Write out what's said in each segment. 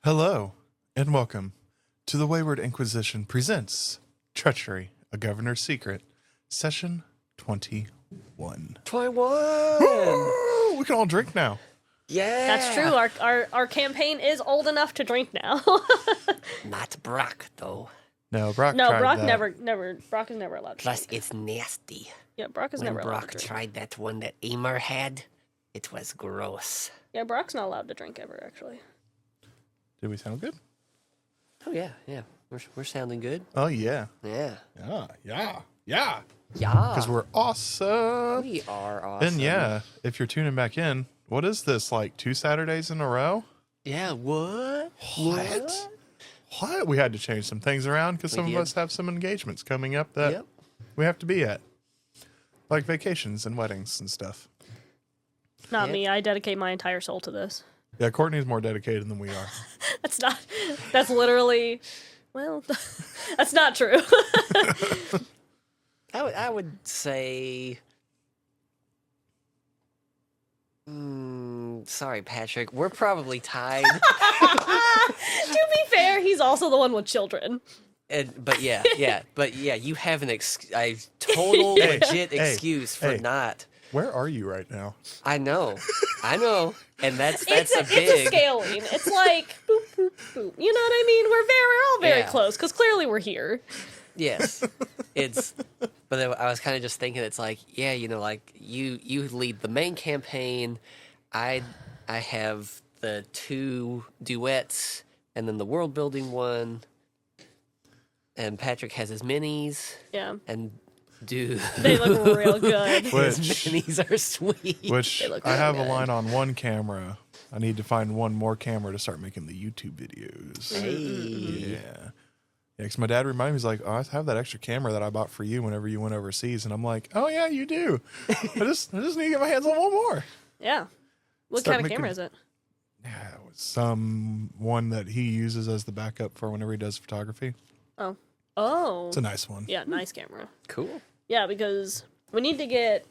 Hello, and welcome to the Wayward Inquisition presents Treachery, a Governor's Secret, Session 21. 21! We can all drink now. Yeah! That's true. Our campaign is old enough to drink now. Not Brock, though. No, Brock No, tried Brock that. Brock is never allowed to Plus, drink. it's nasty. Yeah, Brock is When never allowed Brock to drink. tried that one that Amar had, it was gross. Yeah, Brock's not allowed to drink ever, actually. Did we sound good? Oh, yeah. We're sounding good. Oh, yeah. Yeah. Yeah. Yeah. Because we're awesome. We are awesome. And yeah, if you're tuning back in, what is this, like 2 Saturdays in a row? Yeah, what? What? We had to change some things around because some of did. us have some engagements coming up that Yep. we have to be at. Like vacations and weddings and stuff. Not Yeah. me. I dedicate my entire soul to this. Yeah, Courtney's more dedicated than we are. That's literally, well, that's not true. I would say... sorry, Patrick. We're probably tied. To be fair, he's also the one with children. But yeah, you have a total Hey, legit hey, excuse for hey. Not. Where are you right now? I know, and that's It's a big. a scaling. It's like boop boop boop. You know what I mean? We're all very Yeah. close because clearly we're here. Yes, it's. But I was kind of just thinking, it's like, yeah, like you lead the main campaign, I have the 2 duets, and then the world building one, and Patrick has his minis, Yeah, and dude, they look real good. his Which, minis are sweet. which They look I have really a good. line on one camera. I need to find one more camera to start making the YouTube videos. Hey. Yeah. Yeah, because my dad reminded me, he's like, oh, I have that extra camera that I bought for you whenever you went overseas. And I'm like, oh, yeah, you do. I just need to get my hands on one more. Yeah. What Start kind of making- camera is it? Yeah, it was some one that he uses as the backup for whenever he does photography. Oh. It's a nice one. Yeah, nice camera. Cool. Yeah, because we need to get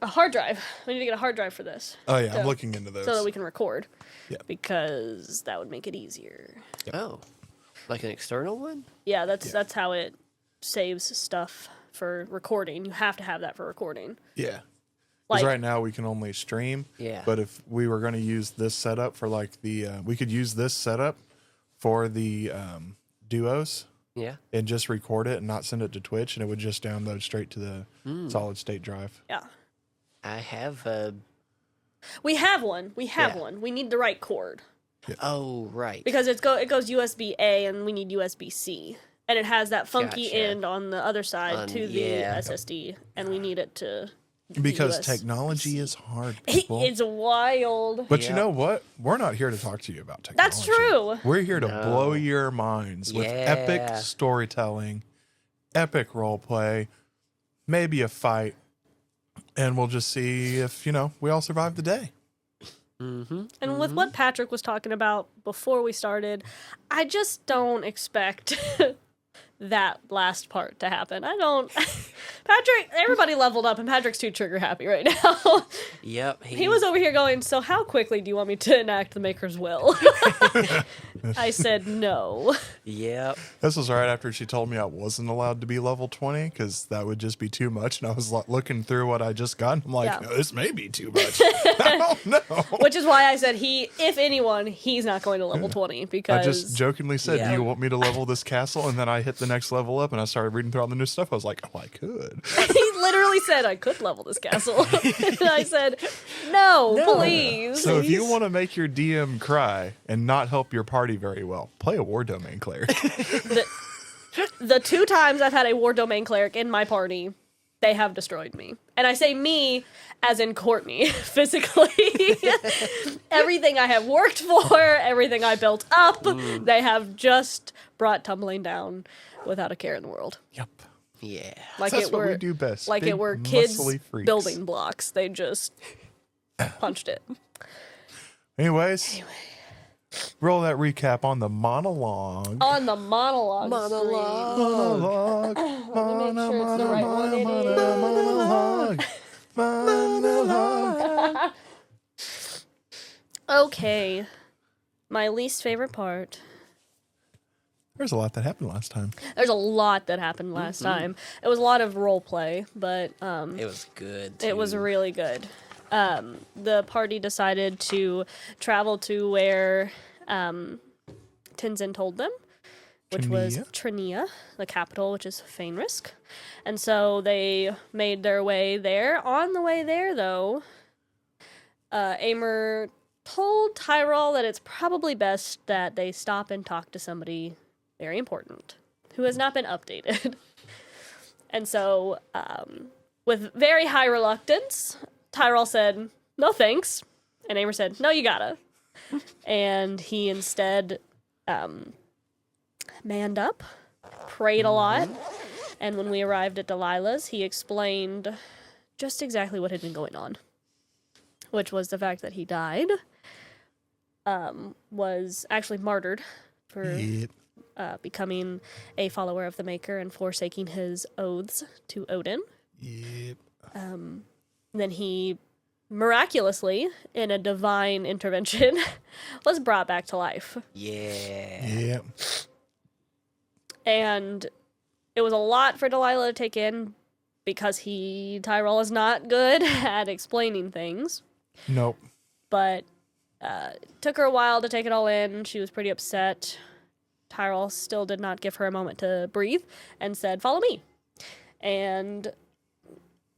a hard drive. We need to get a hard drive for this Oh, yeah, I'm So- looking into those. so that we can record. Yeah. Because that would make it easier. Oh, like an external one? Yeah, that's how it saves stuff for recording. You have to have that for recording. Yeah. Like Because right now we can only stream. Yeah. But if we were going to use this setup for like the, we could use this setup for the duos Yeah. and just record it and not send it to Twitch, and it would just download straight to the solid state drive. yeah. I have a. We have one. We have Yeah. one. We need the right cord. Oh, right. Because it goes USB A and we need USB C, and it has that funky Gotcha. end on the other side to the yeah. SSD, and we need it to. Because USB. technology is hard, people. It's wild. But you Yep. know what? We're not here to talk to you about technology. That's true. We're here to No. blow your minds with epic Yeah. storytelling, epic role play, maybe a fight, and we'll just see if, we all survive the day. Mm-hmm. And with what Patrick was talking about before we started, I just don't expect that last part to happen. I don't. Patrick, everybody leveled up, and Patrick's too trigger happy right now. Yep. He was over here going, so how quickly do you want me to enact the Maker's Will? I said no. Yep. This was right after she told me I wasn't allowed to be level 20 because that would just be too much. And I was looking through what I just got, and I'm like, Yeah. no, this may be too much. I don't know. Which is why I said if anyone, he's not going to level 20 because I just jokingly said, Yeah. do you want me to level this castle? And then I hit the next level up, and I started reading through all the new stuff. I was like, oh, I could. he literally said I could level this castle. And I said, no, please. So if you want to make your DM cry and not help your party very well, play a war domain cleric. The 2 times I've had a war domain cleric in my party, they have destroyed me. And I say me as in Courtney, physically. Everything I have worked for, everything I built up, they have just brought tumbling down without a care in the world. Yep. Yeah. Like That's it what were we do best. like Big, it were kids muscly freaks. building blocks. They just punched it. Anyways, roll that recap on the monologue. On the monologue. Monologue. Monologue. Let me make sure it's the right one. It is. Monologue. Monologue. Okay. My least favorite part. There's a lot that happened last time. There's a lot that happened last time. It was a lot of role play, but It was good. it was really good. The party decided to travel to where Tenzin told them, which was Trinia, the capital, which is Fainrisk. And so they made their way there. On the way there, though, Amer told Tyrall that it's probably best that they stop and talk to somebody very important who has not been updated. And so, with very high reluctance, Tyrall said, "No thanks." And Amer said, "No, you gotta." And he instead manned up, prayed a lot, and when we arrived at Delilah's, he explained just exactly what had been going on, which was the fact that he died, was actually martyred for becoming a follower of the Maker and forsaking his oaths to Odin. Yep. Then he miraculously, in a divine intervention, was brought back to life. Yeah. Yep. And it was a lot for Delilah to take in because Tyrall is not good at explaining things. Nope. But it took her a while to take it all in. She was pretty upset. Tyrall still did not give her a moment to breathe and said, "Follow me." And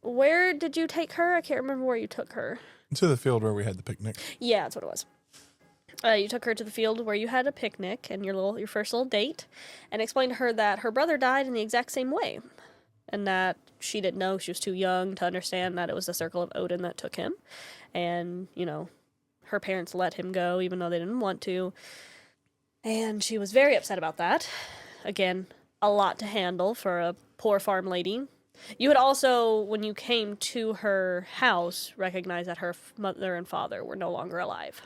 where did you take her? I can't remember where you took her. To the field where we had the picnic. Yeah, that's what it was. You took her to the field where you had a picnic and your first little date, and explained to her that her brother died in the exact same way, and that she didn't know, she was too young to understand that it was the circle of Odin that took him, and, her parents let him go even though they didn't want to, and she was very upset about that. Again, a lot to handle for a poor farm lady. You had also, when you came to her house, recognized that her mother and father were no longer alive.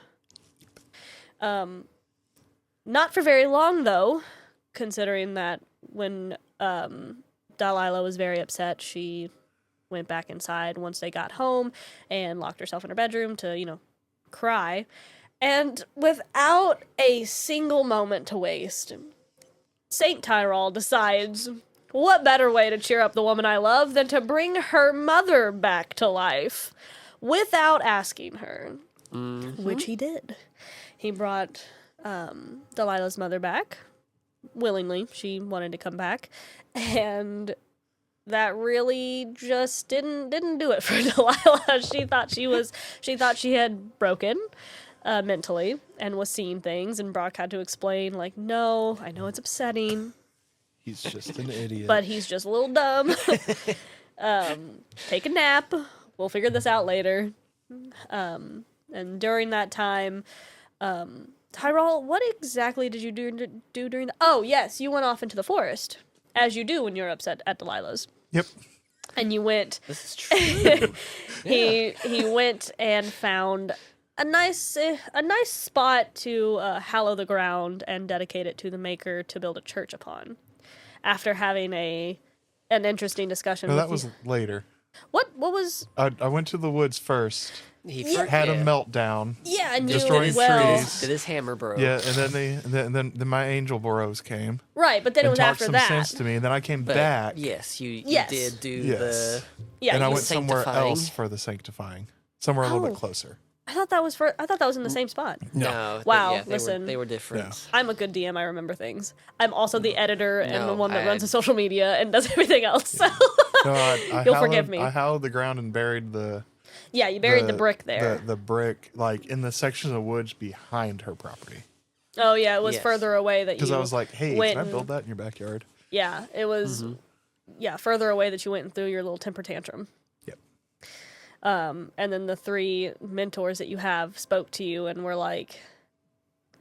Not for very long, though, considering that when Delilah was very upset, she went back inside once they got home and locked herself in her bedroom to, cry. And without a single moment to waste, Saint Tyrall decides, what better way to cheer up the woman I love than to bring her mother back to life without asking her, which he did. He brought Delilah's mother back willingly. She wanted to come back, and that really just didn't do it for Delilah. She thought she had broken mentally and was seeing things, and Brock had to explain, like, no, I know it's upsetting. He's just an idiot. But he's just a little dumb. Take a nap. We'll figure this out later. And during that time, Tyrall, what exactly did you do during the... Oh, yes, you went off into the forest, as you do when you're upset at Delilah's. Yep. And you went... This is true. He went and found a nice spot to hallow the ground and dedicate it to the Maker to build a church upon. After having an interesting discussion. No, that was later. What was... I went to the woods first. He had a meltdown. Yeah, and destroying trees. Did his hammer broke. Yeah, and then my angel bros came. Right, but then it was talked after some that. sense to me, and then I came back. Yes, you Yes. did do Yes. Yeah, and I you- went somewhere sanctifying. else for the sanctifying. Somewhere a little Oh. bit closer. I thought that was in the same spot. No. Wow, They listen. were different. Yeah. I'm a good DM. I remember things. I'm also the editor and No, the one that I- runs the social media and does everything else. So No, I You'll hallowed, forgive me. I hallowed the ground and buried the yeah, you buried the brick there. The brick, like in the section of woods behind her property. Oh yeah, it was Yes. further away that you. Because I was like, hey, went can I and- build that in your backyard? Yeah, it was. Yeah, further away that you went and threw your little temper tantrum. Yep. And then the 3 mentors that you have spoke to you and were like,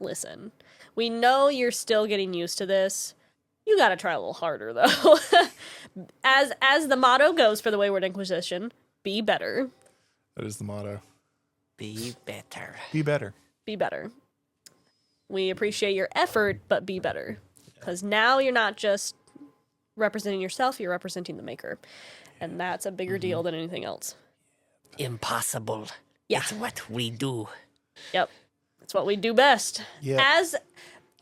listen, we know you're still getting used to this. You gotta try a little harder, though. as the motto goes for the Wayward Inquisition, be better. That is the motto. Be better. Be better. Be better. We appreciate your effort, but be better. Because now you're not just representing yourself, you're representing the Maker. And that's a bigger deal than anything else. Impossible. Yeah. It's what we do. Yep. It's what we do best. Yep.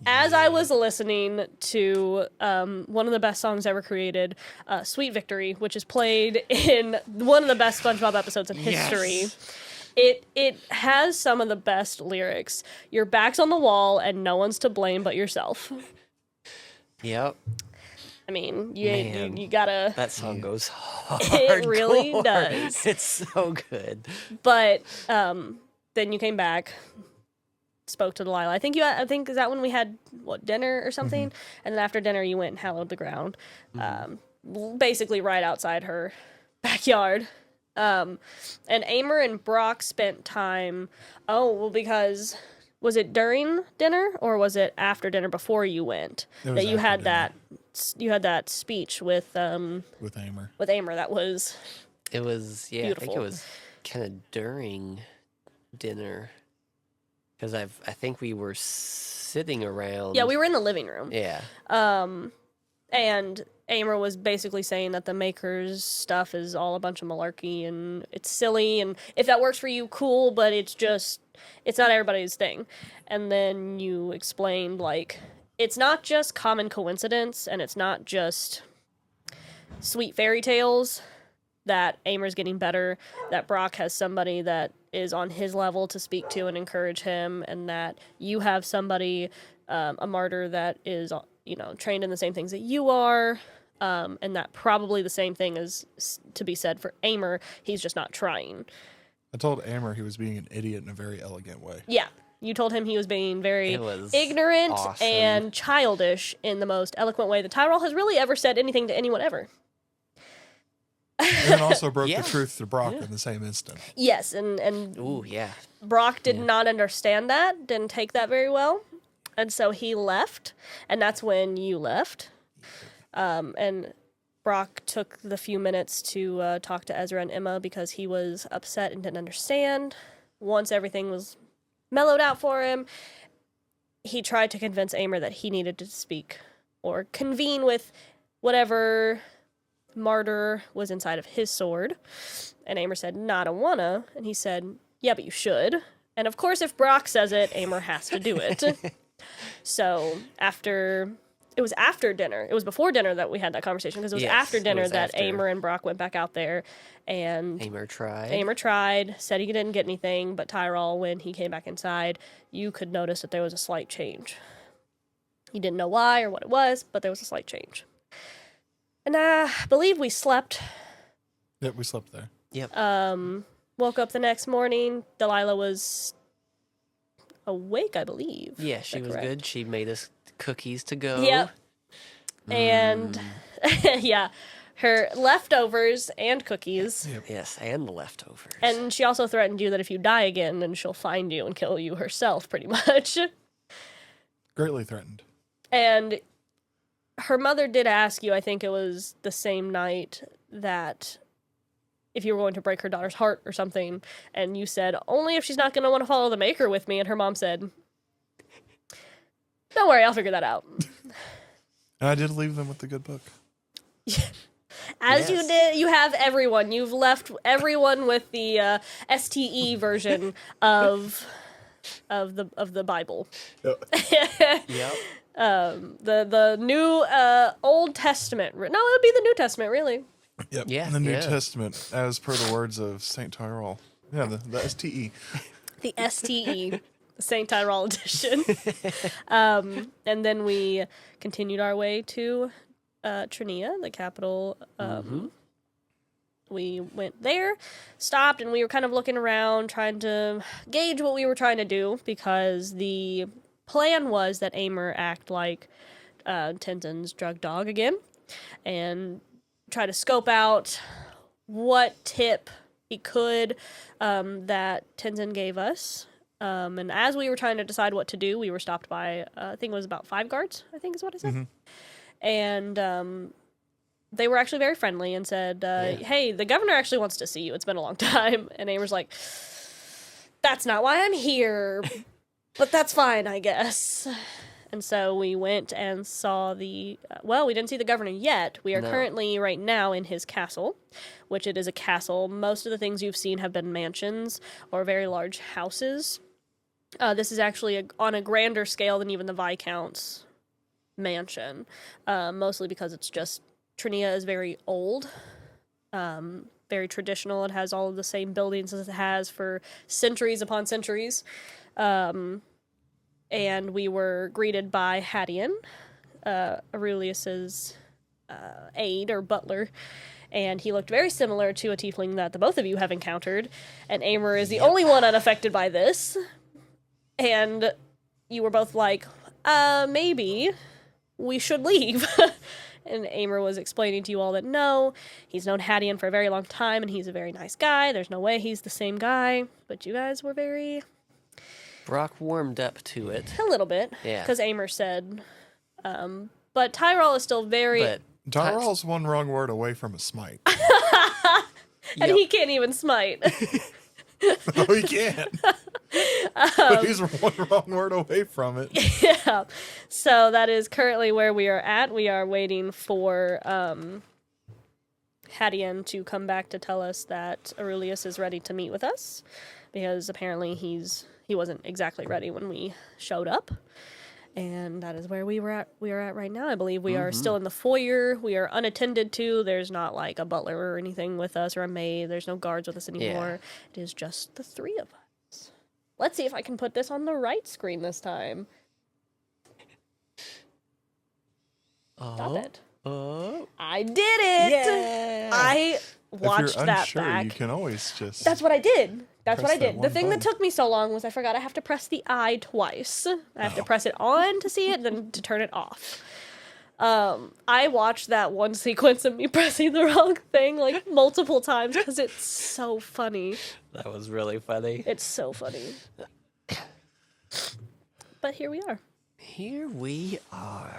As I was listening to one of the best songs ever created, Sweet Victory, which is played in one of the best SpongeBob episodes in history. It has some of the best lyrics. Your back's on the wall and no one's to blame but yourself. Yep. I mean, Man, you gotta... That song goes hard. It really does. It's so good. But then you came back, spoke to Delilah. I think is that when we had dinner or something, and then after dinner you went and hallowed the ground, basically right outside her backyard. And Amer and Brock spent time. Because was it during dinner or was it after dinner before you went that you had dinner. you had that speech with Amer. With Amer. That was. It was I think Beautiful. it was kind of during dinner because I think we were sitting around. Yeah, we were in the living room. Yeah. And Amer was basically saying that the Maker's stuff is all a bunch of malarkey and it's silly, and if that works for you, cool, but it's not everybody's thing. And then you explained, like, it's not just common coincidence, and it's not just sweet fairy tales that Amer's getting better, that Brock has somebody that is on his level to speak to and encourage him, and that you have somebody, a martyr that is, trained in the same things that you are, and that probably the same thing is to be said for Amer. He's just not trying. I told Amer he was being an idiot in a very elegant way. Yeah. You told him he was being very It was ignorant awesome. and childish in the most eloquent way that Tyrall has really ever said anything to anyone ever. And then also broke Yeah. the truth to Brock in the same instant. Yes, and Ooh, yeah. Brock did not understand that, didn't take that very well. And so he left, and that's when you left. And Brock took the few minutes to talk to Ezra and Emma because he was upset and didn't understand. Once everything was mellowed out for him, he tried to convince Amer that he needed to speak or convene with whatever martyr was inside of his sword. And Amer said, "No, I don't wanna." And he said, "Yeah, but you should." And of course, if Brock says it, Amer has to do it. So it was after dinner. It was before dinner that we had that conversation because it was Yes, after it dinner was that after. Amer and Brock went back out there, and Amer tried. Amer tried, said he didn't get anything, but Tyrall, when he came back inside, you could notice that there was a slight change. He didn't know why or what it was, but there was a slight change. And I believe we slept. Yep, we slept there. Yep. Woke up the next morning. Delilah was awake, I believe. Yeah, Is she that was correct? good. She made us cookies to go. Yep. And yeah, her leftovers and cookies. Yep. Yes, and the leftovers. And she also threatened you that if you die again, then she'll find you and kill you herself, pretty much. Greatly threatened. And her mother did ask you, I think it was the same night, that if you were going to break her daughter's heart or something, and you said, only if she's not going to want to follow the Maker with me, and her mom said, don't worry, I'll figure that out. And I did leave them with the good book. As you Yes. did, you have everyone. You've left everyone with the STE version of the Bible. Yep. The new Old Testament. No, it would be the New Testament, really. Yep. Yeah, The New yeah. Testament, as per the words of St. Tyrall. Yeah, the STE. The STE, the St. Tyrall edition. And then we continued our way to Trinia, the capital. We went there, stopped, and we were kind of looking around, trying to gauge what we were trying to do, because the plan was that Amer act like Tenzin's drug dog again, and try to scope out what tip he could that Tenzin gave us. And as we were trying to decide what to do, we were stopped by, I think it was about 5 guards, I think is what I said. And they were actually very friendly and said, hey, the governor actually wants to see you. It's been a long time. And Amer's like, that's not why I'm here, but that's fine, I guess. And so we went and saw we didn't see the governor yet. We are currently right now in his castle, which it is a castle. Most of the things you've seen have been mansions or very large houses. This is actually on a grander scale than even the Viscount's mansion, mostly because it's just Trinia is very old, very traditional. It has all of the same buildings as it has for centuries upon centuries. And we were greeted by Hadeon, Aurelius's aide or butler, and he looked very similar to a tiefling that the both of you have encountered, and Amer is the only one unaffected by this. And you were both like, maybe we should leave. And Amer was explaining to you all that no, he's known Hadeon for a very long time, and he's a very nice guy. There's no way he's the same guy. But you guys were very... Brock warmed up to it. A little bit. Yeah. Because Amer said... but Tyrall is still very... But Tyrall's one wrong word away from a smite. And he can't even smite. No, he can't. But he's one wrong word away from it. Yeah. So that is currently where we are at. We are waiting for Hadeon to come back to tell us that Aurelius is ready to meet with us, because apparently he wasn't exactly ready when we showed up. And that is where we are at right now. I believe we are still in the foyer. We are unattended to. There's not like a butler or anything with us, or a maid. There's no guards with us anymore. Yeah. It is just the three of us. Let's see if I can put this on the right screen this time. Stop it. I did it! Yeah! I watched if you're that unsure, back. you can always just... That's what I did. That's what I press that did. The one thing that button. took me so long was I forgot I have to press the I twice. I have to press it on to see it, then to turn it off. I watched that one sequence of me pressing the wrong thing like multiple times because it's so funny. That was really funny. It's so funny. But here we are. Here we are.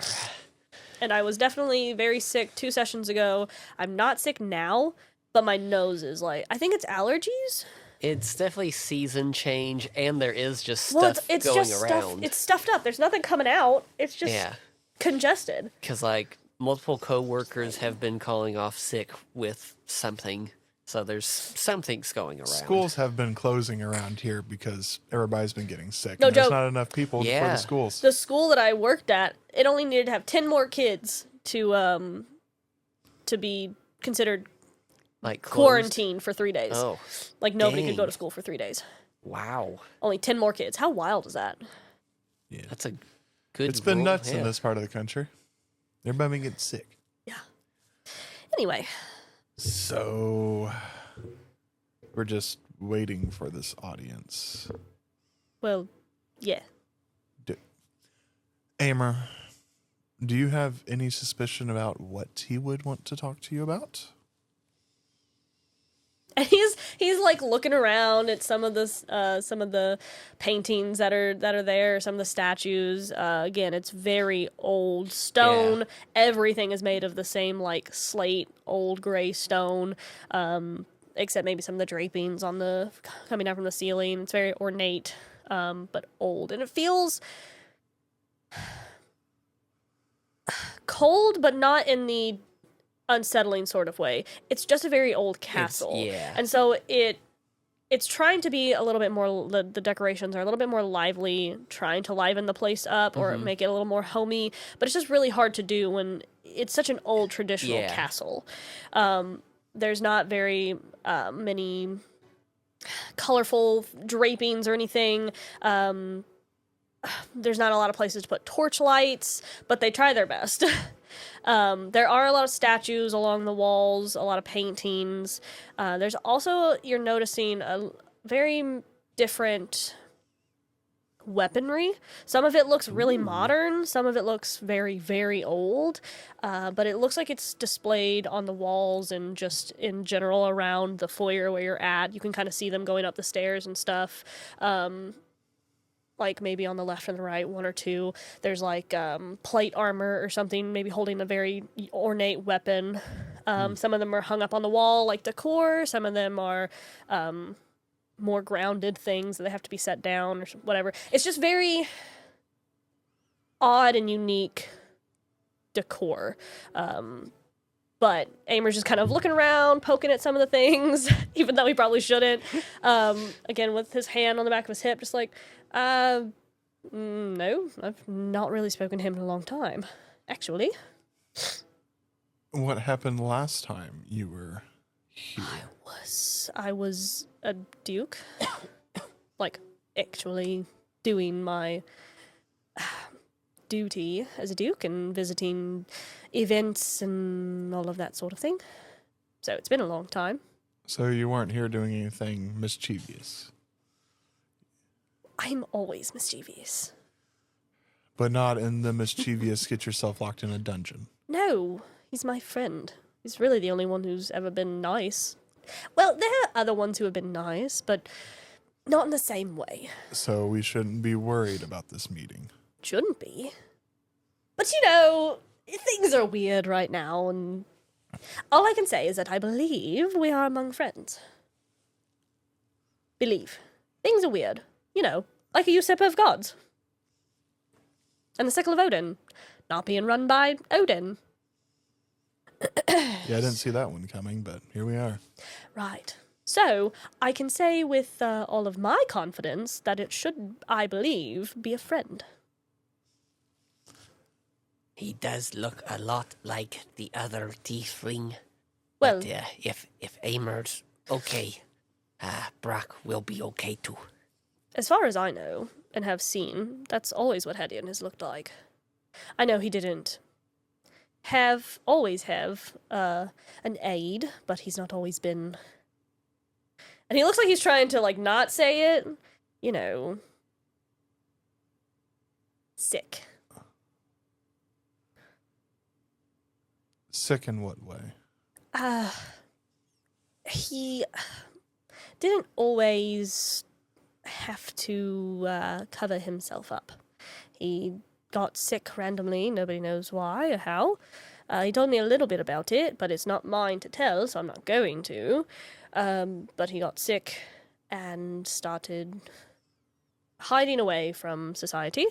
And I was definitely very sick 2 sessions ago. I'm not sick now, but my nose is like, I think it's allergies. It's definitely season change, and there is just stuff Well, it's going just around. stuff. It's stuffed up. There's nothing coming out. It's just congested. Because, like, multiple coworkers have been calling off sick with something, so there's something's going around. Schools have been closing around here because everybody's been getting sick. No and there's joke. not enough people for Yeah. the schools. The school that I worked at, it only needed to have 10 more kids to be considered Like closed? quarantined for 3 days. Oh, Like nobody could go dang. to school for 3 days. wow. Only 10 more kids. How wild is that? Yeah. That's a good It's been rule. nuts Yeah. in this part of the country. Everybody been getting sick. Yeah. Anyway, So we're just waiting for this audience. well, yeah. Amer, do you have any suspicion about what he would want to talk to you about? And he's like looking around at some of the paintings that are there, some of the statues. Again, it's very old stone. Yeah. Everything is made of the same like slate, old gray stone, except maybe some of the drapings on the coming down from the ceiling. It's very ornate, but old, and it feels cold, but not in the unsettling sort of way. It's just a very old castle. yeah. And so it's trying to be a little bit more, the decorations are a little bit more lively, trying to liven the place up or make it a little more homey, but it's just really hard to do when it's such an old traditional Yeah. castle. There's not very many colorful drapings or anything. There's not a lot of places to put torch lights, but they try their best. There are a lot of statues along the walls, a lot of paintings. There's also, you're noticing a very different weaponry. Some of it looks really modern, some of it looks very, very old, but it looks like it's displayed on the walls and just in general around the foyer where you're at. You can kind of see them going up the stairs and stuff. Like maybe on the left and the right, one or two, there's like plate armor or something, maybe holding a very ornate weapon. Some of them are hung up on the wall like decor. Some of them are more grounded things that they have to be set down or whatever. It's just very odd and unique decor. But Amer's just kind of looking around, poking at some of the things, even though he probably shouldn't. Again, with his hand on the back of his hip, just like, no, I've not really spoken to him in a long time, actually. What happened last time you were here? I was a duke. Like, actually doing my duty as a duke and visiting events and all of that sort of thing. So it's been a long time. So you weren't here doing anything mischievous? I'm always mischievous. But not in the mischievous get yourself locked in a dungeon. No, he's my friend. He's really the only one who's ever been nice. Well, there are other ones who have been nice, but not in the same way. So we shouldn't be worried about this meeting. Shouldn't be. But you know, things are weird right now, and all I can say is that I believe we are among friends. Believe. Things are weird. You know, like a usurper of gods. And the Sickle of Odin. Not being run by Odin. Yeah, I didn't see that one coming, but here we are. Right. So, I can say with all of my confidence that it should, I believe, be a friend. He does look a lot like the other tiefling. Well, But, if Amer's okay, Brock will be okay too. as far as I know and have seen, that's always what Hadeon has looked like. I know he didn't always have an aide, but he's not always been. And he looks like he's trying to, like, not say it. You know. Sick. Sick in what way? He didn't always have to cover himself up. He got sick randomly, nobody knows why or how. He told me a little bit about it, but it's not mine to tell, so I'm not going to. But he got sick and started hiding away from society,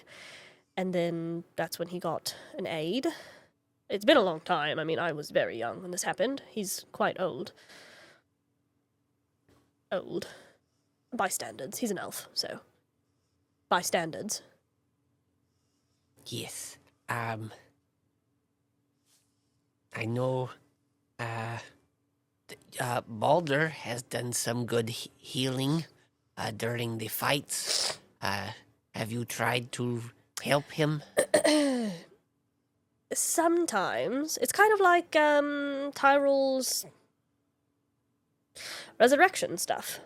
and then that's when he got an aide. It's been a long time. I mean, I was very young when this happened. He's quite old. Old. By standards. He's an elf, so. By standards. Yes. I know, Baldur has done some good healing, during the fights. Have you tried to help him? Sometimes. It's kind of like, Tyrall's resurrection stuff.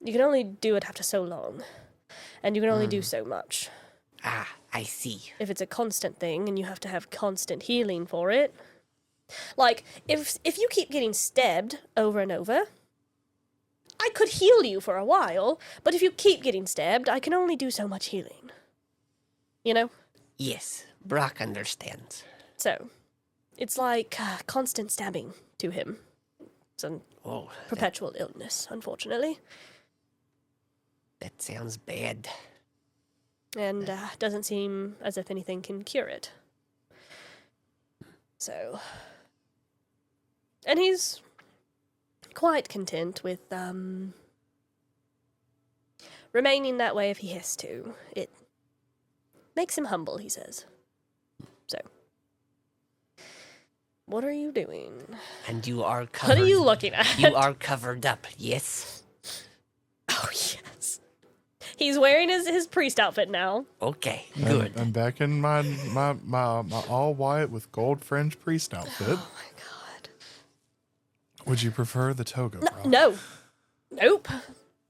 You can only do it after so long. And you can only do so much. Ah, I see. If it's a constant thing and you have to have constant healing for it. Like, if you keep getting stabbed over and over, I could heal you for a while, but if you keep getting stabbed, I can only do so much healing. You know? Yes, Brock understands. So, it's like constant stabbing to him. It's a perpetual illness, unfortunately. That sounds bad. And doesn't seem as if anything can cure it. So. And he's quite content with remaining that way if he has to. It makes him humble, he says. So. What are you doing? And you are covered. What are you looking at? You are covered up, yes? Oh, yes. He's wearing his priest outfit now. Okay, good. I'm back in my all white with gold fringe priest outfit. Oh, my God. Would you prefer the toga, bro? No. Nope.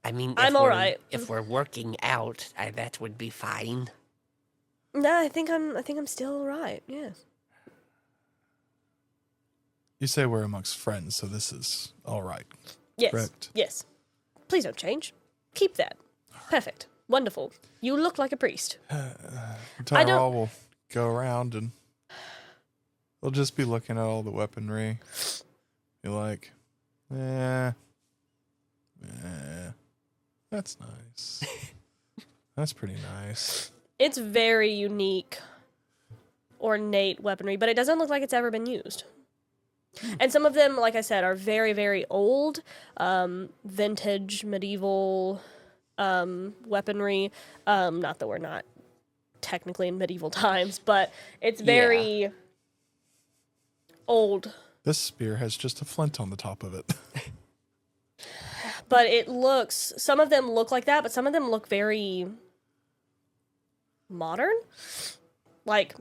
I mean, I'm all right. If we're working out, that would be fine. No, I think I'm still all right. Yeah. You say we're amongst friends, so this is all right. Yes. Correct. Yes. Please don't change. Keep that. Perfect. Wonderful. You look like a priest. Tyrall will go around and they'll just be looking at all the weaponry. Be like, that's nice. That's pretty nice. It's very unique, ornate weaponry, but it doesn't look like it's ever been used. And some of them, like I said, are very, very old, vintage, medieval weaponry. Not that we're not technically in medieval times, but it's very old. This spear has just a flint on the top of it. But some of them look like that, but some of them look very modern. Like,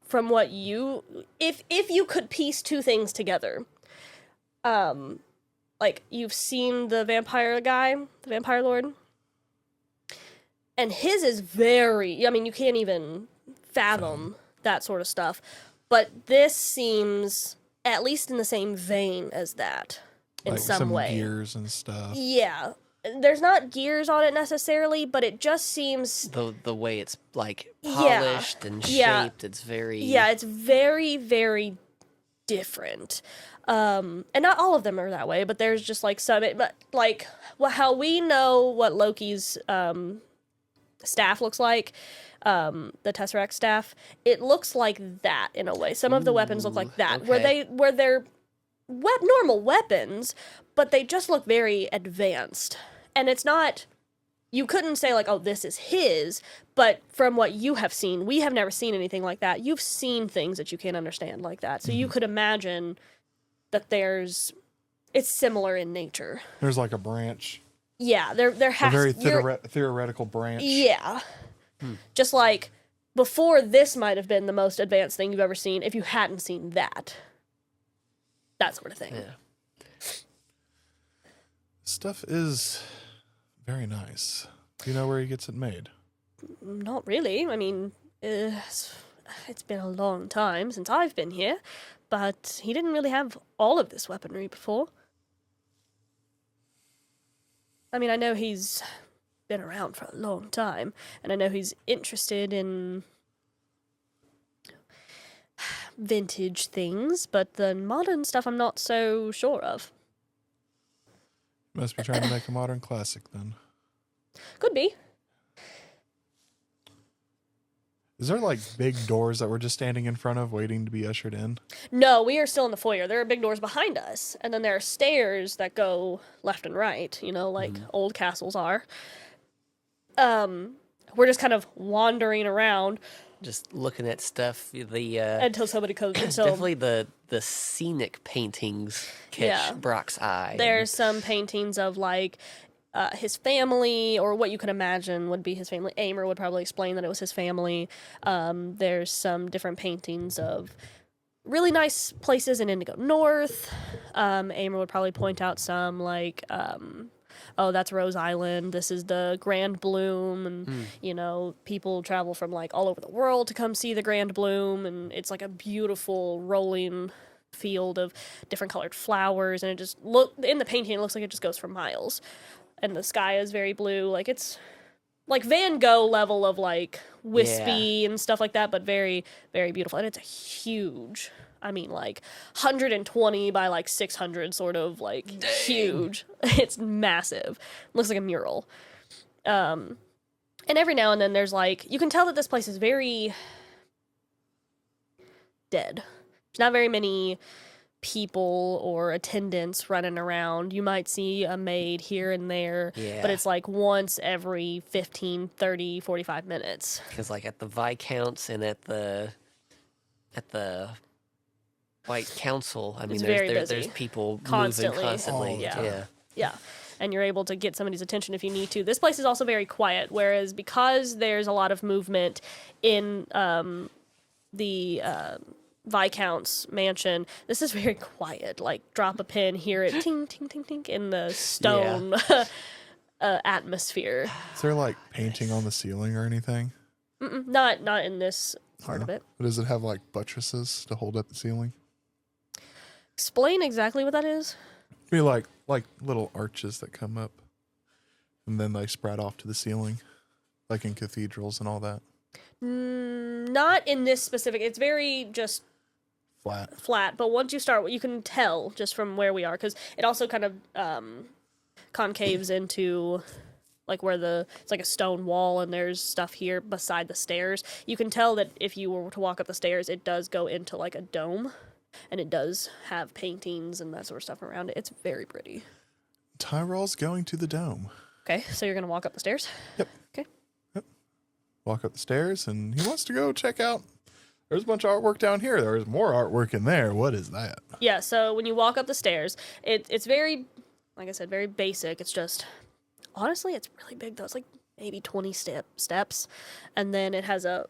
from what if you could piece two things together, like, you've seen the vampire guy, the vampire lord, and his is very, I mean, you can't even fathom that sort of stuff, but this seems at least in the same vein as that in Like some way. Gears and stuff. Yeah. There's not gears on it necessarily, but it just seems The way it's like polished and shaped, it's very it's very, very different. And not all of them are that way, but there's just like some, but like how we know what Loki's staff looks like, the Tesseract staff, it looks like that in a way. Some of the weapons look like that, okay. where they're normal weapons, but they just look very advanced. And it's not, you couldn't say like, oh, this is his, but from what you have seen, we have never seen anything like that. You've seen things that you can't understand like that. So you could imagine that it's similar in nature. There's like a branch. Yeah, there has a very theoretical branch. Yeah. Just like before, this might have been the most advanced thing you've ever seen if you hadn't seen that. That sort of thing. Yeah. Stuff is very nice. Do you know where he gets it made? Not really. I mean, it's been a long time since I've been here, but he didn't really have all of this weaponry before. I mean, I know he's been around for a long time, and I know he's interested in vintage things, but the modern stuff I'm not so sure of. Must be trying to make a modern classic then. Could be. Is there like big doors that we're just standing in front of waiting to be ushered in? No, we are still in the foyer. There are big doors behind us, and then there are stairs that go left and right, like old castles are. We're just kind of wandering around. Just looking at stuff, Until somebody comes. definitely the scenic paintings catch Brock's eye. There's some paintings of like his family, or what you could imagine would be his family. Amer would probably explain that it was his family. There's some different paintings of really nice places in Indigo North. Amer would probably point out some like, oh, that's Rose Island. This is the Grand Bloom, and people travel from like all over the world to come see the Grand Bloom, and it's like a beautiful rolling field of different colored flowers, and it just in the painting it looks like it just goes for miles, and the sky is very blue, like it's like Van Gogh level of like wispy and stuff like that, but very, very beautiful, and it's huge. I mean, like 120 by like 600, sort of like huge. It's massive. Looks like a mural. And every now and then there's like, you can tell that this place is very dead. There's not very many people or attendants running around. You might see a maid here and there, but it's like once every 15, 30, 45 minutes. Because like at the Viscounts and at the White Council, I mean, there's people constantly. moving constantly. Yeah. And you're able to get somebody's attention if you need to. This place is also very quiet, whereas because there's a lot of movement in the Viscount's mansion, this is very quiet. Like, drop a pin, hear it ting, ting, ting, ting in the stone atmosphere. Is there like painting on the ceiling or anything? Not in this part of it. But does it have like buttresses to hold up the ceiling? Explain exactly what that is. Be like little arches that come up and then they spread off to the ceiling, like in cathedrals and all that. Not in this specific. It's very just flat. But once you start, you can tell just from where we are, because it also kind of concaves into like where it's like a stone wall, and there's stuff here beside the stairs. You can tell that if you were to walk up the stairs, it does go into like a dome And it does have paintings and that sort of stuff around it. It's very pretty. Tyrall's going to the dome. Okay, so you're going to walk up the stairs? Yep. Okay. Yep. Walk up the stairs, and he wants to go check out. There's a bunch of artwork down here. There's more artwork in there. What is that? Yeah, so when you walk up the stairs, it's very, like I said, very basic. It's just, honestly, it's really big, though. It's like maybe 20 steps. And then it has a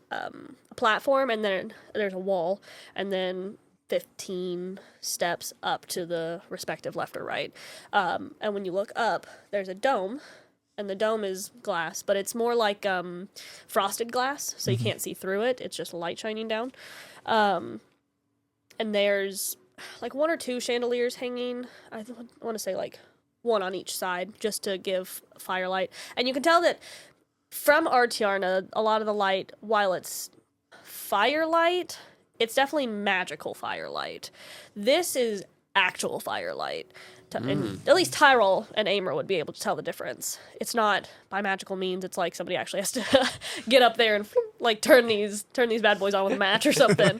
platform, and then there's a wall, and then 15 steps up to the respective left or right. And when you look up, there's a dome, and the dome is glass, but it's more like frosted glass, so you can't see through it. It's just light shining down. And there's like 1 or 2 chandeliers hanging. I want to say like 1 on each side, just to give firelight. And you can tell that from Artiarna, a lot of the light, while it's firelight, it's definitely magical firelight. This is actual firelight. And at least Tyrall and Aimer would be able to tell the difference. It's not by magical means. It's like somebody actually has to get up there and like turn these bad boys on with a match or something.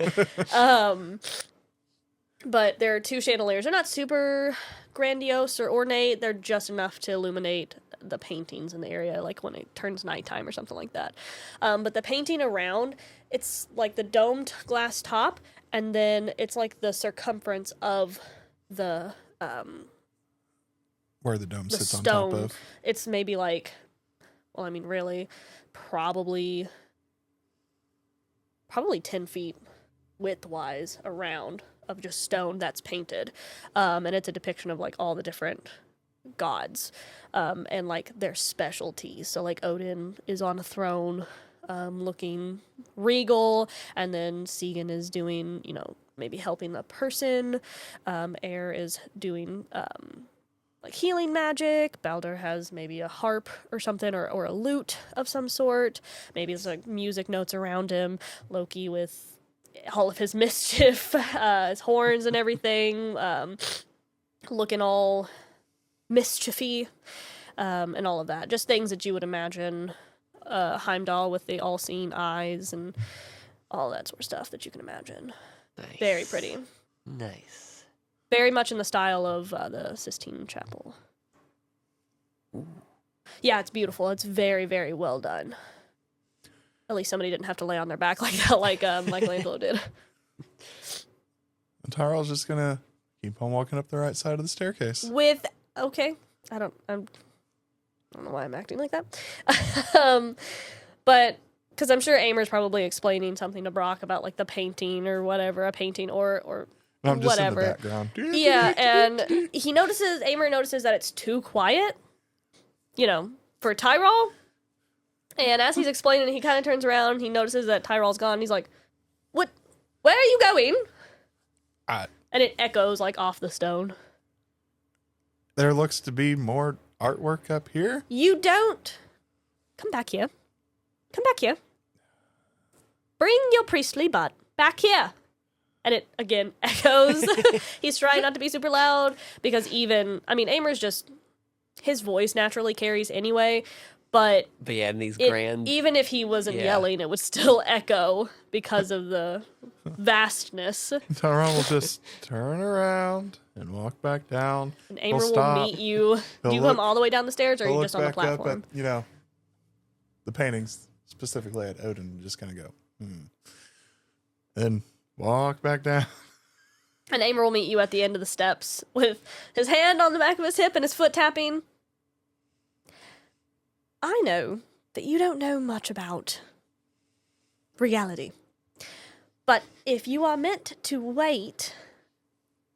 But there are 2 chandeliers. They're not super grandiose or ornate. They're just enough to illuminate the paintings in the area, like when it turns nighttime or something like that. But the painting around, it's like the domed glass top, and then it's like the circumference of the Where the dome sits stone. on top of. It's maybe like, well, I mean, really, probably 10 feet width-wise around of just stone that's painted. And it's a depiction of like all the different gods and like their specialties. So like Odin is on a throne looking regal, and then Segan is doing, maybe helping the person. Air is doing like healing magic. Baldur has maybe a harp or something, or a lute of some sort. Maybe it's like music notes around him. Loki with all of his mischief, his horns and everything, looking all mischiefy, and all of that. Just things that you would imagine. Heimdall with the all-seeing eyes and all that sort of stuff that you can imagine. Nice. Very pretty. Nice. Very much in the style of the Sistine Chapel. Ooh. Yeah, it's beautiful. It's very, very well done. At least somebody didn't have to lay on their back like that, like Michelangelo did. And Tyrell's just gonna keep on walking up the right side of the staircase. Okay, I don't know why I'm acting like that. But because I'm sure Aimer's probably explaining something to Brock about like the painting or whatever, a painting or I'm just whatever. in the background. Yeah, and Aimer notices that it's too quiet, for Tyrall. And as he's explaining, he kind of turns around, he notices that Tyrall's gone, and he's like, "What? Where are you going?" And it echoes like off the stone. There looks to be more artwork up here. You don't. Come back here. Come back here. Bring your priestly butt back here. And it, again, echoes. He's trying not to be super loud because Aimer's just, his voice naturally carries anyway, but yeah, in these grand... even if he wasn't yelling, it would still echo because of the vastness. Tyrell will just turn around and walk back down. And Aimer will meet you. Do you come all the way down the stairs, or are you just on the platform? Up at, the paintings, specifically at Odin, and just kind of go, Then walk back down. And Aimer will meet you at the end of the steps with his hand on the back of his hip and his foot tapping. I know that you don't know much about reality. But if you are meant to wait,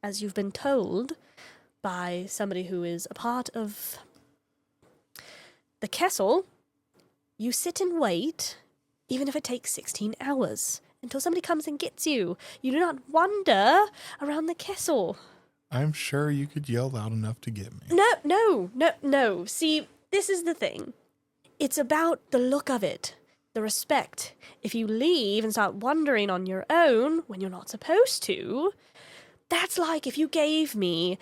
as you've been told by somebody who is a part of the castle, you sit and wait, even if it takes 16 hours, until somebody comes and gets you. You do not wander around the castle. I'm sure you could yell loud enough to get me. No. See, this is the thing. It's about the look of it, the respect. If you leave and start wandering on your own when you're not supposed to, that's like if you gave me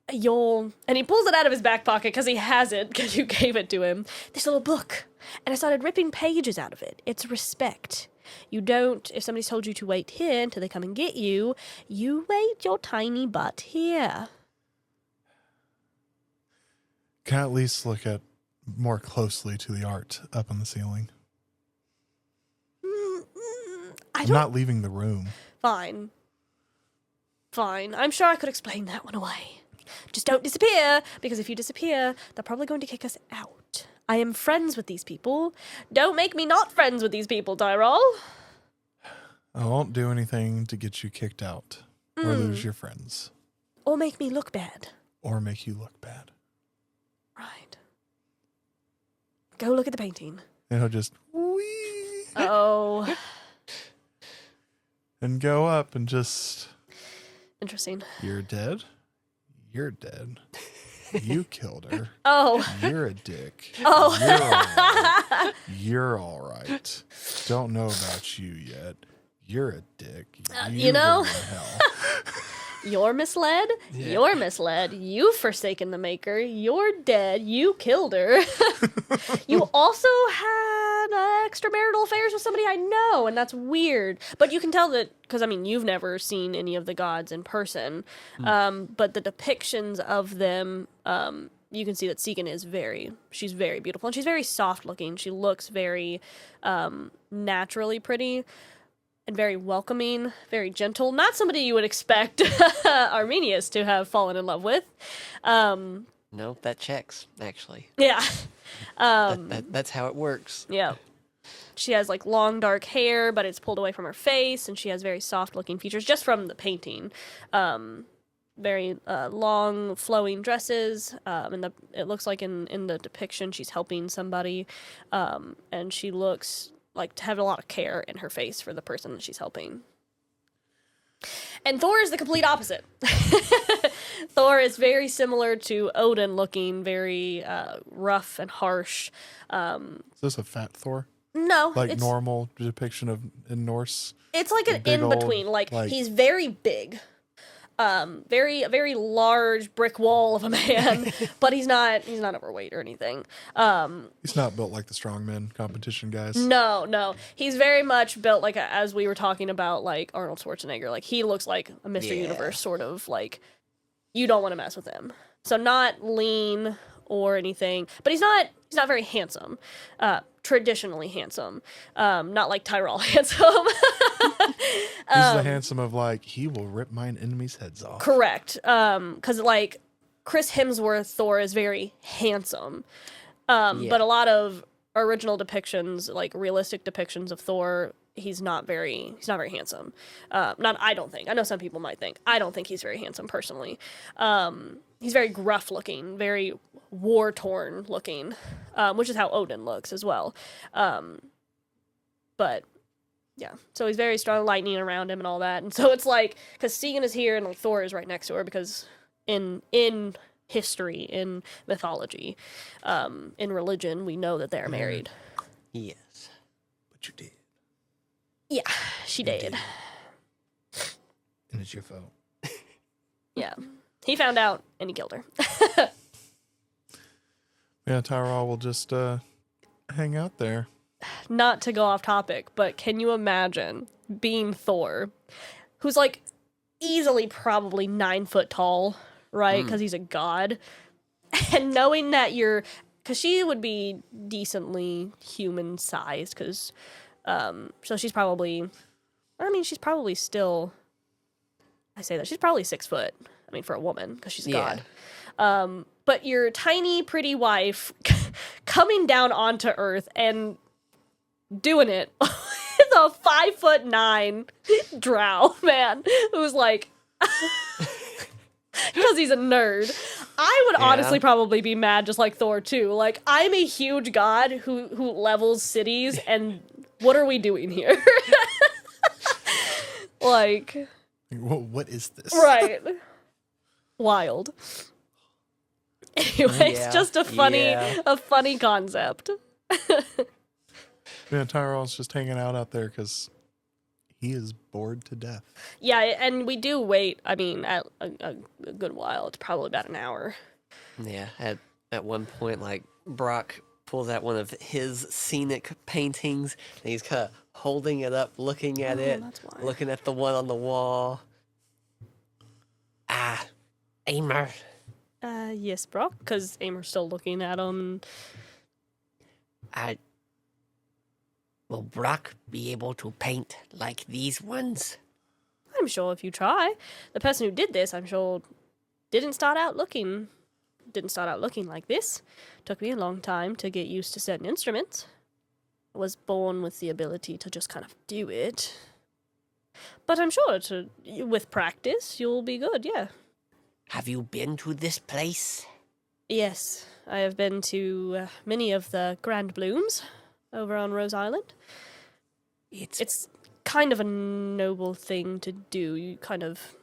and he pulls it out of his back pocket because he has it, because you gave it to him, this little book. And I started ripping pages out of it. It's respect. You don't, if somebody's told you to wait here until they come and get you, you wait your tiny butt here. Can I at least look at more closely to the art up on the ceiling? I'm not leaving the room. Fine. I'm sure I could explain that one away. Just don't disappear, because if you disappear, they're probably going to kick us out. I am friends with these people. Don't make me not friends with these people, Tyrall. I won't do anything to get you kicked out or lose your friends. Or make me look bad. Or make you look bad. Right. Go look at the painting. And he'll just wee Oh. and go up and just... Interesting. You're dead? You're dead. You killed her. Oh. You're a dick. Oh. You're all right. Don't know about you yet. You're a dick. You know? go to hell. You're misled. Yeah. You're misled. You've forsaken the Maker. You're dead. You killed her. You also had extramarital affairs with somebody I know, and that's weird. But you can tell that, because, I mean, you've never seen any of the gods in person. But the depictions of them, you can see that Segan she's very beautiful, and she's very soft looking. She looks very naturally pretty. And very welcoming, very gentle. Not somebody you would expect Arminius to have fallen in love with. No, that checks, actually. Yeah. That's how it works. Yeah. She has like long dark hair, but it's pulled away from her face, and she has very soft looking features just from the painting. Very long flowing dresses, and it looks like in the depiction she's helping somebody, and she looks like to have a lot of care in her face for the person that she's helping. And Thor is the complete opposite. Thor is very similar to Odin, looking very rough and harsh. Is this a fat Thor? No, Like it's normal depiction of in Norse? it's like an big in between. old, Like like- he's very big, a very large brick wall of a man, but he's not overweight or anything. He's not built like the strongman competition guys. No, he's very much built like as we were talking about, like Arnold Schwarzenegger. Like he looks like a Mr. Yeah. Universe sort of, like you don't want to mess with him. So not lean or anything, but he's not very handsome. Traditionally handsome, not like Tyrall handsome. He's the handsome of like, he will rip mine enemies' heads off. Correct. Because like Chris Hemsworth Thor is very handsome, but a lot of original depictions, like realistic depictions of Thor, he's not very handsome. I don't think. I know some people might think. I don't think he's very handsome personally. He's very gruff looking, very war torn looking, which is how Odin looks as well. But yeah, so he's very strong, lightning around him and all that. And so it's like, because Segan is here and like Thor is right next to her, because in history, in mythology, in religion, we know that they're married. Yes. But you did. Yeah, she did. And it's your fault. Yeah. He found out and he killed her. Yeah, Tyrall will just hang out there. Not to go off topic, but can you imagine being Thor, who's like easily probably 9 foot tall, right? Because he's a god. And knowing that because she would be decently human sized, because, so she's probably still, I say that, she's probably 6 foot. I mean, for a woman, because she's a god. But your tiny, pretty wife coming down onto Earth and doing it with a 5'9" drow man who's like, because he's a nerd. I would honestly probably be mad, just like Thor too. Like, I'm a huge god who levels cities, and what are we doing here? Like, what is this? right. Wild. Anyways, just a funny concept. Yeah, Tyrall's just hanging out there because he is bored to death. Yeah, and we do wait, I mean, at a good while. It's probably about an hour. Yeah. At one point, like Brock pulls out one of his scenic paintings, and he's kind of holding it up, looking at it, that's why. looking at the one on the wall. Aimer. Yes, Brock, because Amer's still looking at him. Will Brock be able to paint like these ones? I'm sure if you try. The person who did this, I'm sure, didn't start out looking like this. Took me a long time to get used to certain instruments. Was born with the ability to just kind of do it. But I'm sure with practice, you'll be good, yeah. Have you been to this place? Yes, I have been to many of the Grand Blooms over on Rose Island. It's kind of a noble thing to do. You kind of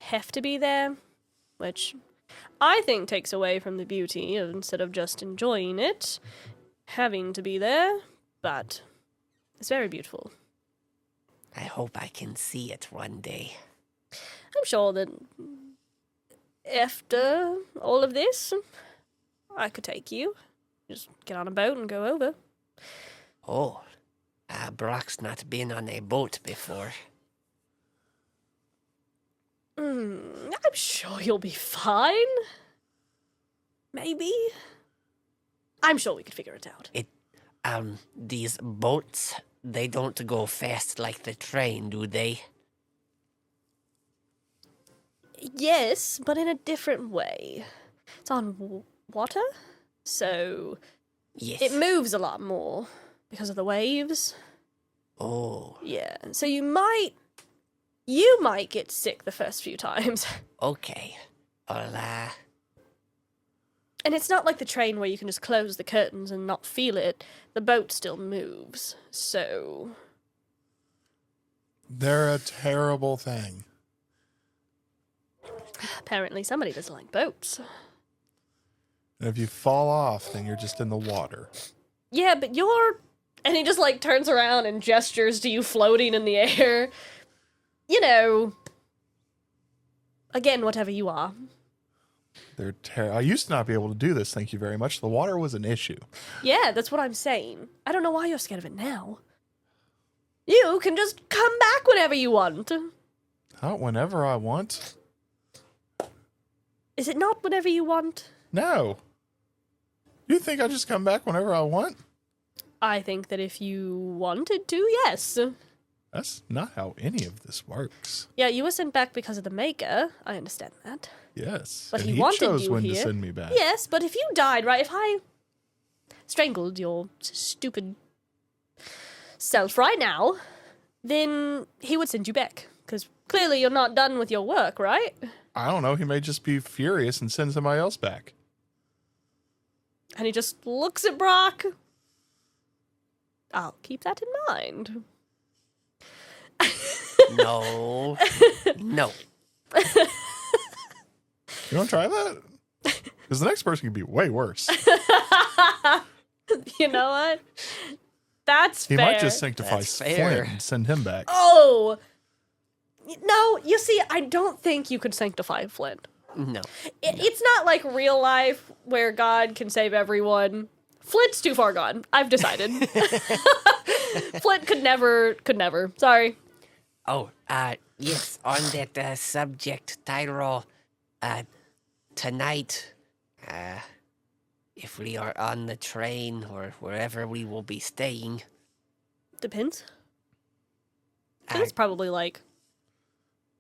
have to be there, which I think takes away from the beauty instead of just enjoying it, having to be there, but it's very beautiful. I hope I can see it one day. I'm sure that after all of this, I could take you. Just get on a boat and go over. Oh, Brock's not been on a boat before. I'm sure you'll be fine. Maybe. I'm sure we could figure it out. These boats, they don't go fast like the train, do they? Yes, but in a different way. It's on water, so Yes. it moves a lot more because of the waves. Oh, Yeah, so you might get sick the first few times. okay. Well, And it's not like the train where you can just close the curtains and not feel it. The boat still moves, so... They're a terrible thing. Apparently somebody doesn't like boats. And if you fall off, then you're just in the water. Yeah, but you're... And he just, like, turns around and gestures to you floating in the air. You know... Again, whatever you are. They're I used to not be able to do this, thank you very much. The water was an issue. Yeah, that's what I'm saying. I don't know why you're scared of it now. You can just come back whenever you want. Not whenever I want. Is it not whenever you want? No. You think I just come back whenever I want? I think that if you wanted to, yes. That's not how any of this works. Yeah, you were sent back because of the Maker. I understand that. Yes. But and he he wanted chose you when to here. send me back. Yes, but if you died, right, if I strangled your stupid self right now, then he would send you back. Because clearly you're not done with your work, right? I don't know. He may just be furious and send somebody else back. And he just looks at Brock. I'll keep that in mind. no. No. You want to try that? Because the next person could be way worse. You know what? That's He fair. might just sanctify That's fair. Flint and send him back. Oh! No, you see, I don't think you could sanctify Flint. No. It's not like real life where God can save everyone. Flint's too far gone. I've decided. Flint could never. Sorry. Oh, yes, on that subject, Tyrall, tonight, if we are on the train or wherever we will be staying, Depends. I think it's probably like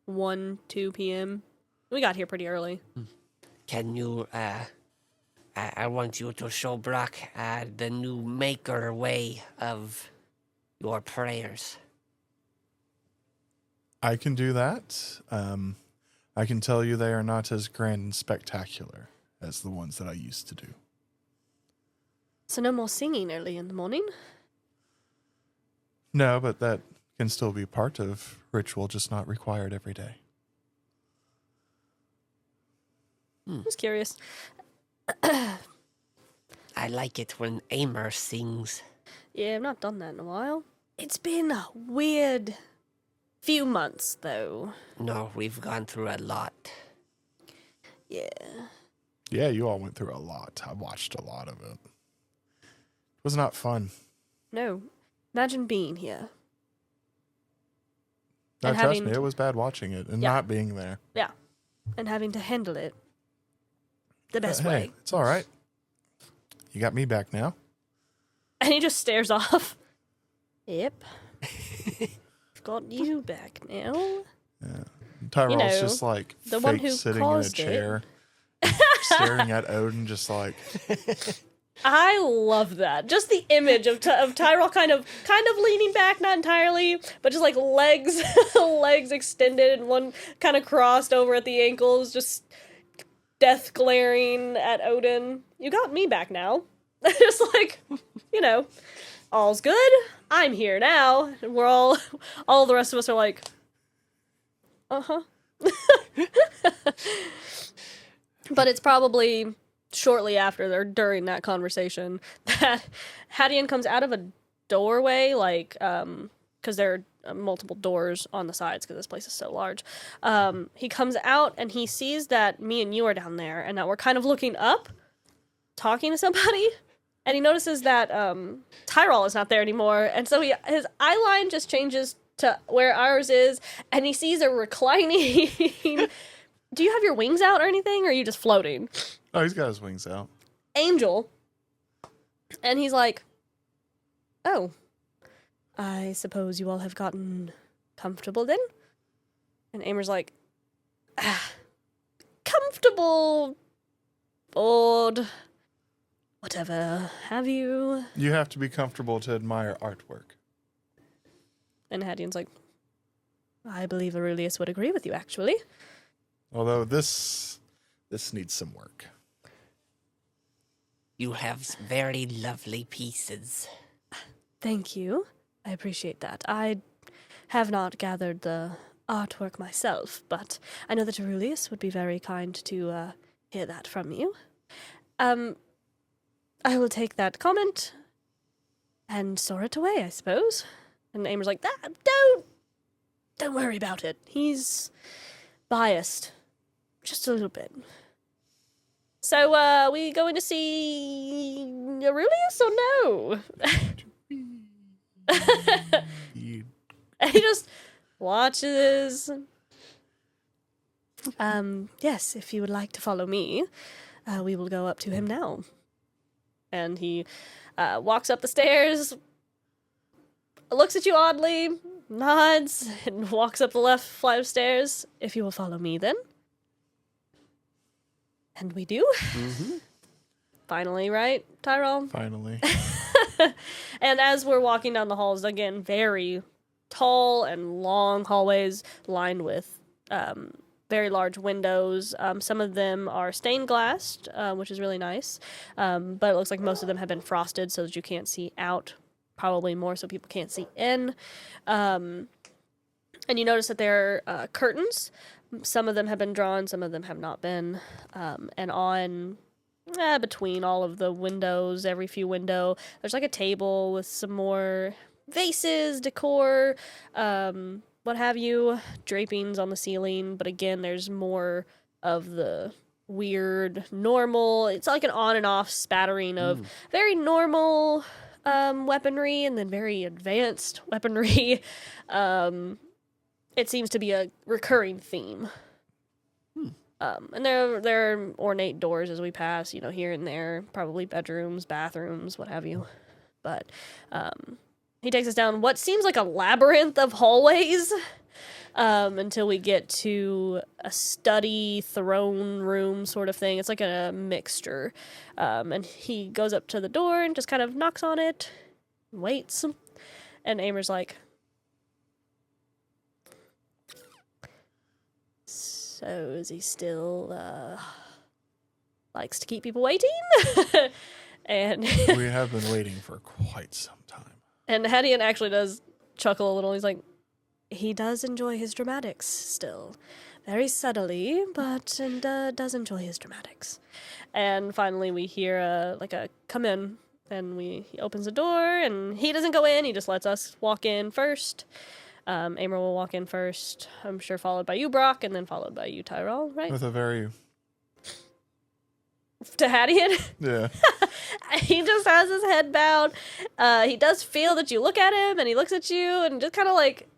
1, 2 p.m. We got here pretty early. can you, I want you to show Brock the new Maker way of your prayers. I can do that. I can tell you they are not as grand and spectacular as the ones that I used to do. So no more singing early in the morning? No, but that can still be part of ritual, just not required every day. Just curious. I like it when Aimer sings. Yeah, I've not done that in a while. It's been a weird few months, though. No, we've gone through a lot. Yeah. Yeah, you all went through a lot. I watched a lot of it. was not fun. No. Imagine being here. No, And trust having me, it was bad watching it and Yeah. not being there. Yeah. And having to handle it the best But, hey, way. it's all right. You got me back now. And he just stares off. Yep. I've got you back now. Yeah. Tyrell's know, just like the one fake who sitting in a caused it. chair, staring at Odin, just like, I love that. Just the image of Tyrall kind of leaning back, not entirely, but just like legs extended and one kind of crossed over at the ankles, just death glaring at Odin. You got me back now. Just like, all's good. I'm here now. And we're all the rest of us are like, uh-huh. But it's probably shortly after or during that conversation that Hadeon comes out of a doorway, like, because there are multiple doors on the sides because this place is so large. He comes out and he sees that me and you are down there and that we're kind of looking up, talking to somebody. And he notices that Tyrall is not there anymore. And so his eye line just changes to where ours is. And he sees a reclining... Do you have your wings out or anything? Or are you just floating? oh, he's got his wings out. Angel. And he's like, oh, I suppose you all have gotten comfortable then? And Amer's like, comfortable, bored, whatever have you. You have to be comfortable to admire artwork. And Hadeon's like, I believe Aurelius would agree with you, actually. Although this needs some work. You have very lovely pieces. Thank you. I appreciate that. I have not gathered the artwork myself, but I know that Aurelius would be very kind to hear that from you. I will take that comment and store it away, I suppose. And Amer's like, don't worry about it. He's biased. Just a little bit. So, we going to see Aurelius or no? You- And he just watches. Yes, if you would like to follow me, we will go up to him now. And he walks up the stairs, looks at you oddly, nods, and walks up the left flight of stairs. If you will follow me, then. And we do. Mm-hmm. Finally, right, Tyrall? Finally. And as we're walking down the halls, again, very tall and long hallways lined with very large windows. Some of them are stained glass, which is really nice. But it looks like most of them have been frosted so that you can't see out. Probably more so people can't see in. And you notice that there are curtains. Some of them have been drawn, some of them have not been. And on between all of the windows, every few window, there's like a table with some more vases, decor, what have you, drapings on the ceiling. But again, there's more of the weird, normal, it's like an on and off spattering of very normal weaponry and then very advanced weaponry. It seems to be a recurring theme. And there are ornate doors as we pass, here and there, probably bedrooms, bathrooms, what have you. But he takes us down what seems like a labyrinth of hallways until we get to a study throne room sort of thing. It's like a mixture. And he goes up to the door and just kind of knocks on it, waits. And Amer's like, so is he still likes to keep people waiting? And We have been waiting for quite some time. and Hadeon actually does chuckle a little. He's like, he does enjoy his dramatics still. Very subtly, but does enjoy his dramatics. And finally we hear a come in, and he opens the door, and he doesn't go in, he just lets us walk in first. Amer will walk in first, I'm sure followed by you, Brock, and then followed by you, Tyrall, right? With a very to Hadeon. Yeah. He just has his head bowed. He does feel that you look at him, and he looks at you, and just kind of like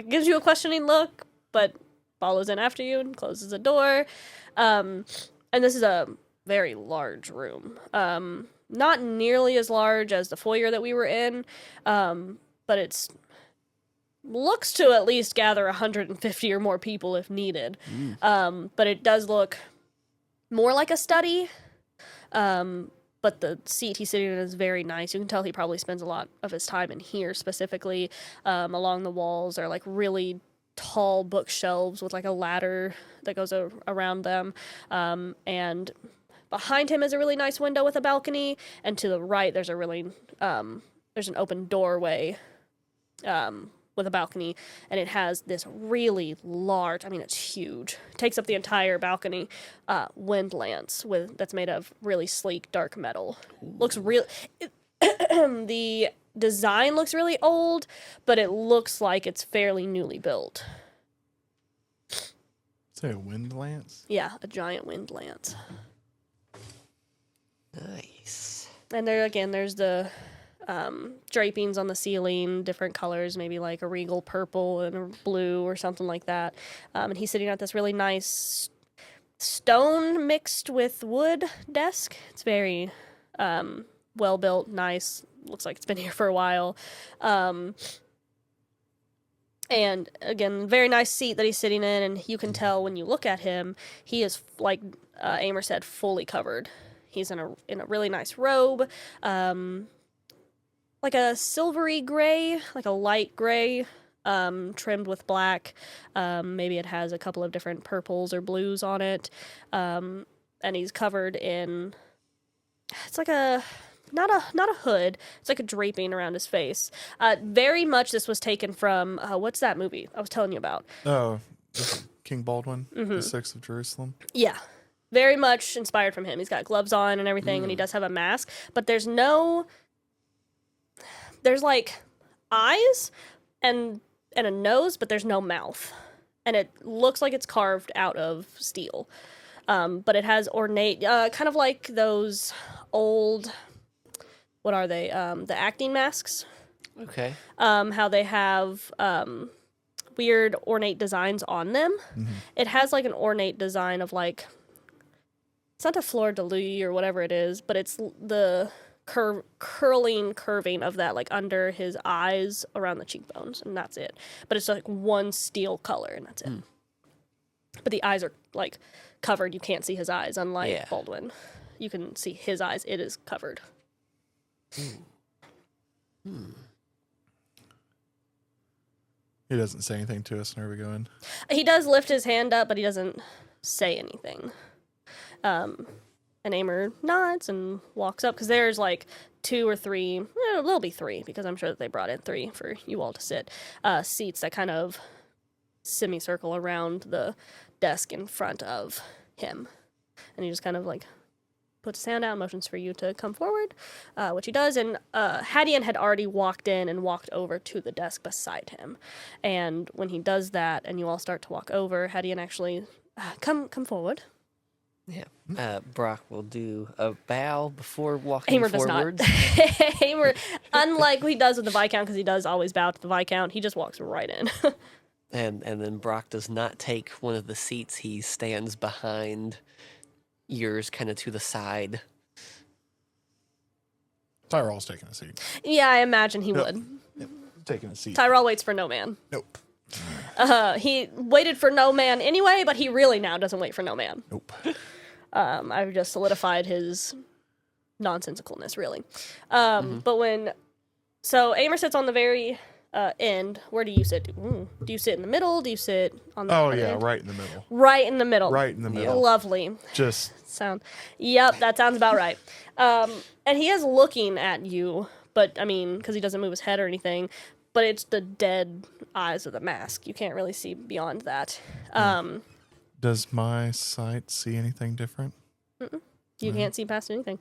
gives you a questioning look, but follows in after you and closes the door. And this is a very large room. Not nearly as large as the foyer that we were in, but it's looks to at least gather 150 or more people if needed. But it does look more like a study. But the seat he's sitting in is very nice. You can tell he probably spends a lot of his time in here specifically. Along the walls are like really tall bookshelves with like a ladder that goes around them. And behind him is a really nice window with a balcony. And to the right, there's a really, there's an open doorway, with a balcony, and it has this really large, I mean, it's huge. It takes up the entire balcony, wind lance that's made of really sleek dark metal. Looks real. The design looks really old, but it looks like it's fairly newly built. Say a wind lance? Yeah, a giant wind lance. Nice. And there's the drapings on the ceiling, different colors, maybe like a regal purple and a blue or something like that. And he's sitting at this really nice stone mixed with wood desk. It's very well built, nice. Looks like it's been here for a while. And again, very nice seat that he's sitting in, and you can tell when you look at him, he is, like Amer said, fully covered. He's in a really nice robe, like a silvery gray, like a light gray, trimmed with black. Maybe it has a couple of different purples or blues on it. And he's covered in, it's like not a hood. It's like a draping around his face. Very much this was taken from, what's that movie I was telling you about? Oh, King Baldwin, the Sixth of Jerusalem. Yeah. Very much inspired from him. He's got gloves on and everything, and he does have a mask. But there's like eyes and a nose, but there's no mouth. And it looks like it's carved out of steel. But it has ornate, kind of like those old, what are they? The acting masks. Okay. How they have weird ornate designs on them. Mm-hmm. It has like an ornate design of like, it's not a fleur-de-lis or whatever it is, but it's the curving of that, like under his eyes around the cheekbones, and that's it. But it's like one steel color, and that's it. But the eyes are like covered. You can't see his eyes, unlike Baldwin. You can see his eyes. It is covered. He doesn't say anything to us whenever we go in. He does lift his hand up, but he doesn't say anything. And Amer nods and walks up, because there's like 2 or 3, there'll be 3, because I'm sure that they brought in 3 for you all to sit, seats that kind of semicircle around the desk in front of him. And he just kind of like puts his hand out, motions for you to come forward, which he does. And Hadeon had already walked in and walked over to the desk beside him. And when he does that and you all start to walk over, Hadeon actually, come forward. Yeah. Brock will do a bow before walking Amer forwards. does not. Amer, unlike he does with the Viscount, because he does always bow to the Viscount, he just walks right in. And then Brock does not take one of the seats. He stands behind yours, kind of to the side. Tyrall's taking a seat. Yeah, I imagine he would. Yep. Taking a seat. Tyrall waits for no man. Nope. He waited for no man anyway, but he really now doesn't wait for no man. Nope. I've just solidified his nonsensicalness, really. But so Amer sits on the very end. Where do you sit? Do you sit in the middle? Do you sit on the end? Right in the middle. Right in the middle. Right in the middle. Lovely. Just Yep, that sounds about right. And he is looking at you, but I mean, because he doesn't move his head or anything, but it's the dead eyes of the mask. You can't really see beyond that. Does my sight see anything different? You can't see past anything.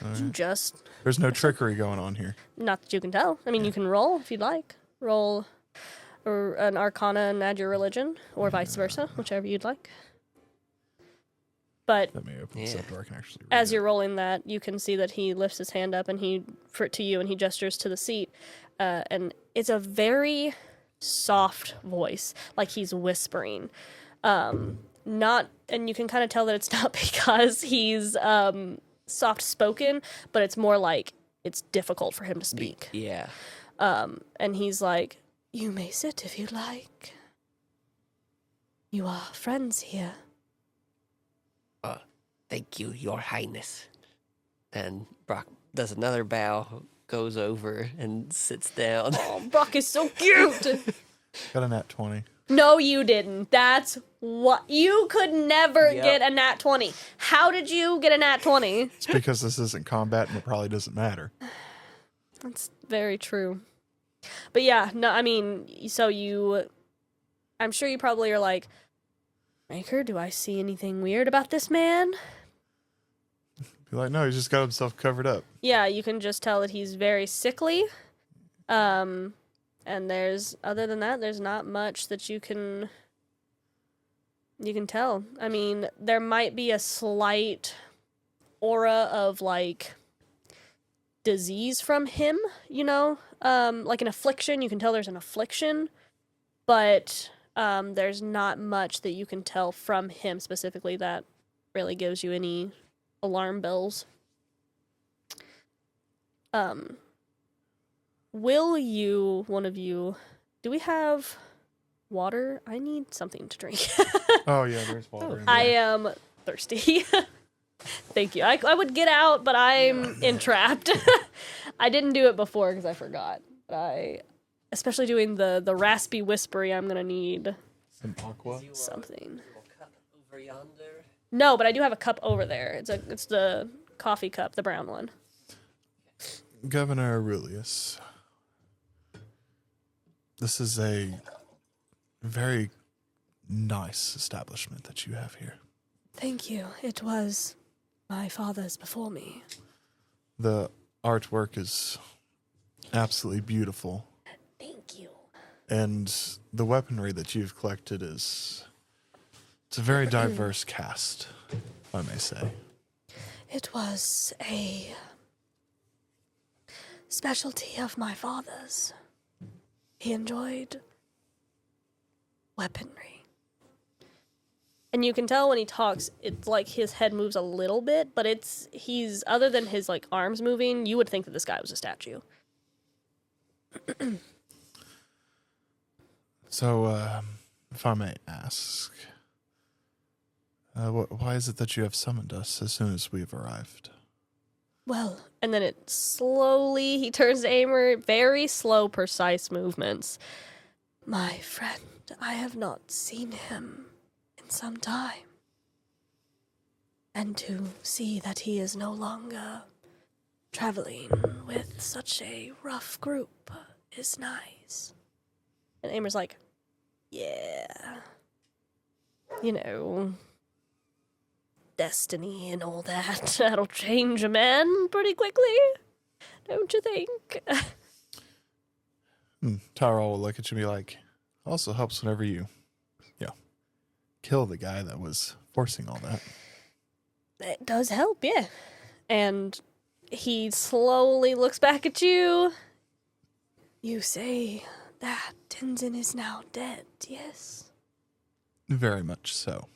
Right. You just... There's no trickery going on here. Not that you can tell. I mean, you can roll if you'd like. Roll or an arcana and add your religion, or vice versa, whichever you'd like. But Let me open this up where I can actually read as it. you're rolling that, you can see that he lifts his hand up and to you and he gestures to the seat. And it's a very soft voice, like he's whispering. And you can kind of tell that it's not because he's soft spoken, but it's more like it's difficult for him to speak. Yeah. And he's like, "You may sit if you like. You are friends here." Thank you, Your Highness. And Brock does another bow, goes over and sits down. Oh, Brock is so cute. Got a nat 20. No, you didn't. That's what you could never get a nat 20. How did you get a nat 20? It's because this isn't combat and it probably doesn't matter. That's very true. But yeah, no, I mean, I'm sure you probably are like, Maker, do I see anything weird about this man? Be like, no, he's just got himself covered up. Yeah, you can just tell that he's very sickly. And other than that, there's not much that you can tell. I mean, there might be a slight aura of like disease from him, like an affliction. You can tell there's an affliction, but there's not much that you can tell from him specifically that really gives you any alarm bells. Will you, one of you, do we have water? I need something to drink. Oh, yeah, there's water in there. I am thirsty. Thank you. I would get out, but I'm entrapped. I didn't do it before because I forgot. But especially doing the raspy whispery, I'm going to need Some aqua. something. Cup over yonder. No, but I do have a cup over there. It's the coffee cup, the brown one. Governor Aurelius, this is a very nice establishment that you have here. Thank you. It was my father's before me. The artwork is absolutely beautiful, Thank you. and the weaponry that you've collected it's a very diverse cast, if I may say. It was a specialty of my father's. He enjoyed weaponry. And you can tell when he talks, it's like his head moves a little bit, but he's other than his like arms moving, you would think that this guy was a statue. So, if I may ask, why is it that you have summoned us as soon as we've arrived? Well, and then he turns to Aimer, very slow, precise movements. My friend, I have not seen him in some time. And to see that he is no longer traveling with such a rough group is nice. And Aimer's like, yeah. Destiny and all that. That'll change a man pretty quickly. Don't you think? Tyrall will look at you and be like, also helps whenever you kill the guy that was forcing all that. It does help, yeah. And he slowly looks back at you. You say that Tenzin is now dead, yes? Very much so.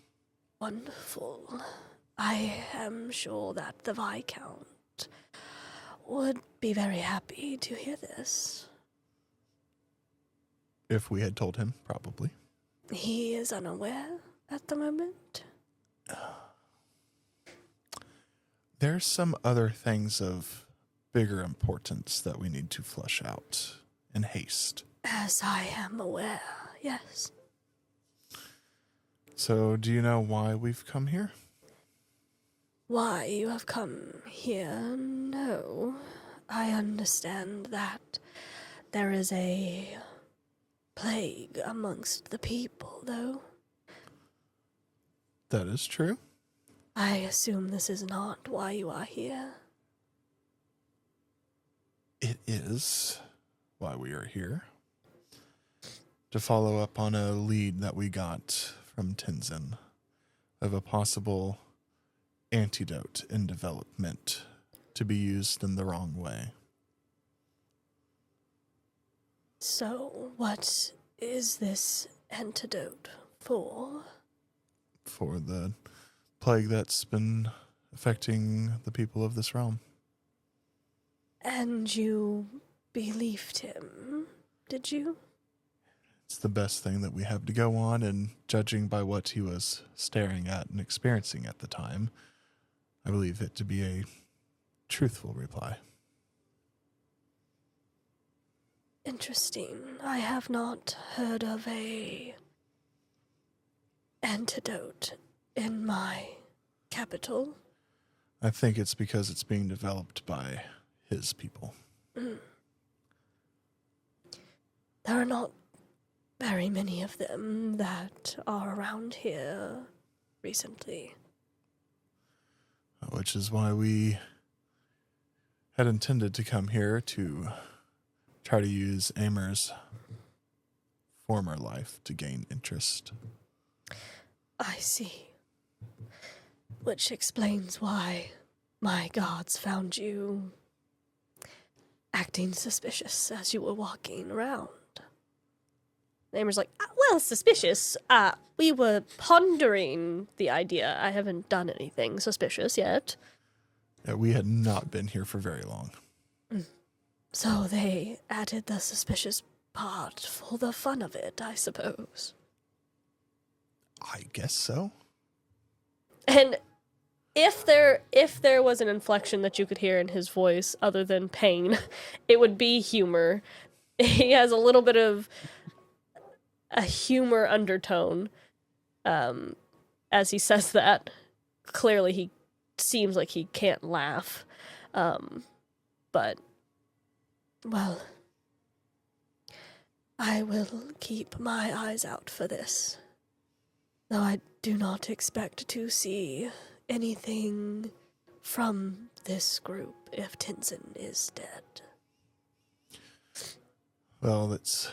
Wonderful. I am sure that the Viscount would be very happy to hear this. If we had told him, probably. He is unaware at the moment. There's some other things of bigger importance that we need to flush out in haste. As I am aware, yes. So, do you know why we've come here? Why you have come here? No. I understand that there is a plague amongst the people, though. That is true. I assume this is not why you are here. It is why we are here. To follow up on a lead that we got from Tenzin of a possible antidote in development to be used in the wrong way. So, what is this antidote for? For the plague that's been affecting the people of this realm. And you believed him, did you? It's the best thing that we have to go on, and judging by what he was staring at and experiencing at the time, I believe it to be a truthful reply. Interesting. I have not heard of a antidote in my capital. I think it's because it's being developed by his people. There are not very many of them that are around here recently. Which is why we had intended to come here to try to use Amer's former life to gain interest. I see. Which explains why my guards found you acting suspicious as you were walking around. Amer's like, well, suspicious. We were pondering the idea. I haven't done anything suspicious yet. Yeah, we had not been here for very long. So they added the suspicious part for the fun of it, I suppose. I guess so. And if there was an inflection that you could hear in his voice other than pain, it would be humor. He has a little bit of a humor undertone as he says that. Clearly he seems like he can't laugh. But, well, I will keep my eyes out for this. Though I do not expect to see anything from this group if Tenzin is dead. Well, it's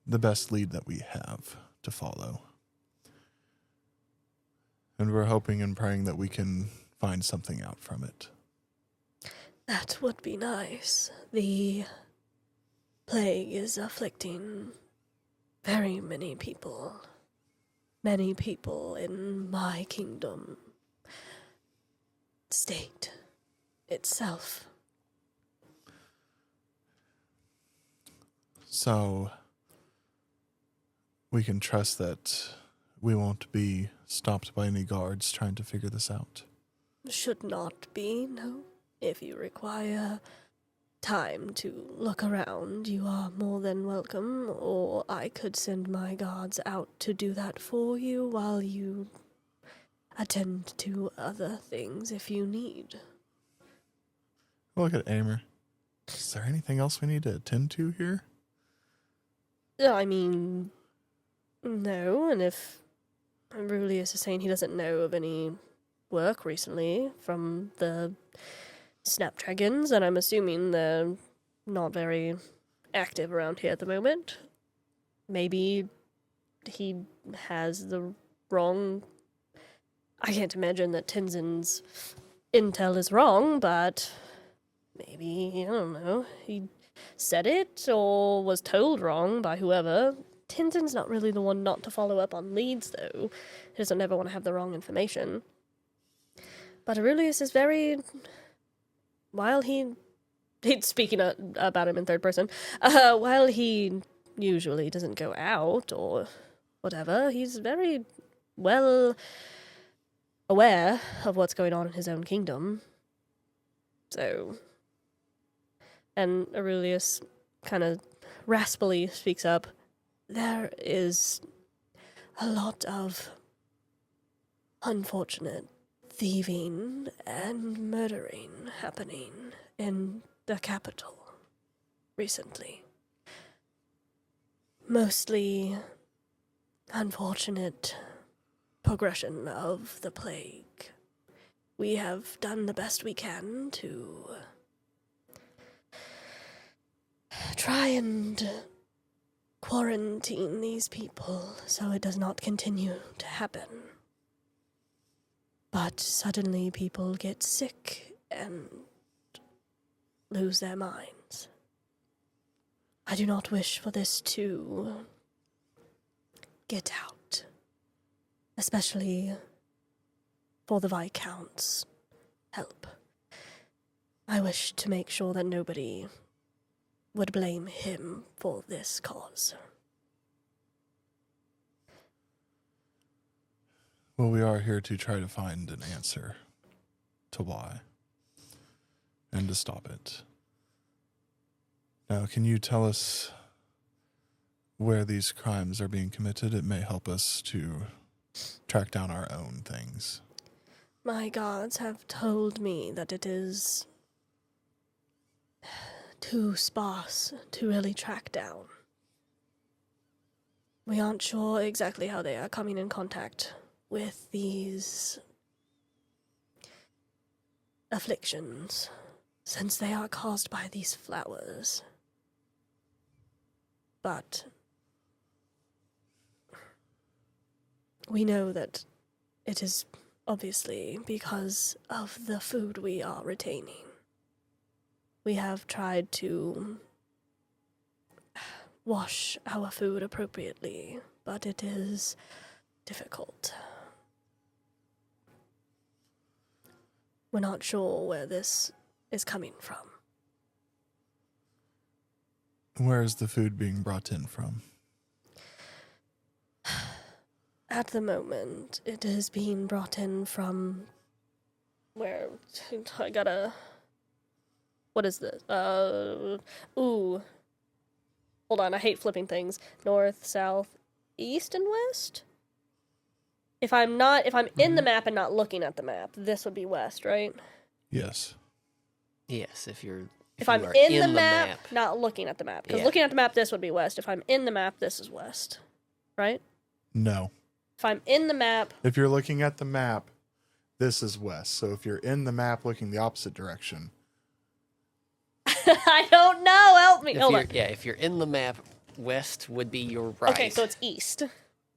the best lead that we have to follow. And we're hoping and praying that we can find something out from it. That would be nice. The plague is afflicting very many people. Many people in my kingdom. State itself. So we can trust that we won't be stopped by any guards trying to figure this out. Should not be, no. If you require time to look around, you are more than welcome, or I could send my guards out to do that for you while you attend to other things if you need. Look at Amer. Is there anything else we need to attend to here? I mean, no, and if Aurelius is saying he doesn't know of any work recently from the Snapdragons, and I'm assuming they're not very active around here at the moment. Maybe he has the wrong... I can't imagine that Tenzin's intel is wrong, but maybe, I don't know, he said it or was told wrong by whoever. Tenzin's not really the one not to follow up on leads, though. He doesn't ever want to have the wrong information. But Aurelius is very... While he's speaking about him in third person, while he usually doesn't go out or whatever, he's very well aware of what's going on in his own kingdom. So, and Aurelius kind of raspily speaks up. There is a lot of unfortunate thieving and murdering happening in the capital recently. Mostly unfortunate progression of the plague. We have done the best we can to try and quarantine these people so it does not continue to happen. But suddenly people get sick and lose their minds. I do not wish for this to get out, especially for the Viscount's help. I wish to make sure that nobody would blame him for this cause. Well, we are here to try to find an answer to why and to stop it. Now, can you tell us where these crimes are being committed? It may help us to track down our own things. My gods have told me that it is too sparse to really track down. We aren't sure exactly how they are coming in contact with these afflictions, since they are caused by these flowers. But we know that it is obviously because of the food we are retaining. We have tried to wash our food appropriately, but it is difficult. We're not sure where this is coming from. Where is the food being brought in from? At the moment, it is being brought in from where I gotta. What is this? Hold on, I hate flipping things. North, south, east, and west? If I'm in the map and not looking at the map, this would be west, right? Yes. Yes, if I'm you are in the map, not looking at the map. Because Yeah. looking at the map, this would be west. If I'm in the map, this is west. Right? No. If I'm in the map... If you're looking at the map, this is west. So if you're in the map looking the opposite direction. I don't know, help me. Hold on. If you're in the map, west would be your right. Okay, so it's east.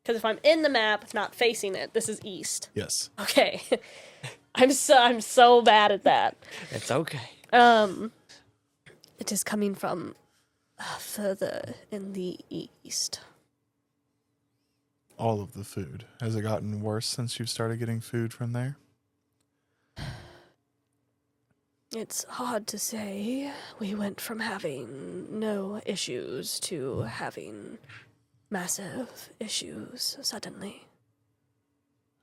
Because if I'm in the map, not facing it, this is east. Yes. Okay. I'm so bad at that. It's okay. It is coming from further in the east. All of the food. Has it gotten worse since you started getting food from there? It's hard to say. We went from having no issues to having massive issues suddenly.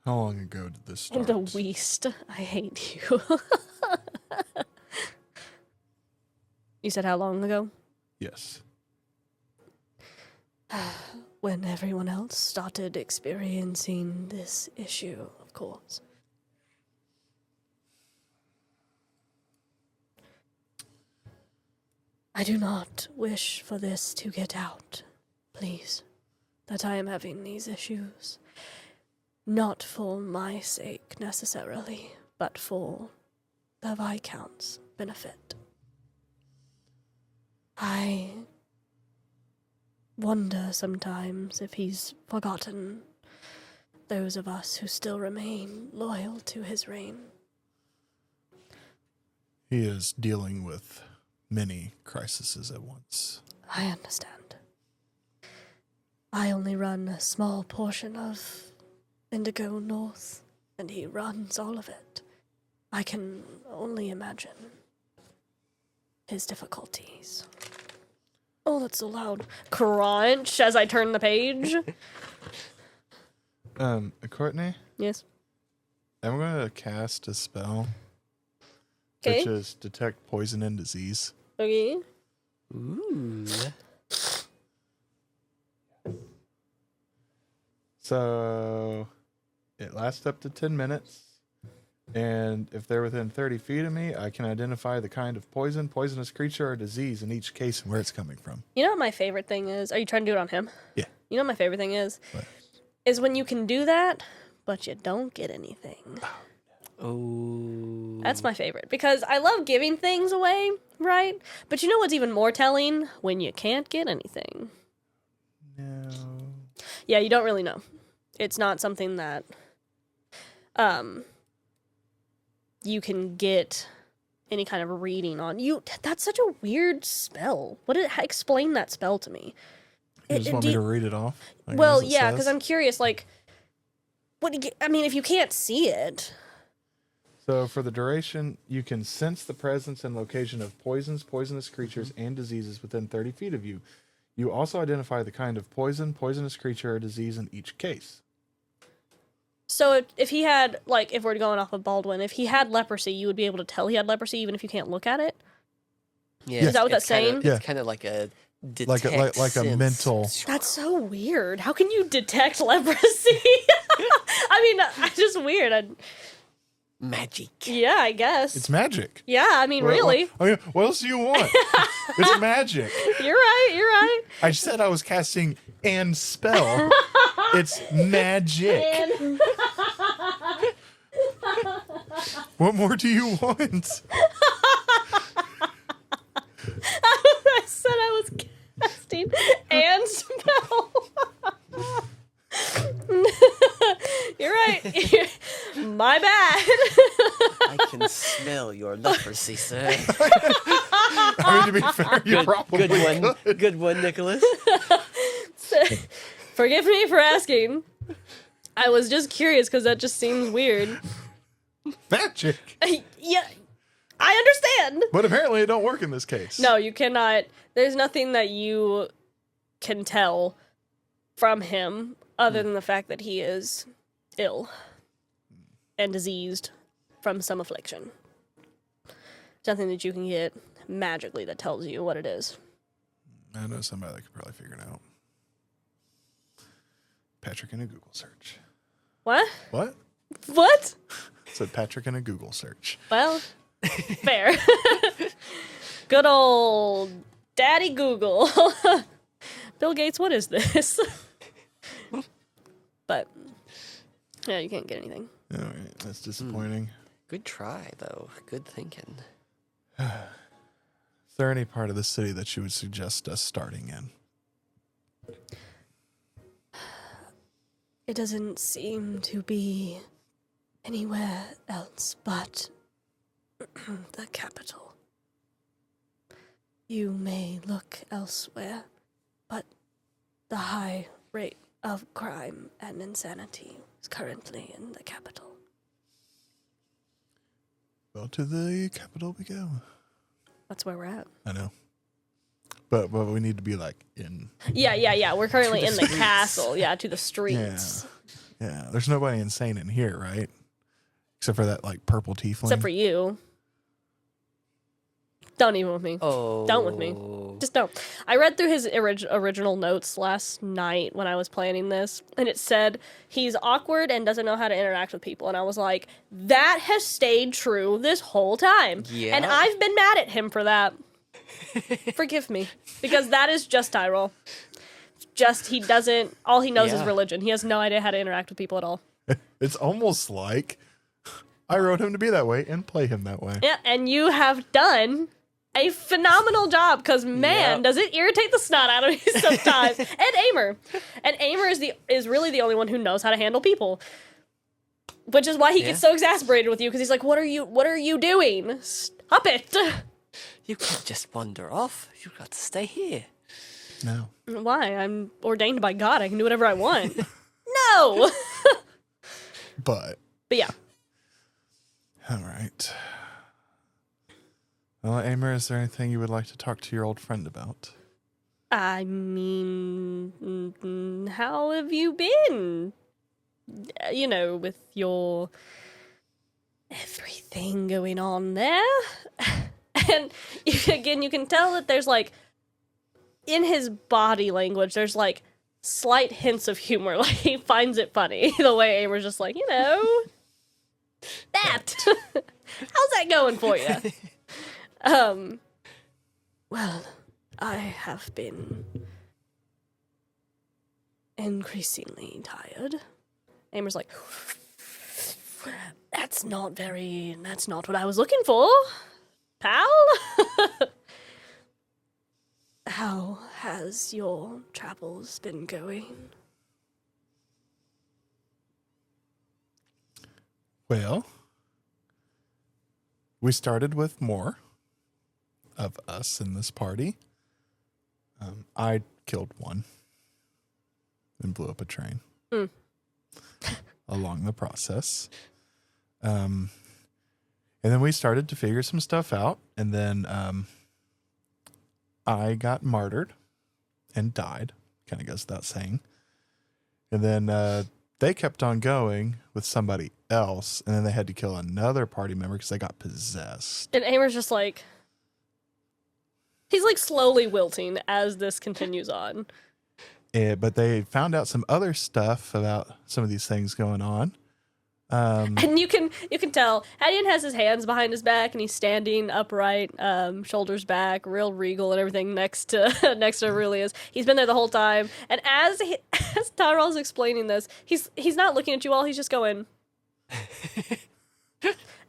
How long ago did this In start? the West. I hate you. You said how long ago? Yes. When everyone else started experiencing this issue, of course. I do not wish for this to get out, please, that I am having these issues. Not for my sake necessarily, but for the Viscount's benefit. I wonder sometimes if he's forgotten those of us who still remain loyal to his reign. He is dealing with many crises at once. I understand. I only run a small portion of Indigo North, and he runs all of it. I can only imagine his difficulties. Oh, that's so loud. Crunch as I turn the page. Courtney, Yes. I'm going to cast a spell, Okay. which is detect poison and disease. Okay. Ooh. So it lasts up to 10 minutes. And if they're within 30 feet of me, I can identify the kind of poison, poisonous creature, or disease in each case and where it's coming from. You know what my favorite thing is? Are you trying to do it on him? Yeah. You know what my favorite thing is? What? Is when you can do that, but you don't get anything. Oh. That's my favorite. Because I love giving things away, right? But you know what's even more telling? When you can't get anything. No. Yeah, you don't really know. It's not something that you can get any kind of reading on you. That's such a weird spell. Explain that spell to me. You just want me to read it off? Like, Well, as it yeah, says? because I'm curious, like, if you can't see it. So for the duration, you can sense the presence and location of poisons, poisonous creatures, and diseases within 30 feet of you. You also identify the kind of poison, poisonous creature, or disease in each case. So if he had, like, if we're going off of Baldwin, if he had leprosy, you would be able to tell he had leprosy even if you can't look at it? Yeah, Is that what that's saying? It's Yeah. kind of like a Like a sense. mental. That's so weird. How can you detect leprosy? I mean, it's just weird. magic. Yeah, I guess. It's magic. Yeah, I mean, really. What else do you want? It's magic. You're right. I said I was casting and spell. It's magic. What more do you want? I said I was casting and spell. You're right. My bad. I can smell your leprosy, sir. I mean, to be fair, you probably Good one. could. Good one, Nicholas. Forgive me for asking. I was just curious because that just seems weird. Magic. Yeah, I understand. But apparently it don't work in this case. No, you cannot. There's nothing that you can tell from him other than the fact that he is ill and diseased from some affliction. There's nothing that you can get magically that tells you what it is. I know somebody that could probably figure it out. Patrick in a Google search. What? What? What? Said Patrick in a Google search. Well, fair. Good old Daddy Google. Bill Gates, what is this? But, yeah, you can't get anything. All right, that's disappointing. Good try, though. Good thinking. Is there any part of the city that you would suggest us starting in? It doesn't seem to be anywhere else but the capital. You may look elsewhere, but the high rate of crime and insanity is currently in the capital. Well, to the capital we go. That's where we're at. I know. But we need to be like in. Yeah. We're currently To the in the streets. castle. Yeah, to the streets. Yeah. There's nobody insane in here, right? Except for that like purple tiefling. Except for you. Don't even with me. Oh. Don't with me. Just don't. I read through his original notes last night when I was planning this, and it said he's awkward and doesn't know how to interact with people. And I was like, that has stayed true this whole time. Yeah. And I've been mad at him for that. Forgive me. Because that is just Tyrall. Just, he doesn't, all he knows is Yeah. religion. He has no idea how to interact with people at all. It's almost like I wrote him to be that way and play him that way. Yeah, and you have done a phenomenal job, because man, Yep. does it irritate the snot out of me sometimes. And Aimer. And Aimer is really the only one who knows how to handle people. Which is why he gets so exasperated with you, because he's like, what are you doing? Stop it. You can't just wander off. You've got to stay here. No. Why? I'm ordained by God. I can do whatever I want. No. But But yeah. all right. Well, Amer, is there anything you would like to talk to your old friend about? I mean, how have you been? You know, with your everything going on there. And again, you can tell that there's like, in his body language, there's like slight hints of humor. Like, he finds it funny the way Amer's just like, that. How's that going for you? Well, I have been increasingly tired. Amer's like, that's not what I was looking for, pal. How has your travels been going? Well, we started with more of us in this party. I killed one and blew up a train along the process. And then we started to figure some stuff out. And then I got martyred and died. Kind of goes without saying. And then they kept on going with somebody else. And then they had to kill another party member because they got possessed. And Amer's just like... He's like slowly wilting as this continues on. But they found out some other stuff about some of these things going on. And you can tell Hadeon has his hands behind his back and he's standing upright, shoulders back, real regal and everything next to Aurelius. He's been there the whole time. And as Tyrall's explaining this, he's not looking at you all. He's just going.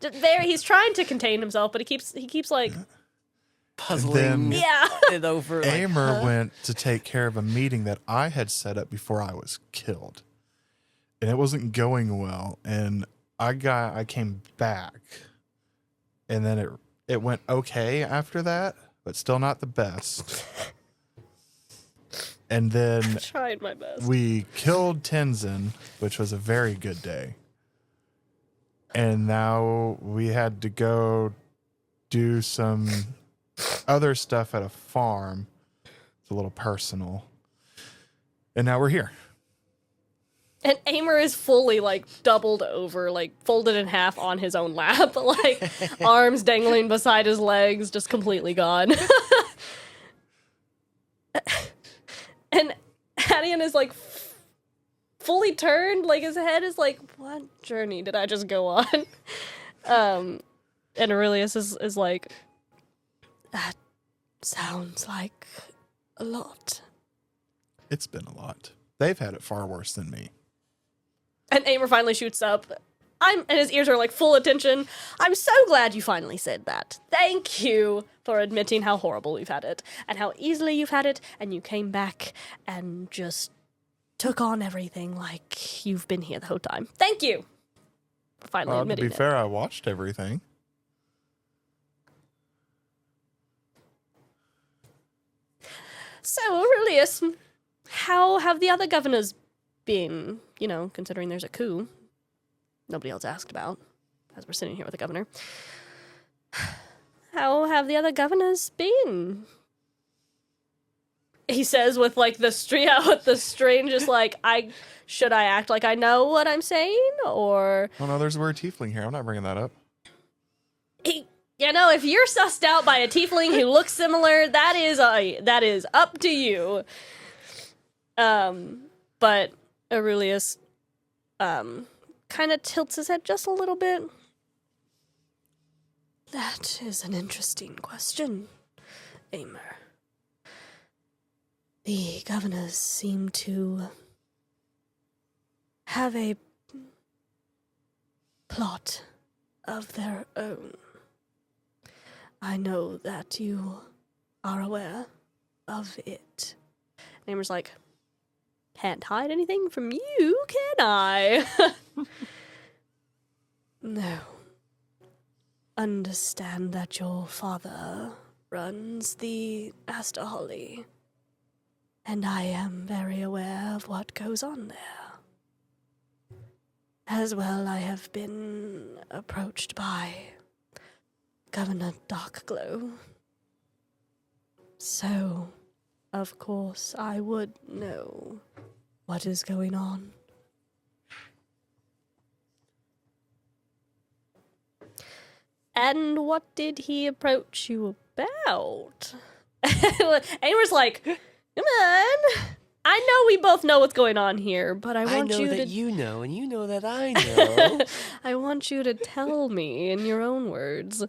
There, he's trying to contain himself, but he keeps like puzzling it over. Amer went to take care of a meeting that I had set up before I was killed. And it wasn't going well. And I came back. And then it went okay after that, but still not the best. And then I tried my best. We killed Tenzin, which was a very good day. And now we had to go do some other stuff at a farm. It's a little personal. And now we're here. And Amer is fully, like, doubled over, like, folded in half on his own lap, like, arms dangling beside his legs, just completely gone. And Hadeon is, like, fully turned, like, his head is like, what journey did I just go on? And Aurelius is like, that sounds like a lot. It's been a lot. They've had it far worse than me. And Amer finally shoots up. And his ears are like full attention. I'm so glad you finally said that. Thank you for admitting how horrible you've had it and how easily you've had it. And you came back and just took on everything like you've been here the whole time. Thank you for finally admitting it. To be fair, I watched everything. So, Aurelius, how have the other governors been, you know, considering there's a coup nobody else asked about, as we're sitting here with the governor. How have the other governors been? He says with, like, the strangest, like, should I act like I know what I'm saying, or... Oh, no, there's the word tiefling here. I'm not bringing that up. You know, if you're sussed out by a tiefling who looks similar, that is up to you. But Aurelius, kind of tilts his head just a little bit. That is an interesting question, Amer. The governors seem to have a plot of their own. I know that you are aware of it. Amer's like, can't hide anything from you, can I? No. Understand that your father runs the Aster Holly, and I am very aware of what goes on there. As well, I have been approached by Governor Darkglow. So, of course, I would know what is going on. And what did he approach you about? Amer's like, come on. I know we both know what's going on here, but I want you to... I know that you know, and you know that I know. I want you to tell me in your own words.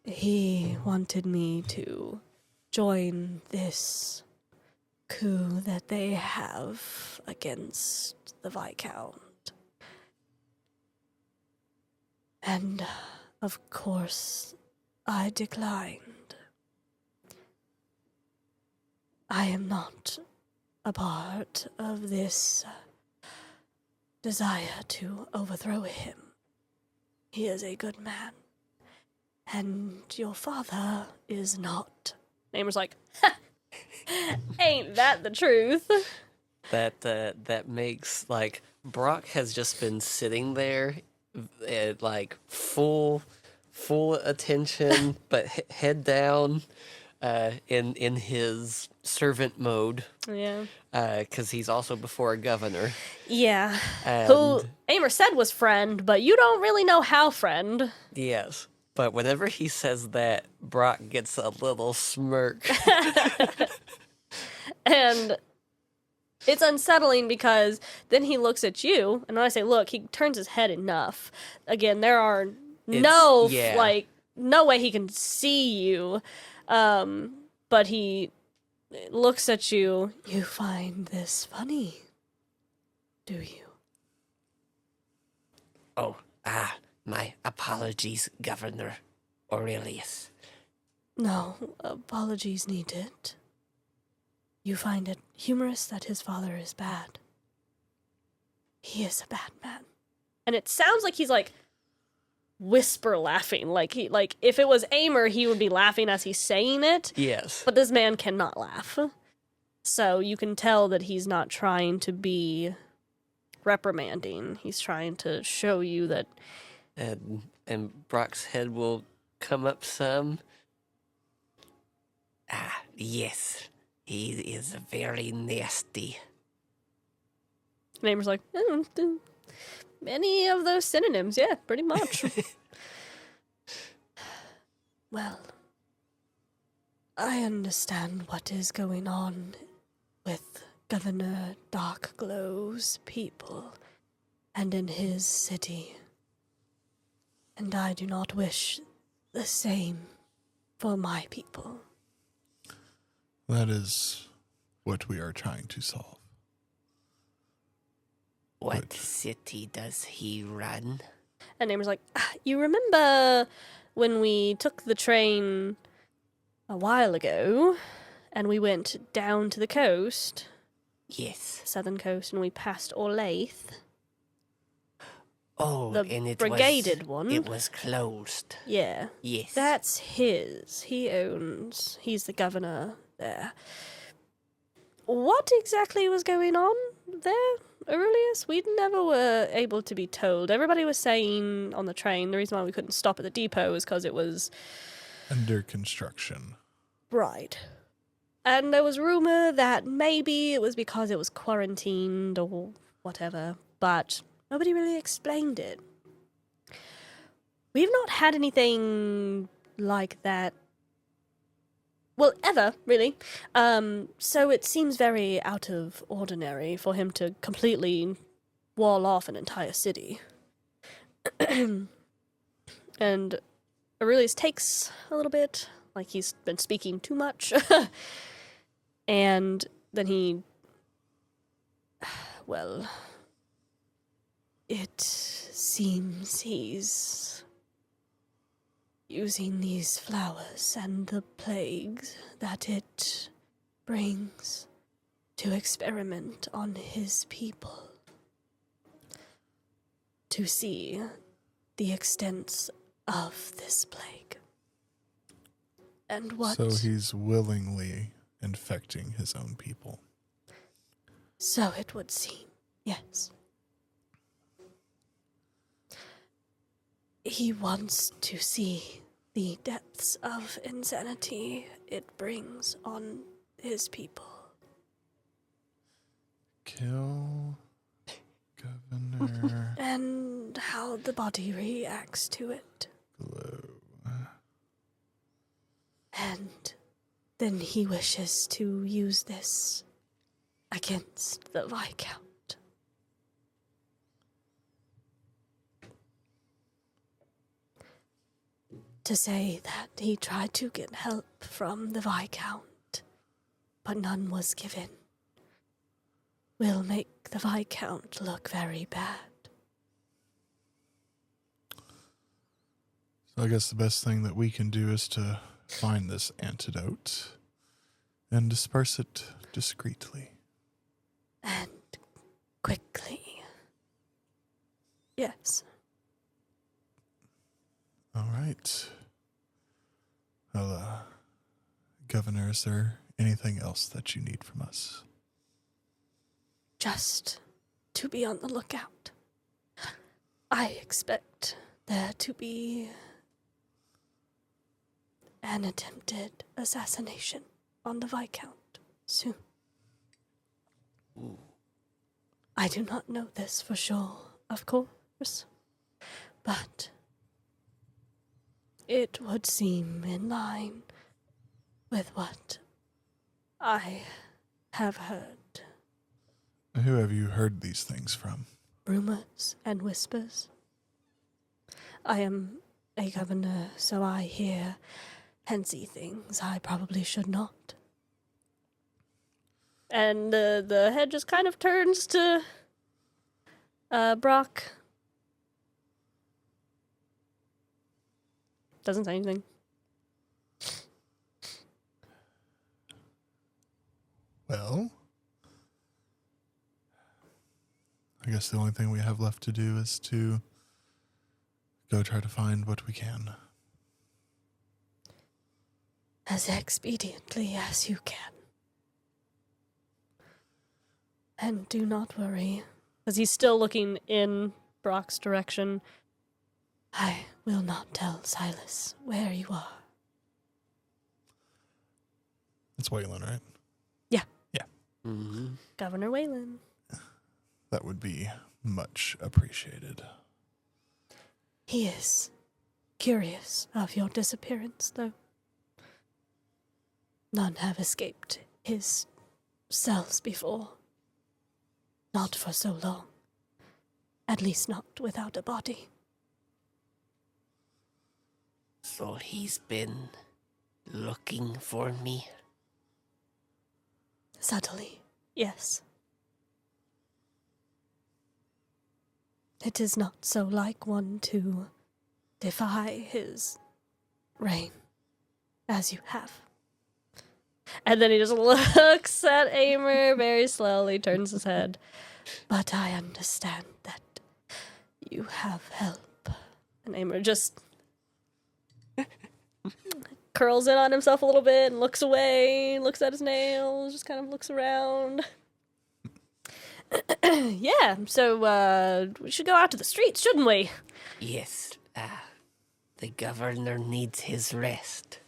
He wanted me to join this coup that they have against the Viscount. And, of course, I declined. I am not a part of this desire to overthrow him. He is a good man. And your father is not. Namer's like, ain't that the truth? That makes, like, Brock has just been sitting there at, like, full attention, but head down, in his servant mode, Yeah. because he's also before a governor. Yeah. And Who Amer said was friend, but you don't really know how friend. yes, but whenever he says that, Brock gets a little smirk. And it's unsettling because then he looks at you, and when I say look, he turns his head enough. Again, there are no way he can see you. But he looks at you. You find this funny, do you? Oh, my apologies, Governor Aurelius. No, apologies needed. You find it humorous that his father is bad. He is a bad man. And it sounds like he's like whisper laughing. Like if it was Amer, he would be laughing as he's saying it. Yes. But this man cannot laugh. So you can tell that he's not trying to be reprimanding. He's trying to show you that. And Brock's head will come up some. Yes. He is very nasty. Namer's like, many of those synonyms, yeah, pretty much. Well, I understand what is going on with Governor Darkglow's people and in his city. And I do not wish the same for my people. That is what we are trying to solve. What city does he run? And Namer's like, you remember when we took the train a while ago and we went down to the coast? Yes. Southern coast, and we passed Orlaith. Oh, The and it brigaded one. It was closed. Yeah. Yes. That's his. He's the governor there. What exactly was going on there, Aurelius? We never were able to be told. Everybody was saying on the train the reason why we couldn't stop at the depot is because it was under construction. Right. And there was rumor that maybe it was because it was quarantined or whatever, but nobody really explained it. We've not had anything like that. Well, ever, really. So it seems very out of ordinary for him to completely wall off an entire city. And Aurelius takes a little bit, like he's been speaking too much. And then he... Well... It seems he's using these flowers and the plagues that it brings to experiment on his people. To see the extents of this plague. And what... So he's willingly infecting his own people. So it would seem, yes. He wants to see the depths of insanity it brings on his people. Kill Governor And how the body reacts to it. Glow. And then he wishes to use this against the Viscount. To say that he tried to get help from the Viscount, but none was given, will make the Viscount look very bad. So I guess the best thing that we can do is to find this antidote and disperse it discreetly. And quickly. Yes. All right. Well, Governor, is there anything else that you need from us? Just to be on the lookout. I expect there to be an attempted assassination on the Viscount soon. Ooh. I do not know this for sure, of course, but it would seem in line with what I have heard. Who have you heard these things from? Rumors and whispers. I am a governor, so I hear and see things I probably should not. And the head just kind of turns to Brock. Doesn't say anything. Well, I guess the only thing we have left to do is to go try to find what we can. As expediently as you can. And do not worry, as he's still looking in Brock's direction. I will not tell Silas where you are. It's Waylon, right? Yeah. Yeah. Mm-hmm. Governor Waylon. That would be much appreciated. He is curious of your disappearance, though. None have escaped his cells before. Not for so long. At least not without a body. So he's been looking for me. Subtly, yes. It is not so like one to defy his reign as you have. And then he just looks at Aimer very slowly, turns his head. But I understand that you have help. And Aimer just curls in on himself a little bit and looks away, looks at his nails, just kind of looks around. Yeah, so we should go out to the streets, shouldn't we? Yes, the governor needs his rest.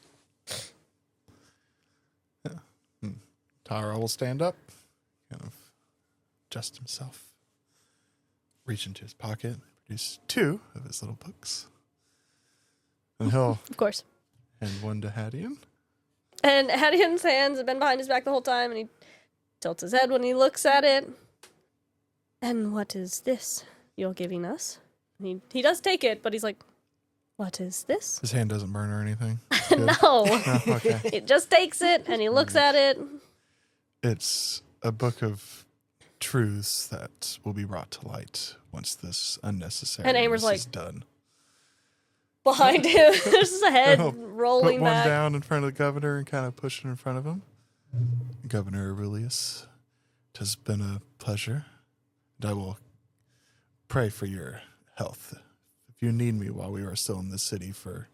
Tyrall will stand up, kind of adjust himself, reach into his pocket, produce 2 of his little books. And he'll Of course. hand one to Hadeon. And Hadeon's hands have been behind his back the whole time, and he tilts his head when he looks at it. And what is this you're giving us? And he does take it, but he's like, what is this? His hand doesn't burn or anything. It's good. No. Oh, okay. He just takes it, and he looks at it. It's a book of truths that will be brought to light once this unnecessary And Aimer's like, is done. Behind him, there's just a head I'll rolling Put one back. down in front of the governor and kind of push it in front of him. Governor Aurelius, it has been a pleasure, and I will pray for your health. If you need me while we are still in the city for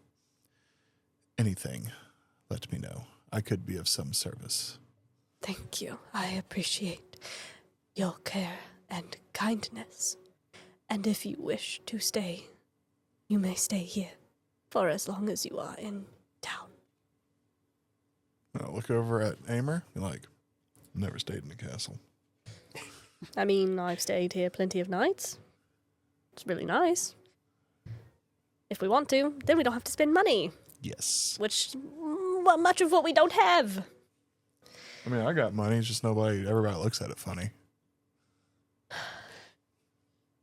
anything, let me know. I could be of some service. Thank you. I appreciate your care and kindness. And if you wish to stay, you may stay here for as long as you are in town. I'll look over at Aimer and like, never stayed in the castle. I mean, I've stayed here plenty of nights. It's really nice. If we want to, then we don't have to spend money, Yes. which much of what we don't have. I mean, I got money, it's just everybody looks at it funny.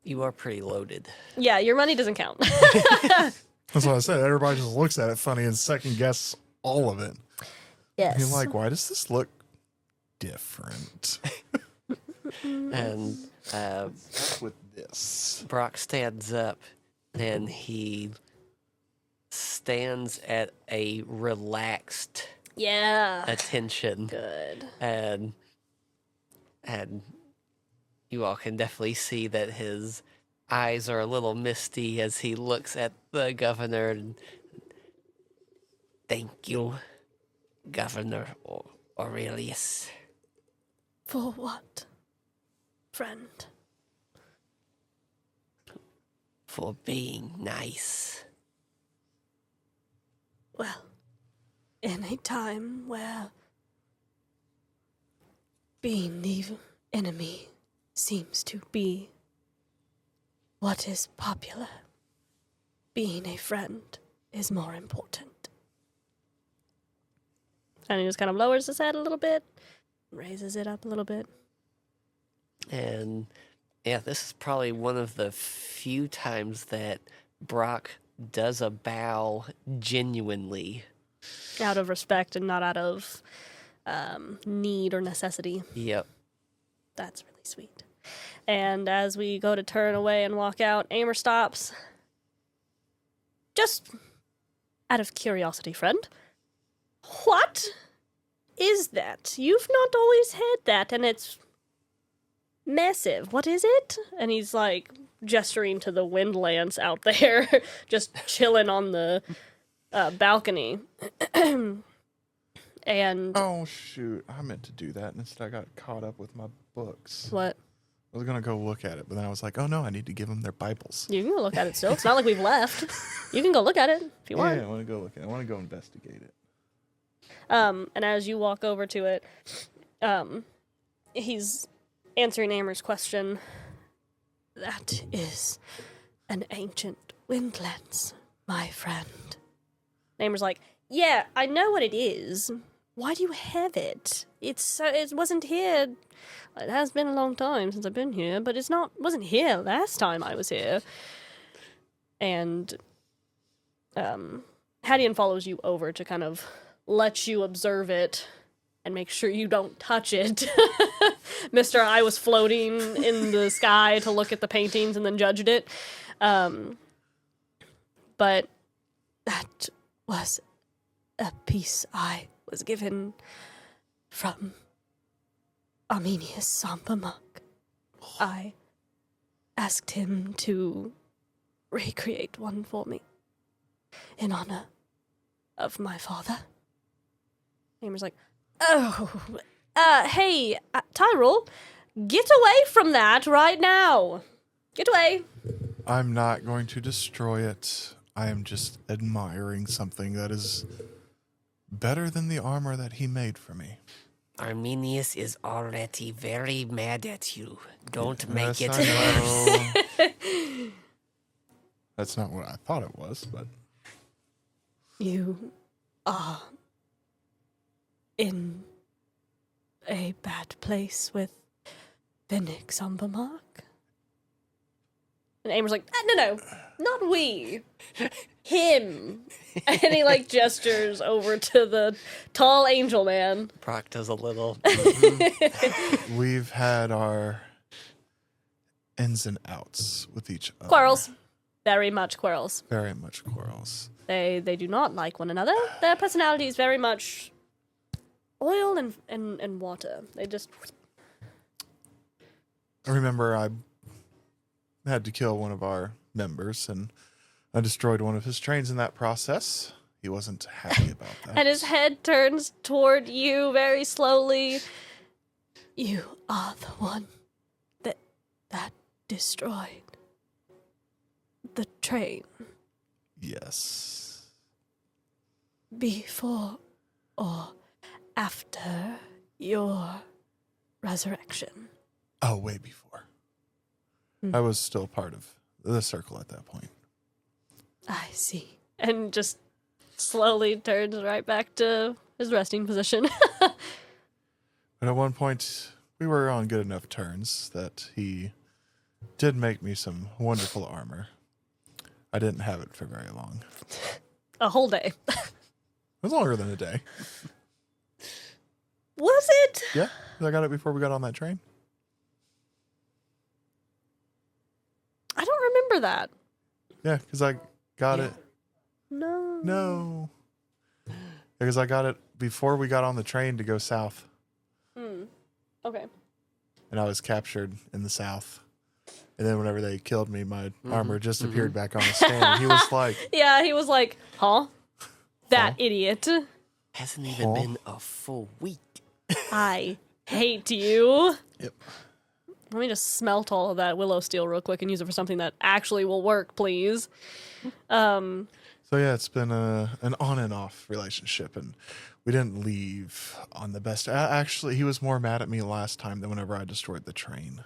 You are pretty loaded. Yeah, your money doesn't count. That's what I said. Everybody just looks at it funny and second guess all of it. Yes. You're like, why does this look different And with this? Brock stands up and he stands at a relaxed Yeah. attention. Good. And you all can definitely see that his eyes are a little misty as he looks at the governor. And, thank you, Governor Aurelius. For what, friend? For being nice. Well, in a time where being the enemy seems to be what is popular, being a friend is more important. And he just kind of lowers his head a little bit, raises it up a little bit. And yeah, this is probably one of the few times that Brock does a bow genuinely. Out of respect and not out of need or necessity. Yep. That's really sweet. And as we go to turn away and walk out, Aimer stops. Just out of curiosity, friend. What is that? You've not always had that, and it's massive. What is it? And he's like gesturing to the wind lance out there, just chilling on the balcony. And Oh, shoot. I meant to do that. And instead, I got caught up with my books. what? I was going to go look at it, but then I was like, oh, no, I need to give them their Bibles. You can go look at it still. It's not like we've left. You can go look at it if you want. Yeah, I want to go look at it. I want to go investigate it. And as you walk over to it, he's answering Amer's question. That is an ancient wind lance, my friend. Amer's like, yeah, I know what it is. Why do you have it? It wasn't here. It has been a long time since I've been here, but wasn't here last time I was here. And Hadeon follows you over to kind of let you observe it and make sure you don't touch it. Mr. I was floating in the sky to look at the paintings and then judged it. But that was a piece I was given from Arminius Sambamak. I asked him to recreate one for me in honor of my father. Amer's like, hey, Tyrall, get away from that right now. Get away. I'm not going to destroy it. I am just admiring something that is better than the armor that he made for me. Arminius is already very mad at you. Don't make Yes, it I worse. know. That's not what I thought it was, but You are in a bad place with Finnick Sambamak. And Amer's like, no, not we. Him. And he like gestures over to the tall angel man. Brock does a little. we've had our ins and outs with each other. Quarrels. Very much quarrels. Very much quarrels. They do not like one another. Their personality is very much oil and water. They just... I remember I had to kill one of our members, and I destroyed one of his trains in that process. He wasn't happy about that. And his head turns toward you very slowly. You are the one that destroyed the train. Yes. Before or after your resurrection? Oh, way before. I was still part of the circle at that point. I see. And just slowly turns right back to his resting position. But at one point, we were on good enough terms that he did make me some wonderful armor. I didn't have it for very long. A whole day. It was longer than a day. Was it? Yeah, 'cause I got it before we got on that train. I don't remember that. Yeah, because I got it. No. No. Because I got it before we got on the train to go south. Okay. And I was captured in the south. And then whenever they killed me, my armor just appeared back on the stand. He was like, Yeah, he was like, huh? That idiot. Hasn't even been a full week. I hate you. yep. Let me just smelt all of that willow steel real quick and use it for something that actually will work, please. So yeah, it's been an on and off relationship, and we didn't leave on the best. Actually, he was more mad at me last time than whenever I destroyed the train.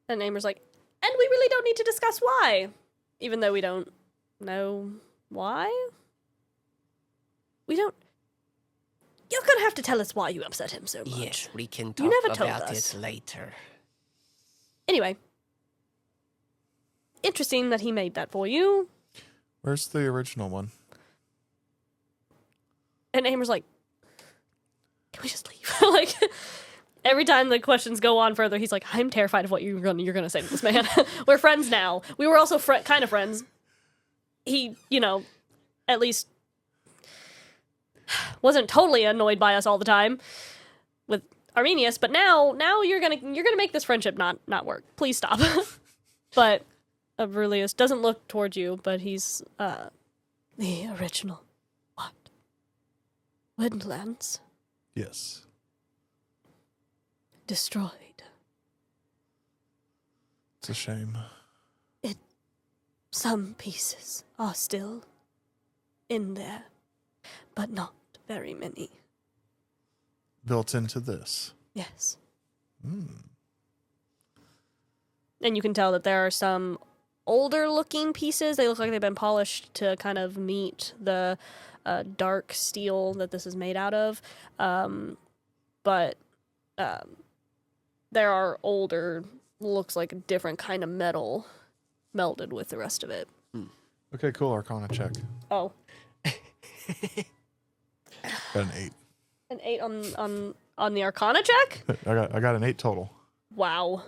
And Amer's like, and we really don't need to discuss why. Even though we don't know why. We don't... You're gonna have to tell us why you upset him so much. Yes, we can You talk never told about us. it later. Anyway. Interesting that he made that for you. Where's the original one? And Amer's like, can we just leave? Like, every time the questions go on further, he's like, I'm terrified of what you're gonna say to this man. We're friends now. We were also kind of friends. He, at least wasn't totally annoyed by us all the time with Arminius, but now you're gonna make this friendship not work. Please stop. But Aurelius doesn't look towards you, but he's the original what? Woodlands Yes. destroyed. It's a shame. Some pieces are still in there, but not very many. Built into this. Yes. Mm. And you can tell that there are some older looking pieces. They look like they've been polished to kind of meet the dark steel that this is made out of. But there are older, looks like a different kind of metal melded with the rest of it. Okay, cool. Arcana check. Oh. Got an 8. An 8 on the Arcana check? I got an 8 total. Wow.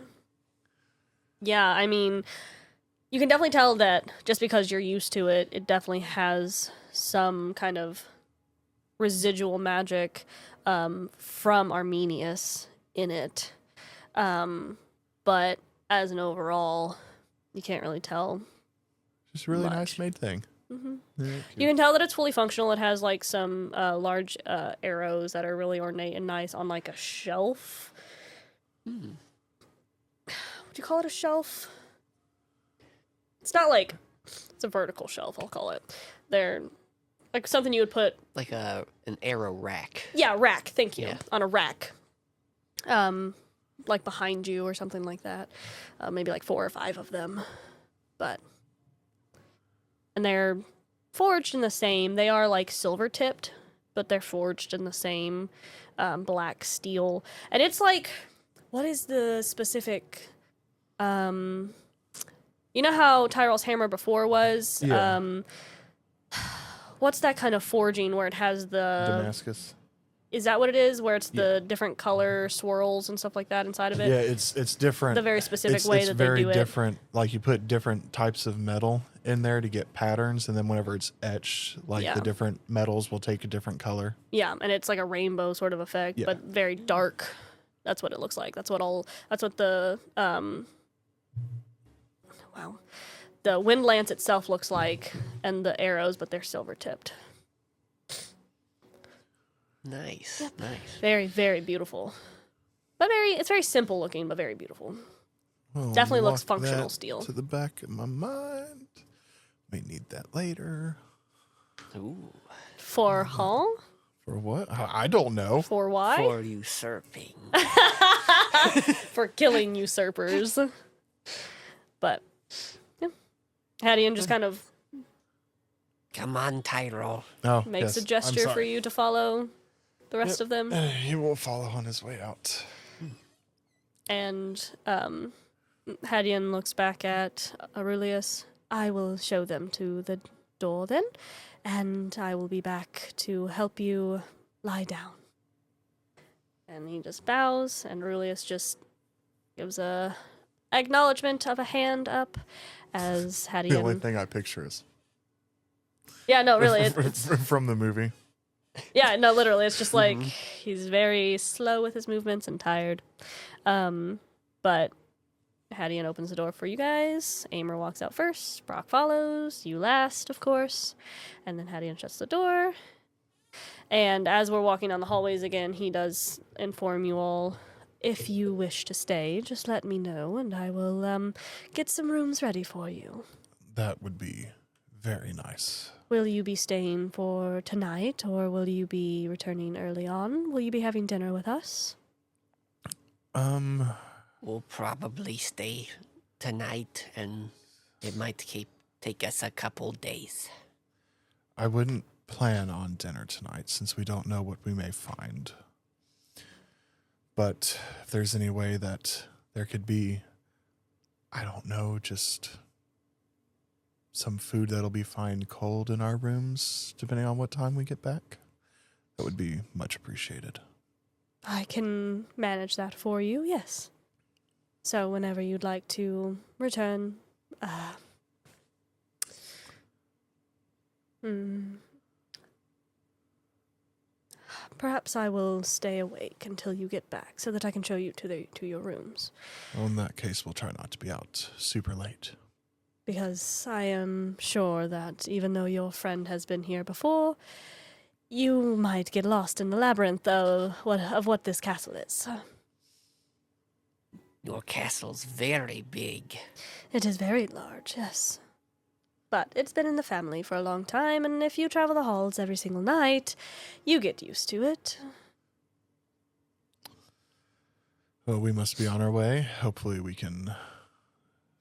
Yeah, I mean, you can definitely tell that just because you're used to it, it definitely has some kind of residual magic from Arminius in it. But as an overall, you can't really tell. Just a really Much. nice made thing. Mm-hmm. Yeah, You can tell that it's fully functional. It has like some large arrows that are really ornate and nice on like a shelf. Would you call it a shelf? It's not like, it's a vertical shelf, I'll call it. They're like something you would put. Like an arrow rack. Yeah, rack, thank you. Yeah. On a rack. Like behind you or something like that. Maybe like 4 or 5 of them. And they're forged in the same, they are like silver tipped, but they're forged in the same black steel. And it's like, what is the specific, you know how Tyrall's hammer before was? Yeah. What's that kind of forging where it has the... Damascus. Is that what it is? Where it's the different color swirls and stuff like that inside of it? Yeah, it's different. The very specific way it's that they very do it. different. Like you put different types of metal in there to get patterns, and then whenever it's etched, like Yeah. the different metals will take a different color. Yeah, and it's like a rainbow sort of effect, Yeah. but very dark. That's what it looks like. That's what the the wind lance itself looks like, and the arrows, but they're silver tipped. Nice, nice. Very, very beautiful. But it's very simple looking, but very beautiful. Well, Definitely looks lock functional that steel. To the back of my mind. May need that later. Ooh. For huh? For what? I don't know. For why? For usurping. For killing usurpers. But yeah. Hadeon just kind of Come on, Tyrall. Oh, makes yes. a gesture I'm for sorry. you to follow the rest of them. He will follow on his way out. And Hadeon looks back at Aurelius. I will show them to the door then, and I will be back to help you lie down. And he just bows, and Aurelius just gives a acknowledgement of a hand up as The only Hadeon... thing I picture is Yeah, no, really. It's, from the movie. yeah, no, literally. It's just like he's very slow with his movements and tired. But Hadeon opens the door for you guys. Aimer walks out first. Brock follows. You last, of course. And then Hadeon shuts the door. And as we're walking down the hallways again, he does inform you all, if you wish to stay, just let me know, and I will get some rooms ready for you. That would be very nice. Will you be staying for tonight, or will you be returning early on? Will you be having dinner with us? We'll probably stay tonight, and it might take us a couple days. I wouldn't plan on dinner tonight since we don't know what we may find. But if there's any way that there could be, I don't know, just some food that'll be fine cold in our rooms, depending on what time we get back, that would be much appreciated. I can manage that for you, yes. So whenever you'd like to return, perhaps I will stay awake until you get back so that I can show you to your rooms. Well, in that case, we'll try not to be out super late. Because I am sure that even though your friend has been here before, you might get lost in the labyrinth of what this castle is. Your castle's very big. It is very large, yes. But it's been in the family for a long time, and if you travel the halls every single night, you get used to it. Well, we must be on our way. Hopefully we can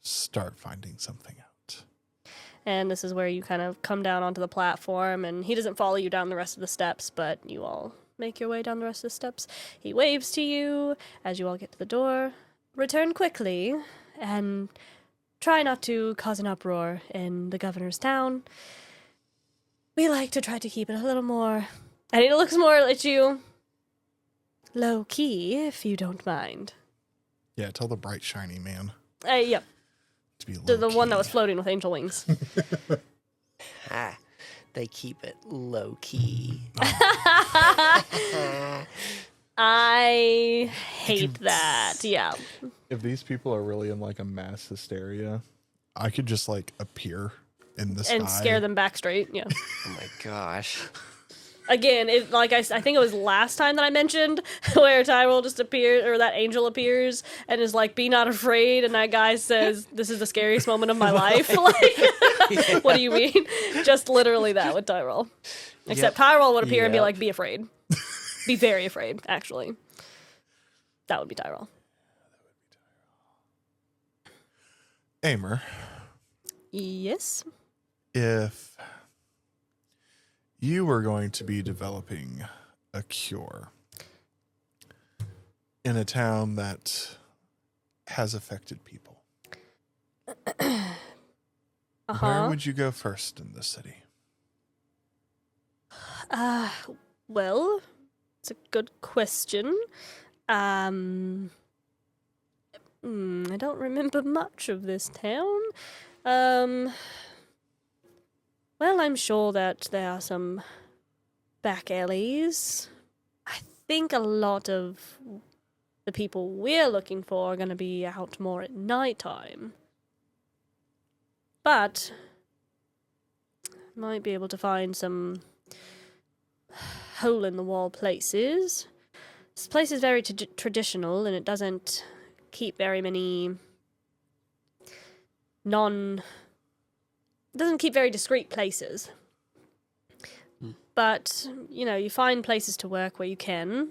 start finding something out. And this is where you kind of come down onto the platform, and he doesn't follow you down the rest of the steps, but you all make your way down the rest of the steps. He waves to you as you all get to the door. Return quickly, and try not to cause an uproar in the governor's town. We like to try to keep it a little more, and he looks more at you, low-key, if you don't mind. Yeah, tell the bright, shiny man. Yep. To be The one that was low-key. floating with angel wings. They keep it low key. I hate that. Yeah. If these people are really in like a mass hysteria, I could just like appear in the sky. And scare them back straight. Yeah. Oh my gosh. Again, I think it was last time that I mentioned where Tyrall just appears, or that angel appears and is like, "Be not afraid," and that guy says, "This is the scariest moment of my life." Like, what do you mean? Just literally that with Tyrall. Except Tyrall would appear and be like, "Be afraid." Be very afraid, actually. That would be Tyrall. Aimer, Yes? if you were going to be developing a cure in a town that has affected people, where would you go first in the city? Well, it's a good question. I don't remember much of this town. Well, I'm sure that there are some back alleys. I think a lot of the people we're looking for are going to be out more at nighttime. But might be able to find some hole-in-the-wall places. This place is very traditional, and it doesn't keep very many doesn't keep very discreet places. But, you know, you find places to work where you can,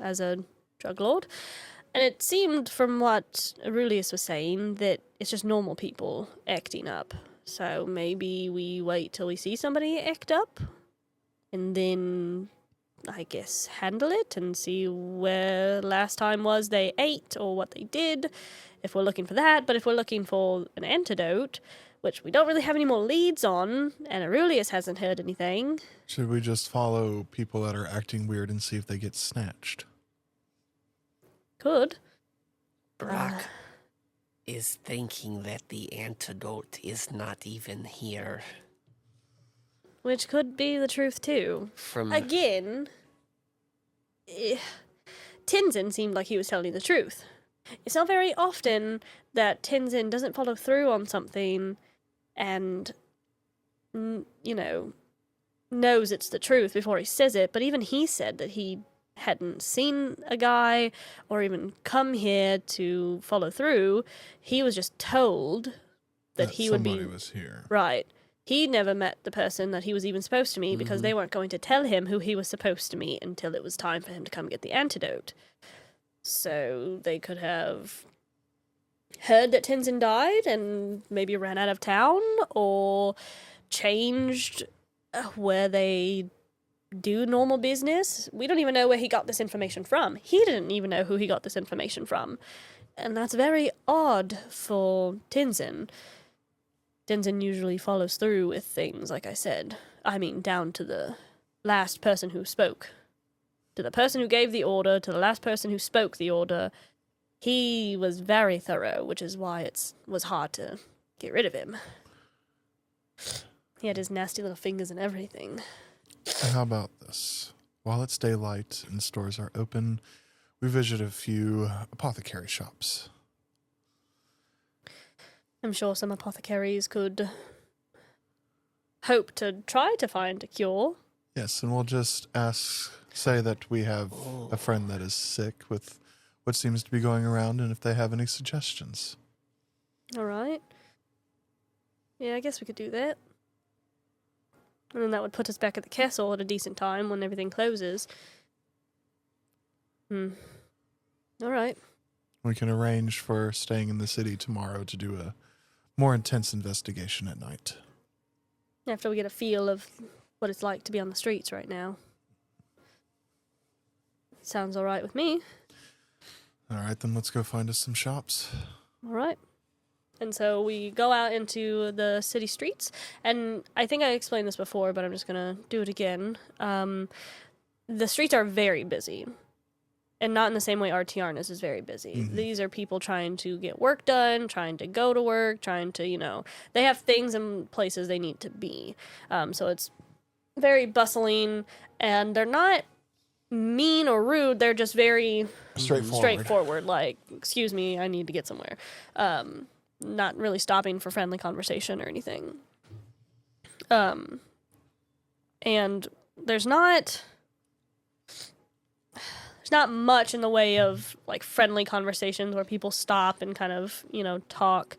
as a drug lord. And it seemed, from what Aurelius was saying, that it's just normal people acting up. So maybe we wait till we see somebody act up, and then, I guess, handle it and see where last time was they ate or what they did, if we're looking for that. But if we're looking for an antidote, which we don't really have any more leads on, and Aurelius hasn't heard anything. Should we just follow people that are acting weird and see if they get snatched? Could. Brock is thinking that the antidote is not even here. Which could be the truth, too. Again, Tenzin seemed like he was telling the truth. It's not very often that Tenzin doesn't follow through on something and, knows it's the truth before he says it, but even he said that he hadn't seen a guy or even come here to follow through. He was just told that he would be... somebody was here. Right. He never met the person that he was even supposed to meet because they weren't going to tell him who he was supposed to meet until it was time for him to come get the antidote. So they could have heard that Tenzin died and maybe ran out of town or changed where they do normal business. We don't even know where he got this information from. He didn't even know who he got this information from. And that's very odd for Tenzin. Tenzin usually follows through with things, like I said. I mean, down to the last person who spoke. To the person who gave the order, to the last person who spoke the order. He was very thorough, which is why it was hard to get rid of him. He had his nasty little fingers and everything. And how about this? While it's daylight and stores are open, we visit a few apothecary shops. I'm sure some apothecaries could hope to try to find a cure. Yes, and we'll just say that we have a friend that is sick with what seems to be going around, and if they have any suggestions. All right. Yeah, I guess we could do that. And then that would put us back at the castle at a decent time when everything closes. All right. We can arrange for staying in the city tomorrow to do a more intense investigation at night. After we get a feel of what it's like to be on the streets right now. Sounds all right with me. All right, then let's go find us some shops. All right. And so we go out into the city streets, and I think I explained this before, but I'm just going to do it again. The streets are very busy, and not in the same way Artiarna's is very busy. Mm-hmm. These are people trying to get work done, trying to go to work, trying to, they have things and places they need to be. So it's very bustling, and they're not mean or rude, they're just very straightforward, like, excuse me, I need to get somewhere. Not really stopping for friendly conversation or anything. And there's not much in the way of like friendly conversations where people stop and kind of, talk.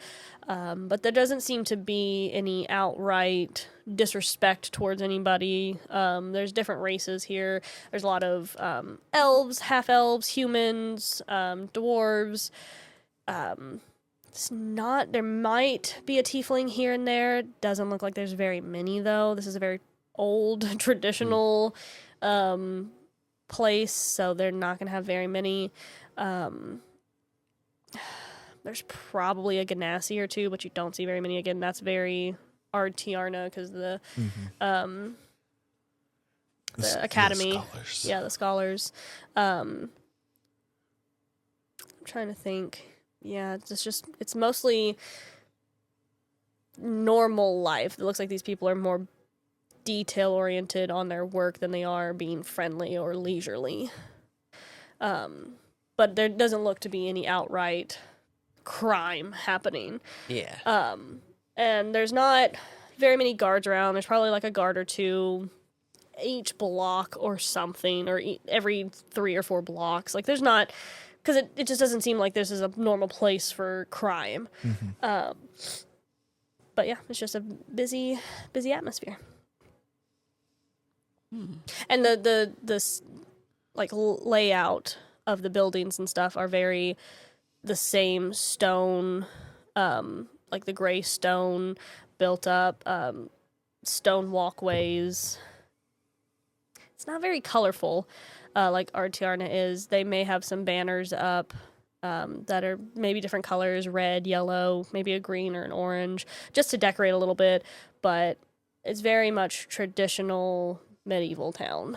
But there doesn't seem to be any outright disrespect towards anybody. There's different races here. There's a lot of elves, half-elves, humans, dwarves. There might be a tiefling here and there. Doesn't look like there's very many, though. This is a very old, traditional place, so they're not going to have very many. There's probably a Ganassi or two, but you don't see very many. Again, that's very Artiarna because the academy. The scholars. Yeah, the scholars. I'm trying to think. Yeah, it's mostly normal life. It looks like these people are more detail-oriented on their work than they are being friendly or leisurely. But there doesn't look to be any outright crime happening. Yeah. And there's not very many guards around. There's probably like a guard or two each block or something, or every 3 or 4 blocks. Like, there's not... Because it just doesn't seem like this is a normal place for crime. Mm-hmm. But yeah, it's just a busy atmosphere. And the like layout of the buildings and stuff are very the same stone, like the gray stone built up, stone walkways. It's not very colorful. Like Artiarna is. They may have some banners up that are maybe different colors, red, yellow, maybe a green or an orange, just to decorate a little bit, but it's very much traditional medieval town.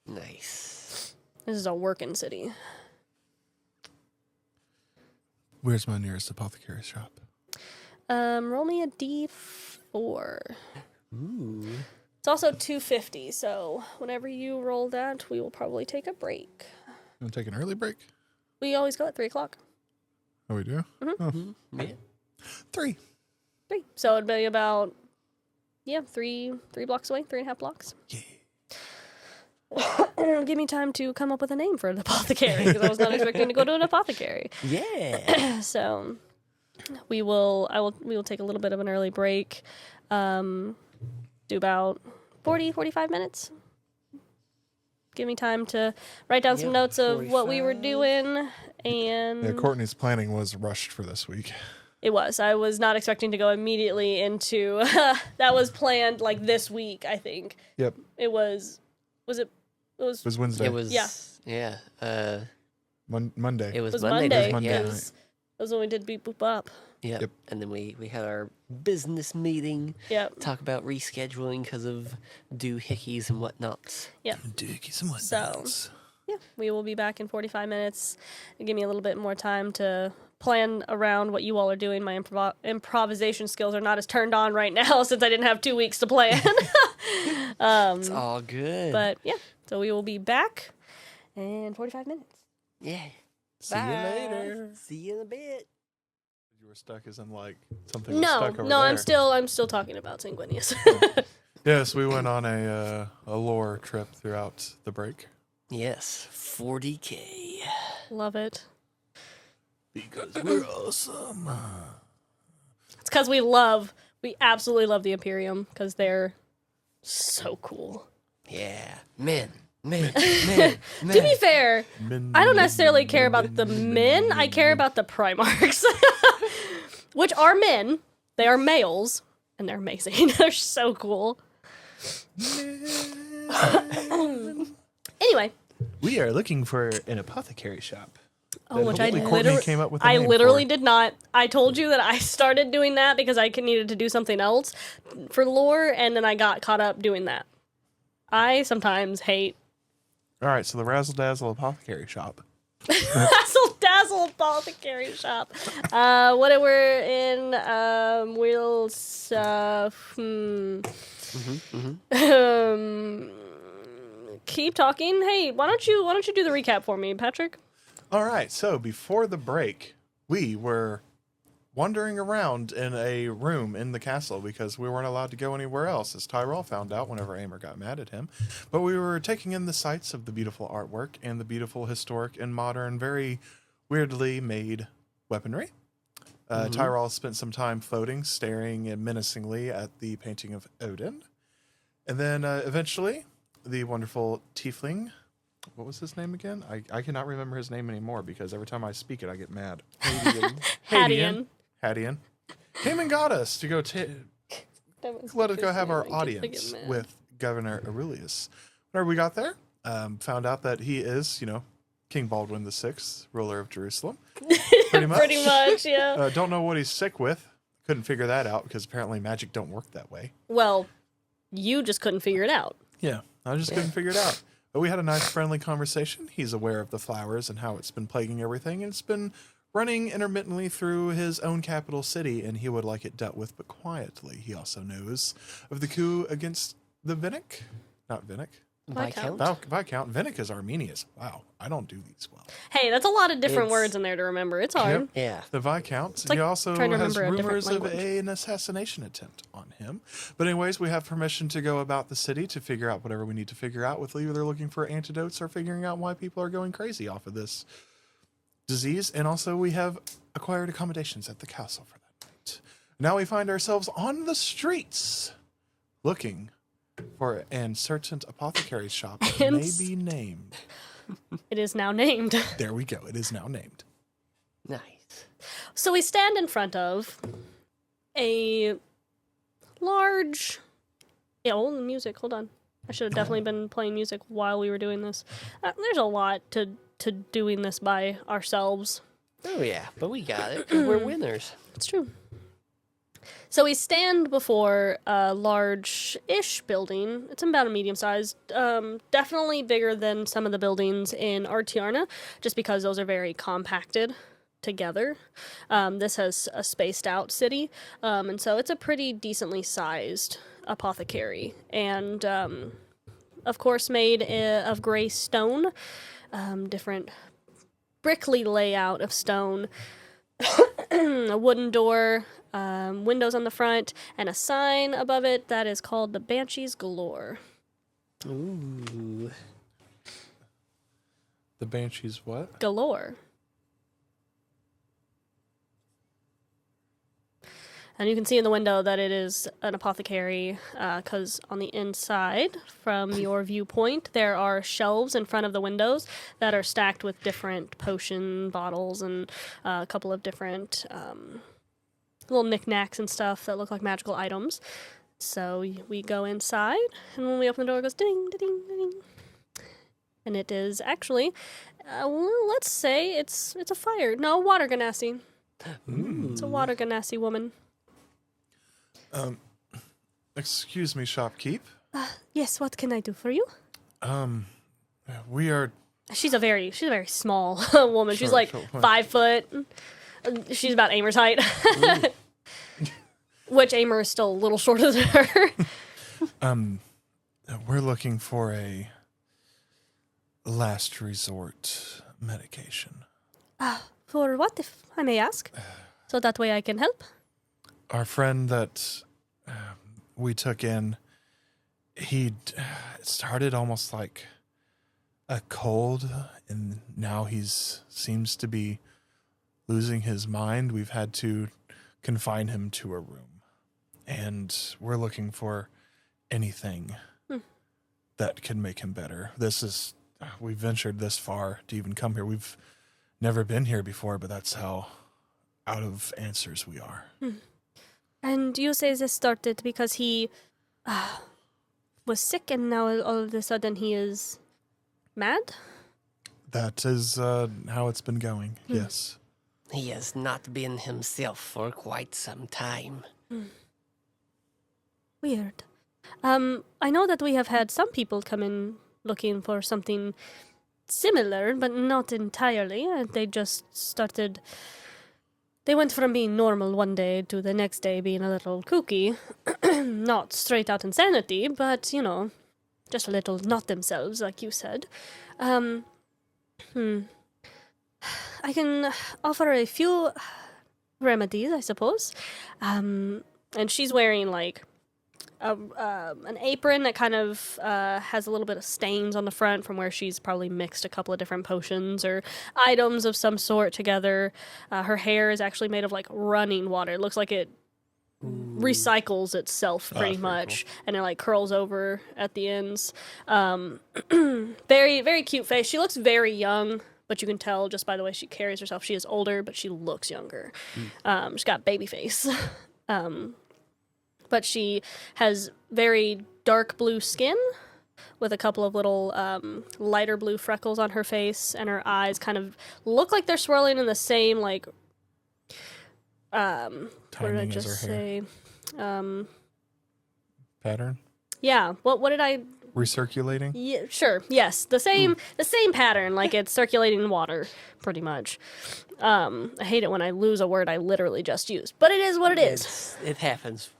Nice. This is a working city. Where's my nearest apothecary shop? Roll me a D4. Ooh. It's also 250, so whenever you roll that, we will probably take a break. You want to take an early break? We always go at 3 o'clock. Oh, we do? Yeah. 3. 3. So it'd be about, 3 blocks away, 3.5 blocks. Yeah. And it'll give me time to come up with a name for an apothecary, because I was not expecting to go to an apothecary. Yeah. So we will take a little bit of an early break, do about 45 minutes. Give me time to write down some notes of what we were doing, and Yeah, Courtney's planning was rushed for this week. it was. I was not expecting to go immediately into that was planned like this week, I think. Yep. It was It was Wednesday. It was. Yeah. Yeah. Monday. It was, It was Monday. Monday. Monday Yeah. night. That was when we did Beep Boop Up. Yep. And then we had our business meeting. Yep. Talk about rescheduling because of doohickeys and whatnots. Dookies and So, yeah, we will be back in 45 minutes. Give me a little bit more time to plan around what you all are doing. My improvisation skills are not as turned on right now since I didn't have 2 weeks to plan. It's all good. But yeah, so we will be back in 45 minutes. yeah. See Bye. you later. See you in a bit. You were stuck as in like something was No, stuck over no, there. I'm still talking about Sanguinius. Yes, we went on a lore trip throughout the break. Yes. 40K. Love it. Because we're awesome. It's because we absolutely love the Imperium because they're so cool. Yeah. Men. Men. To be fair, I don't necessarily care about the men. I care about the Primarchs, which are men. They are males, and they're amazing. They're so cool. Anyway, We are looking for an apothecary shop. which I hopefully Courtney literally came up with a I name literally for. did not. I told you that I started doing that because I needed to do something else for lore, and then I got caught up doing that. I sometimes hate All right, so the Razzle Dazzle Apothecary Shop. Razzle Dazzle Apothecary Shop. What we're in, we'll, keep talking. Hey, why don't you do the recap for me, Patrick? All right, so before the break, we were wandering around in a room in the castle because we weren't allowed to go anywhere else, as Tyrall found out whenever Amer got mad at him. But we were taking in the sights of the beautiful artwork and the beautiful historic and modern, very weirdly made weaponry. Tyrall spent some time floating, staring menacingly at the painting of Odin. And then eventually, the wonderful tiefling, what was his name again? I cannot remember his name anymore because every time I speak it, I get mad. Hadeon. Hadeon came and got us to go let us go have our audience with Governor Aurelius. Whenever we got there, found out that he is, King Baldwin VI, ruler of Jerusalem. Pretty much. Pretty much, yeah. Don't know what he's sick with. Couldn't figure that out because apparently magic don't work that way. Well, you just couldn't figure it out. Yeah, I just couldn't figure it out. But we had a nice, friendly conversation. He's aware of the flowers and how it's been plaguing everything. And it's been running intermittently through his own capital city, and he would like it dealt with, but quietly. He also knows of the coup against the Vinnic. Not Vinnic. Viscount. Viscount. Vinnic is Arminius. Wow, I don't do these well. Hey, that's a lot of different It's- words in there to remember. It's hard. Yep. Yeah. The Viscount. like He also trying to has remember a different rumors of language. an assassination attempt on him. But anyways, we have permission to go about the city to figure out whatever we need to figure out with either looking for antidotes or figuring out why people are going crazy off of this disease. And also we have acquired accommodations at the castle for that night. Now we find ourselves on the streets looking for an certain apothecary shop that And may be named. It is now named. There we go. It is now named. Nice. So we stand in front of a large. Yeah, hold the music. Hold on. I should have definitely been playing music while we were doing this. There's a lot to doing this by ourselves. Oh, yeah. But we got it. 'Cause we're winners. It's true. So we stand before a large-ish building. It's about a medium-sized, definitely bigger than some of the buildings in Artiarna, just because those are very compacted together. This has a spaced-out city, and so it's a pretty decently sized apothecary, and of course made of gray stone, different brickly layout of stone, a wooden door, windows on the front, and a sign above it that is called the Banshees Galore. Ooh. The Banshees what? Galore. And you can see in the window that it is an apothecary, because on the inside, from your viewpoint, there are shelves in front of the windows that are stacked with different potion bottles and a couple of different little knickknacks and stuff that look like magical items. So we go inside, and when we open the door, it goes ding, ding, ding. And it is actually, let's say it's a fire. No, water ganassi. It's a water ganassi woman. Excuse me, shopkeep. Yes, what can I do for you? We are. She's a very small woman. She's like 5 foot. She's about Amer's height. Which Amer is still a little shorter than her. We're looking for a last resort medication. For what, if I may ask? So that way I can help. Our friend that we took in, it started almost like a cold, and now seems to be losing his mind. We've had to confine him to a room, and we're looking for anything that can make him better. We ventured this far to even come here. We've never been here before, but that's how out of answers we are. And you say this started because he was sick, and now all of a sudden he is mad? That is how it's been going, yes. He has not been himself for quite some time. Weird. I know that we have had some people come in looking for something similar, but not entirely. They just started... They went from being normal one day to the next day being a little kooky. Not straight out insanity, but, just a little not themselves, like you said. I can offer a few remedies, I suppose. And she's wearing, like, an apron that kind of has a little bit of stains on the front from where she's probably mixed a couple of different potions or items of some sort together. Her hair is actually made of like running water. It looks like it recycles itself pretty much, cool. And it like curls over at the ends. Very, very cute face. She looks very young, but you can tell just by the way she carries herself. She is older, but she looks younger. She's got baby face. But she has very dark blue skin with a couple of little lighter blue freckles on her face, and her eyes kind of look like they're swirling in the same, like, what did I just say? Pattern? Yeah. What did I... Recirculating? Yeah, sure. Yes. The same pattern, like it's circulating water, pretty much. I hate it when I lose a word I literally just used, but it is what it is. It happens.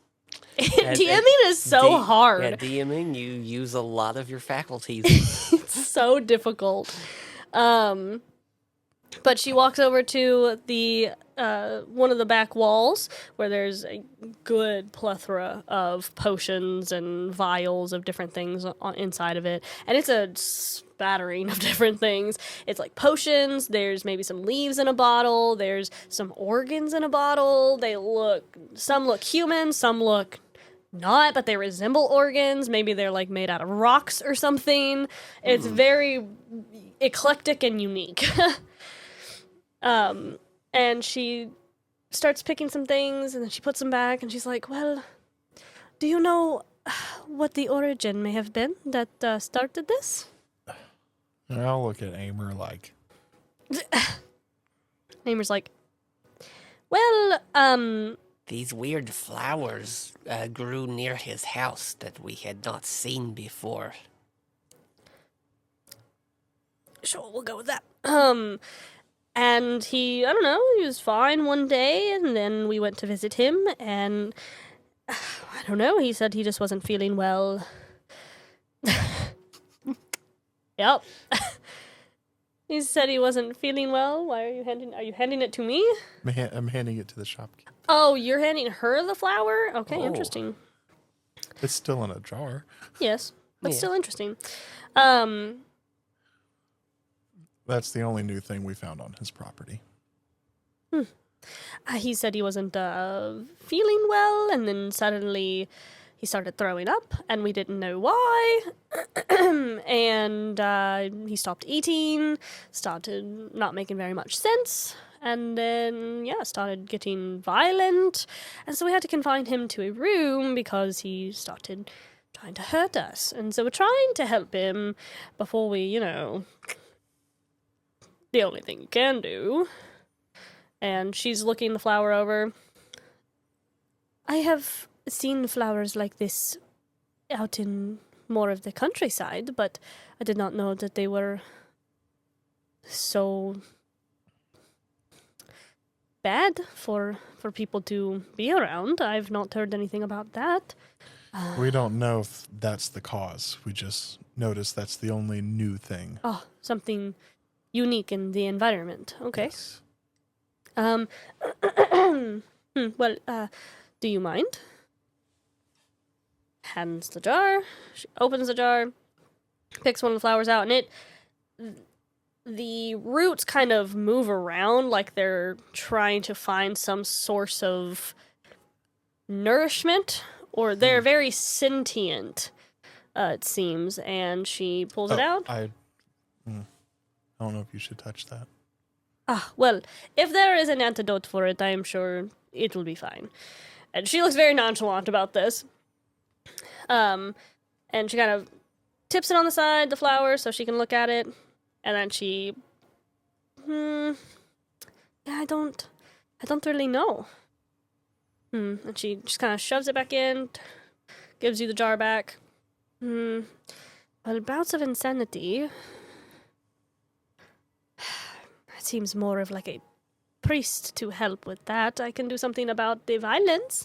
DMing is so hard. Yeah, DMing, you use a lot of your faculties. It's so difficult. But she walks over to the one of the back walls where there's a good plethora of potions and vials of different things inside of it. And it's a spattering of different things. It's like potions, there's maybe some leaves in a bottle, there's some organs in a bottle. Some look human, some look not, but they resemble organs. Maybe they're like made out of rocks or something. It's very eclectic and unique. And she starts picking some things, and then she puts them back, and she's like, well, do you know what the origin may have been that started this? And I'll look at Amer like... Amer's like, well, These weird flowers grew near his house that we had not seen before. Sure, we'll go with that. And he was fine one day, and then we went to visit him, and I don't know, he said he just wasn't feeling well. Yep. He said he wasn't feeling well. Why are you handing it to me? I'm handing it to the shopkeeper. Oh, you're handing her the flower? Okay, Oh. interesting. It's still in a jar. Yes, but Yeah. still interesting. That's the only new thing we found on his property. He said he wasn't feeling well, and then suddenly he started throwing up, and we didn't know why. And he stopped eating, started not making very much sense, and then, started getting violent. And so we had to confine him to a room because he started trying to hurt us. And so we're trying to help him before we, the only thing you can do. And she's looking the flower over. I have seen flowers like this out in more of the countryside, but I did not know that they were so bad for people to be around. I've not heard anything about that. We don't know if that's the cause. We just noticed that's the only new thing. Oh, something unique in the environment. Okay. Yes. Well, do you mind? Hands the jar. She opens the jar, picks one of the flowers out, and the roots kind of move around like they're trying to find some source of nourishment, or they're very sentient, it seems, and she pulls it out. I don't know if you should touch that. Ah, well, if there is an antidote for it, I am sure it will be fine. And she looks very nonchalant about this. And she kind of tips it on the side, the flower, so she can look at it. And then she... yeah, I don't really know. And she just kind of shoves it back in, gives you the jar back. Well, bouts of insanity... It seems more of like a priest to help with that. I can do something about the violence.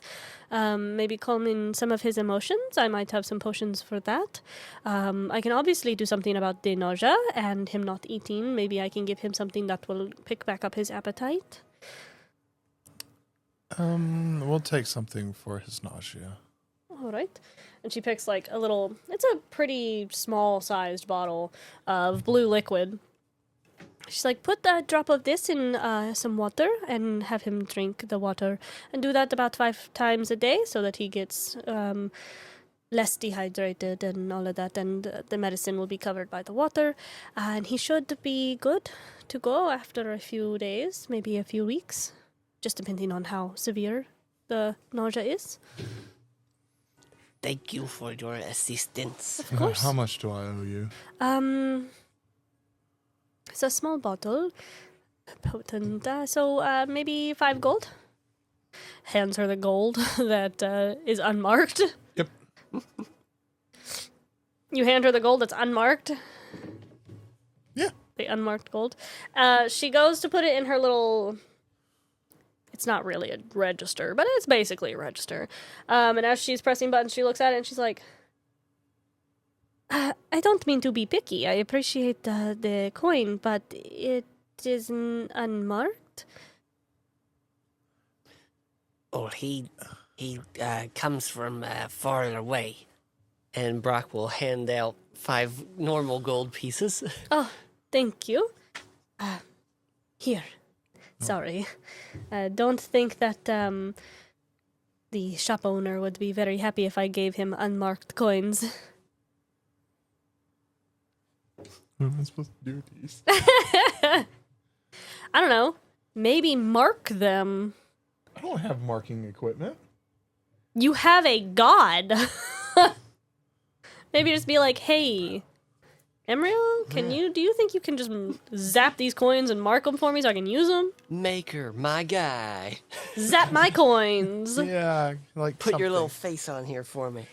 Maybe calming some of his emotions. I might have some potions for that. I can obviously do something about the nausea and him not eating. Maybe I can give him something that will pick back up his appetite. We'll take something for his nausea. All right. And she picks like a little, it's a pretty small sized bottle of blue liquid. She's like, put a drop of this in some water and have him drink the water. And do that about 5 times a day so that he gets less dehydrated and all of that. And the medicine will be covered by the water. And he should be good to go after a few days, maybe a few weeks. Just depending on how severe the nausea is. Thank you for your assistance. Of course. How much do I owe you? It's a small bottle. Potent. So maybe 5 gold. Hands her the gold that is unmarked. Yep. You hand her the gold that's unmarked. Yeah. The unmarked gold. She goes to put it in her little... It's not really a register, but it's basically a register. And as she's pressing buttons, she looks at it and she's like... I don't mean to be picky. I appreciate the coin, but it is unmarked. Oh, he comes from far away. And Brock will hand out 5 normal gold pieces. Oh, thank you. Here. Sorry. Don't think that the shop owner would be very happy if I gave him unmarked coins. What am I supposed to do with these? I don't know. Maybe mark them. I don't have marking equipment. You have a god. Maybe just be like, hey, Emriel, do you think you can just zap these coins and mark them for me so I can use them? Maker, my guy. Zap my coins. Yeah, like Put your something. little face on here for me.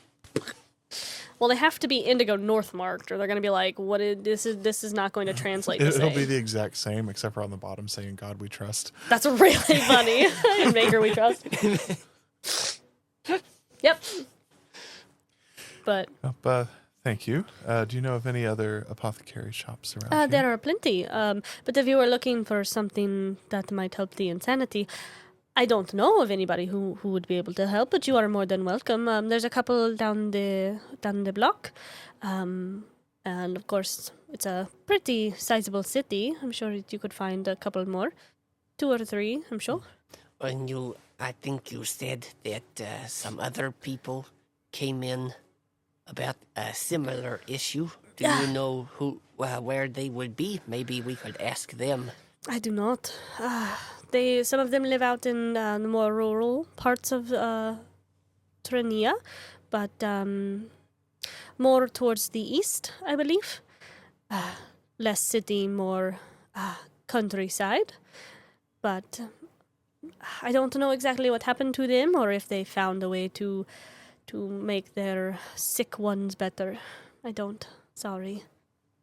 Well, they have to be indigo north marked, or they're gonna be like, "What is this? Is not going to translate." It'll be the exact same, except for on the bottom saying "God we trust." That's really funny. Maker we trust. Yep. But Thank you. Do you know of any other apothecary shops around here? There are plenty. But if you were looking for something that might help the insanity, I don't know of anybody who would be able to help, but you are more than welcome. There's a couple down the block. And of course, it's a pretty sizable city. I'm sure that you could find a couple more. 2 or 3, I'm sure. And I think you said that some other people came in about a similar issue. Do you know where they would be? Maybe we could ask them. I do not. Some of them live out in the more rural parts of Trenia, but more towards the east, I believe. Less city, more countryside. But I don't know exactly what happened to them, or if they found a way to make their sick ones better. I don't. Sorry.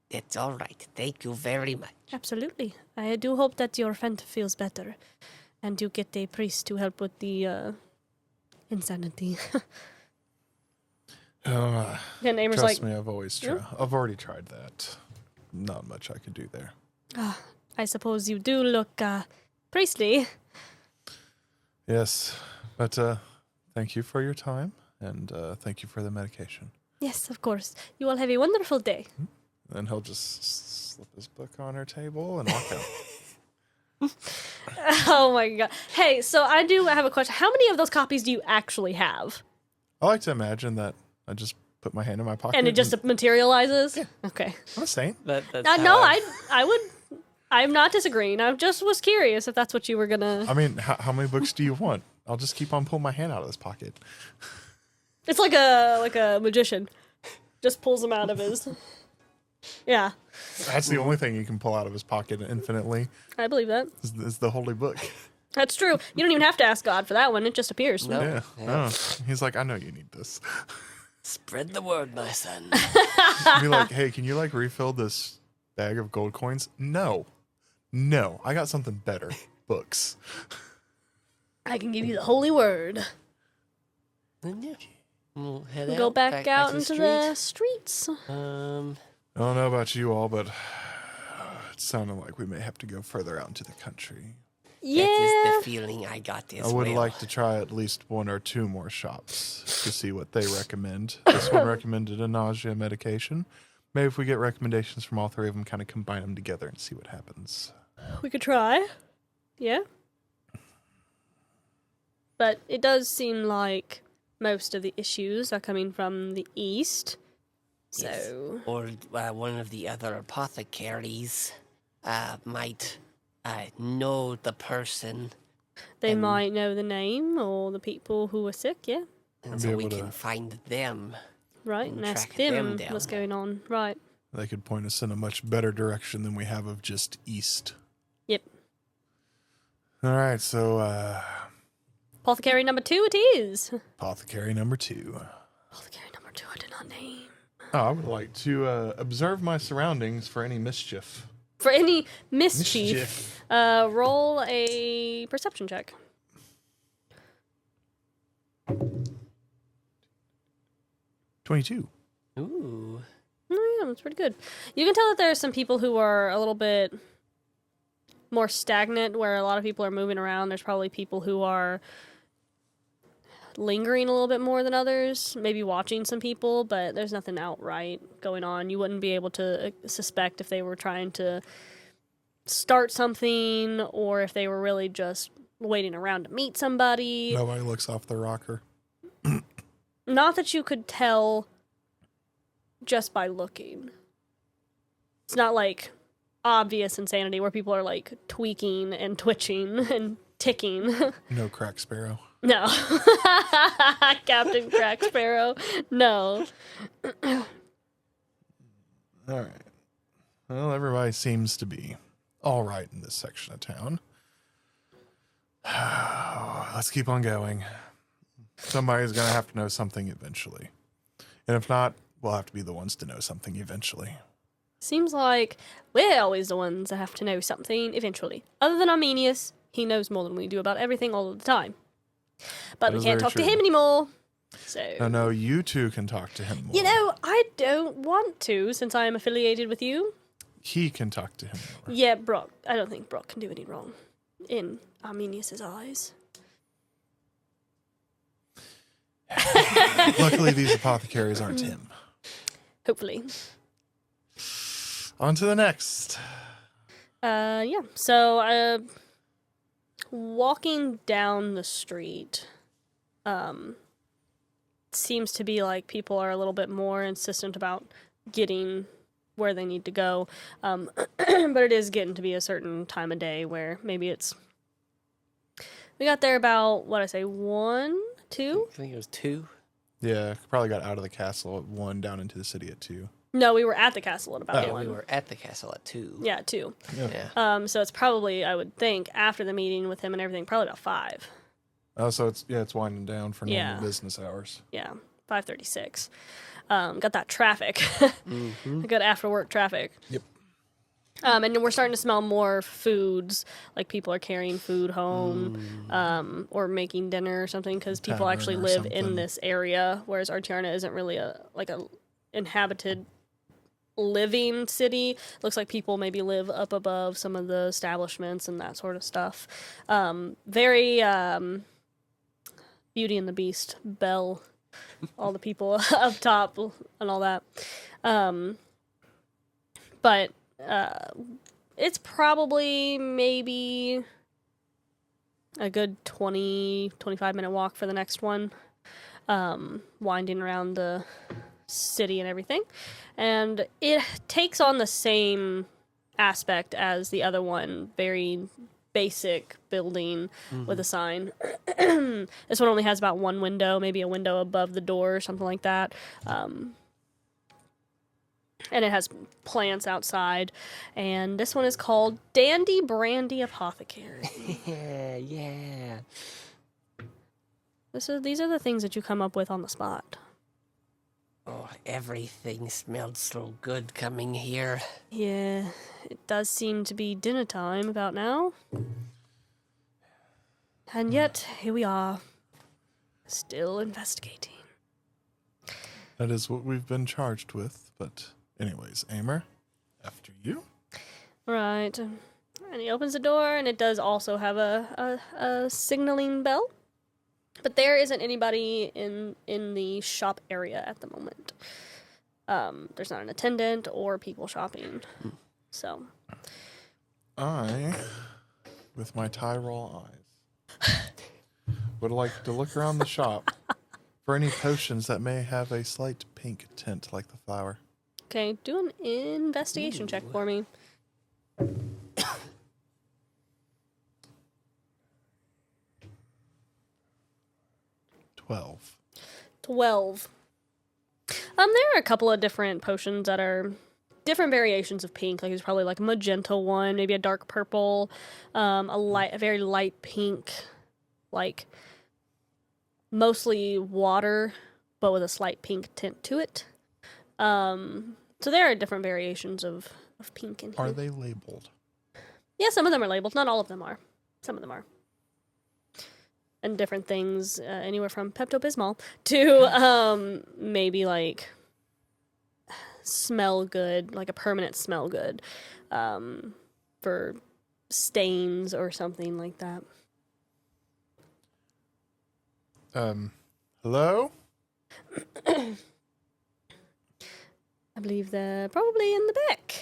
It's all right. Thank you very much. Absolutely. I do hope that your friend feels better, and you get a priest to help with the insanity. And Amer's Trust like, me, I've already tried that. Not much I can do there. I suppose you do look priestly. Yes, but thank you for your time, and thank you for the medication. Yes, of course. You all have a wonderful day. Then he'll just slip his book on her table and walk out. Oh my god. Hey, so I do have a question. How many of those copies do you actually have? I like to imagine that I just put my hand in my pocket. And it just materializes? Yeah. Okay. I'm a saint. That's No, I would... I'm not disagreeing. I just was curious if that's what you were gonna... I mean, how many books do you want? I'll just keep on pulling my hand out of this pocket. It's like a magician. Just pulls them out of his... Yeah. That's the only thing he can pull out of his pocket infinitely I believe that. is the holy book. That's true. You don't even have to ask God for that one. It just appears. No. Yeah. Yeah. Oh. He's like, I know you need this. Spread the word, my son. Be like, hey, can you like refill this bag of gold coins? No. I got something better. Books. I can give you the holy word. Then yeah, we'll head Go out, back out to into the streets. I don't know about you all, but it sounded like we may have to go further out into the country. Yeah. That is the feeling I got as I would well. like to try at least 1 or 2 more shops to see what they recommend. This one recommended a nausea medication. Maybe if we get recommendations from all 3 of them, kind of combine them together and see what happens. We could try. Yeah. But it does seem like most of the issues are coming from the east. Yes. So... Or one of the other apothecaries might know the person. They And- might know the name or the people who were sick, yeah. And I'd so be we able to- can find them. Right, And and ask track them them down. what's going on. Right. They could point us in a much better direction than we have of just east. Yep. All right, so Apothecary number 2 it is. apothecary number 2. Apothecary number 2 I did not name. Oh, I would like to observe my surroundings for any mischief. For any mischief, roll a perception check. 22. Ooh. Oh, yeah, that's pretty good. You can tell that there are some people who are a little bit more stagnant, where a lot of people are moving around. There's probably people who are lingering a little bit more than others, maybe watching some people, but there's nothing outright going on. You wouldn't be able to suspect if they were trying to start something or if they were really just waiting around to meet somebody. Nobody looks off the rocker. Not that you could tell just by looking. It's not like obvious insanity where people are like tweaking and twitching and ticking. No crack sparrow. No. Captain Crack Sparrow. No. All right. Well, everybody seems to be all right in this section of town. Let's keep on going. Somebody's going to have to know something eventually. And if not, we'll have to be the ones to know something eventually. Seems like we're always the ones that have to know something eventually. Other than Arminius, he knows more than we do about everything all of the time. But That we is can't very talk to true. him anymore. So No, you two can talk to him more. you know, I don't want to since I am affiliated with you. He can talk to him more. Yeah, Brock. I don't think Brock can do any wrong in Arminius's eyes. Luckily, these apothecaries aren't him. Hopefully. On to the next. Yeah. So, walking down the street, seems to be like people are a little bit more insistent about getting where they need to go. But it is getting to be a certain time of day where maybe it's. We got there about, 1, 2? I think it was 2. Yeah, probably got out of the castle at 1, down into the city at 2. No, we were at the castle at about Yeah, 1. we were at the castle at 2. Yeah, 2. Yeah. So it's probably, I would think, after the meeting with him and everything, probably about 5. Oh, so it's winding down for normal Yeah. business hours. Yeah, 5:36. Got that traffic. Mm-hmm. Good after work traffic. Yep. And we're starting to smell more foods, like people are carrying food home, or making dinner or something, because people Tavern actually or live in something. this area, whereas Artiarna isn't really a inhabited living city. Looks like people maybe live up above some of the establishments and that sort of stuff. Very Beauty and the Beast, Belle, all the people up top and all that. But it's probably maybe a good 20-25 minute walk for the next one, winding around the city and everything. And it takes on the same aspect as the other one, very basic building with a sign. This one only has about one window, maybe a window above the door or something like that. And it has plants outside. And this one is called Dandy Brandy Apothecary. Yeah. These are the things that you come up with on the spot. Oh, everything smelled so good coming here. Yeah, it does seem to be dinner time about now. And yet, here we are, still investigating. That is what we've been charged with. But anyways, Amer, after you. Right. And he opens the door, and it does also have a signaling bell. But there isn't anybody in the shop area at the moment. There's not an attendant or people shopping. So. I, with my Tyrall eyes, would like to look around the shop for any potions that may have a slight pink tint like the flower. Okay, do an investigation check for me. 12. There are a couple of different potions that are different variations of pink. Like there's probably like a magenta one, maybe a dark purple, a very light pink, like mostly water, but with a slight pink tint to it. So there are different variations of pink in here. Are they labeled? Yeah, some of them are labeled. Not all of them are. Some of them are. And different things, anywhere from Pepto-Bismol to maybe like smell good, like a permanent smell good, for stains or something like that. Hello? I believe they're probably in the back.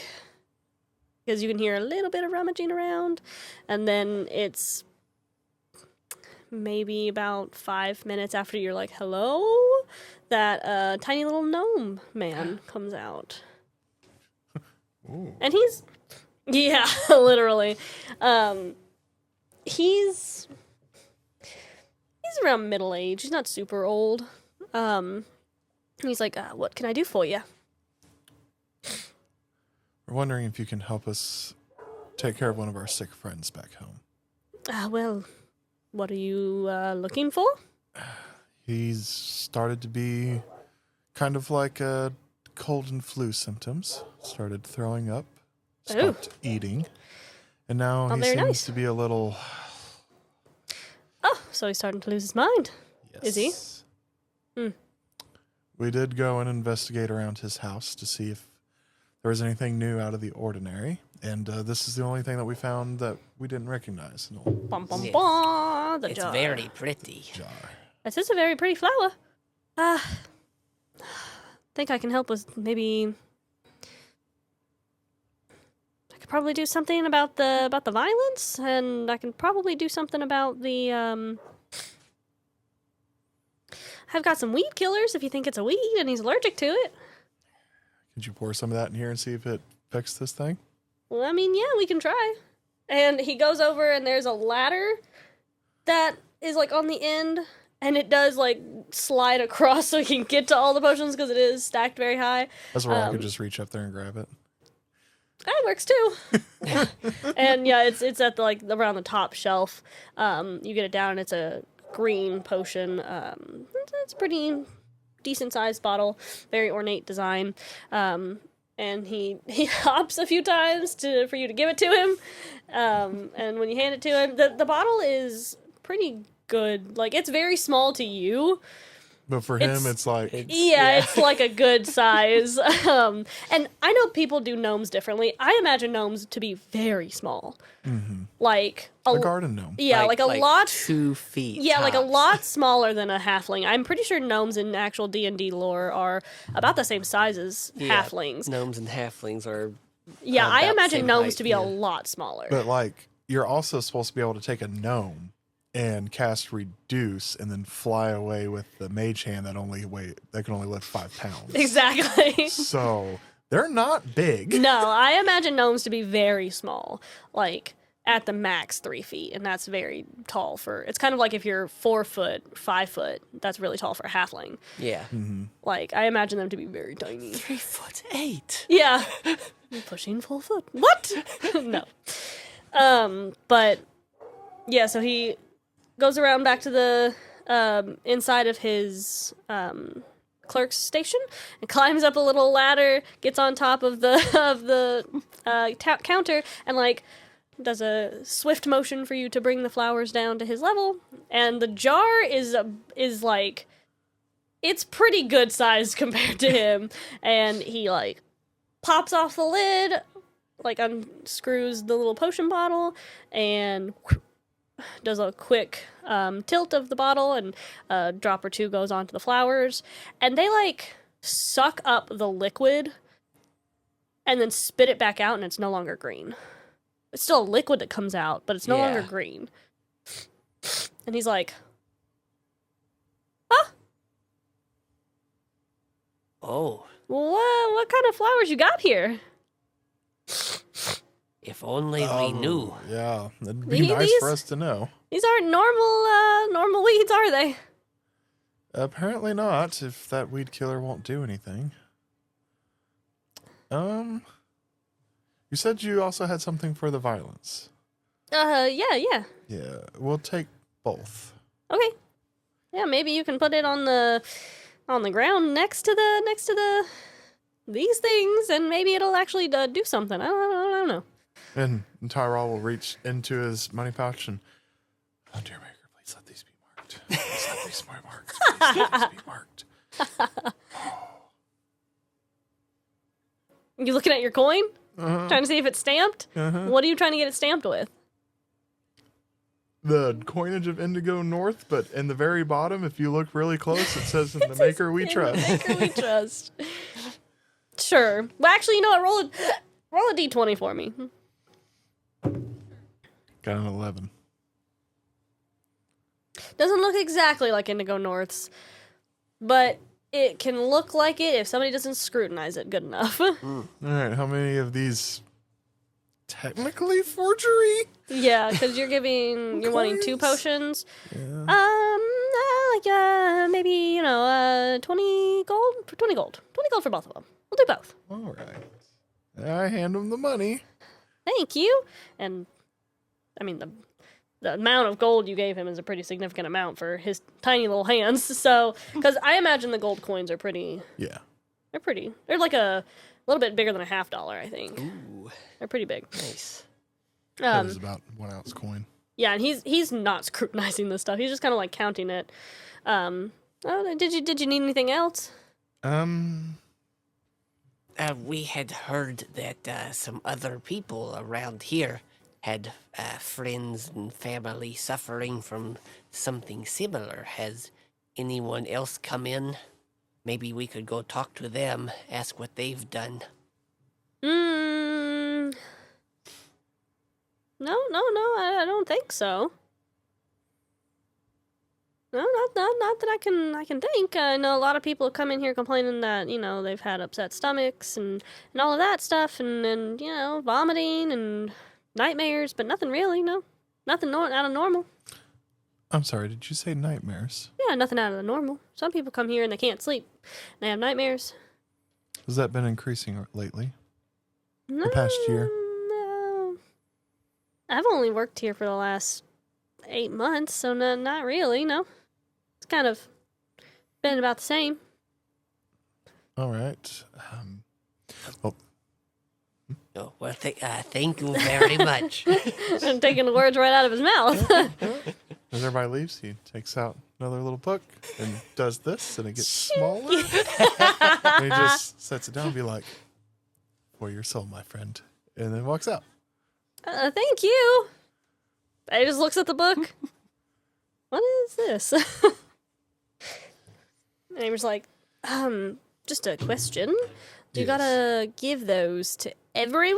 Because you can hear a little bit of rummaging around, and then it's maybe about 5 minutes after you're like, hello, that tiny little gnome man comes out. Ooh. And he's, yeah, literally. He's around middle age. He's not super old. He's like, what can I do for you? We're wondering if you can help us take care of one of our sick friends back home. Well, what are you looking for? He's started to be kind of like cold and flu symptoms. Started throwing up, stopped eating, and now he very seems nice. to be a little... Oh, so he's starting to lose his mind. Yes. Is he? We did go and investigate around his house to see if there was anything new out of the ordinary. And this is the only thing that we found that we didn't recognize. An old Bum, bum, Yes. bum, the It's jar. very pretty. jar. This is a very pretty flower. Think I can help with maybe. I could probably do something about the violence, and I can probably do something about the I've got some weed killers if you think it's a weed and he's allergic to it. Could you pour some of that in here and see if it fixes this thing? Well, I mean, yeah, we can try. And he goes over and there's a ladder that is like on the end, and it does like slide across so he can get to all the potions because it is stacked very high. That's where I could just reach up there and grab it. That works too. And yeah, it's at the, like around the top shelf. You get it down and it's a green potion. It's a pretty decent sized bottle, very ornate design. And he hops a few times for you to give it to him. And when you hand it to him, the bottle is pretty good. Like, it's very small to you. But for him, it's like... Yeah, it's like a good size. And I know people do gnomes differently. I imagine gnomes to be very small. Mm-hmm. Like... A garden gnome. Yeah, like a lot... 2 feet. Yeah, like a tops. lot smaller than a halfling. I'm pretty sure gnomes in actual D&D lore are about the same size as halflings. Gnomes and halflings are. Yeah, I about the imagine same gnomes height, to be yeah. a lot smaller. But, like, you're also supposed to be able to take a gnome and cast Reduce and then fly away with the mage hand that can only lift 5 pounds. Exactly. So, they're not big. No, I imagine gnomes to be very small. Like, at the max 3 feet, and that's very tall for... It's kind of like if you're 4 foot, 5 foot, that's really tall for a halfling. Yeah. Like, I imagine them to be very tiny. 3'8". Yeah. I'm pushing full foot. What? No. But, yeah, so he goes around back to the inside of his clerk's station and climbs up a little ladder, gets on top of the counter, and, like, does a swift motion for you to bring the flowers down to his level. And the jar is like... It's pretty good size compared to him. And he, like, pops off the lid, like, unscrews the little potion bottle, and does a quick tilt of the bottle, and a drop or two goes onto the flowers. And they, like, suck up the liquid and then spit it back out, and it's no longer green. It's still a liquid that comes out, but it's no longer green. And he's like, huh? Oh, What kind of flowers you got here? if only we knew. Yeah, it'd be nice These- for us to know. These aren't normal weeds, are they? Apparently not, if that weed killer won't do anything. You said you also had something for the violence. Yeah. Yeah, we'll take both. Okay. Yeah, maybe you can put it on the ground next to the these things, and maybe it'll actually do something. I don't know. And Tyrall will reach into his money pouch and, oh, dear maker, please let these be marked. Please let these be marked. Please let these be marked. You looking at your coin? Trying to see if it's stamped? What are you trying to get it stamped with? The coinage of Indigo North, but in the very bottom, if you look really close, it says, in the maker we trust. Maker we trust. Sure. Well, actually, you know what? Roll a d20 for me. Got an 11. Doesn't look exactly like Indigo North's, but it can look like it if somebody doesn't scrutinize it good enough. All right, how many of these technically forgery? Yeah, because you're wanting 2 potions. Yeah. Maybe 20 gold. 20 gold for both of them. We'll do both. All right. I hand him the money. Thank you. And I mean the amount of gold you gave him is a pretty significant amount for his tiny little hands. So, because I imagine the gold coins are pretty. Yeah. They're pretty. They're like a little bit bigger than a $50, I think. Ooh, They're pretty big. nice. That is about 1 ounce coin. Yeah, and he's not scrutinizing this stuff. He's just kind of like counting it. Oh, did you need anything else? We had heard that some other people around here had friends and family suffering from something similar. Has anyone else come in? Maybe we could go talk to them, ask what they've done. No, I don't think so. No, not that I can think. I know a lot of people come in here complaining that, they've had upset stomachs and all of that stuff and vomiting and nightmares, but nothing really, no. Nothing out of normal. I'm sorry, did you say nightmares? Yeah, nothing out of the normal. Some people come here and they can't sleep. They have nightmares. Has that been increasing lately? No, The past year? No. I've only worked here for the last 8 months, so not really, no. It's kind of been about the same. All right. Well, Oh, well, thank you very much. I'm taking the words right out of his mouth. as everybody leaves, he takes out another little book and does this, and it gets smaller. And he just sets it down and be like, "For your soul, my friend," and then walks out. Thank you. I just looks at the book. What is this? Neighbor's like, just a question. Do you Yes. gotta give those to everyone?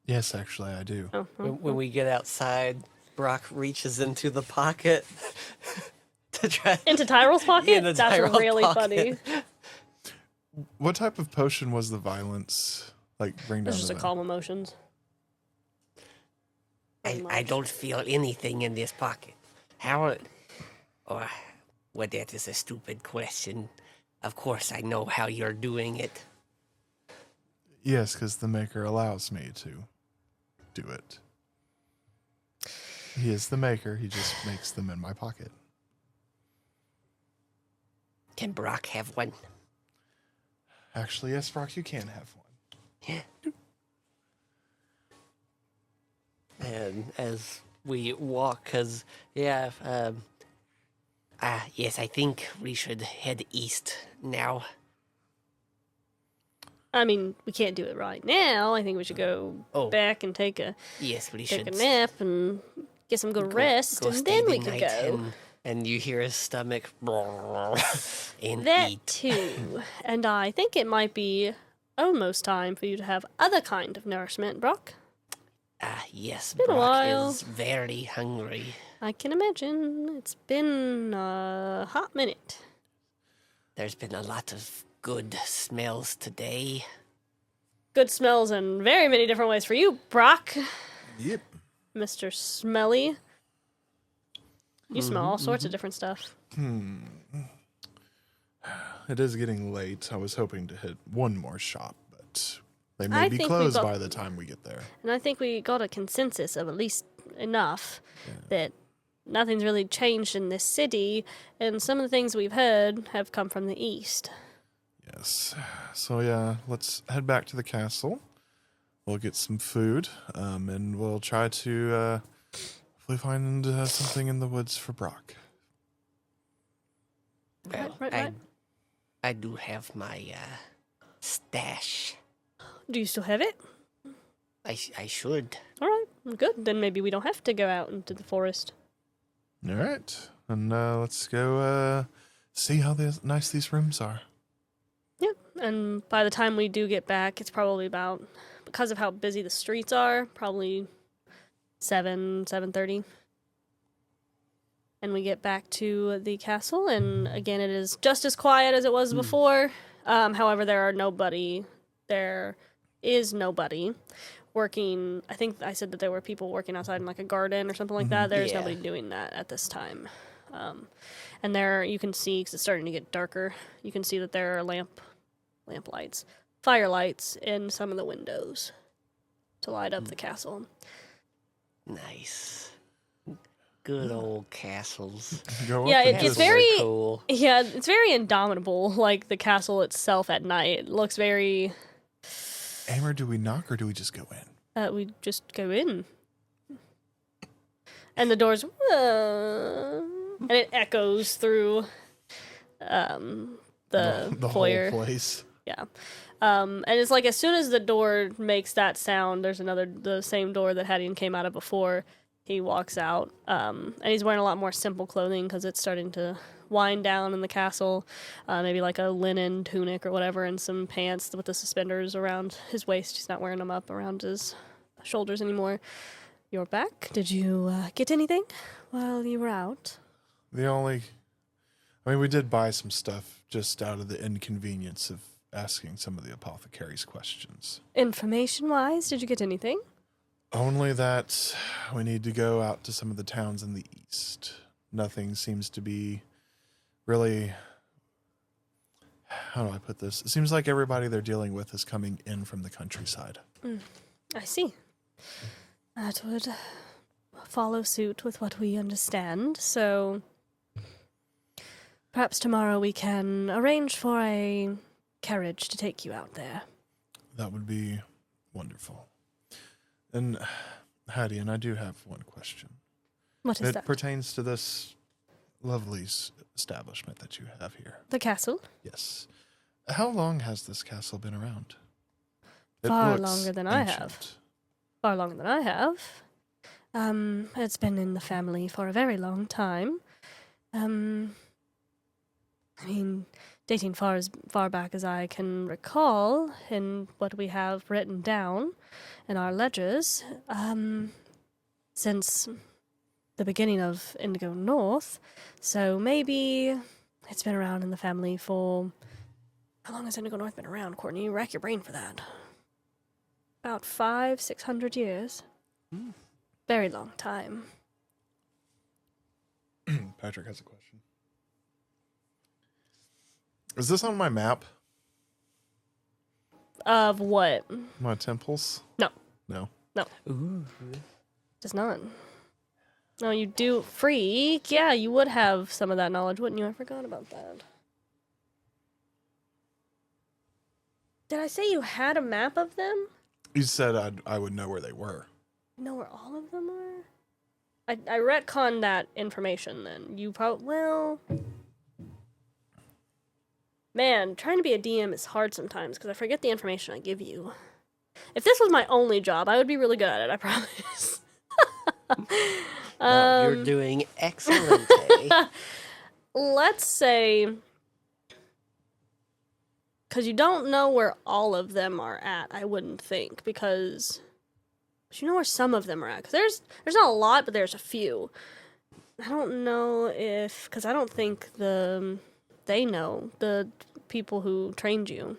Yes, actually, I do. Oh, When we get outside, Brock reaches into the pocket to try into Tyrall's pocket? Yeah, into That's Tyrall's really pocket. funny. What type of potion was the violence like? Bring down It's just to a the- calm emotions. I don't feel anything in this pocket. How? Or, well, that is a stupid question. Of course, I know how you're doing it. Yes, because the maker allows me to do it. He is the maker. He just makes them in my pocket. Can Brock have one? Actually, yes, Brock, you can have one. Yeah. And as we walk, because, yes, I think we should head east now. I mean, we can't do it right now. I think we should go Oh. back and take a Yes, we take should a nap and get some good rest, go and stay then the we could night go. And you hear his stomach and That eat. too. And I think it might be almost time for you to have other kind of nourishment, Brock. Yes, been a Brock while. is very hungry. I can imagine. It's been a hot minute. There's been a lot of good smells today. Good smells in very many different ways for you, Brock. Yep. Mr. Smelly. You smell all sorts of different stuff. It is getting late. I was hoping to hit one more shop, but they I may be think we closed got- by the time we get there. And I think we got a consensus of at least enough that nothing's really changed in this city, and some of the things we've heard have come from the east. Yes. So yeah, let's head back to the castle. We'll get some food, and we'll try to hopefully find something in the woods for Brock. Well, Right. I do have my stash. Do you still have it? I should. All right, good. Then maybe we don't have to go out into the forest. All right, and let's go see how nice these rooms are. Yep. And by the time we do get back, it's probably about, because of how busy the streets are, probably 7:30. And we get back to the castle, and again, it is just as quiet as it was before. However, there is nobody working. I think I said that there were people working outside in like a garden or something like that. There's Yeah. nobody doing that at this time. And there you can see, because it's starting to get darker, you can see that there are lamp lights, firelights in some of the windows to light up the castle. Nice. Good old castles. Go Yeah, up and it's just- very- cool. Yeah, it's very indomitable, like the castle itself at night. It looks very... Amer, do we knock or do we just go in? we just go in. And the doors... and it echoes through the foyer. whole place. Yeah. And it's like as soon as the door makes that sound, there's the same door that Hadeon came out of before. He walks out, and he's wearing a lot more simple clothing because it's starting to wind down in the castle. Maybe like a linen tunic or whatever, and some pants with the suspenders around his waist. He's not wearing them up around his shoulders anymore. You're back. Did you get anything while you were out? We did buy some stuff just out of the inconvenience of asking some of the apothecary's questions. Information-wise, did you get anything? Only that we need to go out to some of the towns in the east. Nothing seems to be really... How do I put this? It seems like everybody they're dealing with is coming in from the countryside. I see. That would follow suit with what we understand, so... Perhaps tomorrow we can arrange for a carriage to take you out there. That would be wonderful. And, Hadeon, I do have one question. What is that? It pertains to this lovely establishment that you have here. The castle? Yes. How long has this castle been around? Far looks longer than I have. ancient. Far longer than I have. It's been in the family for a very long time. Dating far back as I can recall, in what we have written down in our ledgers, since the beginning of Indigo North. So maybe it's been around in the family for... How long has Indigo North been around, Courtney? You rack your brain for that. About 500-600 years. Very long time. Patrick has a question. Is this on my map? Of what? My temples? No. No. No. Ooh. Does not. No, you do. Freak. Yeah, you would have some of that knowledge, wouldn't you? I forgot about that. Did I say you had a map of them? You said I would know where they were. Know where all of them are? I retconned that information then. You probably... Well... Man, trying to be a DM is hard sometimes because I forget the information I give you. If this was my only job, I would be really good at it, I promise. Well, you're doing excellent. Let's say... Because you don't know where all of them are at, I wouldn't think, because... But you know where some of them are at. Because there's not a lot, but there's a few. I don't know if... Because I don't think they know, the people who trained you.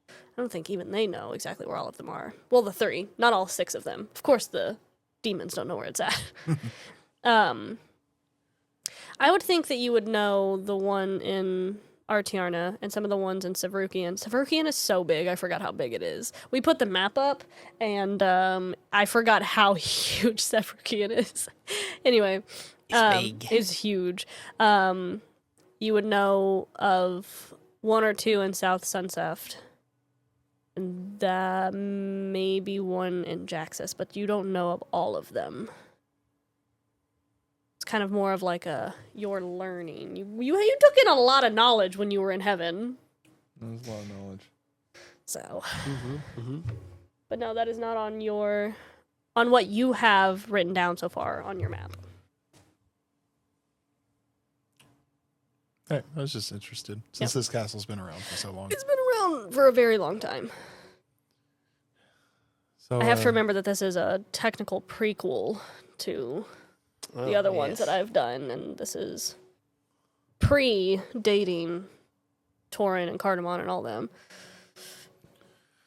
I don't think even they know exactly where all of them are. Well, the 3, not all 6 of them. Of course, the demons don't know where it's at. I would think that you would know the one in Artiarna and some of the ones in Sevrukian. Sevrukian is so big, I forgot how big it is. We put the map up, and I forgot how huge Sevrukian is. Anyway, It's big. It's huge. You would know of 1 or 2 in South Sunseft, and maybe 1 in Jaxus, but you don't know of all of them. It's kind of more of like you're learning. You took in a lot of knowledge when you were in heaven. There's a lot of knowledge. So, but no, that is not on what you have written down so far on your map. Hey, I was just interested since this castle's been around for so long. It's been around for a very long time. So I have to remember that this is a technical prequel to the other ones that I've done, and this is pre-dating Tauren and Cardamon and all them,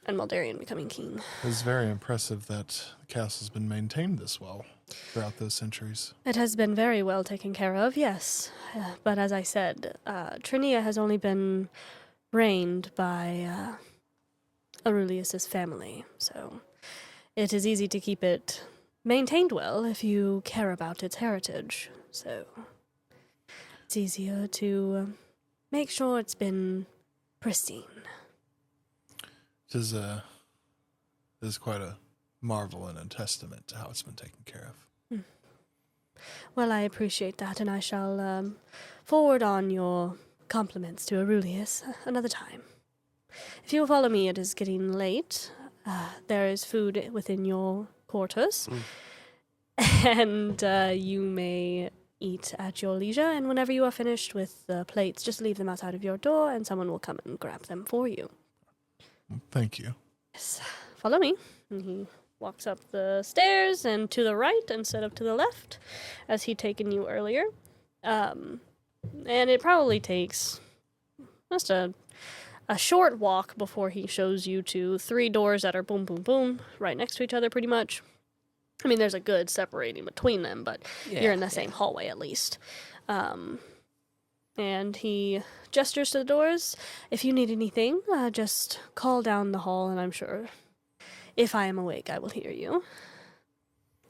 and Maldarian becoming king. It's very impressive that the castle's been maintained this well throughout those centuries. It has been very well taken care of, yes. But as I said, Trinia has only been reigned by Aurelius's family, so it is easy to keep it maintained well if you care about its heritage. So it's easier to make sure it's been pristine. It is quite a marvel and a testament to how it's been taken care of. Well, I appreciate that, and I shall forward on your compliments to Aurelius another time. If you will follow me, it is getting late. There is food within your quarters, and you may eat at your leisure, and whenever you are finished with the plates, just leave them outside of your door, and someone will come and grab them for you. Thank you. Yes, follow me. And he walks up the stairs and to the right instead of to the left, as he'd taken you earlier. And it probably takes just a short walk before he shows you to 3 doors that are boom, boom, boom, right next to each other pretty much. I mean, there's a good separating between them, but you're in the same hallway at least. And he gestures to the doors. If you need anything, just call down the hall, and I'm sure if I am awake, I will hear you.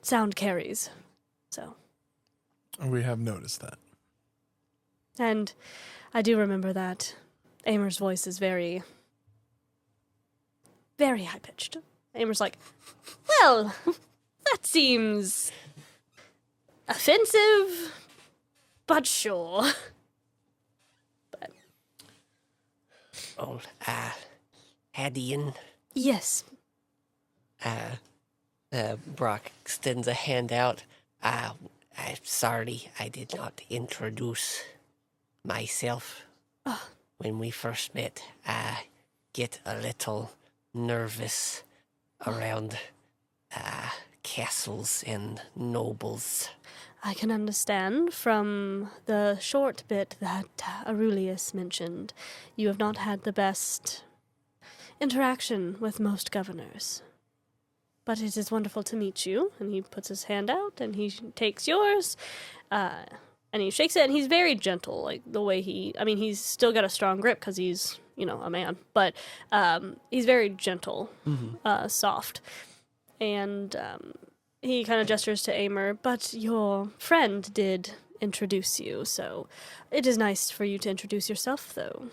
Sound carries, so. We have noticed that. And I do remember that Amer's voice is very, very high-pitched. Amer's like, well, that seems offensive, but sure. But Oh, Hadeon. yes, Brock extends a hand out. I'm sorry I did not introduce myself when we first met. I get a little nervous around castles and nobles. I can understand from the short bit that Aurelius mentioned. You have not had the best interaction with most governors. But it is wonderful to meet you. And he puts his hand out and he takes yours. And he shakes it, and he's very gentle, like the way he's still got a strong grip because he's, a man. But he's very gentle, soft. And he kind of gestures to Amer, but your friend did introduce you, so it is nice for you to introduce yourself, though.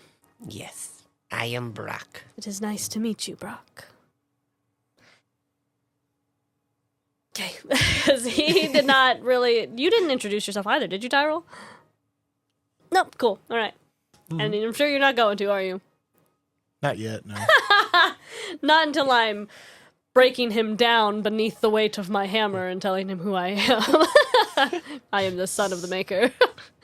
Yes, I am Brock. It is nice to meet you, Brock. Okay, because he did not really... You didn't introduce yourself either, did you, Tyrall? Nope, cool, all right. And I'm sure you're not going to, are you? Not yet, no. Not until I'm breaking him down beneath the weight of my hammer and telling him who I am. I am the son of the maker.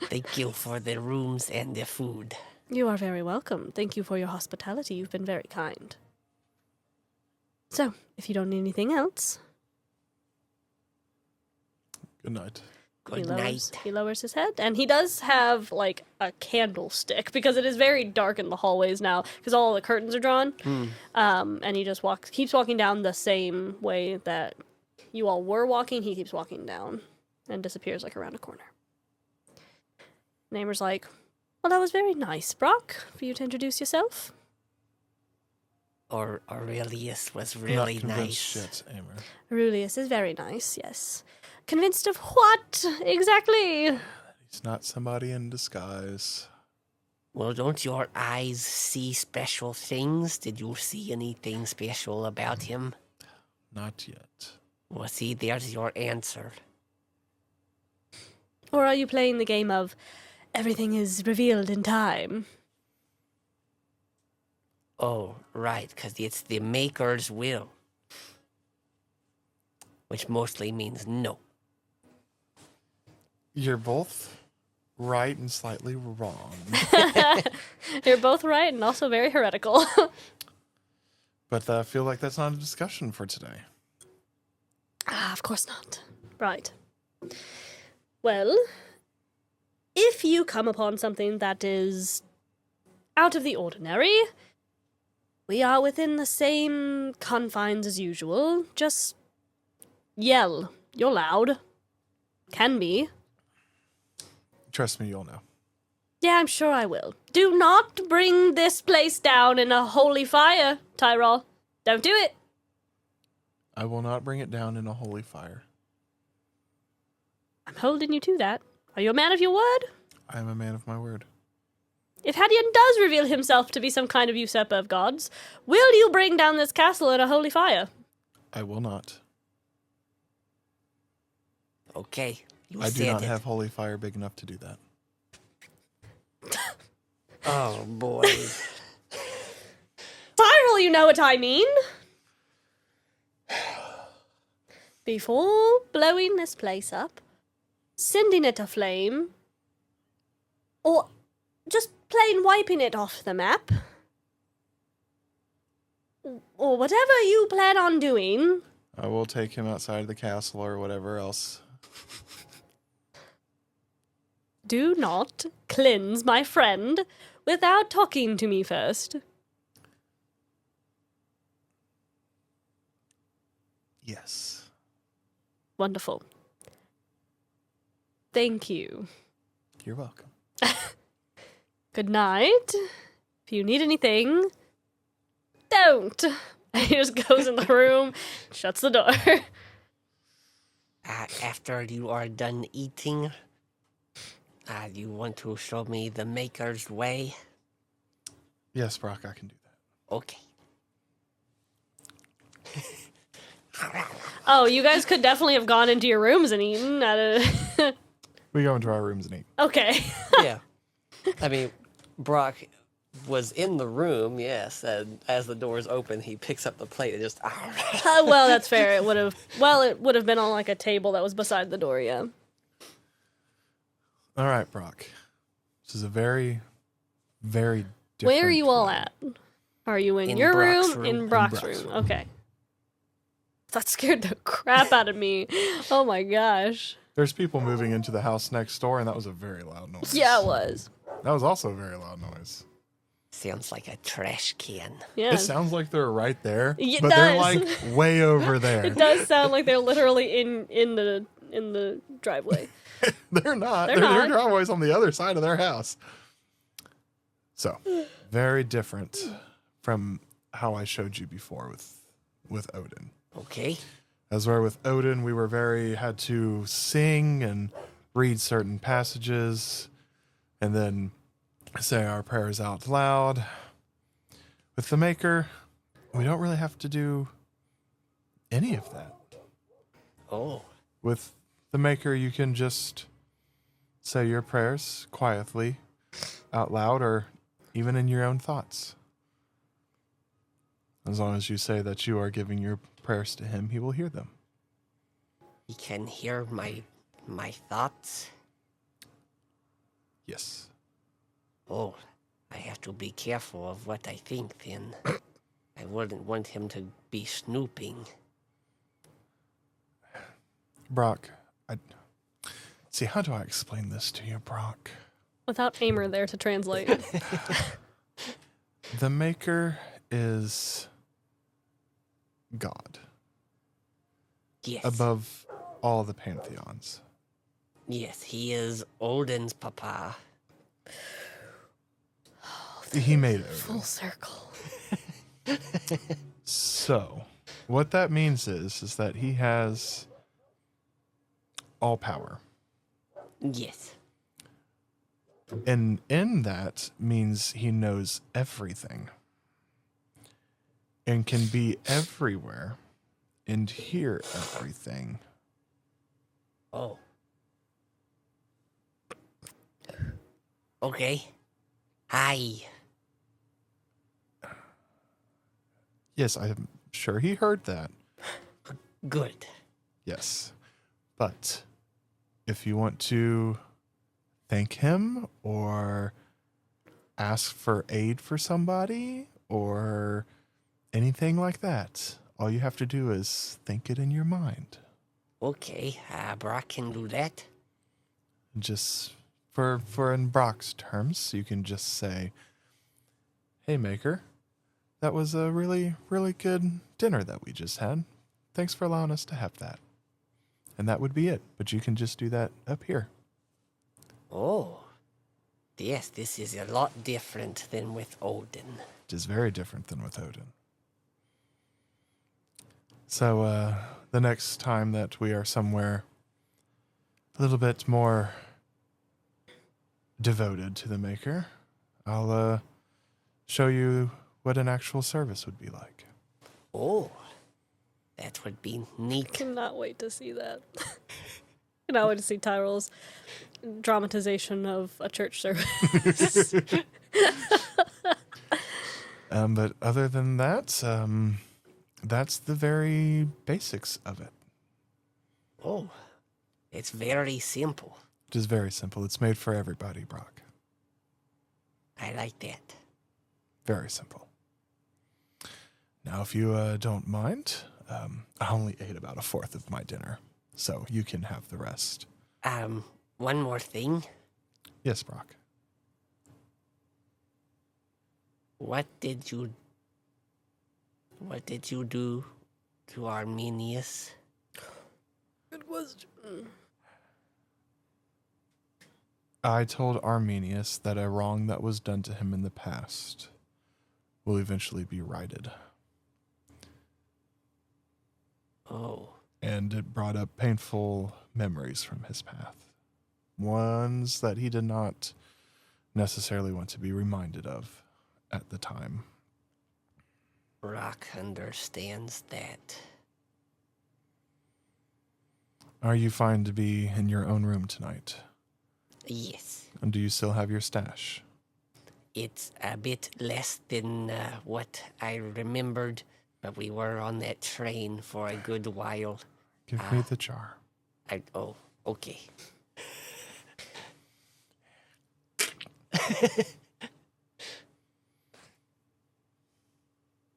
Thank you for the rooms and the food. You are very welcome. Thank you for your hospitality. You've been very kind. So, if you don't need anything else... Good night. Good night. He lowers his head, and he does have, like, a candlestick, because it is very dark in the hallways now, because all the curtains are drawn. And he just keeps walking down the same way that you all were walking. He keeps walking down and disappears, like, around a corner. Namer's like, well, that was very nice, Brock, for you to introduce yourself. Or Aurelius was I'm really not convinced nice. Shit, Amer. Aurelius is very nice, yes. Convinced of what, exactly? He's not somebody in disguise. Well, don't your eyes see special things? Did you see anything special about him? Not yet. Well, see, there's your answer. Or are you playing the game of everything is revealed in time? Oh, right, because it's the Maker's will. Which mostly means no. You're both right and slightly wrong. You're both right and also very heretical. But I feel like that's not a discussion for today. Of course not. Right. Well, if you come upon something that is out of the ordinary, we are within the same confines as usual. Just yell. You're loud. Can be. Trust me, you'll know. Yeah, I'm sure I will. Do not bring this place down in a holy fire, Tyrall. Don't do it. I will not bring it down in a holy fire. I'm holding you to that. Are you a man of your word? I am a man of my word. If Hadeon does reveal himself to be some kind of usurper of gods, will you bring down this castle in a holy fire? I will not. Okay, You I do said not it. have holy fire big enough to do that. Oh, boy. Tyrall, you know what I mean? Before blowing this place up, sending it aflame, or just plain wiping it off the map, or whatever you plan on doing. I will take him outside of the castle or whatever else. Do not cleanse my friend without talking to me first. Yes. Wonderful. Thank you. You're welcome. Good night. If you need anything, don't. And he just goes in the room, shuts the door. After you are done eating, you want to show me the Maker's Way? Yes, Brock, I can do that. Okay. Oh, you guys could definitely have gone into your rooms and eaten. We go into our rooms and eat. Okay. Yeah. I mean, Brock was in the room, yes, and as the doors open, he picks up the plate and just... Well, that's fair. It would have been on like a table that was beside the door, yeah. All right, Brock. This is a very, very different Where are you all way. at? Are you in In your Brock's room? room. In Brock's Brock's room. room. Okay. That scared the crap out of me. Oh my gosh. There's people moving into the house next door, and that was a very loud noise. Yeah, it was. That was also a very loud noise. Sounds like a trash can. Yeah. It sounds like they're right there, It but they're does. like way over there. It does sound like they're literally in the driveway. They're not. They're Their not. driveway's on the other side of their house. So, very different from how I showed you before with Odin. Okay. As where with Odin, we were had to sing and read certain passages and then say our prayers out loud. With the Maker, we don't really have to do any of that. Oh. With the Maker, you can just say your prayers quietly out loud or even in your own thoughts. As long as you say that you are giving your prayers to him, he will hear them. He can hear my thoughts? Yes. Oh, I have to be careful of what I think then. I wouldn't want him to be snooping. Brock, see, how do I explain this to you, Brock? Without Aimer there to translate. The Maker is God, Yes. above all the pantheons. Yes, he is Odin's papa. He made it. Full circle. So, what that means is that he has all power. Yes. And in that means he knows everything and can be everywhere and hear everything. Oh. Okay. Hi. Yes, I'm sure he heard that. Good. Yes. But if you want to thank him or ask for aid for somebody or anything like that, all you have to do is think it in your mind. Okay, Brock can do that. Just for in Brock's terms, you can just say, "Hey, Maker, that was a really, really good dinner that we just had. Thanks for allowing us to have that." And that would be it. But you can just do that up here. Oh. Yes, this is a lot different than with Odin. It is very different than with Odin. So, the next time that we are somewhere a little bit more devoted to the Maker, I'll show you what an actual service would be like. Oh. That would be neat. Cannot wait to see that. And I want to see Tyrall's dramatization of a church service. But other than that, that's the very basics of it. Oh, it's very simple. It is very simple. It's made for everybody, Brock. I like that. Very simple. Now, if you don't mind, I only ate about a fourth of my dinner, so you can have the rest. One more thing. Yes, Brock. What did you do to Arminius? Good question. I told Arminius that a wrong that was done to him in the past will eventually be righted. Oh. And it brought up painful memories from his path. Ones that he did not necessarily want to be reminded of at the time. Brock understands that. Are you fine to be in your own room tonight? Yes. And do you still have your stash? It's a bit less than what I remembered, but we were on that train for a good while. Give me the jar. Oh, okay.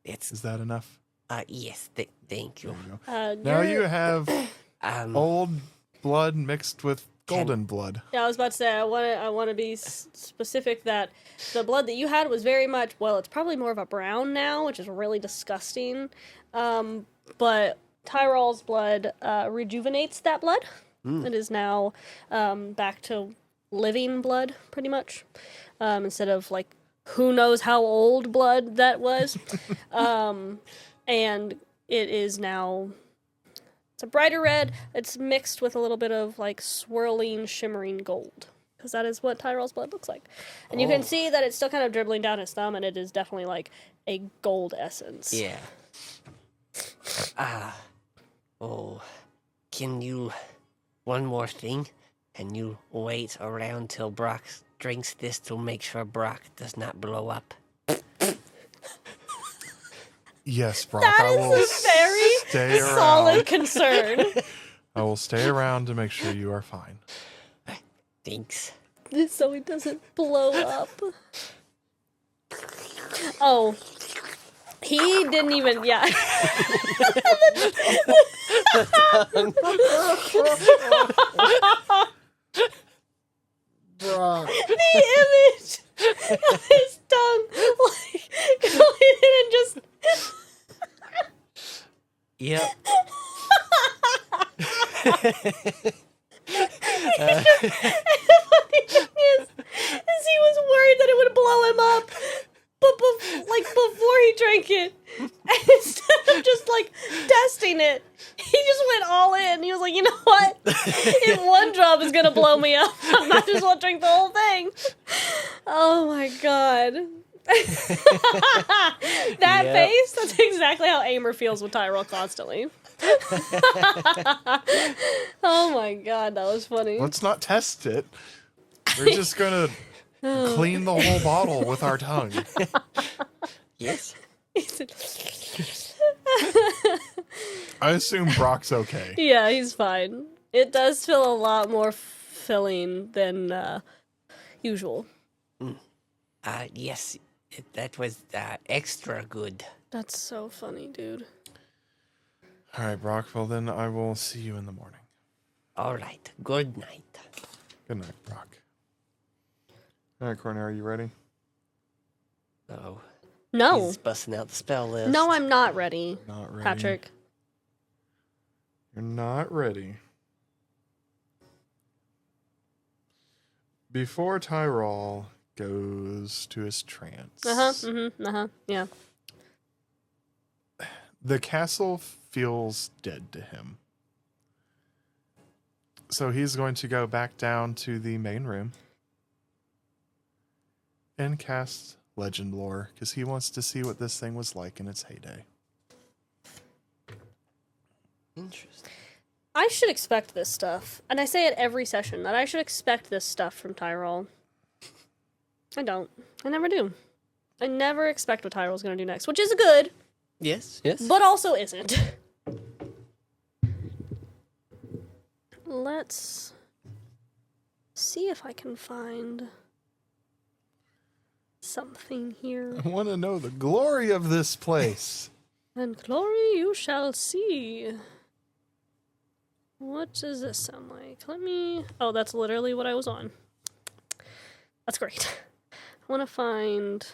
Is that enough? Yes, thank you. Now you have Um, old blood mixed with golden blood. Yeah, I was about to say, I want to be specific that the blood that you had was very much, well, it's probably more of a brown now, which is really disgusting. But Tyrall's blood rejuvenates that blood. It is now back to living blood, pretty much, instead of, like, who knows how old blood that was. And it is now... It's a brighter red. It's mixed with a little bit of like swirling, shimmering gold. Because that is what Tyrall's blood looks like. And you can see that it's still kind of dribbling down his thumb, and it is definitely like a gold essence. Yeah. Can you... One more thing. Can you wait around till Brock drinks this to make sure Brock does not blow up? Yes, Brock. That I will is a very stay around. solid concern. I will stay around to make sure you are fine. Thanks. So he doesn't blow up. Oh. He didn't even, yeah. Brock. The image of his tongue, like, going in and just... Yep. And the funny thing is he was worried that it would blow him up, but before he drank it, and instead of just like testing it, he just went all in. He was like, you know what? If one drop is gonna blow me up, I might as well drink the whole thing. Oh my god. That Yep. face, that's exactly how Aimer feels with Tyrall constantly. Oh my god, that was funny. Let's not test it. We're just going to clean the whole bottle with our tongue. Yes. I assume Brock's okay. Yeah, he's fine. It does feel a lot more filling than usual. Yes. That was extra good. That's so funny, dude. All right, Brock. Well, then I will see you in the morning. All right. Good night. Good night, Brock. All right, Courtney, are you ready? Oh. No. He's busting out the spell list. No, I'm not ready, Not ready. Patrick. You're not ready. Before Tyrall goes to his trance, Yeah. the castle feels dead to him. So he's going to go back down to the main room and cast Legend Lore because he wants to see what this thing was like in its heyday. Interesting. I should expect this stuff. And I say it every session, that I should expect this stuff from Tyrall. I don't. I never do. I never expect what Tyrall's going to do next, which is good, Yes. but also isn't. Let's see if I can find something here. I want to know the glory of this place. And glory you shall see. What does this sound like? Oh, that's literally what I was on. That's great. I want to find...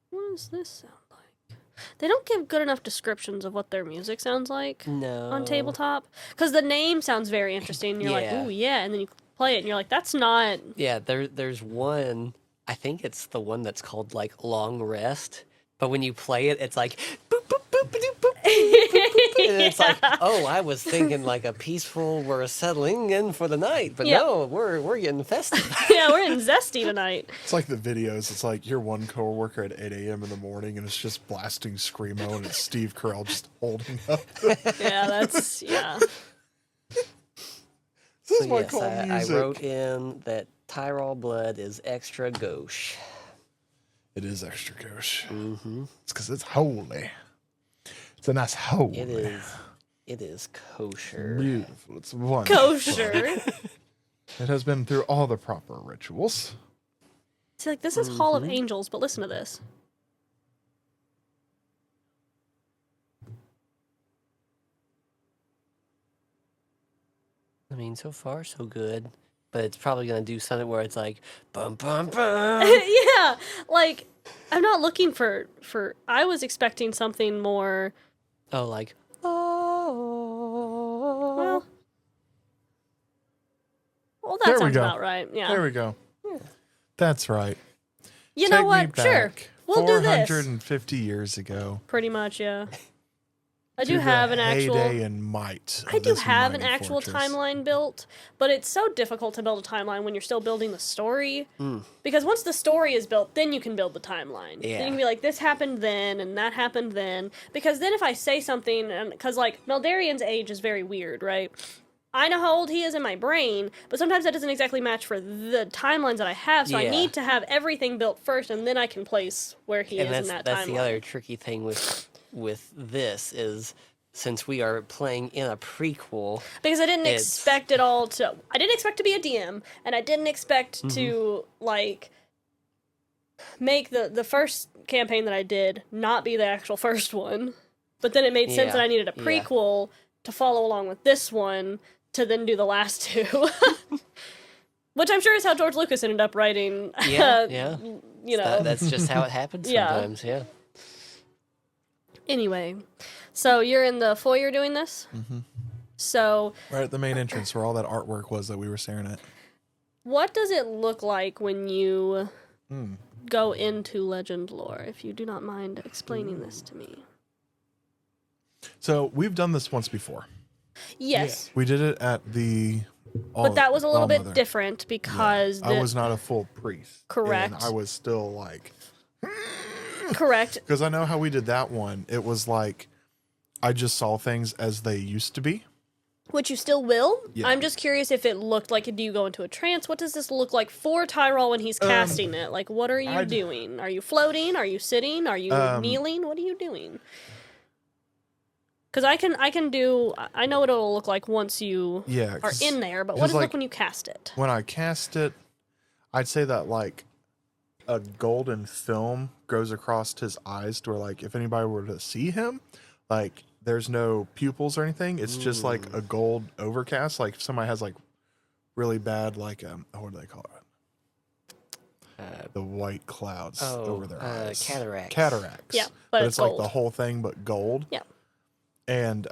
What does this sound like? They don't give good enough descriptions of what their music sounds like on tabletop. Because the name sounds very interesting. And you're like, ooh, yeah. And then you play it and you're like, that's not... Yeah, there's one, I think it's the one that's called, like, Long Rest. But when you play it, it's like... Boop, boop, boop, boop, boop, and it's like, oh, I was thinking like a peaceful, we're settling in for the night. But no, we're getting festive. Yeah, we're getting zesty tonight. It's like the videos. It's like your one coworker at 8 a.m. in the morning, and it's just blasting Screamo, and it's Steve Carell just holding up. Yeah, that's... Yeah. This is So my yes, call I music. wrote in that Tyrall blood is extra gauche. It is extra gauche. Mm-hmm. It's because it's holy. It's a nice holy. It is kosher. Beautiful. It's wonderful. Kosher. It has been through all the proper rituals. See, like, this is Hall of Angels, but listen to this. I mean, so far so good, but it's probably gonna do something where it's like bum bum bum. Yeah, like, I'm not looking for... I was expecting something more... Oh, like Well, that There we sounds go. about right. Yeah. There we go. That's right. You Take know me what? Sure. back We'll do this. 450 years ago. Pretty much, yeah. I to do the have an actual... heyday and might. I of do this have an mighty actual fortress. timeline built, but it's so difficult to build a timeline when you're still building the story. Because once the story is built, then you can build the timeline. Yeah. Then you can be like, this happened then, and that happened then. Because then if I say something, because, like, Meldarian's age is very weird, right? I know how old he is in my brain, but sometimes that doesn't exactly match for the timelines that I have, so I Yeah. need to have everything built first, and then I can place where he and is in that that's timeline. the other tricky thing with this is since we are playing in a prequel. Because I didn't It's- expect it all to... I didn't expect to be a DM, and I didn't expect to, like, make the first campaign that I did not be the actual first one. But then it made sense that I needed a prequel to follow along with this one to then do the last two. Which I'm sure is how George Lucas ended up writing. Yeah. You know. That's just how it happens Yeah. sometimes. Yeah. Anyway, so you're in the foyer doing this? Mm-hmm. So Right at the main entrance where all that artwork was that we were staring at. what does it look like when you go into legend lore, if you do not mind explaining this to me? So we've done this once before. Yes, We did it at the... but that was a little bit All-Mother. different because... I was not a full priest. Correct. And I was still like... Correct. Because I know how we did that one. It was like, I just saw things as they used to be. Which you still will. Yeah. I'm just curious if it looked like, do you go into a trance? What does this look like for Tyrall when he's casting it? Like, what are you doing? Are you floating? Are you sitting? Are you kneeling? What are you doing? Because I know what it'll look like once you Yeah. are 'cause in there, but what does it like, look when you cast it? when I cast it, I'd say that like a golden film goes across his eyes to where like if anybody were to see him, like there's no pupils or anything. It's just like a gold overcast. Like if somebody has like really bad like what do they call it? The white clouds over their eyes. Cataracts. Cataracts. Yeah, but but it's like gold. the whole thing but gold. Yeah. And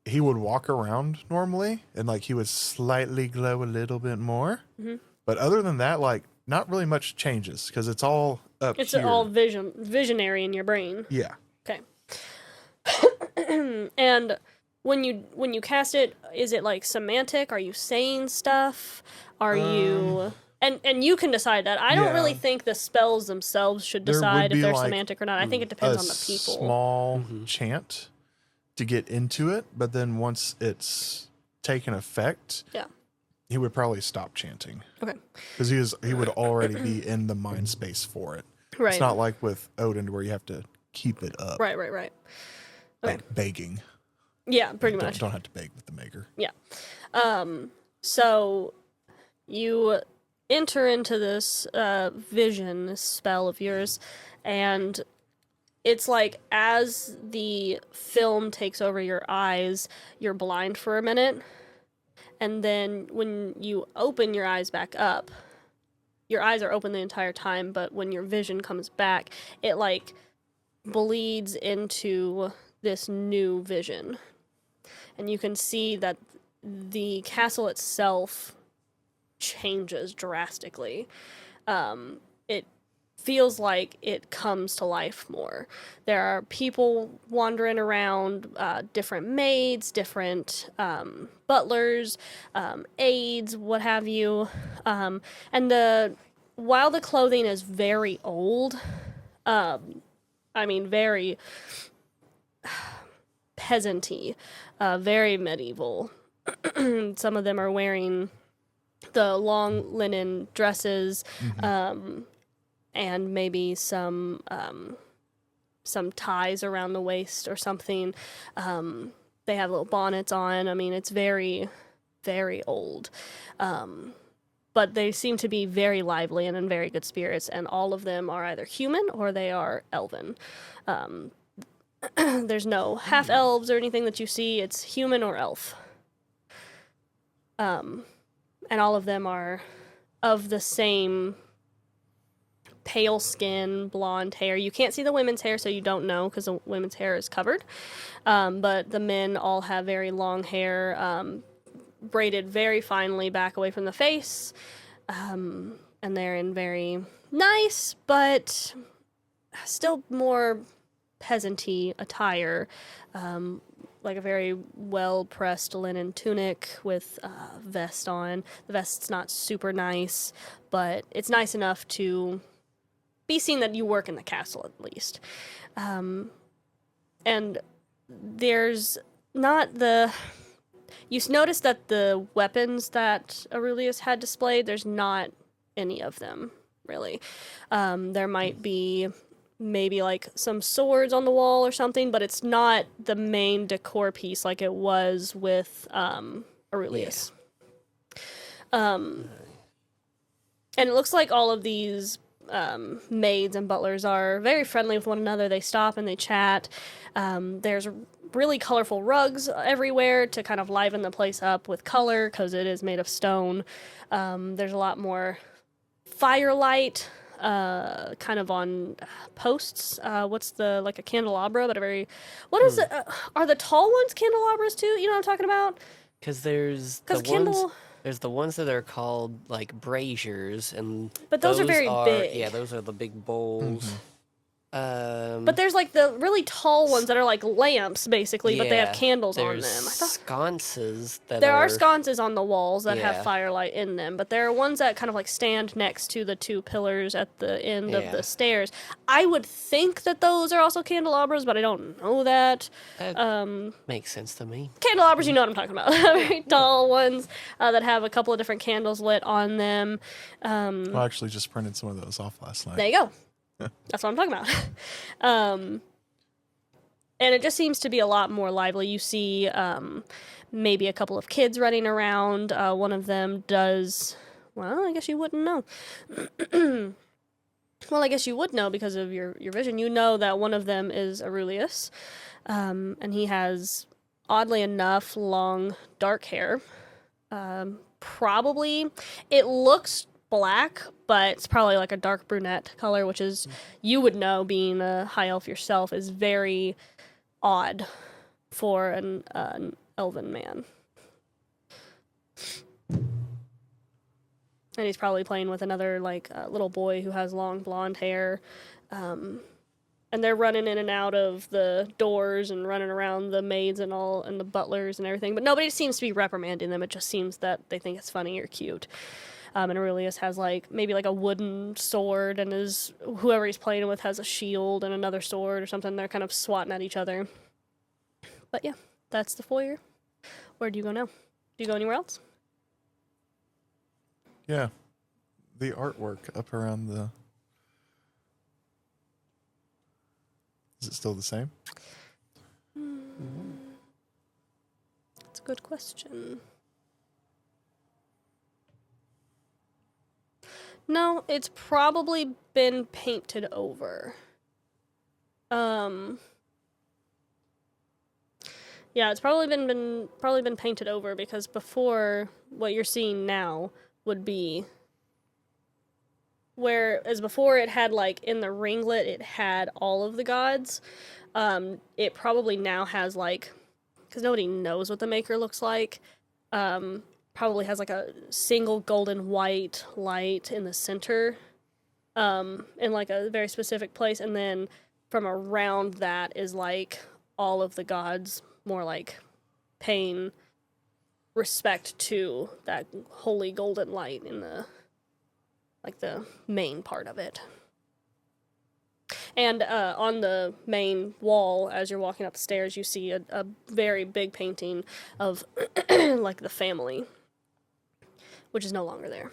he would walk around normally and like he would slightly glow a little bit more. Mm-hmm. But other than that, like not really much changes because it's all up It's here. all visionary in your brain. Yeah. Okay. And when you cast it, is it like semantic? Are you saying stuff? Are you and you can decide that. I don't really Yeah. think the spells themselves should There would decide if be, they're like, semantic or not. I think it depends on the people. Small chant to get into it, but then once it's taken effect, Yeah. he would probably stop chanting Okay. because he would already be in the mind space for it. Right. It's not like with Odin where you have to keep it up, Right. Okay. like begging. Yeah, pretty much. Don't have to beg with the maker. Yeah. So you enter into this vision, this spell of yours, and it's like as the film takes over your eyes, you're blind for a minute, and then when you open your eyes back up, your eyes are open the entire time, but when your vision comes back, it like bleeds into this new vision. And you can see that the castle itself changes drastically. It feels like it comes to life more. There are people wandering around, different maids, different butlers, aides, what have you. And while the clothing is very old, very peasant-y, very medieval. Some of them are wearing the long linen dresses, and maybe some ties around the waist or something. They have little bonnets on. I mean, it's very, very old. But they seem to be very lively and in very good spirits, and all of them are either human or they are elven. There's no half-elves or anything that you see. It's human or elf. And all of them are of the same pale skin, blonde hair. You can't see the women's hair, so you don't know because the women's hair is covered. But the men all have very long hair, braided very finely back away from the face. And they're in very nice, but still more peasant-y attire. Like a very well-pressed linen tunic with a vest on. The vest's not super nice, but it's nice enough to be seen that you work in the castle at least. And there's not the... You notice that the weapons that Aurelius had displayed, there's not any of them, really. There might be maybe like some swords on the wall or something, but it's not the main decor piece like it was with Aurelius. Yeah. And it looks like all of these maids and butlers are very friendly with one another. They stop and they chat. There's really colorful rugs everywhere to kind of liven the place up with color because it is made of stone. There's a lot more firelight kind of on posts. What's the, like a candelabra, but a very, what is it? Are the tall ones candelabras too? You know what I'm talking about? Because there's the ones that are called like braziers, and but those are very big. Yeah, those are the big bowls. But there's like the really tall ones that are like lamps, basically, but they have candles on them. Sconces that there are sconces on the walls that have firelight in them, but there are ones that kind of like stand next to the two pillars at the end of the stairs. I would think that those are also candelabras, but I don't know that. Makes sense to me. Candelabras, you know what I'm talking about. Very tall ones that have a couple of different candles lit on them. I actually just printed some of those off last night. There you go. That's what I'm talking about. And it just seems to be a lot more lively. You see maybe a couple of kids running around. One of them does... Well, I guess you wouldn't know. Well, I guess you would know because of your vision. You know that one of them is Aurelius. And he has, oddly enough, long, dark hair. Probably... It looks black, but it's probably like a dark brunette color, which is, you would know, being a high elf yourself, is very odd for an elven man. And he's probably playing with another like little boy who has long blonde hair, and they're running in and out of the doors and running around the maids and all and the butlers and everything, but nobody seems to be reprimanding them. It just seems that they think it's funny or cute. And Aurelius has like maybe like a wooden sword, and whoever he's playing with has a shield and another sword or something. They're kind of swatting at each other. But yeah, that's the foyer. Where do you go now? Do you go anywhere else? Yeah. The artwork up around the... Is it still the same? That's a good question. No, it's probably been painted over. Yeah, it's probably been painted over because before what you're seeing now would be whereas before it had like in the ringlet it had all of the gods. It probably now has like, because nobody knows what the maker looks like. Probably has like a single golden white light in the center, in like a very specific place, and then from around that is like all of the gods, more like paying respect to that holy golden light in the main part of it. And on the main wall, as you're walking up the stairs, you see a very big painting of like the family, which is no longer there.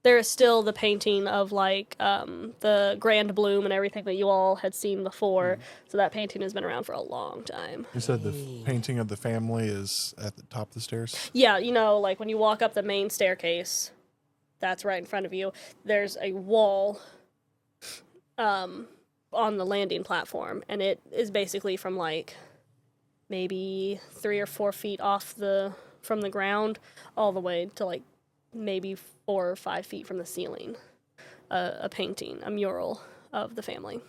There is still the painting of like the Grand Bloom and everything that you all had seen before. So that painting has been around for a long time. You said the painting of the family is at the top of the stairs? Yeah, you know, like when you walk up the main staircase, that's right in front of you. There's a wall on the landing platform, and it is basically from like maybe 3 or 4 feet off from the ground all the way to like maybe 4 or 5 feet from the ceiling. A painting, a mural of the family,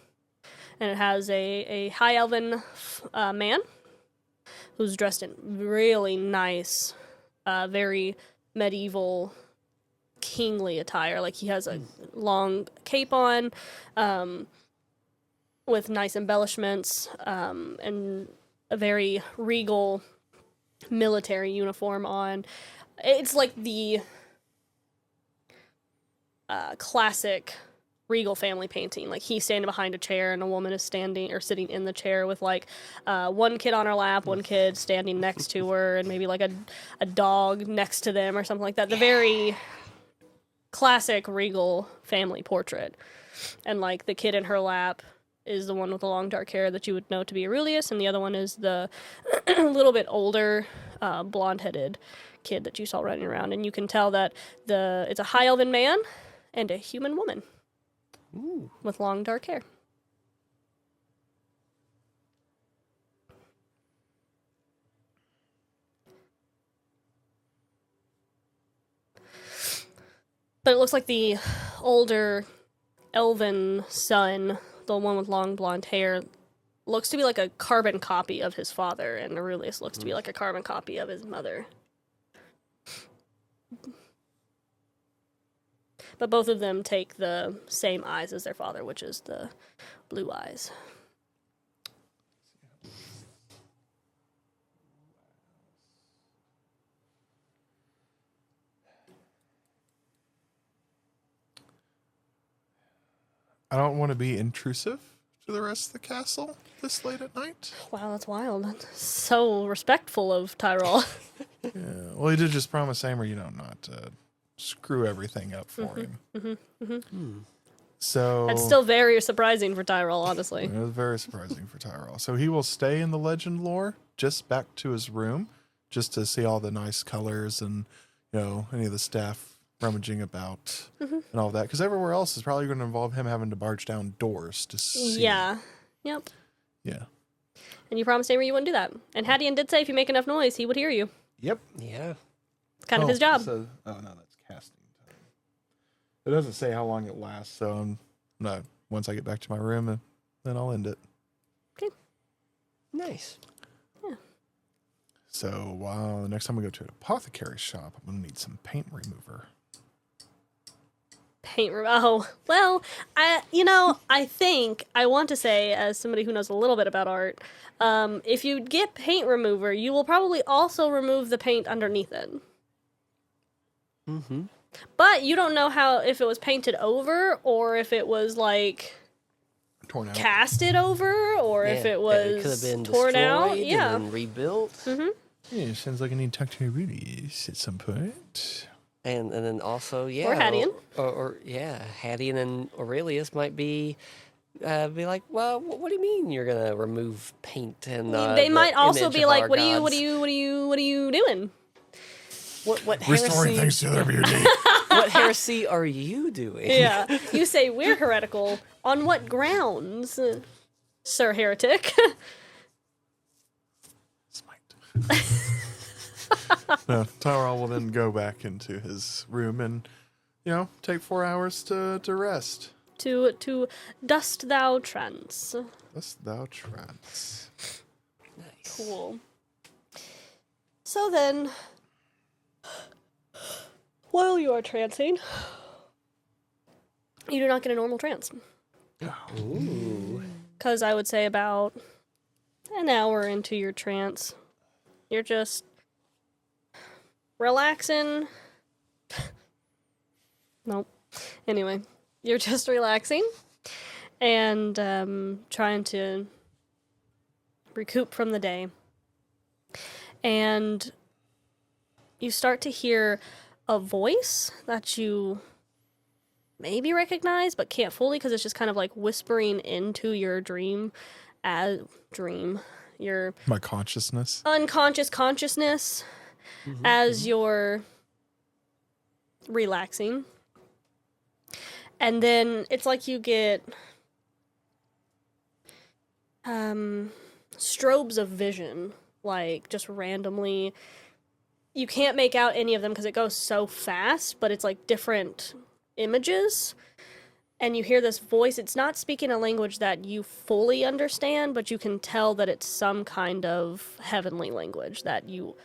and it has a high elven man who's dressed in really nice, very medieval, kingly attire. Like he has a long cape on, with nice embellishments, and a very regal military uniform on. It's like the classic regal family painting. Like he's standing behind a chair and a woman is standing or sitting in the chair with like one kid on her lap, one kid standing next to her, and maybe like a dog next to them or something like that. The very classic regal family portrait. And like the kid in her lap is the one with the long dark hair that you would know to be Aurelius, and the other one is the little bit older blonde-headed kid that you saw running around. And you can tell that it's a high elven man and a human woman. Ooh. With long dark hair. But it looks like the older elven son, the one with long blonde hair, looks to be like a carbon copy of his father, and Aurelius looks to be like a carbon copy of his mother. But both of them take the same eyes as their father, which is the blue eyes. I don't want to be intrusive to the rest of the castle this late at night. Wow, that's wild. That's so respectful of Tyrall. Yeah. Well, he did just promise Amer, not to screw everything up for him. So That's still very surprising for Tyrall, honestly. it was very surprising for Tyrell. So he will stay in the legend lore, just back to his room, just to see all the nice colors and any of the staff rummaging about and all that. Because everywhere else is probably going to involve him having to barge down doors to see. Yeah. Yep. Yeah. And you promised Amer you wouldn't do that. And Hadeon did say if you make enough noise, he would hear you. Yep. Yeah. It's kind of his job. So, no, that's casting time. It doesn't say how long it lasts, so once I get back to my room, then I'll end it. Okay. Nice. Yeah. So the next time we go to an apothecary shop, I'm going to need some paint remover. Oh, well, I think, I want to say, as somebody who knows a little bit about art, if you get paint remover, you will probably also remove the paint underneath it. Mm-hmm. But you don't know if it was painted over, or if it was, like, Torn out. casted over, or if it was could have been torn destroyed out. Yeah. and then rebuilt. Yeah, sounds like I need to talk to Aurelius at some point. And then also, yeah. Or Hadeon. Or Hadeon and Aurelius might be like, well, what do you mean you're gonna remove paint and They the might also image be of like, our what are gods?" you doing? What Restoring heresy? things to their beauty. What heresy are you doing? Yeah. You say we're heretical. On what grounds, Sir Heretic? Smite. No, Tyrall will then go back into his room and, take 4 hours to rest. to dust thou trance. Thus thou trance. Nice. Cool. So then, while you are trancing, you do not get a normal trance. Ooh. Because I would say about an hour into your trance, you're just relaxing. Nope. Anyway, you're just relaxing and trying to recoup from the day. And you start to hear a voice that you maybe recognize but can't fully, because it's just kind of like whispering into your your My consciousness. unconscious consciousness as you're relaxing. And then it's like you get strobes of vision, like just randomly. You can't make out any of them because it goes so fast, but it's like different images. And you hear this voice. It's not speaking a language that you fully understand, but you can tell that it's some kind of heavenly language that you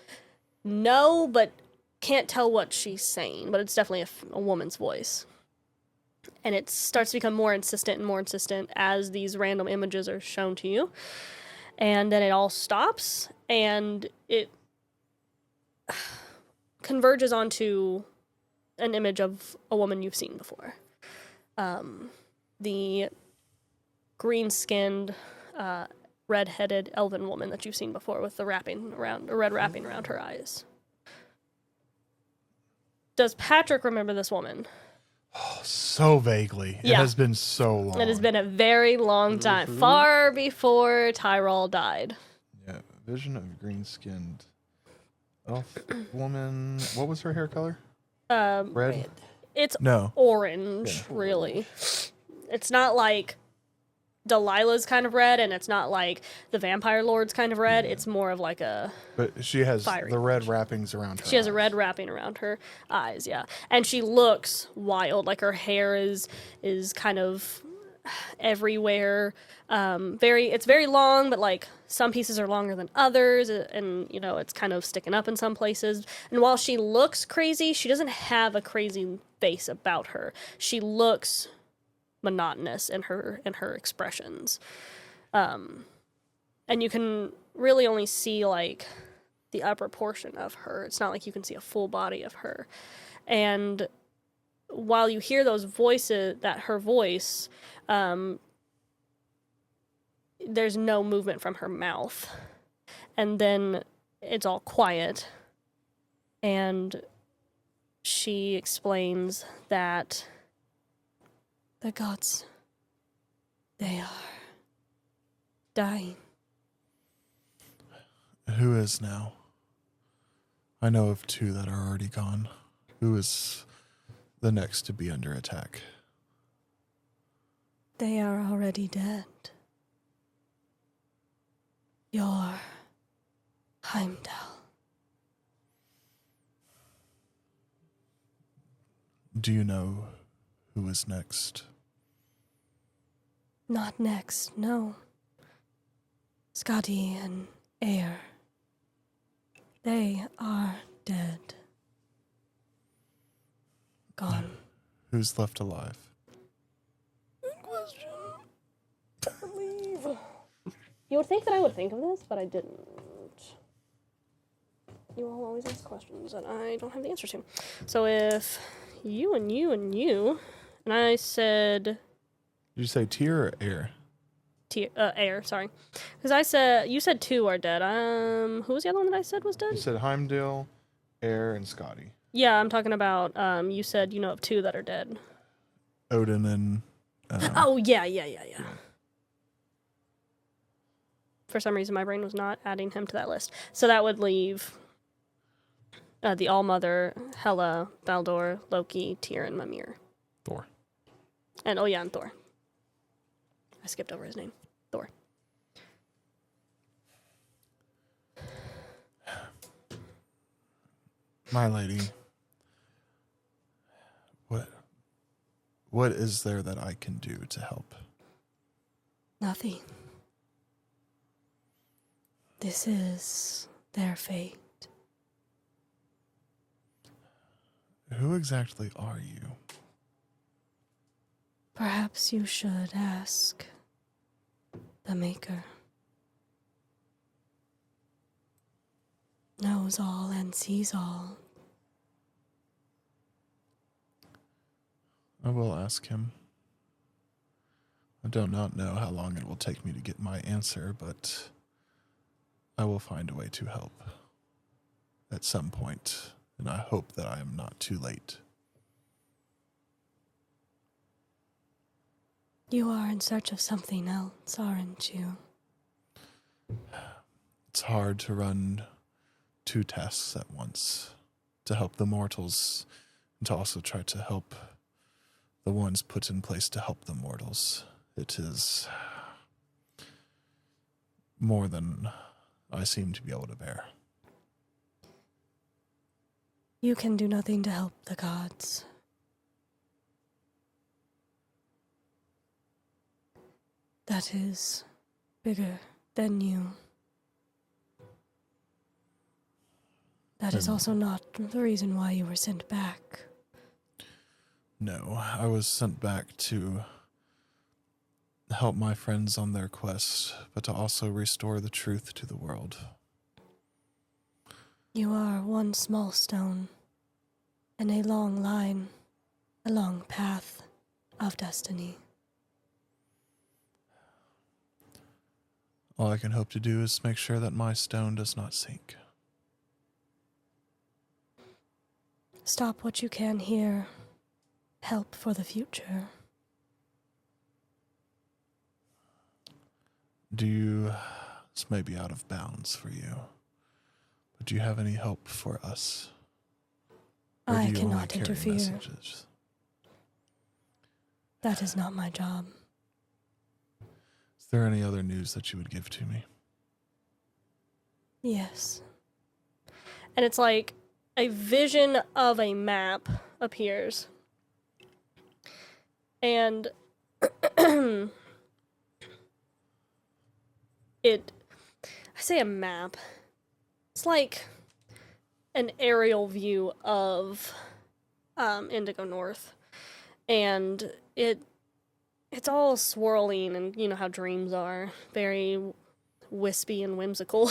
know, but can't tell what she's saying. But it's definitely a woman's voice. And it starts to become more insistent and more insistent as these random images are shown to you. And then it all stops, and it converges onto an image of a woman you've seen before. The green-skinned, red-headed elven woman that you've seen before with the red wrapping around her eyes. Does Patrick remember this woman? So vaguely. Yeah. It has been so long. It has been a very long time, far before Tyrall died. Yeah, vision of green-skinned elf woman. What was her hair color? Red? It's No. orange, really. It's not like Delilah's kind of red, and it's not like the Vampire Lord's kind of red. It's more of like a... But she has Fiery the red wrappings around her She has a eyes. red wrapping around her eyes, yeah. And she looks wild. Like, her hair is kind of everywhere. It's very long, but like some pieces are longer than others, and it's kind of sticking up in some places. And while she looks crazy, she doesn't have a crazy face about her. She looks monotonous in her expressions. And you can really only see like the upper portion of her. It's not like you can see a full body of her. And while you hear those voices, her voice, there's no movement from her mouth. And then it's all quiet. And she explains that the gods, they are dying. Who is now? I know of 2 that are already gone. Who is the next to be under attack? They are already dead. Your Heimdall. Do you know who is next? Not next, no. Scotty and Air. They are dead. Gone. Who's left alive? Good question. I believe. You would think that I would think of this, but I didn't. You all always ask questions that I don't have the answers to. So if you and you and you, and I said... Did you say tier or air? heir. Sorry, because you said 2 are dead. Who was the other one that I said was You dead? said Heimdall, Air, and Scotty. Yeah, I'm talking about. You said you know of 2 that are dead. Odin and. Oh yeah. For some reason, my brain was not adding him to that list. So that would leave the All-Mother, Hela, Baldur, Loki, Tyr, and Mimir. Thor. And and Thor. I skipped over his name. Thor. My lady. What is there that I can do to help? Nothing. This is their fate. Who exactly are you? Perhaps you should ask the Maker. Knows all and sees all. I will ask him. I do not know how long it will take me to get my answer, but I will find a way to help at some point, and I hope that I am not too late. You are in search of something else, aren't you? It's hard to run 2 tasks at once, to help the mortals, and to also try to help the ones put in place to help the mortals. It is more than I seem to be able to bear. You can do nothing to help the gods. That is bigger than you. That is also not the reason why you were sent back. No, I was sent back to help my friends on their quest, but to also restore the truth to the world. You are one small stone in a long line, a long path of destiny. All I can hope to do is make sure that my stone does not sink. Stop what you can here. Help for the future. This may be out of bounds for you, but do you have any help for us? Or do I you only cannot carry interfere. messages? That is not my job. Is there any other news that you would give to me? Yes. And it's like a vision of a map appears. And I say a map. It's like an aerial view of Indigo North. And it's all swirling, and you know how dreams are, very wispy and whimsical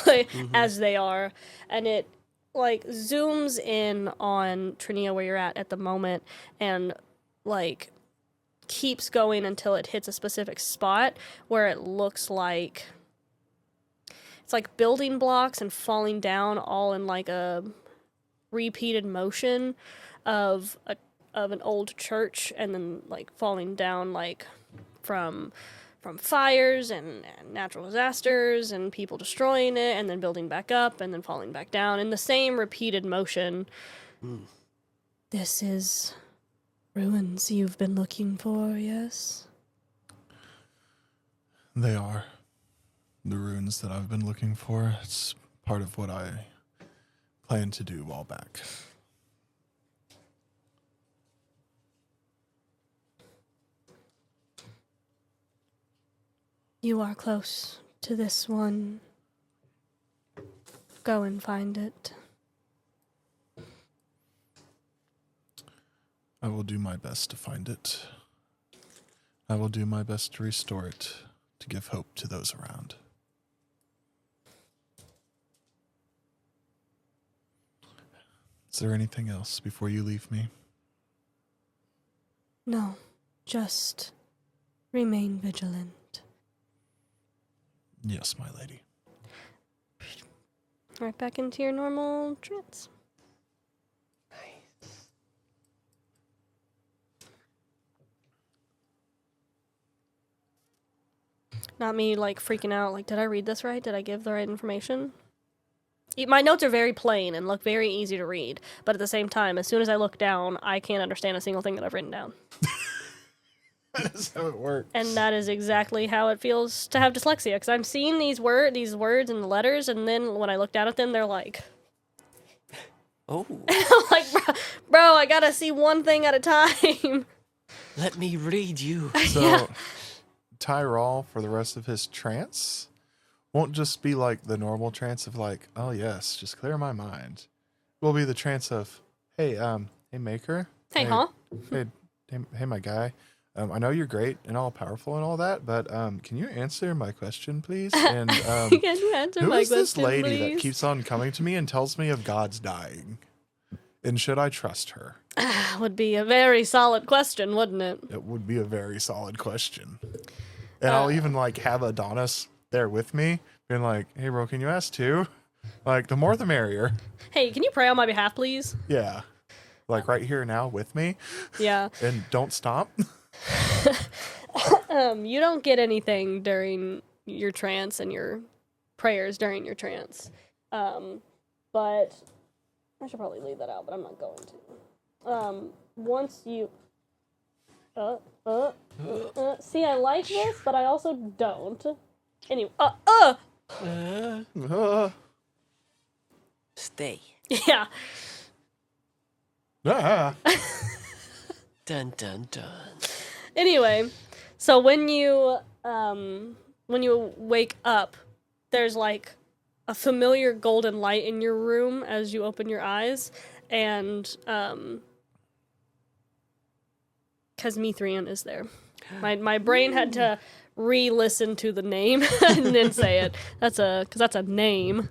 as they are. And it like zooms in on Trinia where you're at the moment, and like keeps going until it hits a specific spot where it looks like it's like building blocks and falling down all in like a repeated motion of an old church, and then like falling down like from fires and natural disasters and people destroying it, and then building back up and then falling back down in the same repeated motion. This is ruins you've been looking for, yes? They are the runes that I've been looking for. It's part of what I planned to do a while back. You are close to this one. Go and find it. I will do my best to find it. I will do my best to restore it, to give hope to those around. Is there anything else before you leave me? No, just remain vigilant. Yes, my lady. Right back into your normal trance. Not me, like, freaking out, like, did I read this right? Did I give the right information? My notes are very plain and look very easy to read, but at the same time, as soon as I look down, I can't understand a single thing that I've written down. That's how it works. And that is exactly how it feels to have dyslexia, because I'm seeing these words and the letters, and then when I look down at them, they're like... Oh. I'm like, bro, I gotta see one thing at a time. Let me read you. So, Yeah. Tyrall, for the rest of his trance, won't just be like the normal trance of like, oh yes, just clear my mind. Will be the trance of, hey, hey Maker. Hey, huh? Hey, my guy. I know you're great and all powerful and all that, but can you answer my question, please? And Can you answer who my is this question, lady please? that keeps on coming to me and tells me of God's dying? And should I trust her? Would be a very solid question, wouldn't it? It would be a very solid question. And I'll even like have Adonis there with me, being like, hey bro, can you ask too? Like, the more the merrier. Hey, can you pray on my behalf, please? Yeah. Like right here now with me. Yeah. And don't stop. You don't get anything during your trance and your prayers during your trance. But I should probably leave that out, but I'm not going to. Once you... see, I like this, but I also don't. Anyway, Stay. yeah. Ah. Dun dun dun. Anyway, so when you wake up, there's like a familiar golden light in your room as you open your eyes, and Mithrian is there. My brain had to re-listen to the name and then say it. Because that's a name.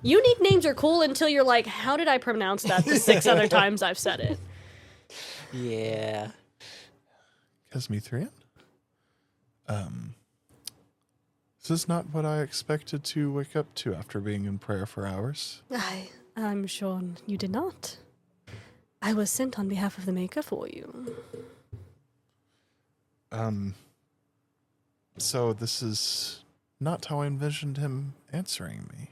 Unique names are cool until you're like, how did I pronounce that the 6 other times I've said it? Yeah. Mithrian? This is not what I expected to wake up to after being in prayer for hours. I'm sure you did not. I was sent on behalf of the Maker for you. So this is not how I envisioned him answering me.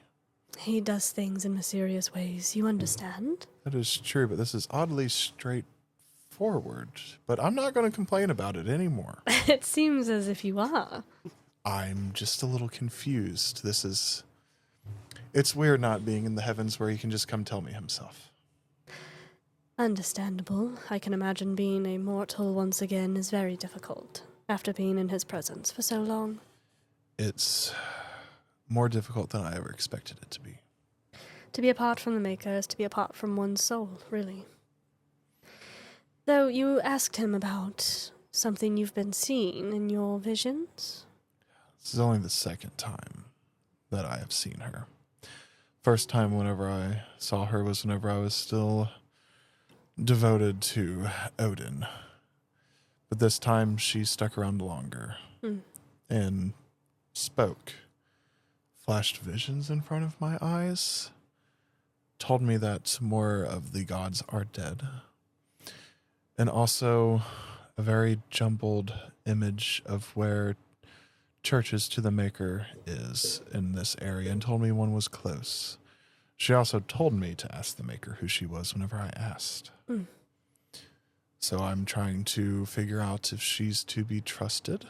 He does things in mysterious ways, you understand? That is true, but this is oddly straightforward. But I'm not going to complain about it anymore. It seems as if you are. I'm just a little confused. It's weird not being in the heavens where he can just come tell me himself. Understandable. I can imagine being a mortal once again is very difficult, after being in his presence for so long. It's more difficult than I ever expected it to be. To be apart from the Maker is to be apart from one's soul, really. Though you asked him about something you've been seeing in your visions? This is only the second time that I have seen her. First time whenever I saw her was whenever I was still devoted to Odin. But this time she stuck around longer and spoke. Flashed visions in front of my eyes. Told me that more of the gods are dead. And also a very jumbled image of where churches to the Maker is in this area, and told me one was close. She also told me to ask the Maker who she was whenever I asked. So I'm trying to figure out if she's to be trusted.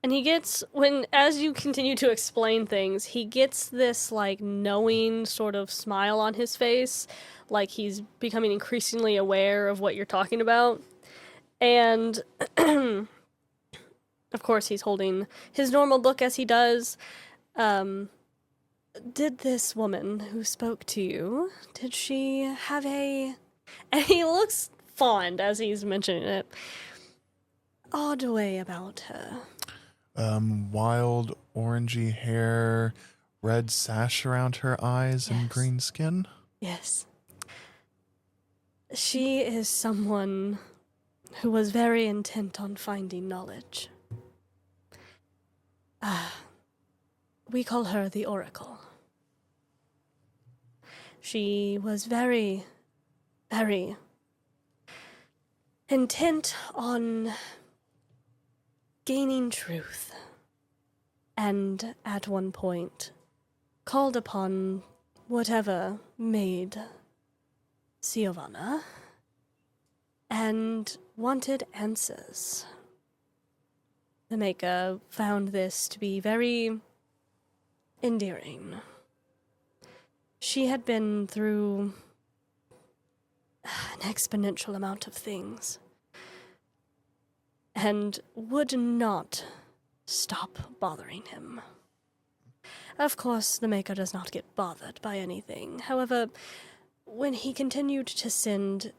And he gets, as you continue to explain things, he gets this, like, knowing sort of smile on his face, like he's becoming increasingly aware of what you're talking about. And, of course, he's holding his normal book as he does. Did this woman who spoke to you, did she have a... And he looks fond as he's mentioning it. Odd way about her. Wild orangey hair, red sash around her eyes, and Yes. green skin. Yes. She is someone who was very intent on finding knowledge. We call her the Oracle. She was very, very intent on gaining truth, and at one point called upon whatever made Siovana and wanted answers. The Maker found this to be very endearing. She had been through an exponential amount of things and would not stop bothering him. Of course, the Maker does not get bothered by anything. However, when he continued to send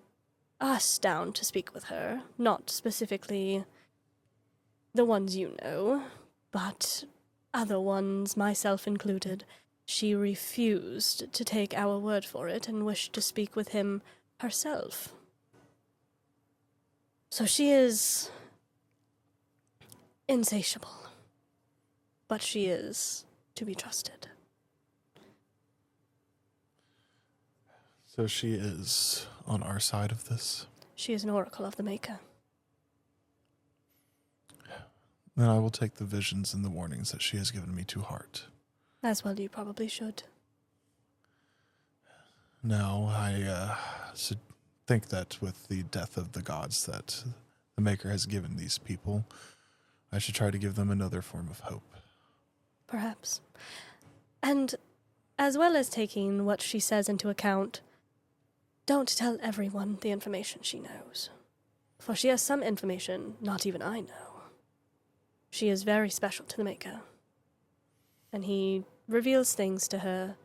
us down to speak with her, not specifically the ones you know, but other ones, myself included, she refused to take our word for it and wished to speak with him herself. So she is insatiable, but she is to be trusted. So she is on our side of this. She is an oracle of the Maker. Then I will take the visions and the warnings that she has given me to heart. As well you probably should. Now, I think that with the death of the gods that the Maker has given these people, I should try to give them another form of hope. Perhaps. And as well as taking what she says into account, don't tell everyone the information she knows. For she has some information not even I know. She is very special to the Maker. And he reveals things to her,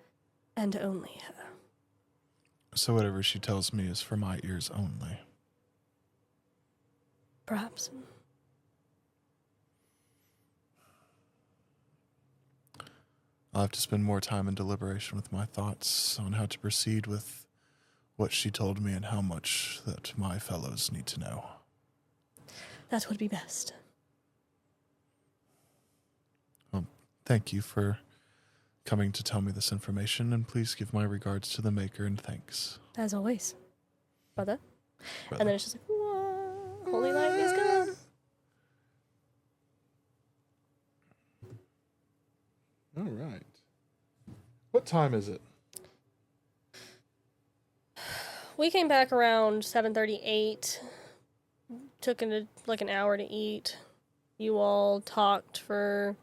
and only her. So whatever she tells me is for my ears only. Perhaps. I'll have to spend more time in deliberation with my thoughts on how to proceed with what she told me and how much that my fellows need to know. That would be best. Well, thank you for coming to tell me this information, and please give my regards to the Maker and thanks. As always. Brother. Brother. And then it's just like, whoa, holy light is gone. All right. What time is it? We came back around 7:38. Took like an hour to eat. You all talked for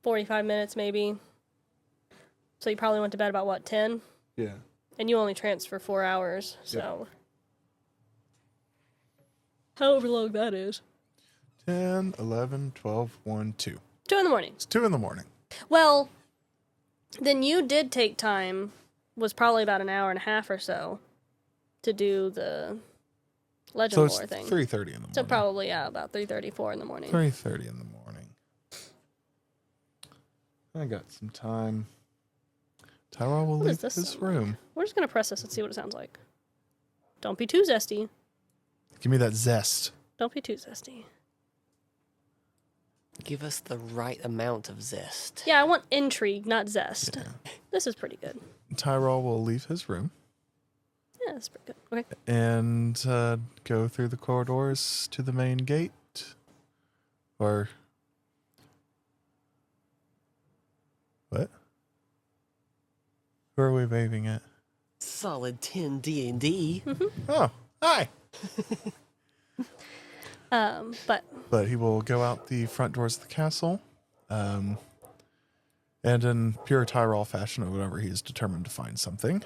45 minutes maybe. So you probably went to bed about, what, 10? Yeah. And you only tranced for 4 hours, so... However long that is. 10, 11, 12, 1, 2. 2 in the morning. It's 2 in the morning. Well, then you did take time, was probably about an hour and a half or so, to do the legend So it's lore thing. 3:30 in the morning. So probably, yeah, about 3:34 in the morning. 3:30 in the morning. I got some time. Tyrall will What leave does this his sound like? room. We're just going to press this and see what it sounds like. Don't be too zesty. Give me that zest. Don't be too zesty. Give us the right amount of zest. Yeah, I want intrigue, not zest. Yeah. This is pretty good. Tyrall will leave his room Yeah, that's pretty good. Okay. and go through the corridors to the main gate. Or... What? Who are we waving at? Solid 10 D&D. Oh, hi! But He will go out the front doors of the castle, and in pure Tyrall fashion, or whatever, he is determined to find something.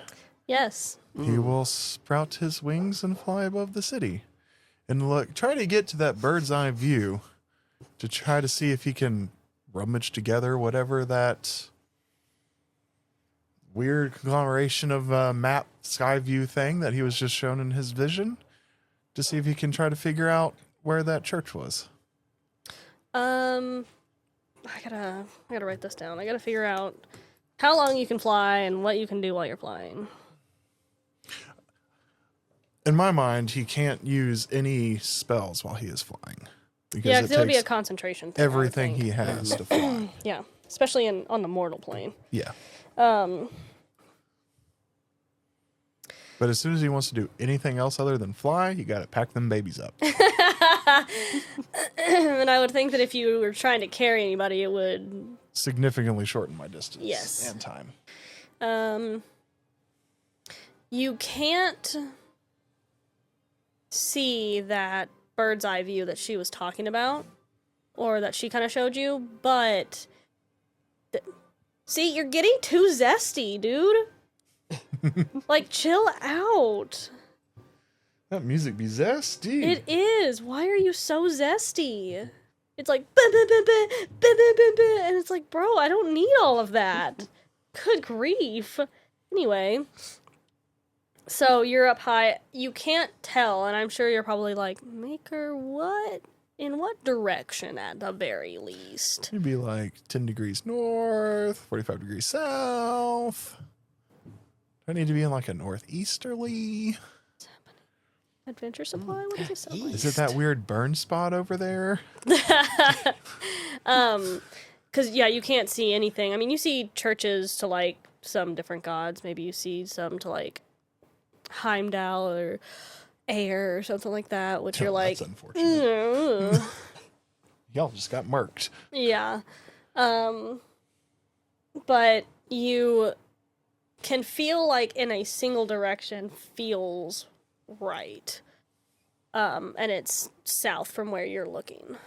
yes. He will sprout his wings and fly above the city, and try to get to that bird's eye view to try to see if he can rummage together whatever that weird conglomeration of map sky view thing that he was just shown in his vision, to see if he can try to figure out where that church was. I gotta write this down. I gotta figure out how long you can fly and what you can do while you're flying. In my mind, he can't use any spells while he is flying. Because Yeah, because it would be a takes concentration thing. I would everything think. he has to fly. Yeah. especially on the mortal plane. Yeah. Um, But as soon as he wants to do anything else other than fly, you got to pack them babies up. and I would think that if you were trying to carry anybody, it would Significantly shorten my distance Yes. and time. You can't see that bird's eye view that she was talking about, or that she kind of showed you, but see, you're getting too zesty, dude. Like, chill out. That music be zesty. It is. Why are you so zesty? It's like, "Bah, bah, bah, bah, bah, bah, bah, bah," and it's like, bro, I don't need all of that. Good grief. Anyway, so you're up high. You can't tell, and I'm sure you're probably like, Maker, what? In what direction at the very least? It'd be like 10 degrees north, 45 degrees south. Do I need to be in like a northeasterly? Adventure supply? What does it sound like? Is it that weird burn spot over there? Because, yeah, you can't see anything. I mean, you see churches to, like, some different gods. Maybe you see some to, like, Heimdall or Air or something like that, which you're like, That's unfortunate. "Ugh." Y'all just got murked. Yeah. But you can feel like in a single direction feels right. And it's south from where you're looking.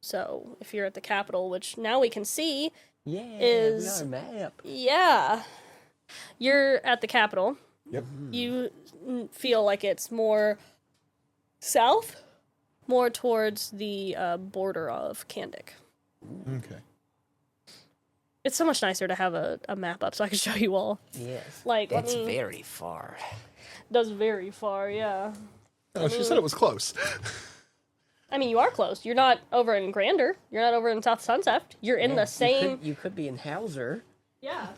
So if you're at the capital, which now we can see, We got a map. yeah, you're at the capital. Yep. You feel like it's more south, more towards the border of Kandik. Okay. It's so much nicer to have a map up so I can show you all. Yes. Like, It's I mean, very far. does very far, yeah. Oh, she said it was close. I mean, you are close. You're not over in Grander. You're not over in South Sunset. You're in the same. You could be in Hauser Yeah.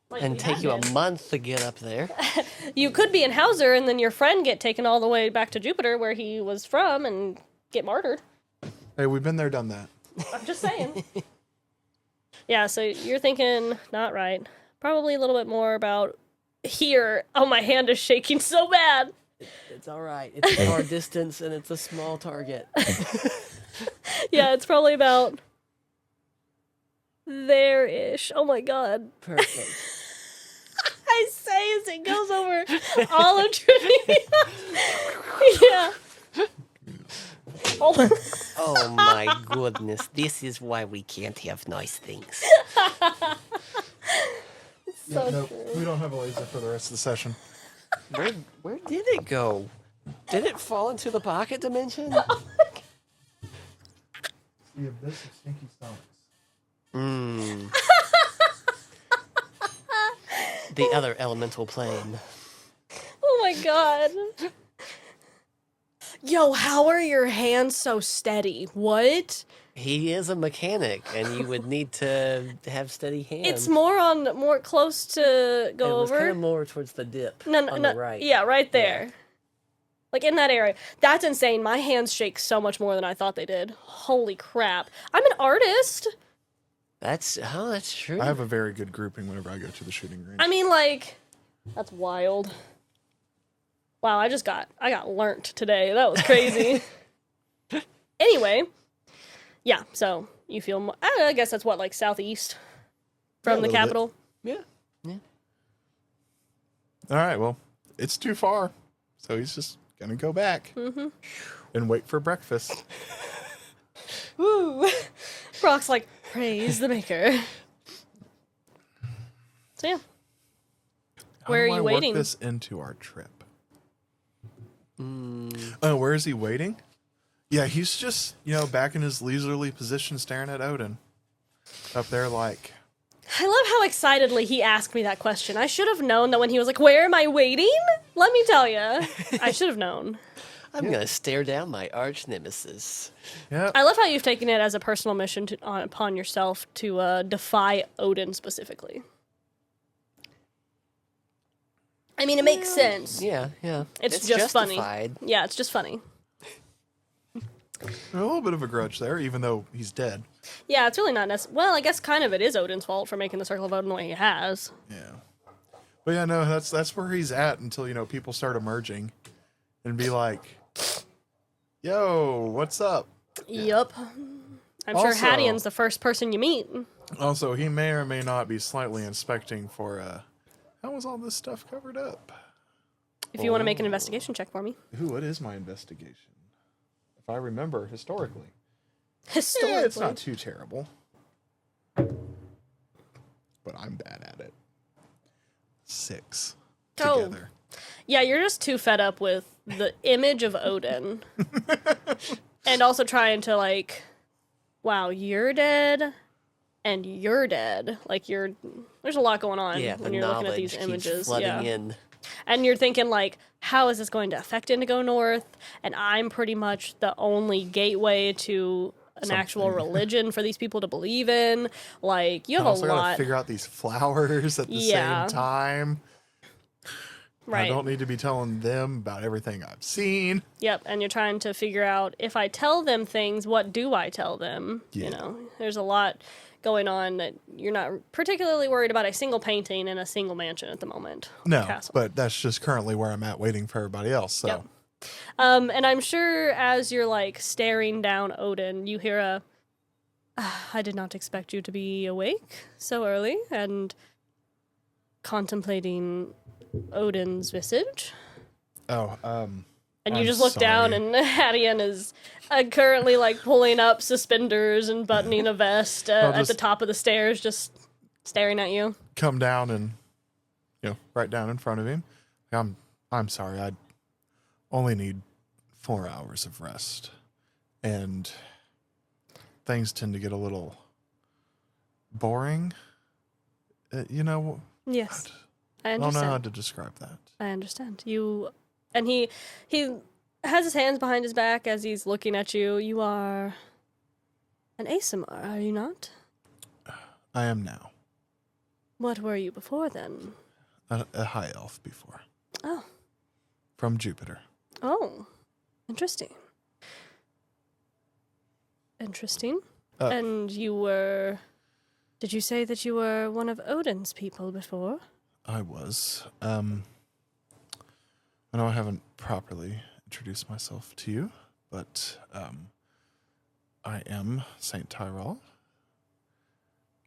Like and we take have you a been. month to get up there. You could be in Hauser and then your friend get taken all the way back to Jupiter where he was from and get martyred. Hey, we've been there, done that. I'm just saying. Yeah, so you're thinking, not right. Probably a little bit more about here. Oh, my hand is shaking so bad. It's all right. It's a far distance and it's a small target. Yeah, it's probably about there-ish. Oh my god. Perfect. I say as it goes over all of Trinity. Yeah. Oh. Oh my goodness. This is why we can't have nice things. So no, true. we don't have a laser for the rest of the session. Where did it go? Did it fall into the pocket dimension? The abyss of stinky stomachs. Mmm. The other elemental plane. Oh my god. Yo, how are your hands so steady? What? He is a mechanic, and you would need to have steady hands. It's more close to It go was over. kind of more towards the dip No, on no, the right. yeah, right there. Like in that area. That's insane. My hands shake so much more than I thought they did. Holy crap. I'm an artist. That's true. I have a very good grouping whenever I go to the shooting range. I mean, like, that's wild. Wow, I got learnt today. That was crazy. Anyway, yeah, so you feel more, I guess that's what, like southeast from the little bit. capital? Yeah. All right, well, it's too far. So he's just going to go back and wait for breakfast. Woo! Brock's like, praise the maker. So yeah. How Where do are I you work waiting? this into our trip? Oh, where is he waiting? Yeah, he's just, back in his leisurely position staring at Odin. Up there like, I love how excitedly he asked me that question. I should have known that when he was like, where am I waiting? Let me tell you. I should have known. I'm gonna stare down my arch nemesis. yeah. I love how you've taken it as a personal mission upon yourself to defy Odin specifically. I mean, it makes sense. Yeah. It's just justified. funny. Yeah, it's just funny. A little bit of a grudge there, even though he's dead. Yeah, it's really not necessary. Well, I guess kind of it is Odin's fault for making the Circle of Odin the way he has. Yeah. But yeah, no, that's where he's at until, people start emerging and be like, yo, what's up? Yup. I'm sure Also- Hadeon's the first person you meet. Also, he may or may not be slightly inspecting for, how was all this stuff covered up? If you want to make an investigation check for me. Ooh, what is my investigation? If I remember historically. Historically. Yeah, it's not too terrible. But I'm bad at it. 6 Oh. together. Yeah, you're just too fed up with the image of Odin. And also trying to, like, wow, you're dead, and you're dead. Like, there's a lot going on Yeah, when the you're looking at these knowledge keeps images. flooding Yeah. in. And you're thinking, like, how is this going to affect Indigo North? And I'm pretty much the only gateway to an actual Something. religion for these people to believe in. Like, you I have a also gotta lot. figure out these flowers at the Yeah. same time. Right. I don't need to be telling them about everything I've seen. Yep, and you're trying to figure out, if I tell them things, what do I tell them? Yeah. You know, there's a lot going on that you're not particularly worried about a single painting in a single mansion at the moment. No, Castle. but that's just currently where I'm at, waiting for everybody else. So Yep. And I'm sure as you're, like, staring down Odin, you hear I did not expect you to be awake so early and contemplating Odin's visage. and And you I'm just look down, sorry. and Hadeon is currently, like, pulling up suspenders and buttoning a vest at the just- top of the stairs, just staring at you. come down and right down in front of him. I'm sorry. I only need 4 hours of rest, and things tend to get a little boring. Yes, I I don't know how understand. to describe that. I understand. And he has his hands behind his back as he's looking at you. You are an Asimar, are you not? I am now What were you before then? a high elf before. Oh. From Jupiter. Oh, interesting. Interesting. Uh, And did you say that you were one of Odin's people before? I was. I know I haven't properly introduced myself to you, but I am Saint Tyrall.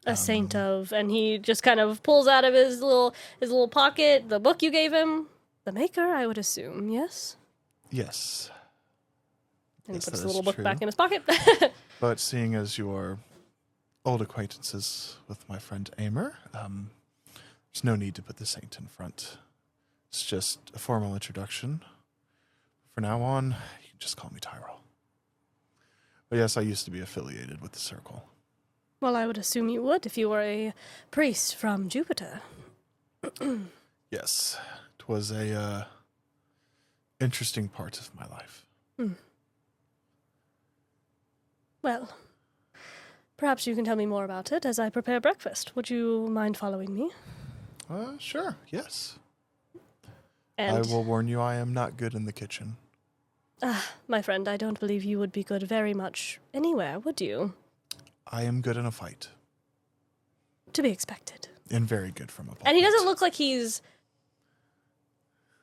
A saint of, and he just kind of pulls out of his little pocket the book you gave him. The maker, I would assume, yes? Yes. And Yes, he puts that the is little book true. back in his pocket. But seeing as you are old acquaintances with my friend Amer, there's no need to put the saint in front. It's just a formal introduction. From now on, you can just call me Tyrall. But yes, I used to be affiliated with the Circle. Well, I would assume you would if you were a priest from Jupiter. Yes, it was a interesting part of my life. Well, perhaps you can tell me more about it as I prepare breakfast. Would you mind following me? Sure, yes. And I will warn you, I am not good in the kitchen. my friend, I don't believe you would be good very much anywhere, would you? I am good in a fight, To be expected. and very good from a And he pulpit. doesn't look like he's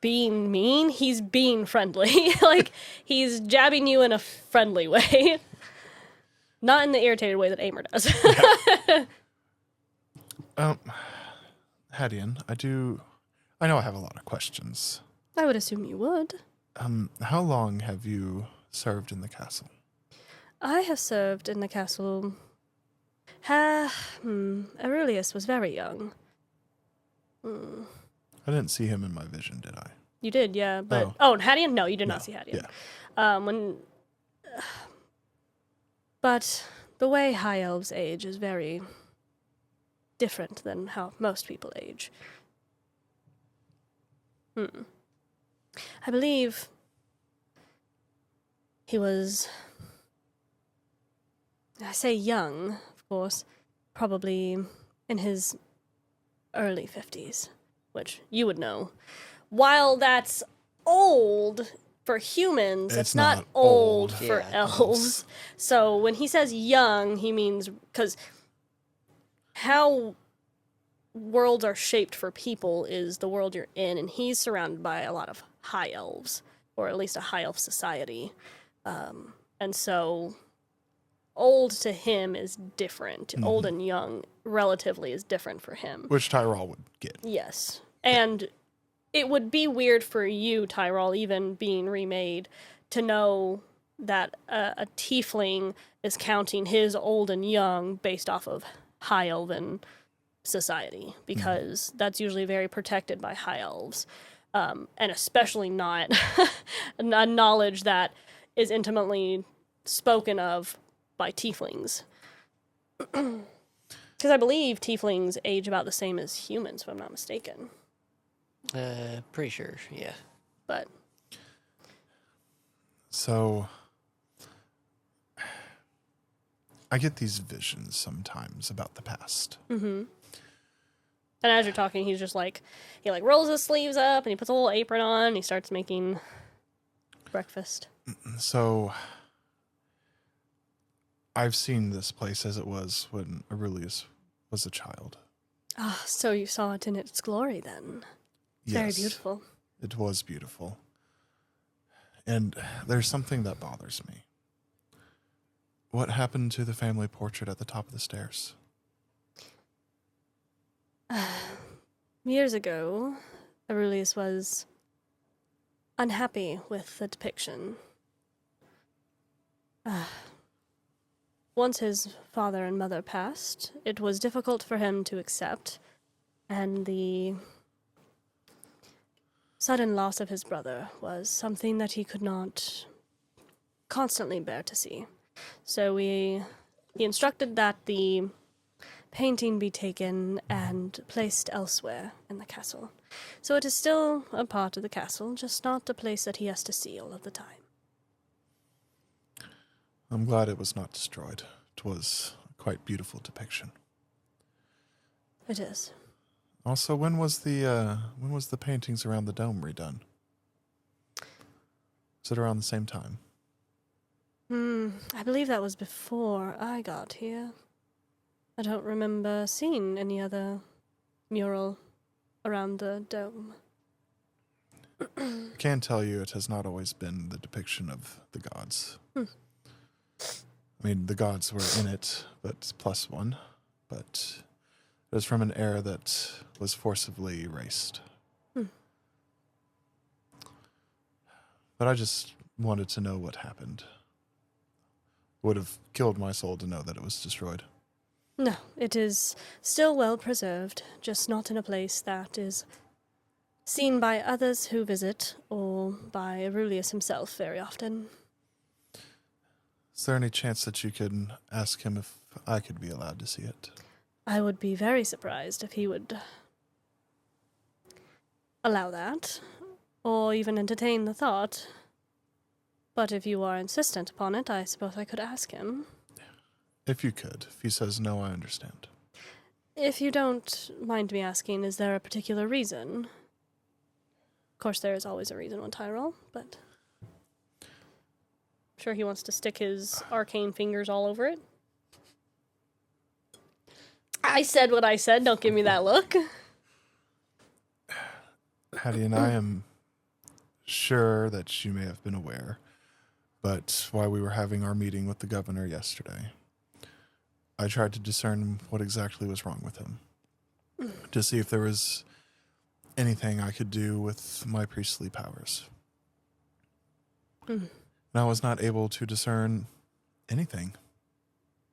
being mean. He's being friendly. Like, he's jabbing you in a friendly way. Not in the irritated way that Amer does. Hadeon, I know I have a lot of questions. I would assume you would. How long have you served in the castle? I have served in the castle. Aurelius was very young. I didn't see him in my vision, did I? You did, yeah. But Oh. Hadeon? No, you did No, not see Hadeon. yeah. But the way high elves age is very different than how most people age. I believe he was, I say young, of course, probably in his early 50s, which you would know. While that's old for humans. It's It's not not old old. for Yeah. elves. So when he says young, he means because how worlds are shaped for people is the world you're in, and he's surrounded by a lot of high elves, or at least a high elf society. And so old to him is different. Old and young relatively is different for him. Which Tyrall would get. Yes. And it would be weird for you, Tyrall, even being remade, to know that a tiefling is counting his old and young based off of high elven society, because that's usually very protected by high elves. And especially not a knowledge that is intimately spoken of by tieflings. Because I believe tieflings age about the same as humans, if I'm not mistaken. Pretty sure, yeah. But So I get these visions sometimes about the past. and as you're talking, he's just like, he like rolls his sleeves up and he puts a little apron on and he starts making breakfast. So I've seen this place as it was when Aurelius was a child. Ah, so you saw it in its glory then. Very Yes, beautiful. It was beautiful. And there's something that bothers me. What happened to the family portrait at the top of the stairs? Years ago, Aurelius was unhappy with the depiction. Once his father and mother passed, it was difficult for him to accept, and the sudden loss of his brother was something that he could not constantly bear to see. So he instructed that the painting be taken and placed elsewhere in the castle. So it is still a part of the castle, just not a place that he has to see all of the time. I'm glad it was not destroyed. It was a quite beautiful depiction. It is. Also, when was the paintings around the dome redone? Is it around the same time? I believe that was before I got here. I don't remember seeing any other mural around the dome. I can tell you it has not always been the depiction of the gods. I mean, the gods were in it, but +1. But it was from an era that was forcibly erased. But I just wanted to know what happened. Would have killed my soul to know that it was destroyed. No, it is still well preserved, just not in a place that is seen by others who visit, or by Aurelius himself very often. Is there any chance that you could ask him if I could be allowed to see it? I would be very surprised if he would allow that, or even entertain the thought. But if you are insistent upon it, I suppose I could ask him. If you could. If he says no, I understand. If you don't mind me asking, is there a particular reason? Of course, there is always a reason with Tyrall, but I'm sure he wants to stick his arcane fingers all over it. I said what I said, don't give me that look. Hadeon, I am sure that you may have been aware, but while we were having our meeting with the governor yesterday, I tried to discern what exactly was wrong with him, to see if there was anything I could do with my priestly powers. And I was not able to discern anything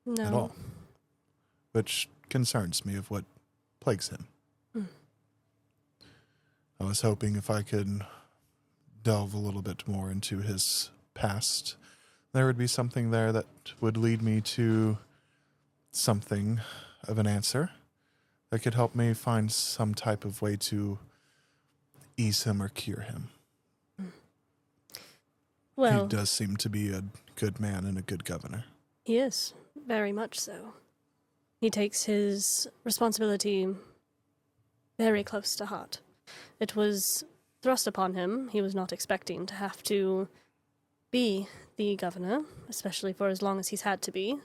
No. at all, which concerns me of what plagues him. I was hoping if I could delve a little bit more into his past, there would be something there that would lead me to something of an answer that could help me find some type of way to ease him or cure him. Well, He does seem to be a good man and a good governor. he is, very much so. He takes his responsibility very close to heart. It was thrust upon him. He was not expecting to have to be the governor, especially for as long as he's had to be,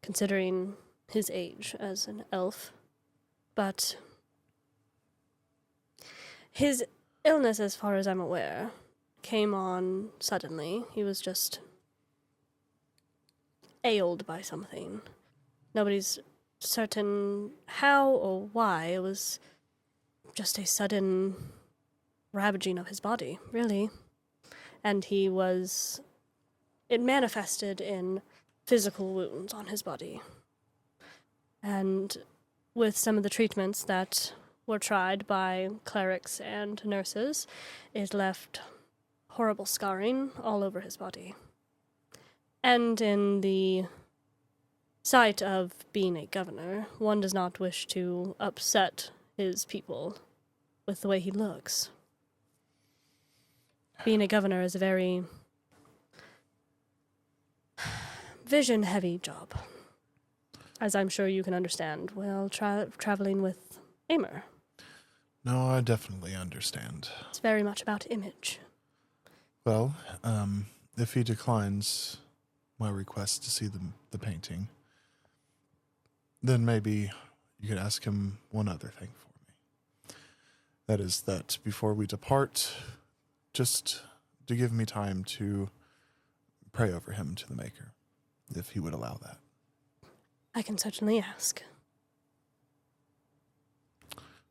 considering his age as an elf. But his illness, as far as I'm aware, came on suddenly. He was just ailed by something. Nobody's certain how or why. It was just a sudden ravaging of his body, really. And it manifested in physical wounds on his body. And with some of the treatments that were tried by clerics and nurses, it left horrible scarring all over his body. And in the sight of being a governor, one does not wish to upset his people with the way he looks. Being a governor is a very vision-heavy job, as I'm sure you can understand while traveling with Aimer. No, I definitely understand. It's very much about image. Well, if he declines my request to see the painting, then maybe you could ask him one other thing for me. That is that before we depart, just to give me time to pray over him to the Maker, if he would allow that. I can certainly ask.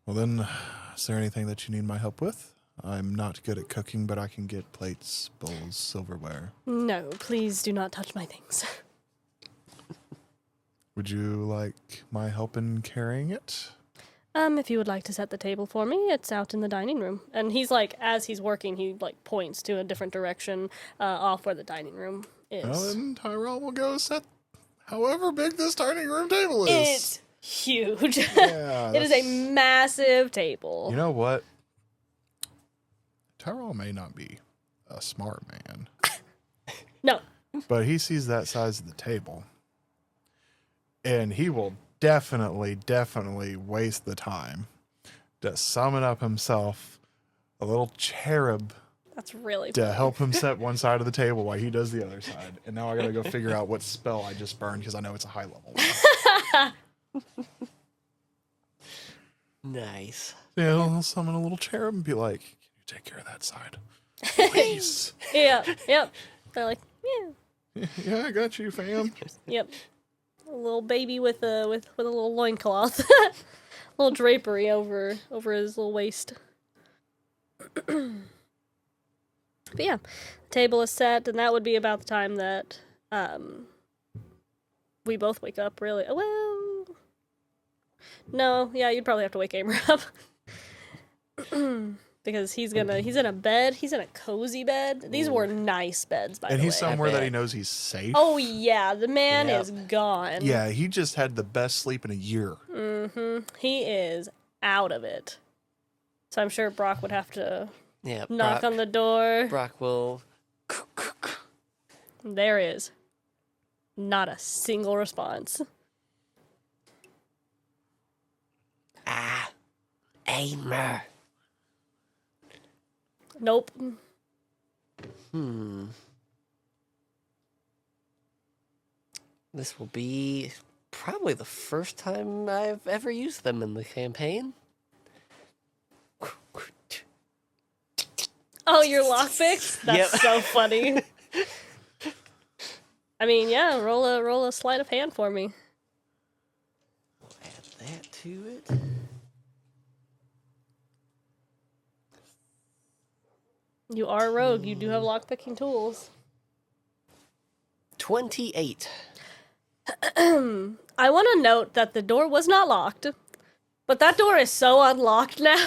Well then, is there anything that you need my help with? I'm not good at cooking, but I can get plates, bowls, silverware. No, please do not touch my things. Would you like my help in carrying it? If you would like to set the table for me, it's out in the dining room. And he's like, as he's working, he like points to a different direction off where the dining room is. Well, then Tyrall will go set however big this dining room table is. It's huge. Yeah, It is a massive table. You know what? Tyrall may not be a smart man, No. but he sees that size of the table, and he will definitely waste the time to summon up himself a little cherub That's really to funny. help him set one side of the table while he does the other side. And now I gotta go figure out what spell I just burned because I know it's a high level one. Nice. Yeah, I'll summon a little cherub and be like, "Can you take care of that side, please?" Yeah, yep. They're like, yeah, Yeah, I got you, fam. yep. A little baby with a little loincloth. Little drapery over his little waist. But yeah, the table is set, and that would be about the time that we both wake up, really. Well, no, yeah, you'd probably have to wake Amer up. Because he's in a bed. He's in a cozy bed. These were nice beds, by the way. And he's somewhere that bet. he knows he's safe. Oh, yeah, the man Yep. is gone. Yeah, he just had the best sleep in a year. Mm-hmm. He is out of it. So I'm sure Brock would have to Yeah. knock on the door. Brock will. There is not a single response. Aimer. Nope. This will be probably the first time I've ever used them in the campaign. Oh, your lockpicks? That's Yep. so funny. I mean, yeah, roll a sleight of hand for me. Add that to it. You are a rogue. You do have lockpicking tools. 28. I want to note that the door was not locked, but that door is so unlocked now.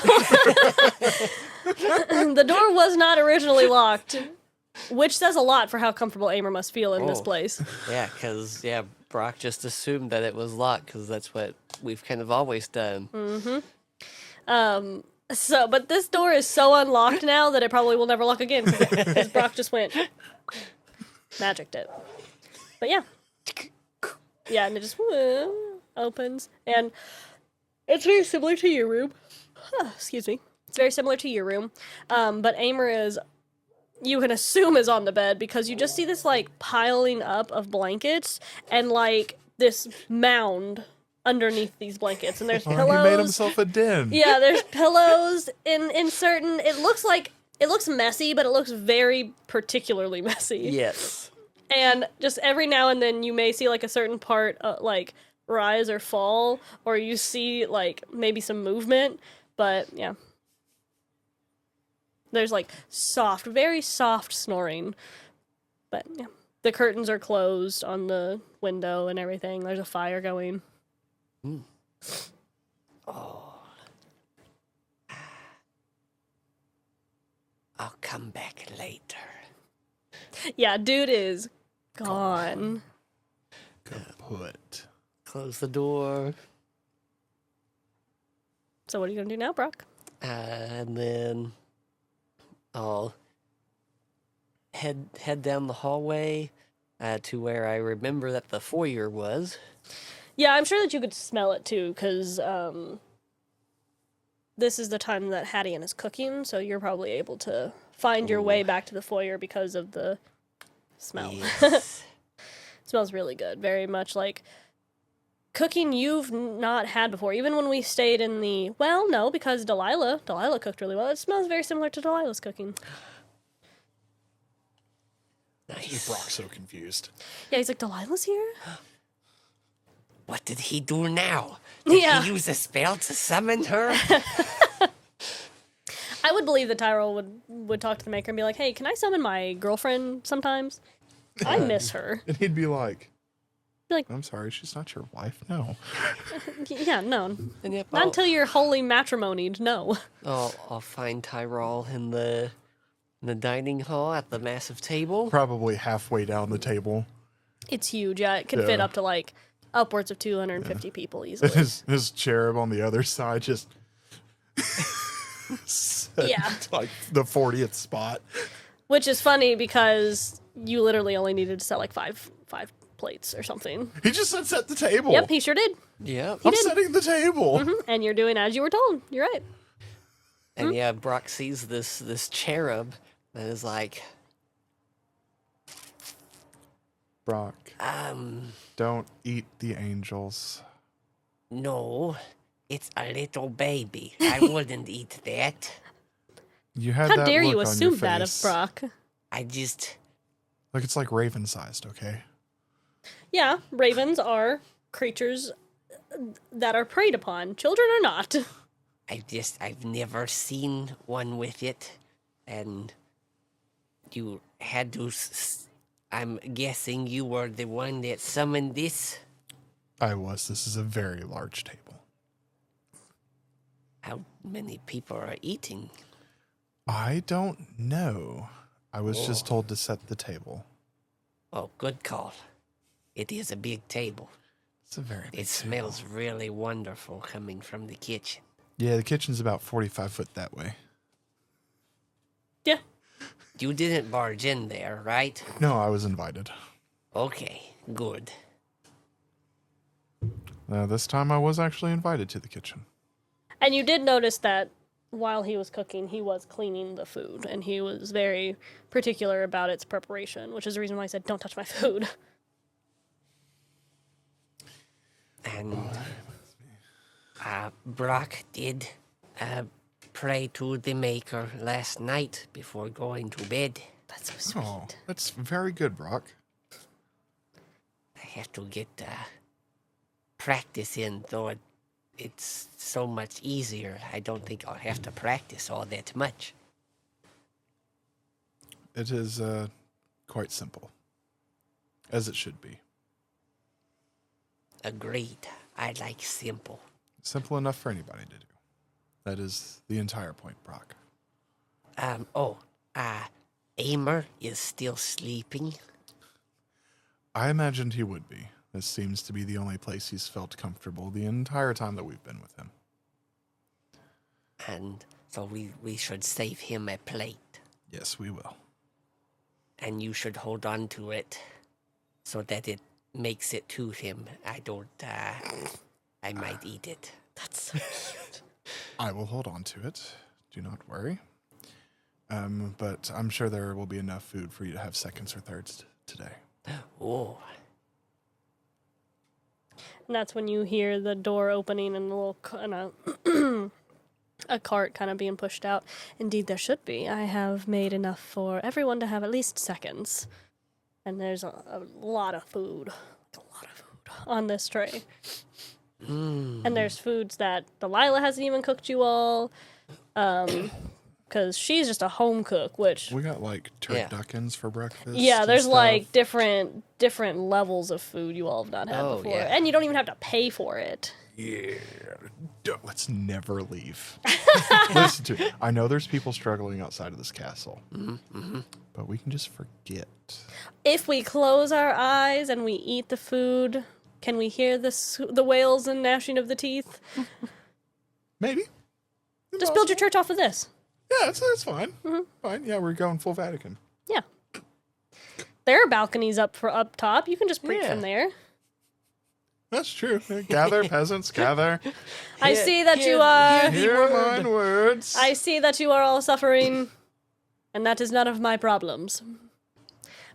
The door was not originally locked, which says a lot for how comfortable Aimer must feel in this Oh. place. Yeah, because, Brock just assumed that it was locked because that's what we've kind of always done. But this door is so unlocked now that it probably will never lock again because Brock just went magicked it. But yeah. Yeah, and it just opens. And it's very similar to your room. Excuse me. It's very similar to your room, but Amer is, you can assume, is on the bed because you just see this like piling up of blankets and like this mound underneath these blankets, and there's Oh, pillows. he made himself a den. Yeah, there's pillows in certain. It looks messy, but it looks very particularly messy. Yes. And just every now and then you may see like a certain part like rise or fall, or you see like maybe some movement, but yeah. There's like soft, very soft snoring. But yeah. The curtains are closed on the window and everything. There's a fire going. Mm. Oh. I'll come back later. Yeah, dude is gone. Kaput. Close the door. So what are you gonna do now, Brock? And then I'll head down the hallway to where I remember that the foyer was. Yeah, I'm sure that you could smell it too, because this is the time that Hadeon is cooking, so you're probably able to find your way back to the foyer because of the smell. Yes. Smells really good. Very much like cooking you've not had before. Even when we stayed in the... Well, no, because Delilah cooked really well. It smells very similar to Delilah's cooking. Nice. Brock's so confused. Yeah, he's like, Delilah's here? What did he do now? Did Yeah. he use a spell to summon her? I would believe that Tyrall would talk to the Maker and be like, hey, can I summon my girlfriend sometimes? I miss her. And he'd be like, Like, I'm sorry, she's not your wife? No. yeah, no. And yep, Not until you're wholly matrimonied, no. I'll find Tyrall in the dining hall at the massive table. Probably halfway down the table. It's huge. Yeah, it could fit Yeah. up to like upwards of 250 people easily. His cherub on the other side just set Yeah. like the 40th spot. Which is funny because you literally only needed to set like five plates or something. He just said set the table. Yep, he sure did. Yep. I'm setting the table. And you're doing as you were told. You're right. And yeah, Brock sees this cherub and is like, Brock, um, don't eat the angels. no, it's a little baby. I wouldn't eat that. You had How that dare look you on your assume that of face. Brock? I just, Like it's like raven-sized, okay? Yeah, ravens are creatures that are preyed upon. Children are not. I've never seen one with it. And you had to, I'm guessing you were the one that summoned this. I was. This is a very large table. How many people are eating? I don't know. I was just told to set the table. Oh, good call. It is a big table. It's a very big It smells really wonderful coming from the kitchen. Yeah, the kitchen's about 45 foot that way. Yeah. You didn't barge in there, right? No, I was invited. Okay, good. This time I was actually invited to the kitchen. And you did notice that while he was cooking, he was cleaning the food, and he was very particular about its preparation, which is the reason why I said, don't touch my food. And Brock did pray to the Maker last night before going to bed. That's so sweet. Oh, that's very good, Brock. I have to get practice in, though it's so much easier. I don't think I'll have to practice all that much. It is quite simple, as it should be. Agreed. I like simple. Simple enough for anybody to do. That is the entire point, Brock. Amer is still sleeping. I imagined he would be. This seems to be the only place he's felt comfortable the entire time that we've been with him. And so we should save him a plate. Yes, we will. And you should hold on to it so that it makes it to him. I don't, I might eat it. That's so cute. I will hold on to it. do not worry. But I'm sure there will be enough food for you to have seconds or thirds today. Oh. And that's when you hear the door opening and a little a cart kind of being pushed out. Indeed, there should be. I have made enough for everyone to have at least seconds. And there's a lot of food. A lot of food on this tray. And there's foods that Delilah hasn't even cooked you all. Because she's just a home cook, which... We got, like, turduckens for breakfast. Yeah, and there's, stuff. like, different levels of food you all have not had before. yeah. And you don't even have to pay for it. Yeah. Let's never leave. Listen to it. I know there's people struggling outside of this castle. But we can just forget. If we close our eyes and we eat the food, can we hear the wails and gnashing of the teeth? Maybe. Just build your church off of this. Yeah, that's fine. Fine. Yeah, we're going full Vatican. Yeah. There are balconies up top. You can just preach Yeah. from there. That's true. Gather, peasants, gather. I see that you are... Hear mine words. I see that you are all suffering, and that is none of my problems.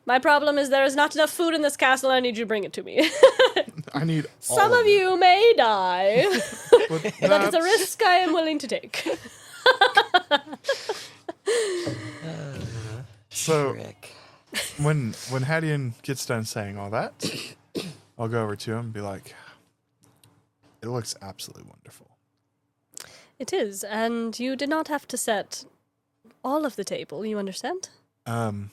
My problem is there is not enough food in this castle, and I need you to bring it to me. I need all Some of it. you may die. But That is a that's- risk I am willing to take. So Frick. when Hadeon gets done saying all that, I'll go over to him and be like, it looks absolutely wonderful. It is, and you did not have to set all of the table, you understand? I'm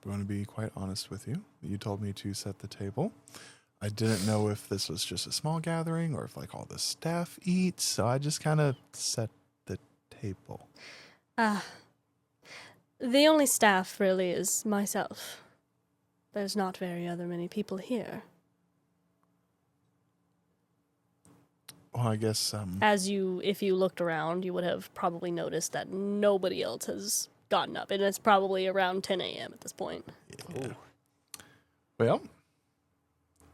going to be quite honest with you. You told me to set the table. I didn't know if this was just a small gathering or if like all the staff eats, so I just kind of set the table. The only staff really is myself. There's not very many people here. Well, I guess If you looked around, you would have probably noticed that nobody else has gotten up, and it's probably around 10 a.m. at this point. yeah. Well,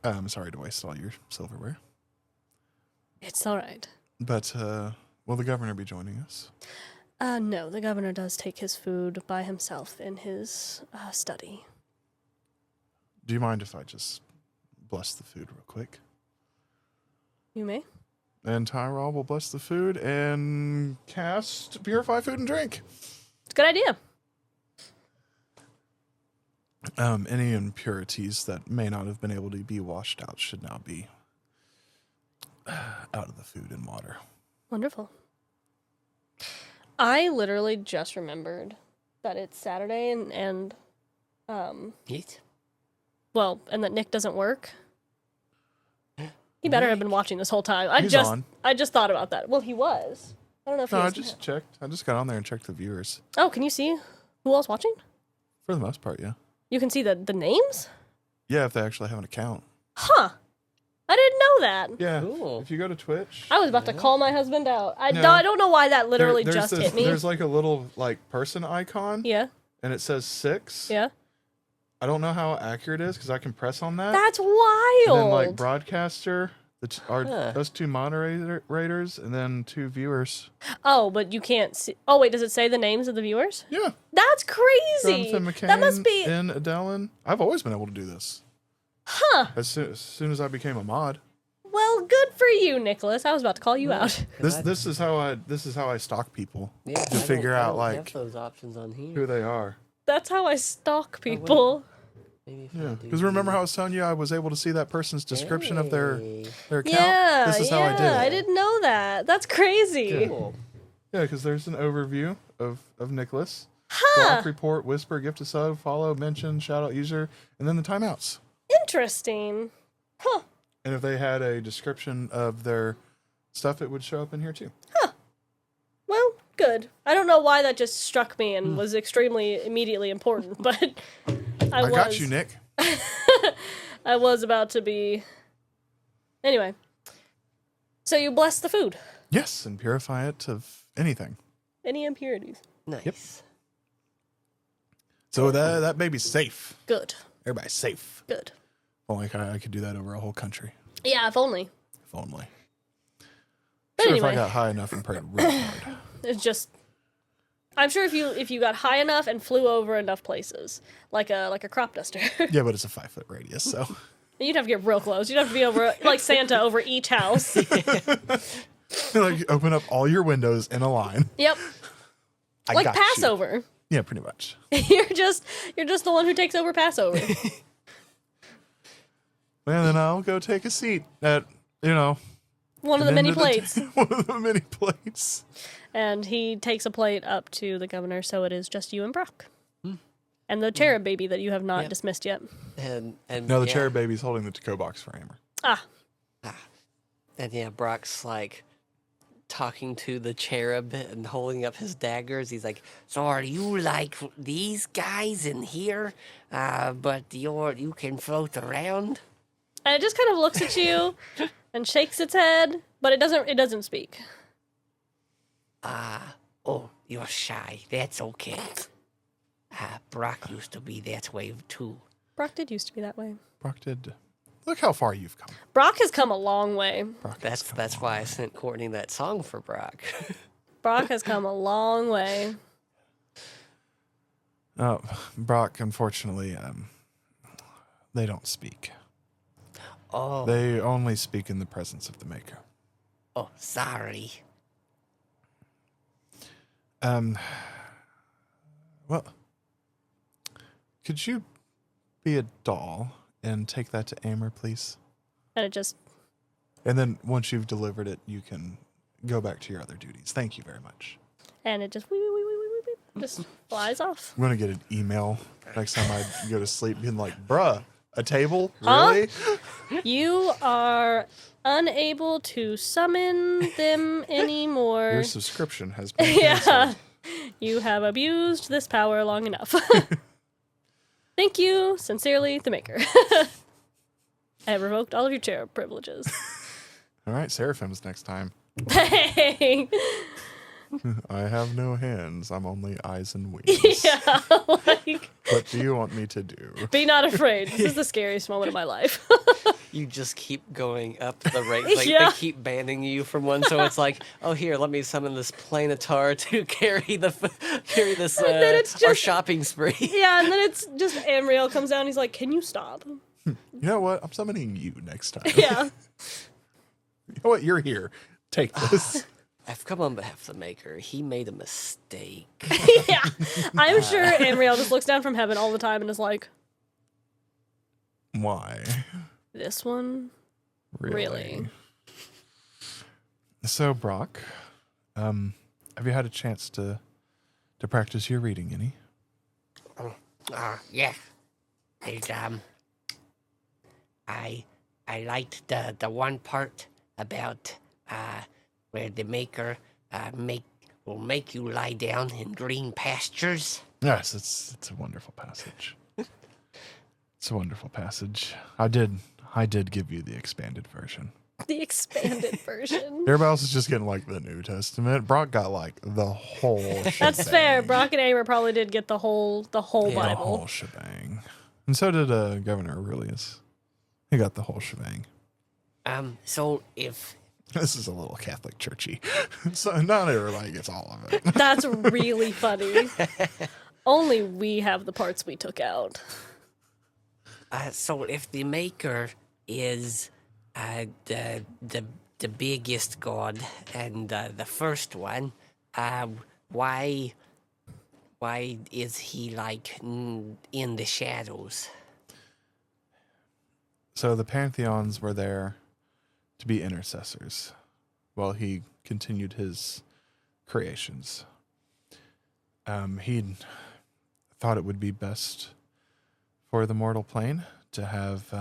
I'm sorry to waste all your silverware. It's all right. But will the governor be joining us? No, the governor does take his food by himself in his study. Do you mind if I just bless the food real quick? You may. And Tyrall will bless the food and cast Purify Food and Drink. It's a good idea. Any impurities that may not have been able to be washed out should now be out of the food and water. Wonderful. I literally just remembered that it's Saturday and Yeet. well, and that Nick doesn't work. He better have been watching this whole time. He's on. I just thought about that. Well, he was. I don't know if No, he I was. just checked. I just got on there and checked the viewers. Oh, can you see who else watching? For the most part, yeah. You can see the names? Yeah, if they actually have an account. Huh. I didn't know that. Yeah. Cool. If you go to Twitch. I was about to call my husband out. I No. I don't know why that literally there's just this- hit me. There's like a little like person icon. Yeah. And it says 6. Yeah. I don't know how accurate it is because I can press on that. That's and wild. then like broadcaster, Huh. those 2 moderators, and then 2 viewers. Oh, but you can't see. Oh, wait, does it say the names of the viewers? Yeah. That's crazy. Jonathan McCain That must be. and Adelin. I've always been able to do this. Huh. As soon as I became a mod. Well, good for you, Nicholas. I was about to call you out. This is how I stalk people Yeah, to figure out like have those options on here. who they are. That's how I stalk people. Maybe if I Yeah, do because remember how I was telling you I was able to see that person's description of their Hey. account. Yeah, This is how I did it. I didn't know that. That's crazy. Cool. Yeah, because there's an overview of Nicholas. Huh. Block report, whisper, gift a sub, follow, mention, shout out user, and then the timeouts. Interesting. Huh. And if they had a description of their stuff, it would show up in here too. Well, good. I don't know why that just struck me and was extremely immediately important, but I got you, Nick. I was about to be. Anyway. So you bless the food. Yes, and purify it of anything. Any impurities. Nice. So that baby's safe. Good. Everybody's safe. Good. Well, like I could do that over a whole country, Yeah, if only. if only. But Sure, if I anyway. got high enough and prayed real hard. It's just I'm sure if you got high enough and flew over enough places, like a crop duster, Yeah, but it's a 5-foot radius, so. you'd have to get real close. You'd have to be over like Santa over each house. Like, open up all your windows in a line. Yep, I like got you. Passover. Yeah, pretty much. You're just the one who takes over Passover. And then I'll go take a seat at, One of the many plates. One of the many plates. And he takes a plate up to the governor, so it is just you and Brock. And the cherub baby that you have not dismissed yet. And No, the cherub baby's holding the to-go box for Hammer. And yeah, Brock's like talking to the cherub and holding up his daggers. He's like, "So are you like these guys in here? But you can float around?" And it just kind of looks at you and shakes its head, but it doesn't speak. Oh, you're shy. That's okay. Brock used to be that way too. Brock did used to be that way. Brock did. Look how far you've come. Brock has come a long way. Brock has come That's a why long I sent Courtney that song for Brock. Brock has come a long way. Oh, Brock, unfortunately, they don't speak. Oh, They only speak in the presence of the Maker. oh, sorry. Well, could you be a doll and take that to Amer, please? And it just And then once you've delivered it, you can go back to your other duties. Thank you very much. just flies off. I'm going to get an email next time I go to sleep being like, bruh, a table? Huh? Really? You are unable to summon them anymore. Your subscription has been Yeah. canceled. You have abused this power long enough. Thank you, sincerely, the Maker. I have revoked all of your chair privileges. All right, Seraphim's next time. Hey! I have no hands. I'm only eyes and wings. Yeah, like, What do you want me to do? be not afraid. This is the scariest moment of my life. You just keep going up the ranks. Like Yeah. they keep banning you from one, so it's like, oh, here, let me summon this planetar to carry this then it's our just- shopping spree. Yeah, and then it's just Amriel comes down. He's like, "Can you stop?" You know what? I'm summoning you next time. Yeah. You know what? You're here. Take this. I've come on behalf of the Maker. He made a mistake. Yeah. I'm sure Amriel just looks down from heaven all the time and is like, Why? "This one." Really? So, Brock, have you had a chance to practice your reading any? Yeah. I liked the one part about where the Maker will make you lie down in green pastures. Yes, it's a wonderful passage. It's a wonderful passage. I did give you the expanded version. The expanded version. Everybody else is just getting like the New Testament. Brock got like the whole shebang. That's fair. Brock and Amber probably did get the whole The Bible. whole shebang. And so did Governor Aurelius. He got the whole shebang. So if This is a little Catholic churchy. So not everybody gets all of it. That's really funny. Only we have the parts we took out. so if the Maker is the biggest god and the first one, why is he like in the shadows? So the Pantheons were there to be intercessors while he continued his creations. He thought it would be best for the mortal plane to have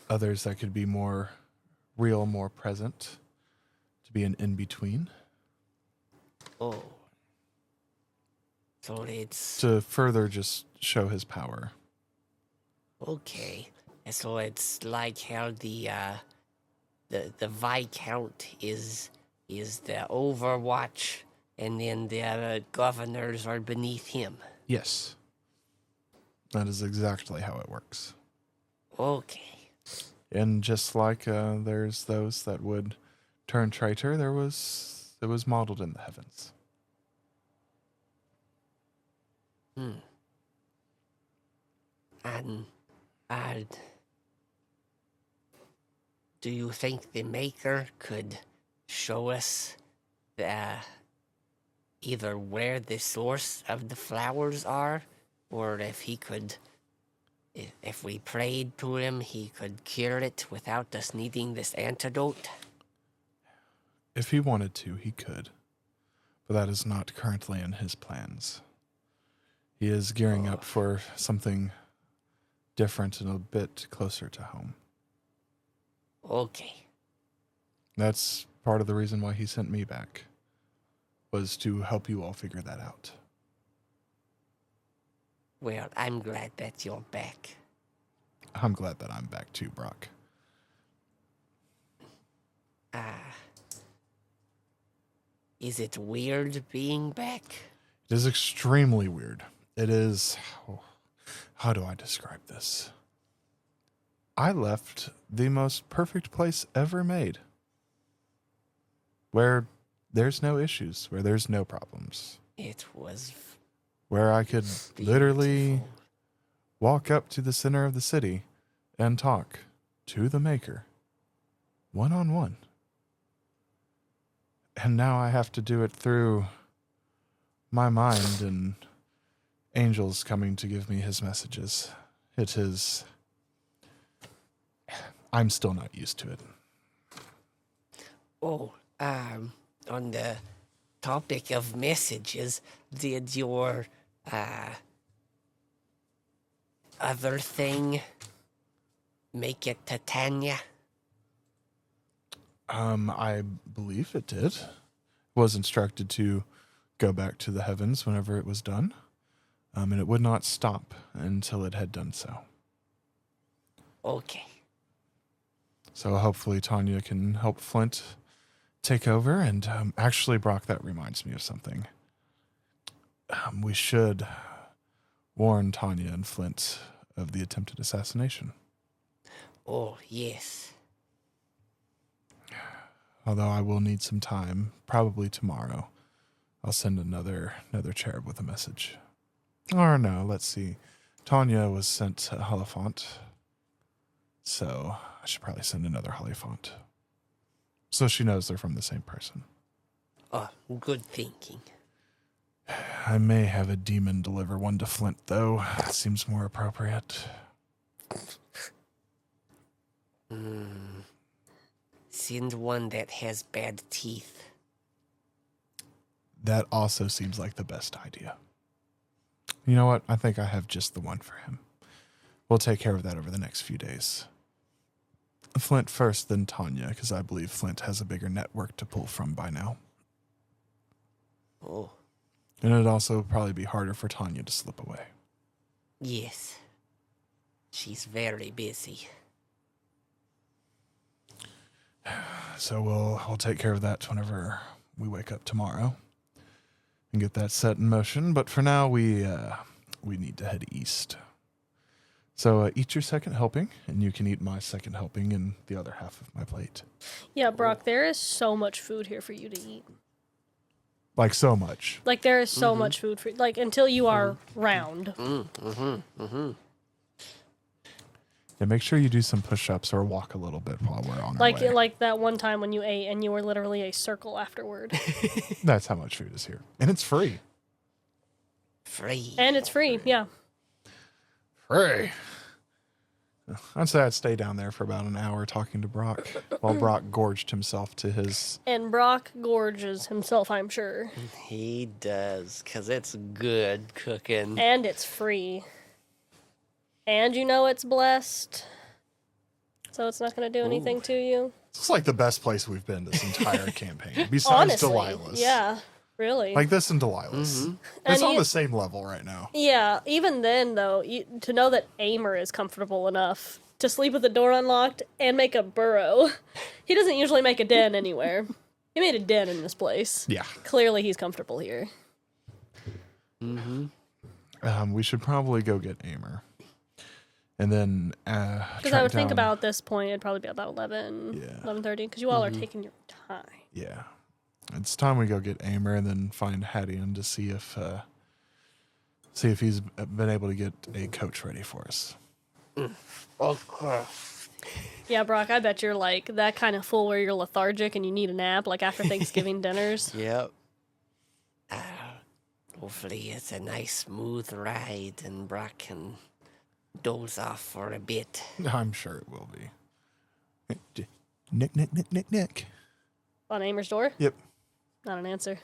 others that could be more real, more present, to be an in-between. Oh, so it's To further just show his power. okay. So it's like how the Viscount is the Overwatch, and then the governors are beneath him. Yes. That is exactly how it works. Okay. And just like there's those that would turn traitor, it was modeled in the heavens. And do you think the Maker could show us either where the source of the flowers are, or if he could, if we prayed to him, he could cure it without us needing this antidote? If he wanted to, he could. But that is not currently in his plans. He is gearing up for something different and a bit closer to home. Okay. That's part of the reason why he sent me back, was to help you all figure that out. Well, I'm glad that you're back. I'm glad that I'm back too, Brock. Is it weird being back? It is extremely weird. It is... how do I describe this? I left the most perfect place ever made. Where there's no issues, where there's no problems. It was Where I could literally beautiful. walk up to the center of the city and talk to the Maker, one-on-one. And now I have to do it through my mind and angels coming to give me his messages. It is... I'm still not used to it. Oh, on the topic of messages, did your other thing make it to Tanya? I believe it did. Was instructed to go back to the heavens whenever it was done. And it would not stop until it had done so. Okay. So hopefully Tanya can help Flint take over. And actually, Brock, that reminds me of something. We should warn Tanya and Flint of the attempted assassination. Oh, yes. Although I will need some time, probably tomorrow. I'll send another cherub with a message. Or no, let's see. Tanya was sent to Holifont. So I should probably send another Holifont. So she knows they're from the same person. Oh, good thinking. I may have a demon deliver one to Flint, though. That seems more appropriate. Send one that has bad teeth. That also seems like the best idea. You know what? I think I have just the one for him. We'll take care of that over the next few days. Flint first, then Tanya, because I believe Flint has a bigger network to pull from by now. Oh, And it'd also probably be harder for Tanya to slip away. yes. She's very busy. So we'll take care of that whenever we wake up tomorrow and get that set in motion. But for now, we need to head east. So eat your second helping, and you can eat my second helping in the other half of my plate. Yeah, Brock, there is so much food here for you to eat. Like so much. Like, there is so much food for like, until you are round. Yeah, make sure you do some push-ups or walk a little bit while we're on our way. Like that one time when you ate and you were literally a circle afterward. That's how much food is here. And it's free. Free. And it's free, yeah. Free. I'd say I'd stay down there for about an hour talking to Brock while Brock gorged himself to his... And Brock gorges himself, I'm sure. He does, because it's good cooking. And it's free. And you know it's blessed. So it's not going to do anything to you. This is like the best place we've been this entire campaign. Besides Honestly, Delilah's. yeah, really. Like this and Delilah's. It's And on you- the same level right now. Yeah, even then, though, to know that Aimer is comfortable enough to sleep with the door unlocked and make a burrow. He doesn't usually make a den anywhere. He made a den in this place. Yeah. Clearly, he's comfortable here. We should probably go get Aimer. And then Because I would think about at this point, it'd probably be about 11, Yeah. 11:30, because you all are taking your time. Yeah. It's time we go get Aimer and then find Hadeon to see if see if he's been able to get a coach ready for us. Okay. Yeah, Brock, I bet you're like that kind of fool where you're lethargic and you need a nap, like after Thanksgiving dinners. Yep. Hopefully it's a nice smooth ride and Brock can doze off for a bit. I'm sure it will be. Nick. On Amer's door? Yep. Not an answer.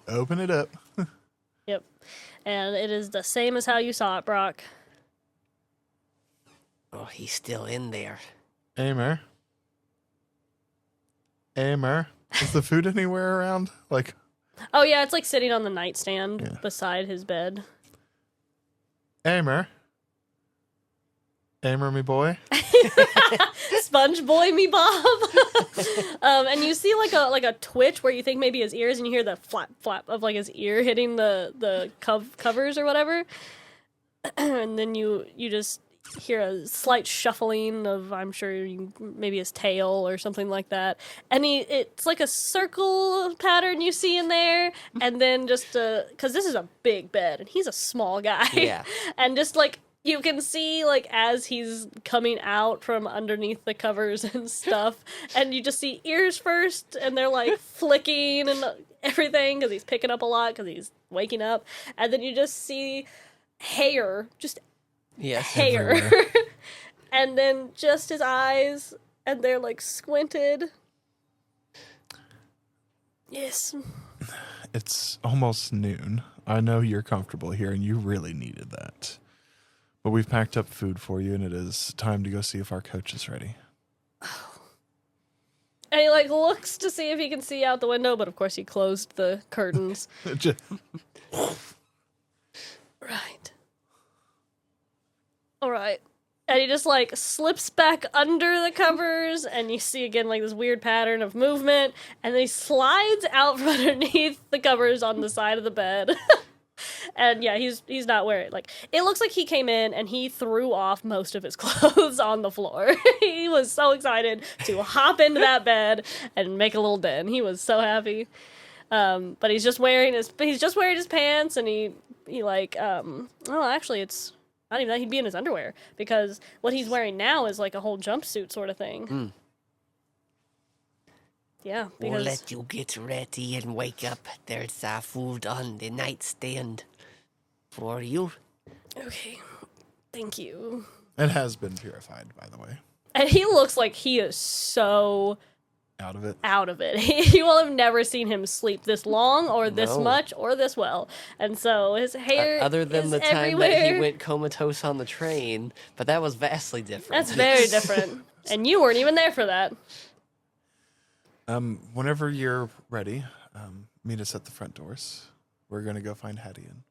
Open it up. Yep. And it is the same as how you saw it, Brock. Oh, he's still in there. Amer. Is the food anywhere around? Like, Oh, yeah, it's like sitting on the nightstand Yeah. beside his bed. Amer, me boy. Sponge boy me Bob. And you see like a twitch where you think maybe his ears, and you hear the flap of like his ear hitting the covers or whatever. And then you just hear a slight shuffling of, I'm sure, maybe his tail or something like that. And it's like a circle pattern you see in there, and then just because this is a big bed and he's a small guy. Yeah. And just like you can see like as he's coming out from underneath the covers and stuff, and you just see ears first, and they're like flicking and everything because he's picking up a lot because he's waking up, and then you just see hair, just Yes. hair. Everywhere. And then just his eyes, and they're like squinted. Yes. It's almost noon. I know you're comfortable here and you really needed that. But we've packed up food for you and it is time to go see if our coach is ready. And he like looks to see if he can see out the window, but of course he closed the curtains. Right. All right. And he just like slips back under the covers, and you see again like this weird pattern of movement, and then he slides out from underneath the covers on the side of the bed. And yeah, he's not wearing, like, it looks like he came in and he threw off most of his clothes on the floor. He was so excited to hop into that bed and make a little den. He was so happy. But he's just wearing his pants, and he like well, actually it's not even that, he'd be in his underwear, because what he's wearing now is like a whole jumpsuit sort of thing. Yeah, We'll because let you get ready and wake up. There's food on the nightstand for you. okay, thank you. It has been purified, by the way. And he looks like he is so Out of it. out of it. You will have never seen him sleep this long or this No. much or this well. And so his hair Other than is the time everywhere. that he went comatose on the train, but that was vastly different. That's very different. And you weren't even there for that. Whenever you're ready, meet us at the front doors. We're going to go find Hadeon.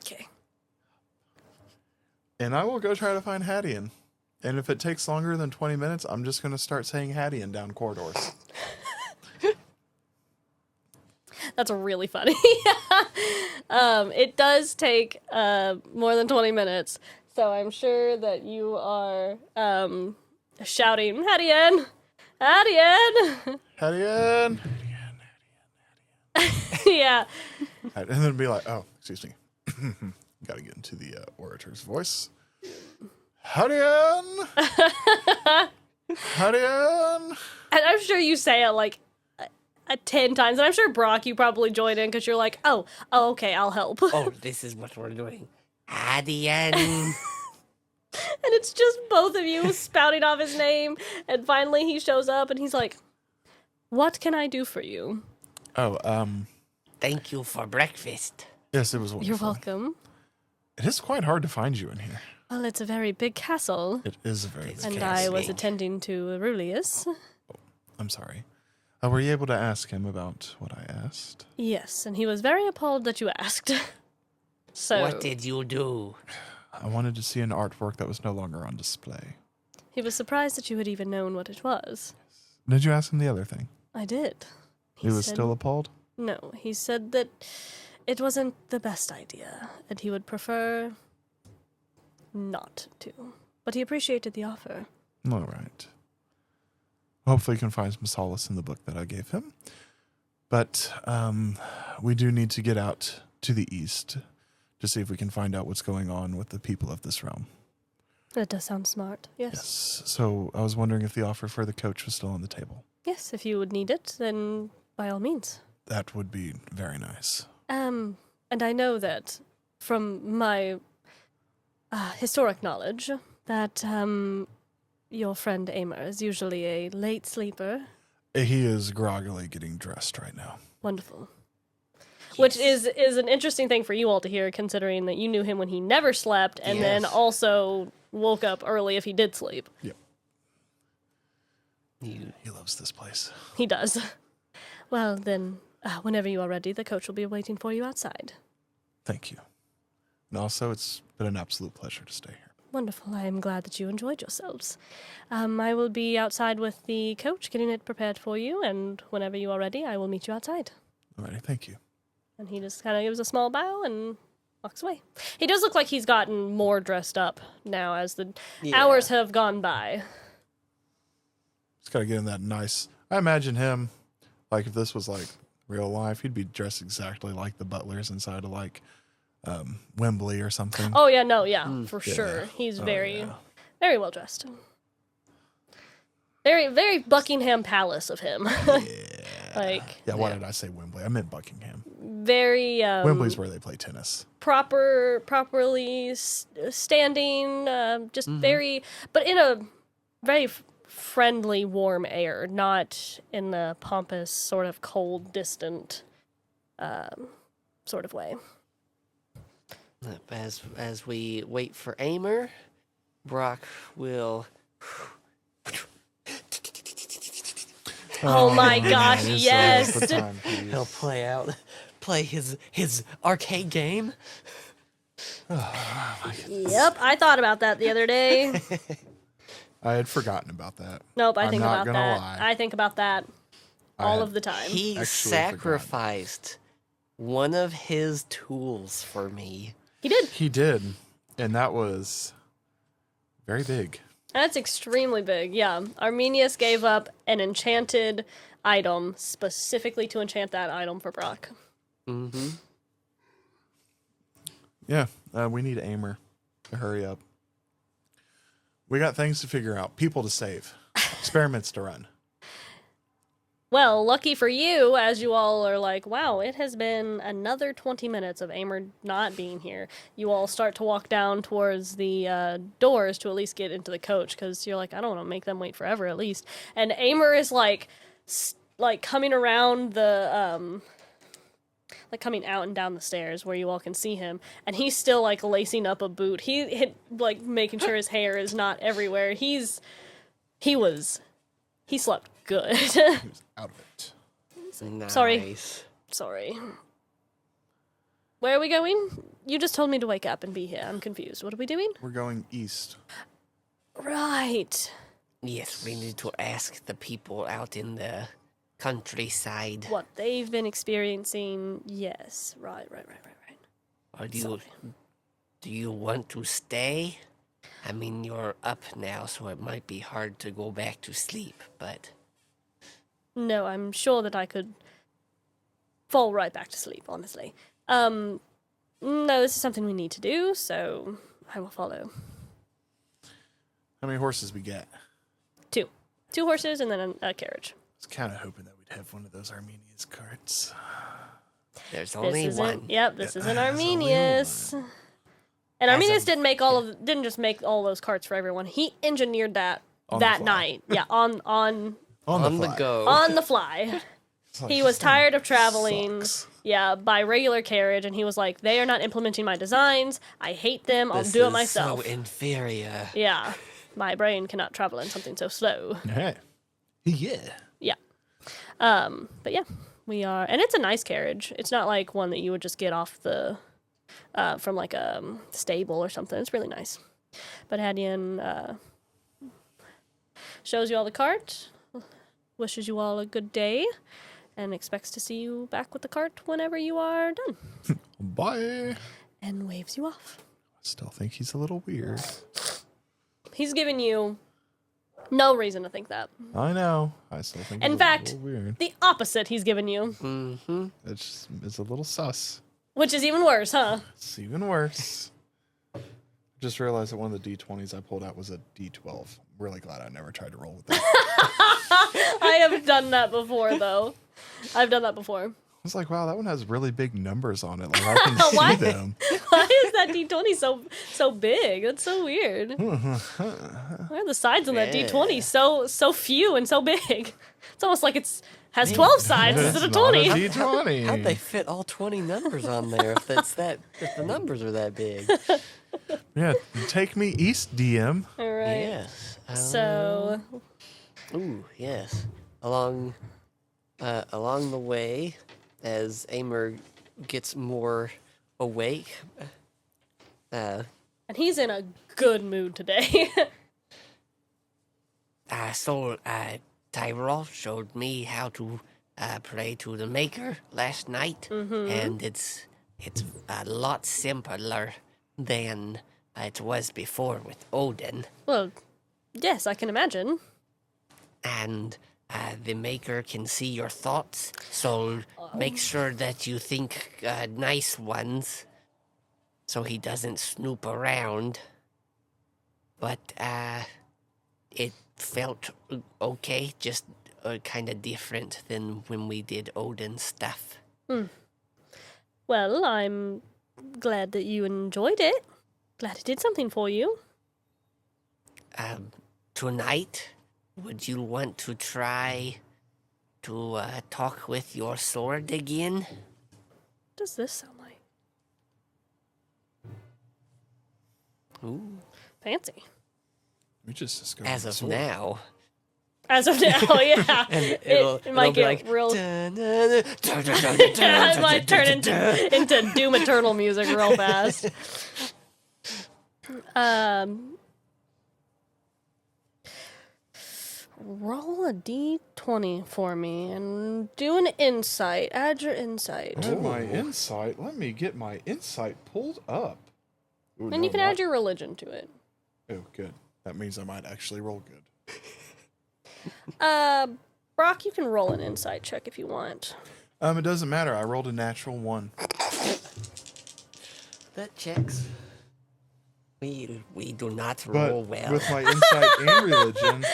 Okay. And I will go try to find Hadeon. And if it takes longer than 20 minutes, I'm just going to start saying Hadeon down corridors. That's really funny. It does take more than 20 minutes. So I'm sure that you are shouting, Hadeon! Hadeon! Hadeon! Yeah. And then be like, oh, excuse me. Got to get into the orator's voice. Hadeon! Hadeon! And I'm sure you say it like 10 times. And I'm sure, Brock, you probably join in because you're like, oh, okay, I'll help. Oh, this is what we're doing. Hadeon. And it's just both of you spouting off his name. And finally he shows up and he's like, what can I do for you? Oh, Thank you for breakfast. yes, it was wonderful. You're welcome. It is quite hard to find you in here. Well, it's a very big castle. It is a very big And It's I was big. attending to Aurelius. I'm sorry. Were you able to ask him about what I asked? Yes, and he was very appalled that you asked. So What did you do? I wanted to see an artwork that was no longer on display. he was surprised that you had even known what it was. Did you ask him the other thing? I did. He was said- still appalled? No, he said that it wasn't the best idea, and he would prefer not to. But he appreciated the offer. All right. Hopefully he can find some solace in the book that I gave him. But we do need to get out to the east to see if we can find out what's going on with the people of this realm. That does sound smart. Yes. Yes. So I was wondering if the offer for the coach was still on the table. Yes, if you would need it, then by all means. That would be very nice. And I know that from my historic knowledge that your friend Amer is usually a late sleeper. He is groggily getting dressed right now. Wonderful. Which is an interesting thing for you all to hear, considering that you knew him when he never slept, and then also woke up early if he did sleep. Yep. He loves this place. He does. Well, then, whenever you are ready, the coach will be waiting for you outside. Thank you. And also, it's been an absolute pleasure to stay here. Wonderful. I am glad that you enjoyed yourselves. I will be outside with the coach, getting it prepared for you, and whenever you are ready, I will meet you outside. Alrighty, thank you. And he just kind of gives a small bow and walks away. He does look like he's gotten more dressed up now as the hours have gone by. Just gotta get him that nice... I imagine him, like, if this was, like, real life, he'd be dressed exactly like the butlers inside of, like, Wembley or something. Oh, yeah, no, yeah, for sure. He's very well dressed. Very, very Buckingham Palace of him. Why did I say Wembley? I meant Buckingham. Very Wembley's where they play tennis. properly standing, just very, but in a very friendly, warm air, not in the pompous, sort of cold, distant sort of way. As we wait for Amer, Brock will... Oh my gosh, yes! He'll play his arcade game. Yep, I thought about that the other day. I had forgotten about that. Nope, I I'm think not about gonna that. lie. I think about that all of the time. He Actually sacrificed one of his tools for me. He did. He did. And that was very big. That's extremely big, yeah. Arminius gave up an enchanted item specifically to enchant that item for Brock. Mm-hmm. Yeah, we need Amer to hurry up. We got things to figure out, people to save, experiments to run. Well, lucky for you, as you all are like, wow, it has been another 20 minutes of Amer not being here. You all start to walk down towards the doors to at least get into the coach, because you're like, I don't want to make them wait forever at least. And Amer is like coming around the, coming out and down the stairs where you all can see him. And he's still like lacing up a boot. He making sure his hair is not everywhere. He slept good. He was out of it. Nice. Sorry. Where are we going? You just told me to wake up and be here. I'm confused. What are we doing? We're going east. Right. Yes, we need to ask the people out in the countryside. What they've been experiencing. Yes. Right. Or do you want to stay? I mean, you're up now, so it might be hard to go back to sleep, but... No, I'm sure that I could fall right back to sleep, honestly. No, this is something we need to do, so I will follow. How many horses we get? 2. 2 horses and then a carriage. I was kind of hoping that we'd have one of those Armenius carts. There's only one. Yep, this isn't There's only Arminius. one. And Arminius didn't just make all those carts for everyone. He engineered that On the that fly. night. Yeah, on On the fly. go. on the fly. It's like, He was this thing tired of traveling, sucks. by regular carriage, and he was like, they are not implementing my designs. I hate them. I'll This do it is myself. so inferior. Yeah, my brain cannot travel in something so slow. Hey. Yeah. Yeah. But yeah, we are, and it's a nice carriage. It's not like one that you would just get off the, from like a stable or something. It's really nice. But Hadeon shows you all the cart, wishes you all a good day, and expects to see you back with the cart whenever you are done. Bye. And waves you off. Still think he's a little weird. He's giving you No reason to think that. I know. I still think In it's fact, a little weird. the opposite he's given you, Mm-hmm. It's a little sus. which is even worse, huh? It's even worse. Just realized that one of the D20s I pulled out was a D12. Really glad I never tried to roll with that. I have done that before, though. I've done that before. I was like, wow, that one has really big numbers on it. Like I can Why? see them. Why is that D20 so big? That's so weird. Why are the sides on that Yeah. D20 so few and so big? It's almost like has 12 sides It's instead of not 20. a D20. How'd they fit all 20 numbers on there if the numbers are that big? Yeah, take me east, DM. All right. Yes. So, Ooh, yes. Along the way, as Amer gets more awake, and he's in a good mood today. Tyrall showed me how to pray to the Maker last night, and it's a lot simpler than it was before with Odin. Well, yes, I can imagine. And the Maker can see your thoughts, so make sure that you think nice ones, so he doesn't snoop around. But it felt okay, just kind of different than when we did Odin stuff. Well, I'm glad that you enjoyed it. Glad it did something for you. Tonight, would you want to try to talk with your sword again? What does this sound like? ooh, Fancy. We just go as of now. As of now, yeah. And it might be get like, real. "Dun-dun-dun, It might turn into Doom Eternal music real fast. Roll a d20 for me and do an insight. Add your insight. Oh, my insight. Let me get my insight pulled up. Ooh, And you can add your religion to it. Oh, good. That means I might actually roll good. Brock, you can roll an insight check if you want. It doesn't matter. I rolled a natural 1. that checks. We do not But roll well. with my insight and religion,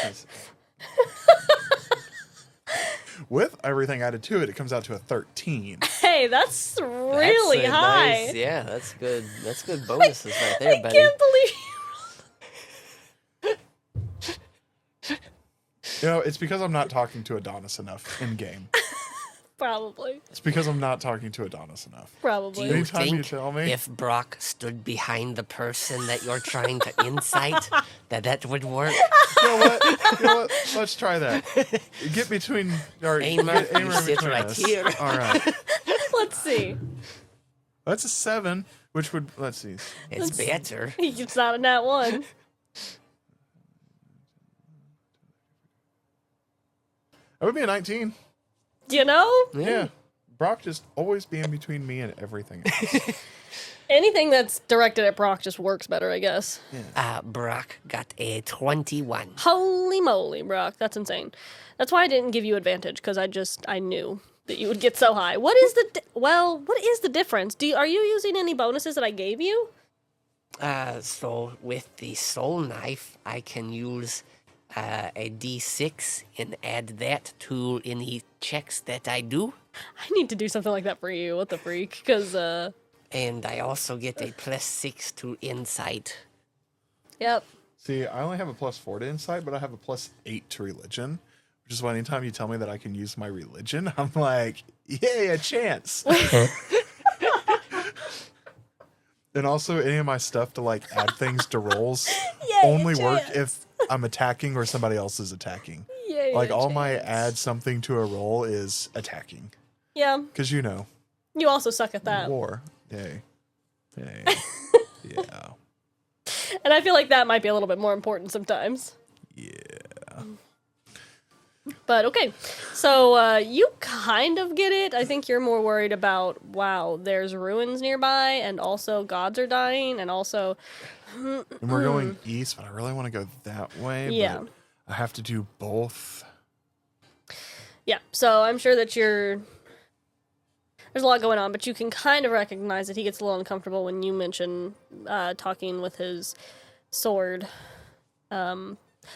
with everything added to it, it comes out to a 13. Hey, that's really That's a high. nice- yeah, that's good. That's good bonuses right there, I buddy. can't believe You know, it's because I'm not talking to Adonis enough in game. Probably. It's because I'm not talking to Adonis enough. Do Probably. you Anytime you think tell me- if Brock stood behind the person that you're trying to incite, that would work? You know what? Let's try that. Get between or Aimer, get Aimer you in sit between right us. here. All right. Let's see. That's a 7, which would let's see. It's better. It's not a nat one. That would be a 19. You know? Yeah. Brock just always being between me and everything else. Anything that's directed at Brock just works better, I guess. Brock got a 21. Holy moly, Brock. That's insane. That's why I didn't give you advantage, because I knew that you would get so high. What is the difference? Are you using any bonuses that I gave you? So with the soul knife, I can use a d6 and add that to any checks that I do. I need to do something like that for you. What the freak? Because, And I also get a +6 to insight. yep. See, I only have a +4 to insight, but I have a +8 to religion. Which is why anytime you tell me that I can use my religion, I'm like, yay, a chance. And also any of my stuff to like add things to rolls Yay, a only work chance. if I'm attacking or somebody else is attacking. Yay, Like a all my chance. add something to a roll is attacking. Yeah. Because you know, You also suck at that. war. Yay. Yay. Yeah. And I feel like that might be a little bit more important sometimes. Yeah. But okay, so you kind of get it. I think you're more worried about, wow, there's ruins nearby, and also gods are dying, and also, And we're going east, but I really want to go that way. Yeah. But I have to do both. Yeah, so I'm sure that there's a lot going on, but you can kind of recognize that he gets a little uncomfortable when you mention talking with his sword.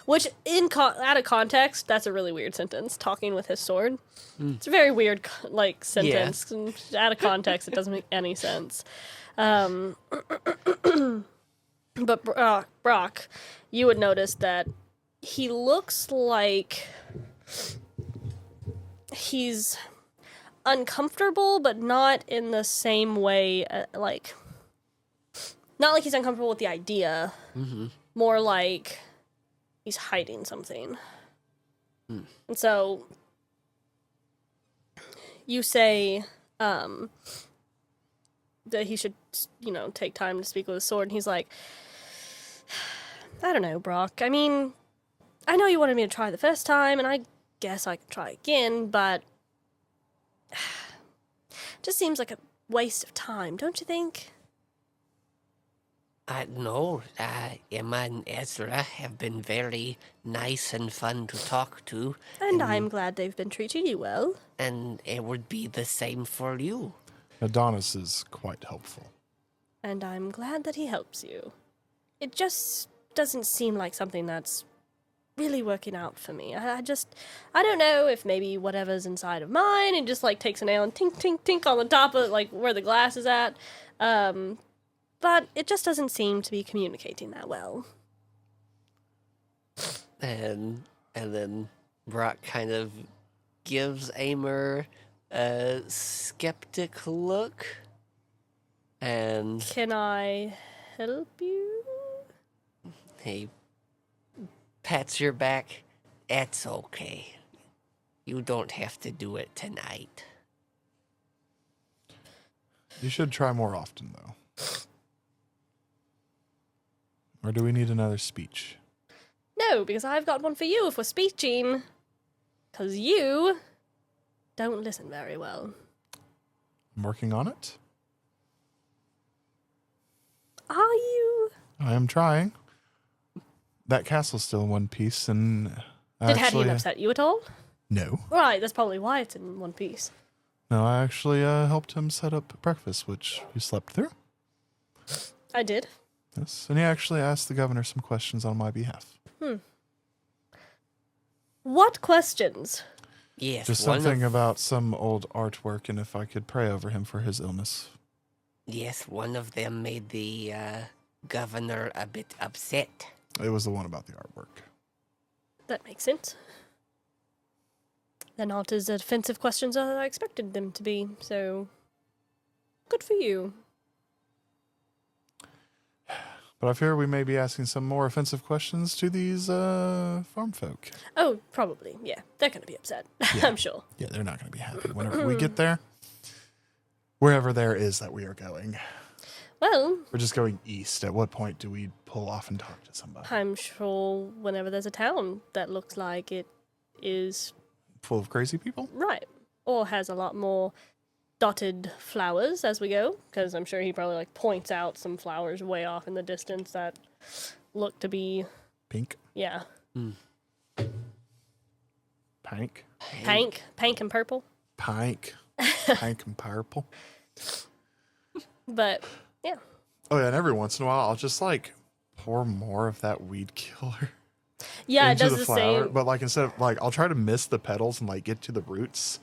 Which, out of context, that's a really weird sentence. Talking with his sword. It's a very weird, sentence. Yeah. Out of context, it doesn't make any sense. But Brock, you would notice that he looks like he's uncomfortable, but not in the same way, not like he's uncomfortable with the idea. Mm-hmm. More like he's hiding something. And so you say that he should, take time to speak with his sword, and he's like, I don't know, Brock. I mean, I know you wanted me to try the first time, and I guess I could try again, but it just seems like a waste of time, don't you think? No, Emma and Ezra have been very nice and fun to talk to. And I'm glad they've been treating you well. And it would be the same for you. Adonis is quite helpful. And I'm glad that he helps you. It just doesn't seem like something that's really working out for me. I don't know if maybe whatever's inside of mine, and just takes a nail and tink, tink, tink on the top of where the glass is at. But it just doesn't seem to be communicating that well. And then Brock kind of gives Amer a skeptic look. And Can I help you? he pats your back. It's okay. You don't have to do it tonight. You should try more often, though. Or do we need another speech? No, because I've got one for you if we're speeching. Because you don't listen very well. I'm working on it. Are you? I am trying. That castle's still in one piece, and Did Hadeon upset you at all? No. Right, that's probably why it's in one piece. No, I actually helped him set up breakfast, which he slept through. I did. Yes, and he actually asked the governor some questions on my behalf. What questions? Yes, Just something about some old artwork, and if I could pray over him for his illness. Yes, one of them made the governor a bit upset. It was the one about the artwork. That makes sense. They're not as offensive questions as I expected them to be, so good for you. But I fear we may be asking some more offensive questions to these farm folk. Oh, probably, yeah. They're going to be upset, Yeah. I'm sure. Yeah, they're not going to be happy whenever we get there. Wherever there is that we are going. Well, We're just going east. At what point do we pull off and talk to somebody? I'm sure whenever there's a town that looks like it is Full of crazy people? right, or has a lot more dotted flowers as we go, because I'm sure he probably points out some flowers way off in the distance that look to be, Pink? yeah, Pink? pink and purple. Pink. Pink and purple. But yeah, Oh, yeah, and every once in a while, I'll just pour more of that weed killer yeah, it into does the the flower. same. But instead of I'll try to miss the petals and get to the roots.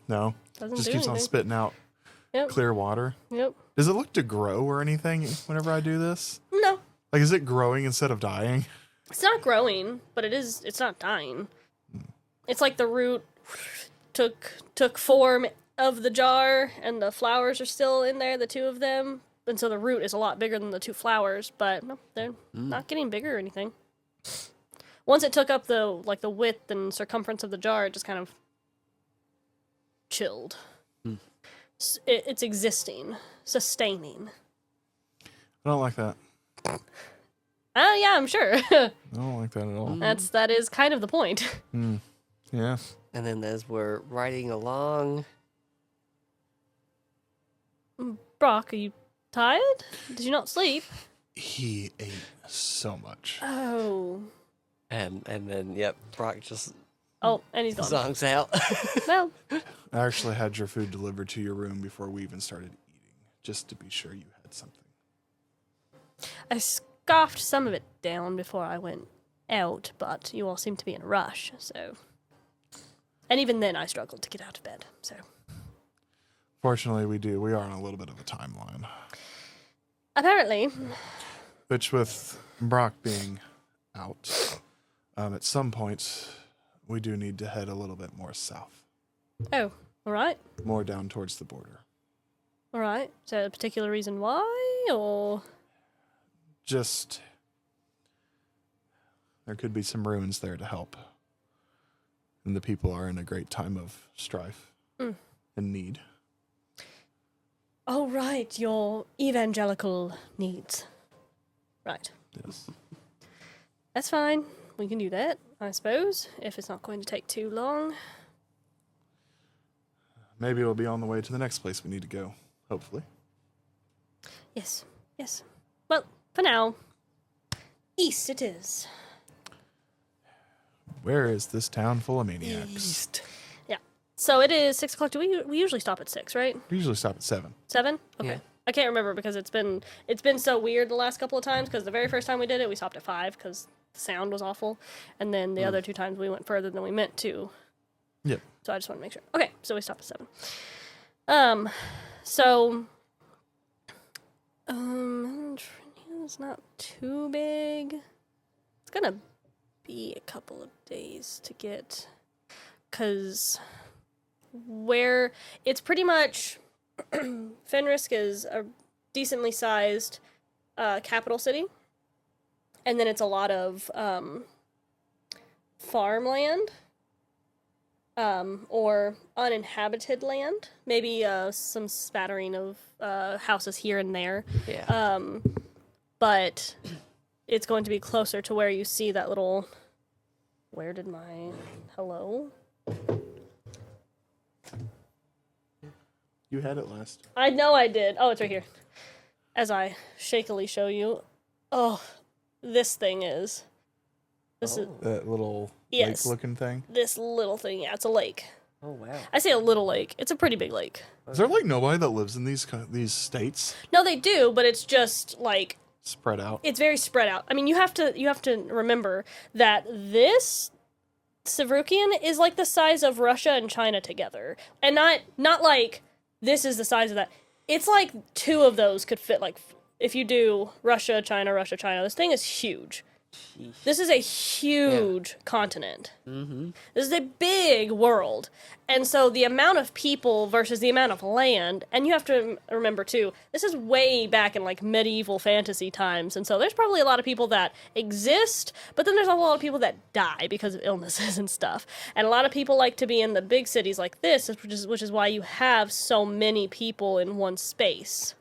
No, Doesn't just do keeps on anything. spitting out Yep. clear water. Yep. Does it look to grow or anything whenever I do this? No, Is it growing instead of dying? it's not growing, but it's not dying. It's like the root took form of the jar, and the flowers are still in there, the two of them. And so the root is a lot bigger than the two flowers, but no, they're not getting bigger or anything. Once it took up the width and circumference of the jar, it just kind of chilled. It's existing, sustaining. I don't like that. Oh yeah, I'm sure. I don't like that at all. That is kind of the point. Yeah. And then as we're riding along, Brock, are you tired? Did you not sleep? He ate so much. Oh, And then, yep, Brock just Oh, and he's gone. zonks out. Well, I actually had your food delivered to your room before we even started eating, just to be sure you had something. I scoffed some of it down before I went out, but you all seem to be in a rush, so. And even then, I struggled to get out of bed, so. Fortunately, we are on a little bit of a timeline. Apparently. Which with Brock being out, at some point, we do need to head a little bit more south. Oh, all right. More down towards the border. All right. Is there a particular reason why, or? Just, there could be some ruins there to help. And the people are in a great time of strife and need. Oh, right. Your evangelical needs. Right. Yes. That's fine. We can do that, I suppose, if it's not going to take too long. Maybe we'll be on the way to the next place we need to go. Hopefully. Yes. Yes. Well, for now, east it is. Where is this town full of maniacs? East. Yeah. So it is 6 o'clock. We usually stop at 6, right? We usually stop at 7. 7? Okay. Yeah. I can't remember because it's been so weird the last couple of times, because the very first time we did it, we stopped at 5 because the sound was awful. And then the other 2 times we went further than we meant to. Yep. So I just want to make sure. Okay, so we stopped at 7. So it's not too big. It's gonna be a couple of days to get, cause where it's pretty much Fenrisk is a decently sized capital city, and then it's a lot of farmland. Or uninhabited land, maybe some spattering of houses here and there. Yeah. But it's going to be closer to where you see that little. Where did my hello? You had it last. I know I did. Oh, it's right here. As I shakily show you. Oh, this thing is. This is That little Yes. lake-looking thing. this little thing. Yeah, it's a lake. Oh, wow. I say a little lake. It's a pretty big lake. Is there like nobody that lives in these states? No, they do, but it's just like Spread out. it's very spread out. I mean, you have to remember that this Savrukian is like the size of Russia and China together, and not like this is the size of that. It's like 2 of those could fit. Like if you do Russia, China, this thing is huge. This is a huge continent. Mm-hmm. This is a big world. And so the amount of people versus the amount of land, and you have to remember too, this is way back in like medieval fantasy times. And so there's probably a lot of people that exist, but then there's a lot of people that die because of illnesses and stuff. And a lot of people like to be in the big cities like this, which is why you have so many people in one space.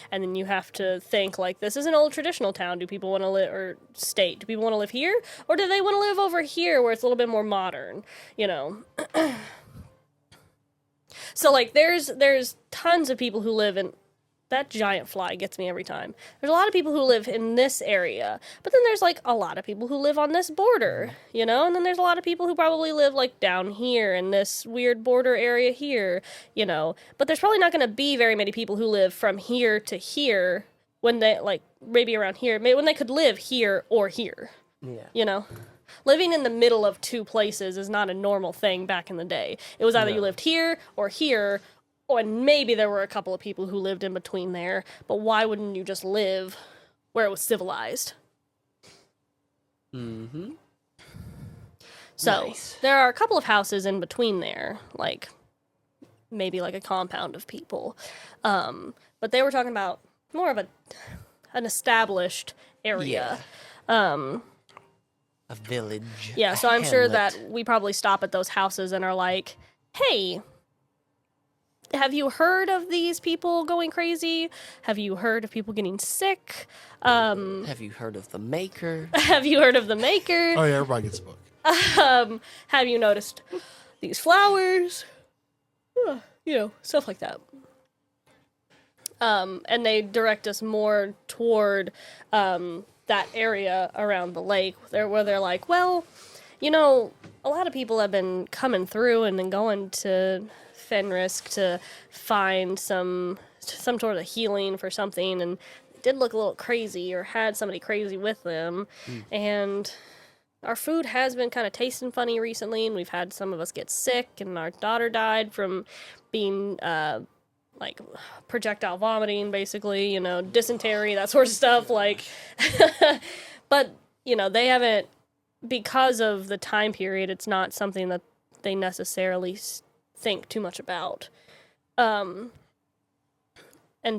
And then you have to think, like, this is an old traditional town. Do people want to live, or state, do people want to live here? Or do they want to live over here where it's a little bit more modern, you know? So, like, there's tons of people who live in, that giant fly gets me every time. There's a lot of people who live in this area, but then there's, like, a lot of people who live on this border, you know? And then there's a lot of people who probably live, like, down here in this weird border area here, you know? But there's probably not going to be very many people who live from here to here when they, like, maybe around here, maybe when they could live here or here, Yeah. you know? Living in the middle of 2 places is not a normal thing back in the day. It was either you lived here, or maybe there were a couple of people who lived in between there, but why wouldn't you just live where it was civilized? Mm-hmm. So, Nice. there are a couple of houses in between there, like, maybe like a compound of people. But they were talking about more of an established area. A village. Yeah, a so I'm sure hamlet. that we probably stop at those houses and are like, hey, have you heard of these people going crazy? Have you heard of people getting sick? Have you heard of the Maker? Have you heard of the Maker? Oh yeah, everybody gets a book. Have you noticed these flowers? You know, stuff like that. And they direct us more toward that area around the lake where they're like, well, you know, a lot of people have been coming through and then going to Fenrisk to find some sort of healing for something, and did look a little crazy or had somebody crazy with them. And our food has been kind of tasting funny recently, and we've had some of us get sick, and our daughter died from being like projectile vomiting, basically, you know, dysentery, that sort of stuff. Like, but you know, they haven't, because of the time period, it's not something that they necessarily think too much about. And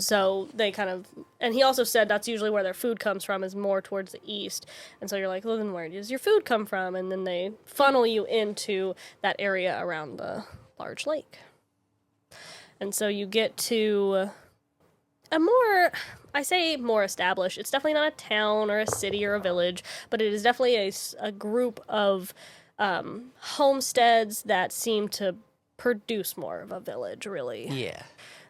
so they kind of, and he also said that's usually where their food comes from, is more towards the east. And so you're like, well, then where does your food come from? And then they funnel you into that area around the large lake. And so you get to a more, I say more established. It's definitely not a town or a city or a village, but it is definitely a group of homesteads that seem to produce more of a village, really. Yeah.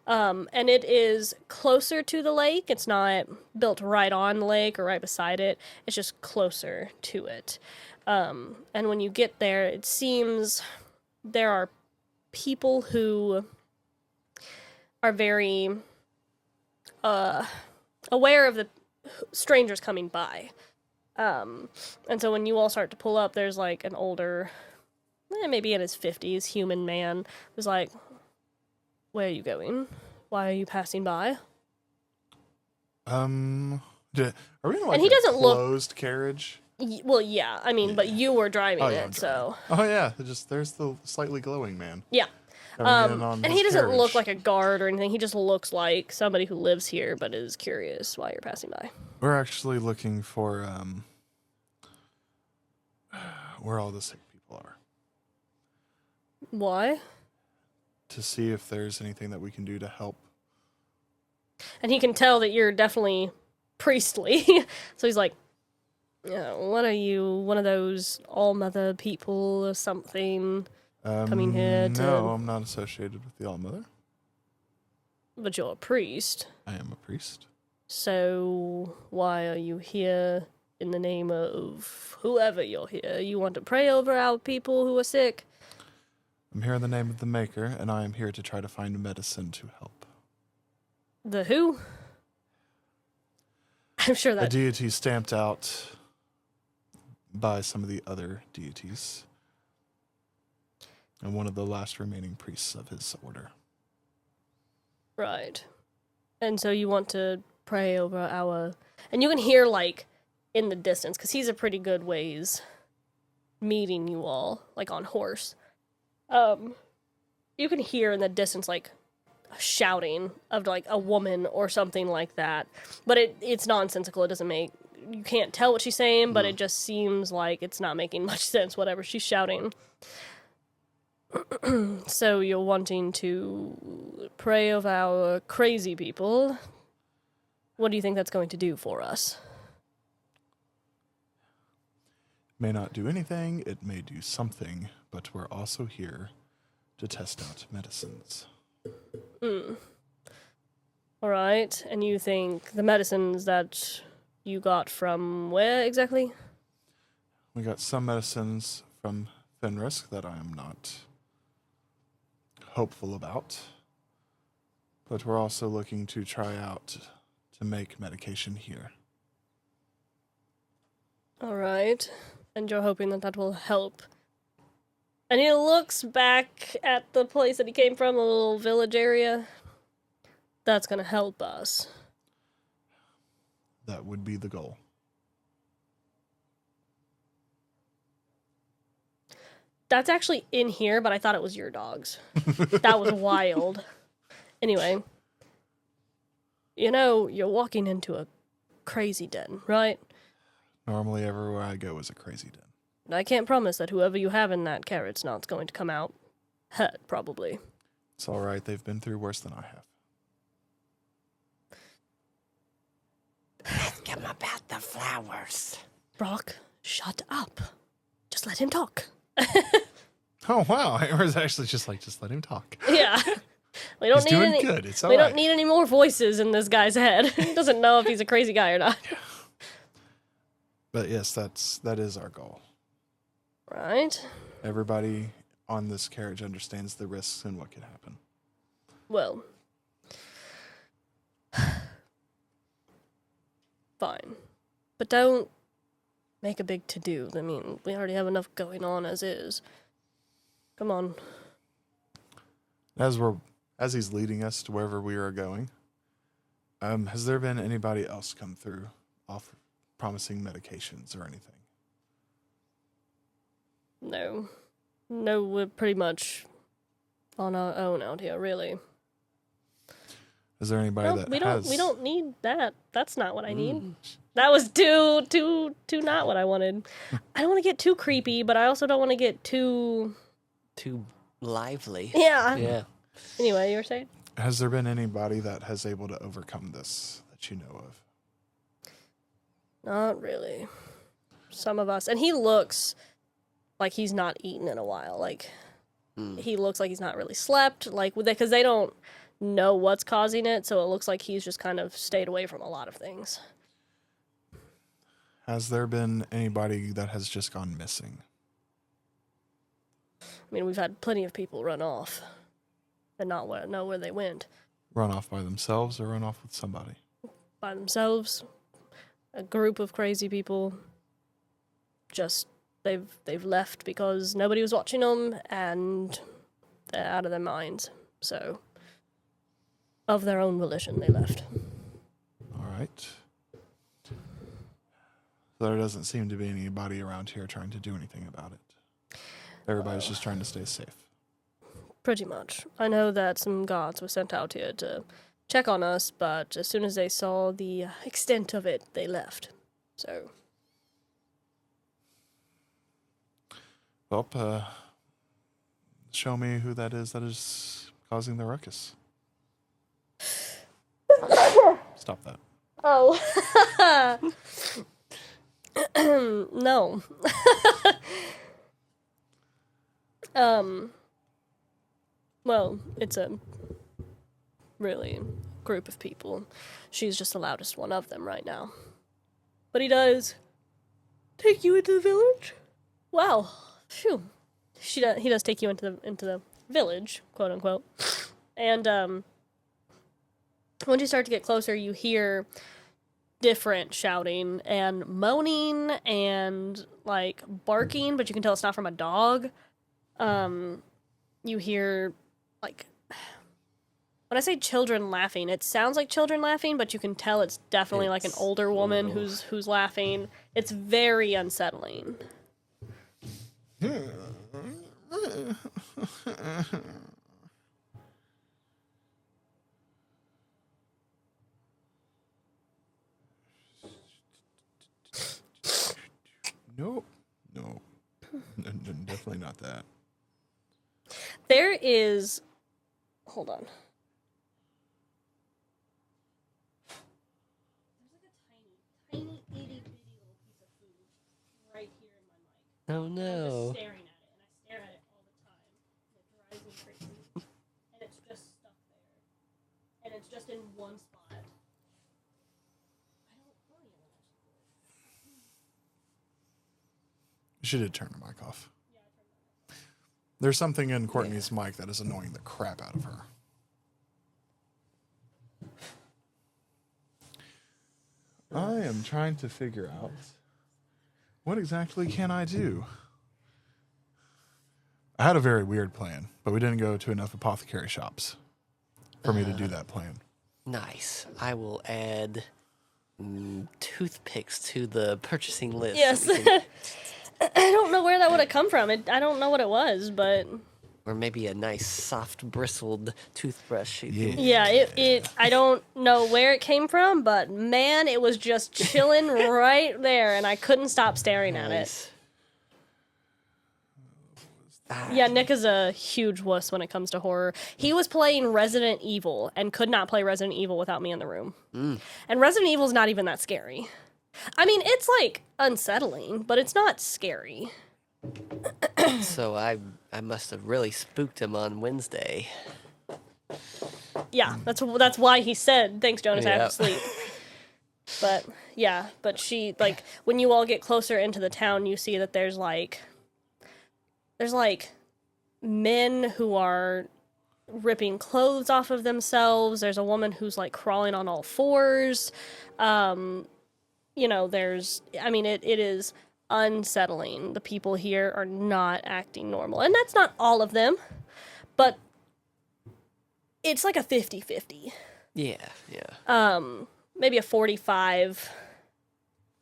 And it is closer to the lake. It's not built right on the lake or right beside it. It's just closer to it. And when you get there, it seems there are people who are very aware of the strangers coming by. And so when you all start to pull up, there's like an older, maybe in his 50s, human man who's like, where are you going? Why are you passing by? Are we in like And he a doesn't look- closed carriage? Well, yeah, I mean, but you were driving Oh, yeah, I'm it, so... Oh yeah, there's the slightly glowing man. Yeah. coming in on And his he doesn't carriage. look like a guard or anything. He just looks like somebody who lives here but is curious why you're passing by. We're actually looking for where all the sick people are, Why? to see if there's anything that we can do to help. And he can tell that you're definitely priestly. So he's like, what are you, one of those all-mother people or something? Coming here to- No, I'm not associated with the All-Mother. But you're a priest. I am a priest. So why are you here in the name of whoever you're here? You want to pray over our people who are sick? I'm here in the name of the Maker, and I am here to try to find medicine to help. The who? I'm sure A that... deity stamped out by some of the other deities, and one of the last remaining priests of his order. Right. And so you want to pray over our... And you can hear, like, in the distance, because he's a pretty good ways meeting you all, like, on horse. You can hear in the distance, like, a shouting of, like, a woman or something like that. But it's nonsensical. It doesn't make... You can't tell what she's saying, but it just seems like it's not making much sense, whatever she's shouting. So you're wanting to pray over our crazy people. What do you think that's going to do for us? May not do anything, it may do something, but we're also here to test out medicines. All right, and you think the medicines that you got from where exactly? We got some medicines from Fenrisk that I am not hopeful about, but we're also looking to try out to make medication here. All right, and you're hoping that that will help. And he looks back at the place that he came from, the little village area. That's going to help us. That would be the goal. That's actually in here, but I thought it was your dogs. That was wild. Anyway. You know, you're walking into a crazy den, right? Normally everywhere I go is a crazy den. And I can't promise that whoever you have in that carrot's not going to come out hurt, probably. It's all right. They've been through worse than I have. Ask him about the flowers. Brock, shut up. Just let him talk. Oh, wow. I was actually just let him talk. Yeah. We don't He's need doing any, good. It's all we right. don't need any more voices in this guy's head. He doesn't know if he's a crazy guy or not. But yes, that is our goal. Right? Everybody on this carriage understands the risks and what could happen. Well. Fine. But don't make a big to-do. I mean, we already have enough going on as is. Come on. As he's leading us to wherever we are going, has there been anybody else come through promising medications or anything? No. No, we're pretty much on our own out here, really. Is there anybody No, that we has... don't need that. That's not what I need. That was too not what I wanted. I don't want to get too creepy, but I also don't want to get too lively. Yeah. Yeah. Anyway, you were saying? Has there been anybody that has able to overcome this that you know of? Not really. Some of us. And he looks like he's not eaten in a while. Like, he looks like he's not really slept. Like, because they don't know what's causing it, so it looks like he's just kind of stayed away from a lot of things. Has there been anybody that has just gone missing? I mean, we've had plenty of people run off and not know where they went. Run off by themselves or run off with somebody? By themselves. A group of crazy people. Just, they've left because nobody was watching them and they're out of their minds. So, of their own volition, they left. All right. So there doesn't seem to be anybody around here trying to do anything about it. Everybody's just trying to stay safe. Pretty much. I know that some guards were sent out here to check on us, but as soon as they saw the extent of it, they left. So. Well, show me who that is causing the ruckus. Stop that. Oh. No. Well, it's a really group of people. She's just the loudest one of them right now. But he does take you into the village. Wow. Phew. He does take you into the village, quote unquote. And once you start to get closer, you hear different shouting and moaning and like barking, but you can tell it's not from a dog. You hear like, when I say children laughing, it sounds like children laughing, but you can tell it's definitely like an older woman who's laughing. It's very unsettling. Nope. No. Definitely not that. There is... Hold on. There's like a tiny, itty bitty little piece of food right here in my mic. Oh no. I'm just staring at it, and I stare at it all the time. And it drives me crazy. And it's just stuck there. And it's just in one spot. I don't know you. You should have turned the mic off. There's something in Courtney's mic that is annoying the crap out of her. I am trying to figure out what exactly can I do. I had a very weird plan, but we didn't go to enough apothecary shops for me to do that plan. Nice. I will add toothpicks to the purchasing list. Yes. I don't know where that would have come from. I don't know what it was, but... Or maybe a nice soft bristled toothbrush. Yeah, it I don't know where it came from, but man, it was just chilling right there, and I couldn't stop staring at it. Yeah, Nick is a huge wuss when it comes to horror. He was playing Resident Evil and could not play Resident Evil without me in the room. And Resident Evil's not even that scary. I mean, it's, like, unsettling, but it's not scary. So I must have really spooked him on Wednesday. Yeah, that's why he said, thanks, Jonas, I have to sleep. But yeah, but she like when you all get closer into the town, you see that there's like men who are ripping clothes off of themselves. There's a woman who's like crawling on all fours. You know, it is unsettling. The people here are not acting normal. And that's not all of them, but it's like a 50-50. Yeah, yeah. Maybe a 45,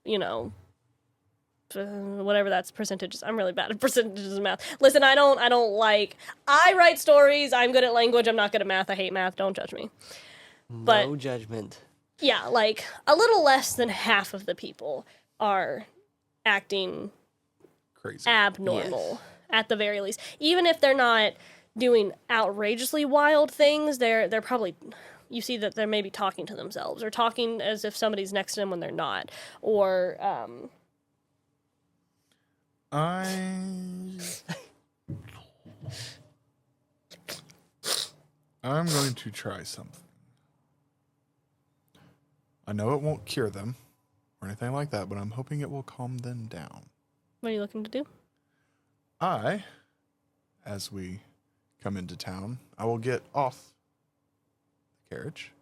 you know, whatever that's percentages. I'm really bad at percentages of math. Listen, I write stories. I'm good at language. I'm not good at math. I hate math. Don't judge me. But No judgment. yeah, like a little less than half of the people are acting Crazy. abnormal at the very least. Even if they're not doing outrageously wild things, they're probably, you see that they're maybe talking to themselves or talking as if somebody's next to them when they're not, or I'm going to try something. I know it won't cure them or anything like that, but I'm hoping it will calm them down. what are you looking to do? As we come into town, I will get off the carriage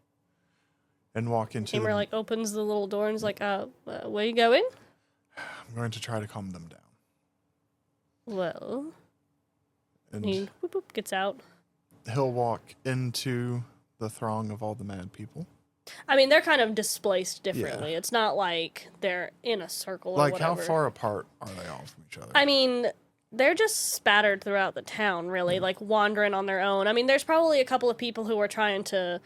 and walk into Tamer like opens the little door and is like, where you going? I'm going to try to calm them down. Well, And he gets out. he'll walk into the throng of all the mad people. I mean, they're kind of displaced differently. Yeah. It's not like they're in a circle or Like, whatever. how far apart are they all from each other? I mean, they're just spattered throughout the town, really, like wandering on their own. I mean, there's probably a couple of people who are trying to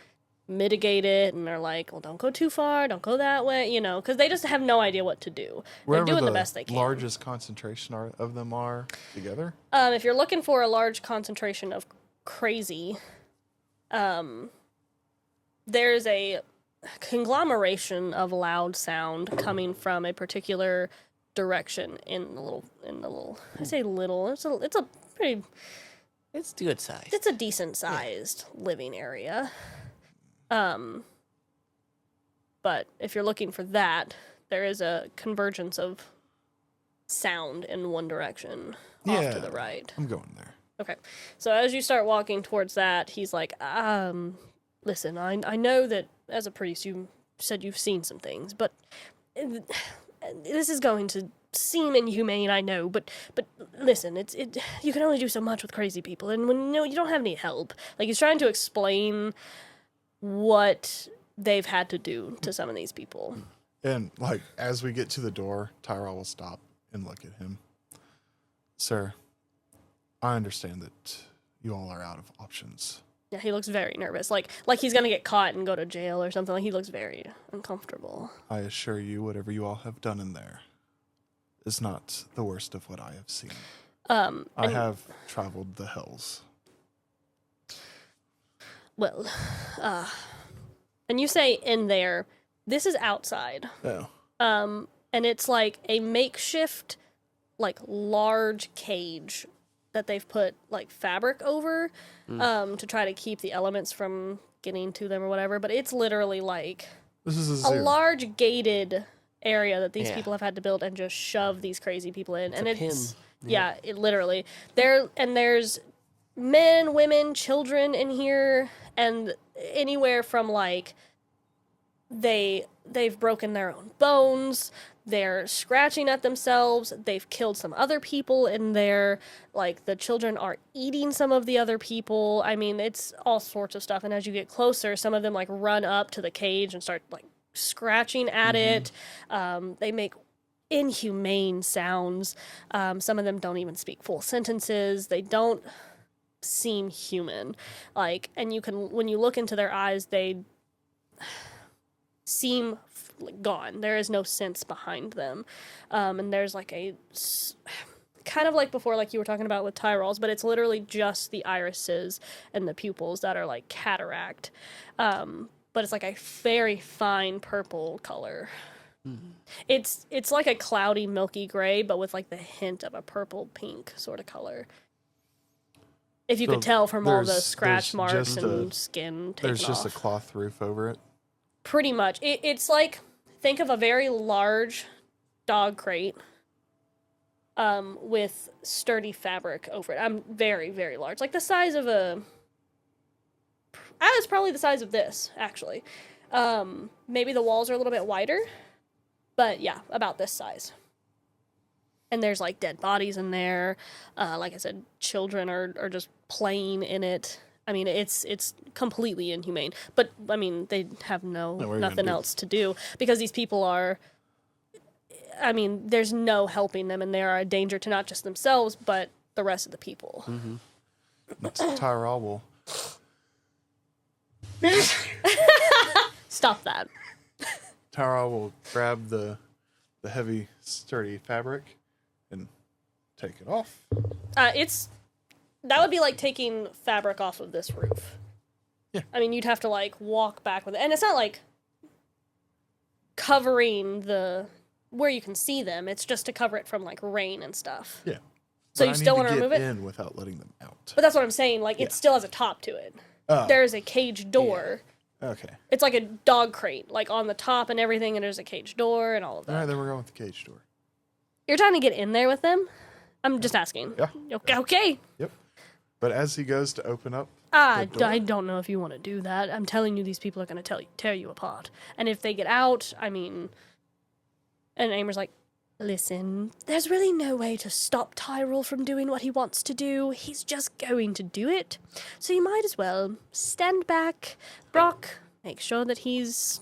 mitigate it, and they're like, well, don't go too far, don't go that way, you know, because they just have no idea what to do. Wherever they're doing the best they can. Largest concentration of them are together? If you're looking for a large concentration of crazy, there's a conglomeration of loud sound coming from a particular direction in the little I say little, it's a pretty, It's good size. it's a decent sized living area. But if you're looking for that, there is a convergence of sound in one direction off to the right. I'm going there. Okay. So as you start walking towards that, he's like, listen, I know that as a priest you said you've seen some things, but this is going to seem inhumane, I know, but listen, you can only do so much with crazy people, and when you don't have any help. Like, he's trying to explain what they've had to do to some of these people. And, like, as we get to the door, Tyrall will stop and look at him. Sir, I understand that you all are out of options. Yeah, he looks very nervous, like he's gonna get caught and go to jail or something. Like, he looks very uncomfortable. I assure you, whatever you all have done in there is not the worst of what I have seen. I have traveled the hills. Well, and you say in there, this is outside. Oh. And it's like a makeshift, like, large cage that they've put, like, fabric over, to try to keep the elements from getting to them or whatever. But it's literally like This is a large gated area that these people have had to build and just shove these crazy people in. It's and a it's pin. yeah, it literally there's men, women, children in here, and anywhere from like they've broken their own bones, they're scratching at themselves, they've killed some other people in there, like the children are eating some of the other people. I mean, it's all sorts of stuff. And as you get closer, some of them like run up to the cage and start like scratching at it. They make inhumane sounds. Some of them don't even speak full sentences. They don't seem human. Like, and you can, when you look into their eyes, they seem gone. There is no sense behind them. And there's like a kind of like before, like you were talking about with Tyralls, but it's literally just the irises and the pupils that are like cataract. But it's like a very fine purple color. It's like a cloudy milky gray, but with like the hint of a purple pink sort of color. If you could tell from all the scratch marks and skin taken There's just off. a cloth roof over it. Pretty much. It's like, think of a very large dog crate with sturdy fabric over it. I'm very, very large. Like the size of a... it's probably the size of this, actually. Maybe the walls are a little bit wider. But yeah, about this size. And there's like dead bodies in there. Like I said, children are just playing in it. I mean, it's completely inhumane. But I mean, they have nothing else to do because these people are. I mean, there's no helping them, and they are a danger to not just themselves, but the rest of the people. Tyrall will. Stop that. Tyrall will grab the heavy, sturdy fabric and take it off. That would be like taking fabric off of this roof. Yeah. I mean, you'd have to like walk back with it, and it's not like covering where you can see them. It's just to cover it from like rain and stuff. Yeah. So But you I still need want to get remove it? in without letting them out. But that's what I'm saying. Like, it still has a top to it. Oh. There's a cage door. Okay. It's like a dog crate, like on the top and everything, and there's a cage door and all of that. All right, then we're going with the cage door. You're trying to get in there with them? I'm just asking. Yeah. Okay. Yep. But as he goes to open up, I the door? don't know if you want to do that. I'm telling you, these people are going to tear you apart. And if they get out, I mean... And Amer's like, listen, there's really no way to stop Tyrall from doing what he wants to do. He's just going to do it. So you might as well stand back, Brock, make sure that he's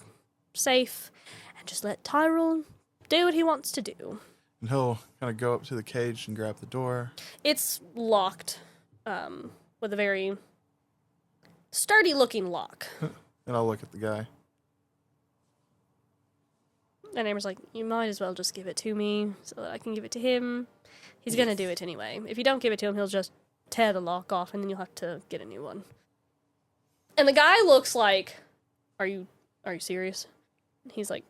safe, and just let Tyrall do what he wants to do. and he'll kind of go up to the cage and grab the door. It's locked, with a very sturdy-looking lock. And I'll look at the guy. And Amber's like, you might as well just give it to me so that I can give it to him. He's going to do it anyway. If you don't give it to him, he'll just tear the lock off, and then you'll have to get a new one. And the guy looks like, are you serious? And he's like,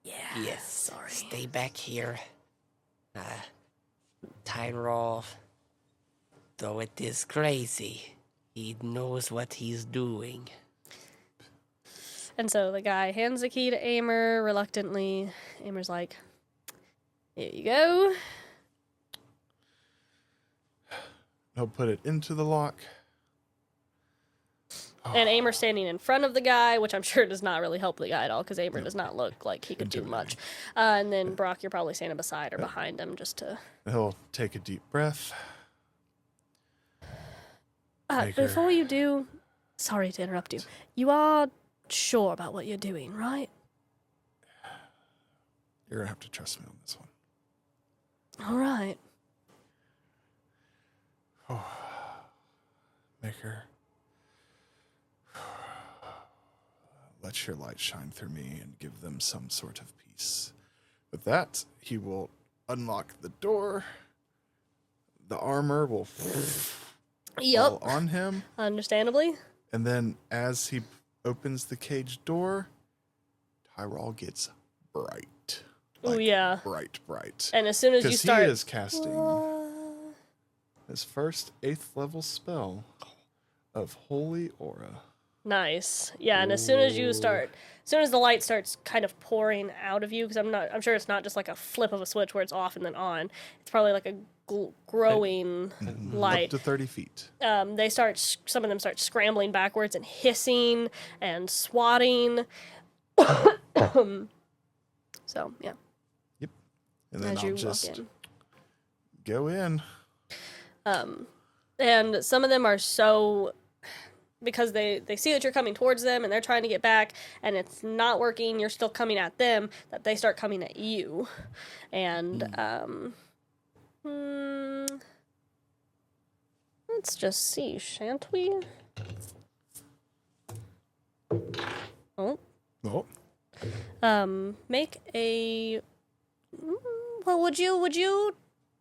yeah, Yes. sorry. Stay back here. Tyrall, though it is crazy, he knows what he's doing. And so the guy hands the key to Amer reluctantly. Amer's like, here you go. He'll put it into the lock. And Amer's standing in front of the guy, which I'm sure does not really help the guy at all, because Amer does not look like he could do much. And then Brock, you're probably standing beside or behind him just to... He'll take a deep breath. Maker. Before you do... Sorry to interrupt you. You are sure about what you're doing, right? You're going to have to trust me on this one. All right. Maker. Let your light shine through me and give them some sort of peace. With that, he will unlock the door. The armor will fall on him. Understandably. And then as he opens the cage door, Tyrall gets bright. Oh, yeah. Bright. And as soon as you Because start... he is casting his first 8th level spell of Holy Aura. Nice. Yeah, and as soon as the light starts kind of pouring out of you, because I'm sure it's not just like a flip of a switch where it's off and then on. It's probably like a growing light. Up to 30 feet. Some of them start scrambling backwards and hissing and swatting. So, yeah. Yep. And then As you I'll walk just in. go in. And some of them are so... because they see that you're coming towards them and they're trying to get back and it's not working, you're still coming at them, that they start coming at you. And, let's just see, shan't we? Oh. Oh. Make a... Well, would you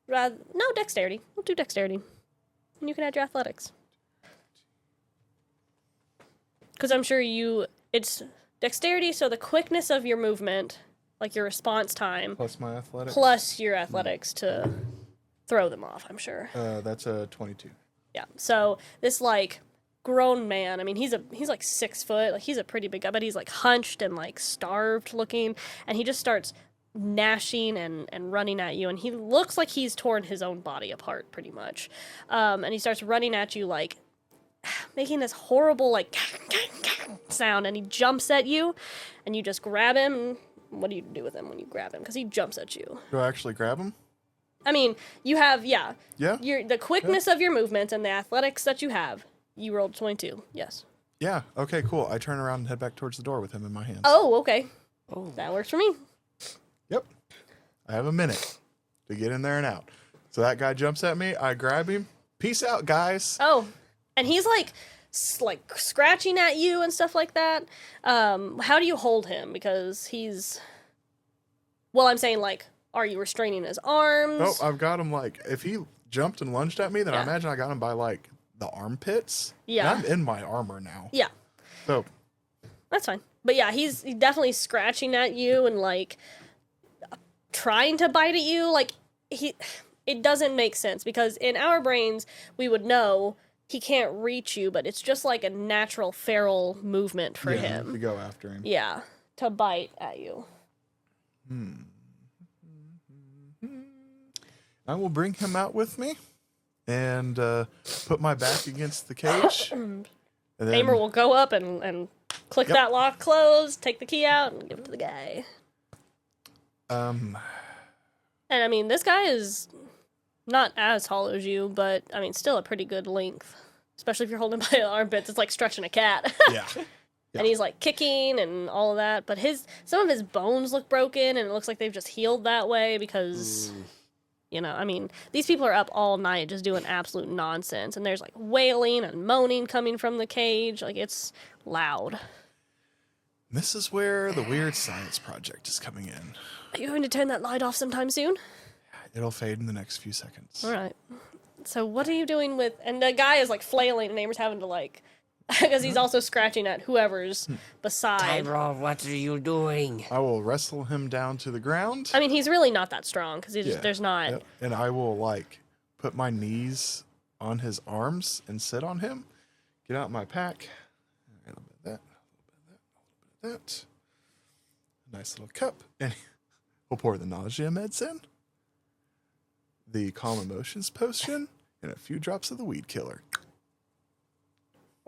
rather... No, dexterity. We'll do dexterity. And you can add your athletics. Because I'm sure it's dexterity, so the quickness of your movement, like your response time, Plus my athletics. plus your athletics to throw them off, I'm sure. That's a 22. Yeah, so this, like, grown man. I mean, he's like 6 foot. Like, he's a pretty big guy, but he's like hunched and like starved looking, and he just starts gnashing and running at you, and he looks like he's torn his own body apart pretty much. And he starts running at you, like making this horrible like sound, and he jumps at you, and you just grab him. What do you do with him when you grab him? Because he jumps at you. Do I actually grab him? I mean, you have, Yeah? the quickness of your movements and the athletics that you have. You rolled 22, yes. Yeah. Okay, cool. I turn around and head back towards the door with him in my hands. Oh, okay. Oh. That works for me. Yep. I have a minute to get in there and out. So that guy jumps at me. I grab him. Peace out, guys. Oh, and he's like scratching at you and stuff like that. How do you hold him? Because he's... Well, I'm saying, like, are you restraining his arms? Oh, I've got him, like, if he jumped and lunged at me, then I Yeah. imagine I got him by, like, the armpits. Yeah. And I'm in my armor now. Yeah. So, That's fine. But yeah, he's definitely scratching at you and, like, trying to bite at you. Like, it doesn't make sense, because in our brains, we would know he can't reach you, but it's just like a natural feral movement for to him. go after him. Yeah, to bite at you. I will bring him out with me and put my back against the cage. And then, Aimer will go up and click that lock closed, take the key out, and give it to the guy. And I mean, this guy is not as tall as you, but I mean, still a pretty good length. Especially if you're holding by the armpits, it's like stretching a cat. yeah. And he's like kicking and all of that, but some of his bones look broken, and it looks like they've just healed that way because, you know, I mean, these people are up all night just doing absolute nonsense, and there's like wailing and moaning coming from the cage, like it's loud. This is where the weird science project is coming in. Are you going to turn that light off sometime soon? It'll fade in the next few seconds. All right. So what are you doing with... And the guy is, like, flailing, and Amber's having to, like... Because he's also scratching at whoever's beside. Tyrall, what are you doing? I will wrestle him down to the ground. I mean, he's really not that strong, because there's not... Yep. And I will, like, put my knees on his arms and sit on him. Get out my pack. A little bit of that, a little bit of that, a little bit of that. A nice little cup. And we'll pour the nausea meds in, the calm emotions potion, and a few drops of the weed killer.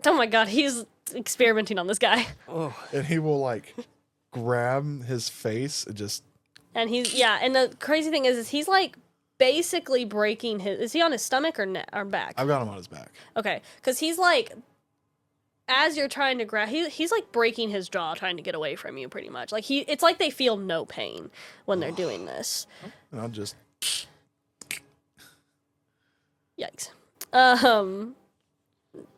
Oh my god, he's experimenting on this guy. Oh, And he will, like, grab his face and just... And and the crazy thing is he's, like, basically breaking his... Is he on his stomach or back? I've got him on his back. Okay, because he's, like... As you're trying to grab... He's, like, breaking his jaw trying to get away from you, pretty much. Like, it's like they feel no pain when they're doing this. And I'll just... Yikes.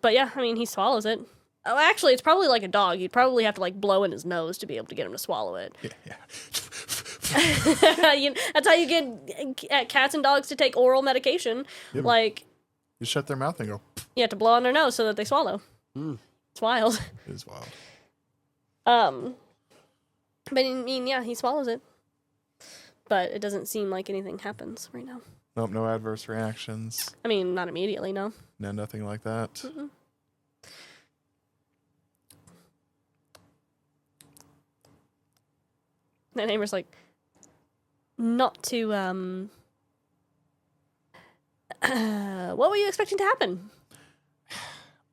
But yeah, I mean, he swallows it. Oh, actually, it's probably like a dog. You'd probably have to, like, blow in his nose to be able to get him to swallow it. Yeah. That's how you get cats and dogs to take oral medication. Yep. Like, You shut their mouth and go... you have to blow on their nose so that they swallow. It's wild. It is wild. But I mean, yeah, he swallows it. But it doesn't seem like anything happens right now. Nope, no adverse reactions. I mean, not immediately, no. No, nothing like that. Mm-mm. And Amber's like, not to, what were you expecting to happen?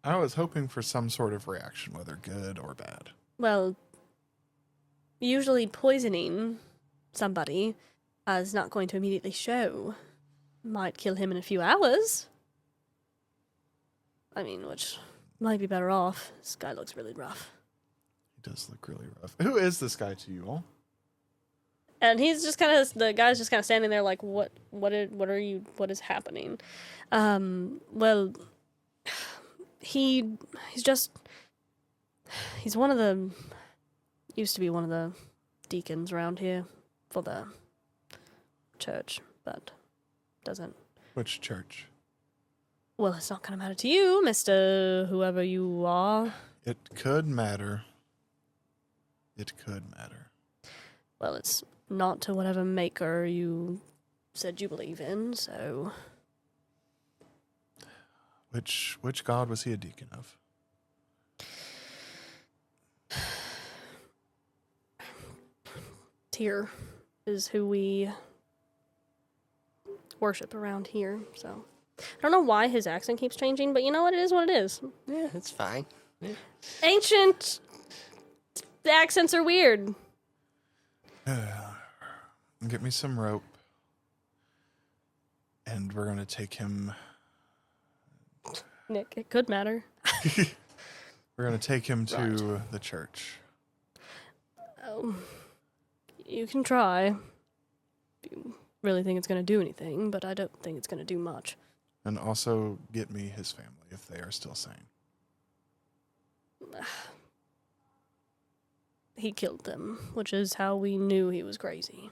I was hoping for some sort of reaction, whether good or bad. Well, usually poisoning somebody is not going to immediately show. Might kill him in a few hours. I mean, which might be better off. This guy looks really rough. He does look really rough. Who is this guy to you all? And he's just kind of, the guy's just kind of standing there like, what is happening? Well, he's one of the, used to be one of the deacons around here for the church, but doesn't. Which church? Well, it's not going to matter to you, Mr. Whoever you are. It could matter. It could matter. Well, it's not to whatever maker you said you believe in, so... Which god was he a deacon of? Tyr is who we worship around here, so. I don't know why his accent keeps changing, but you know what? It is what it is. Yeah, it's fine. Yeah. Ancient accents are weird. Get me some rope. And we're going to take him... Nick, it could matter. We're going to take him to the church. You can try. If you really think it's going to do anything, but I don't think it's going to do much. And also get me his family if they are still sane. He killed them, which is how we knew he was crazy.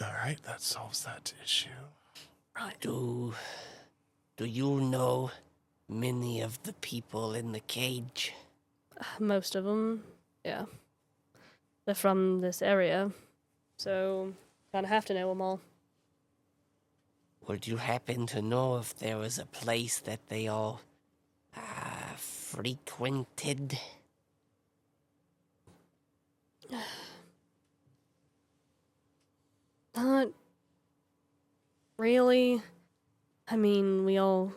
All right, that solves that issue. Right. Do you know many of the people in the cage? Most of them, yeah. They're from this area, so kind of have to know them all. Would you happen to know if there was a place that they all frequented? Not really. I mean, we all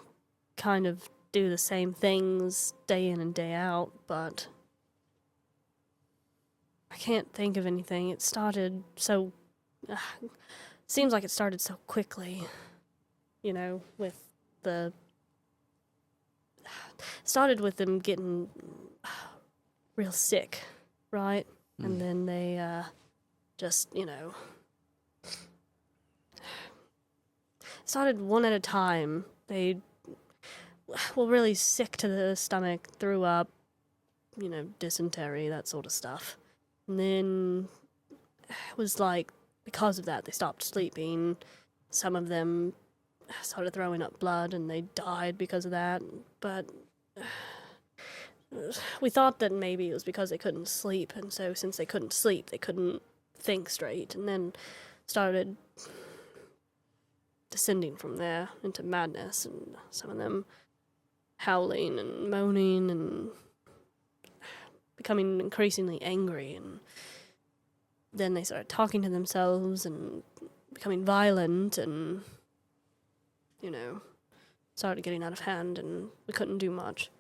kind of do the same things day in and day out, but I can't think of anything. It started so... seems like it started so quickly, you know, with the... started with them getting real sick, right? And then they just, you know... started one at a time. They were really sick to the stomach, threw up, you know, dysentery, that sort of stuff. And then it was like, because of that, they stopped sleeping. Some of them started throwing up blood, and they died because of that. But we thought that maybe it was because they couldn't sleep, and so since they couldn't sleep, they couldn't think straight, and then started descending from there into madness, and some of them howling and moaning and becoming increasingly angry, and then they started talking to themselves and becoming violent, and, you know, started getting out of hand, and we couldn't do much.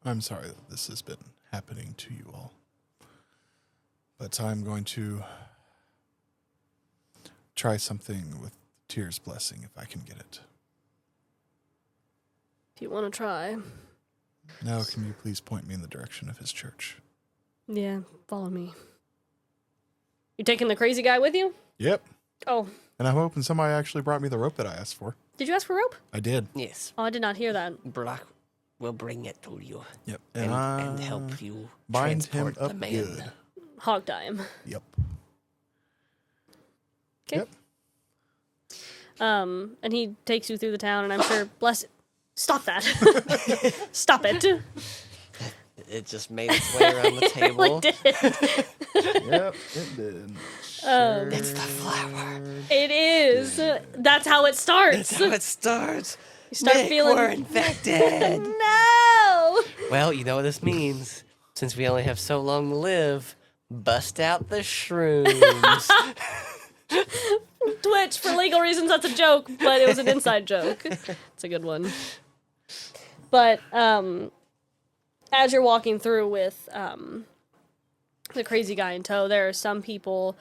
I'm sorry that this has been happening to you all. But I'm going to try something with Tyr's blessing if I can get it. If you want to try. Now, can you please point me in the direction of his church? Yeah, follow me. You taking the crazy guy with you? Yep. Oh, And I'm hoping somebody actually brought me the rope that I asked for. did you ask for rope? I did. Yes, Oh, I did not hear that. Brock will bring it to you Yep. and help you bind him transport the up man. good. Hog tie him. Yep. Okay. Yep. And he takes you through the town, and I'm sure, bless it. Stop that. Stop it. It just made its way around the It really table. did. Yep, it did. It's the flower. It is. That's how it starts. That's how it starts. You start Nick, feeling... we're infected. No! Well, you know what this means. Since we only have so long to live, bust out the shrooms. Twitch, for legal reasons, that's a joke, but it was an inside joke. It's a good one. But, as you're walking through with, the crazy guy in tow, there are some people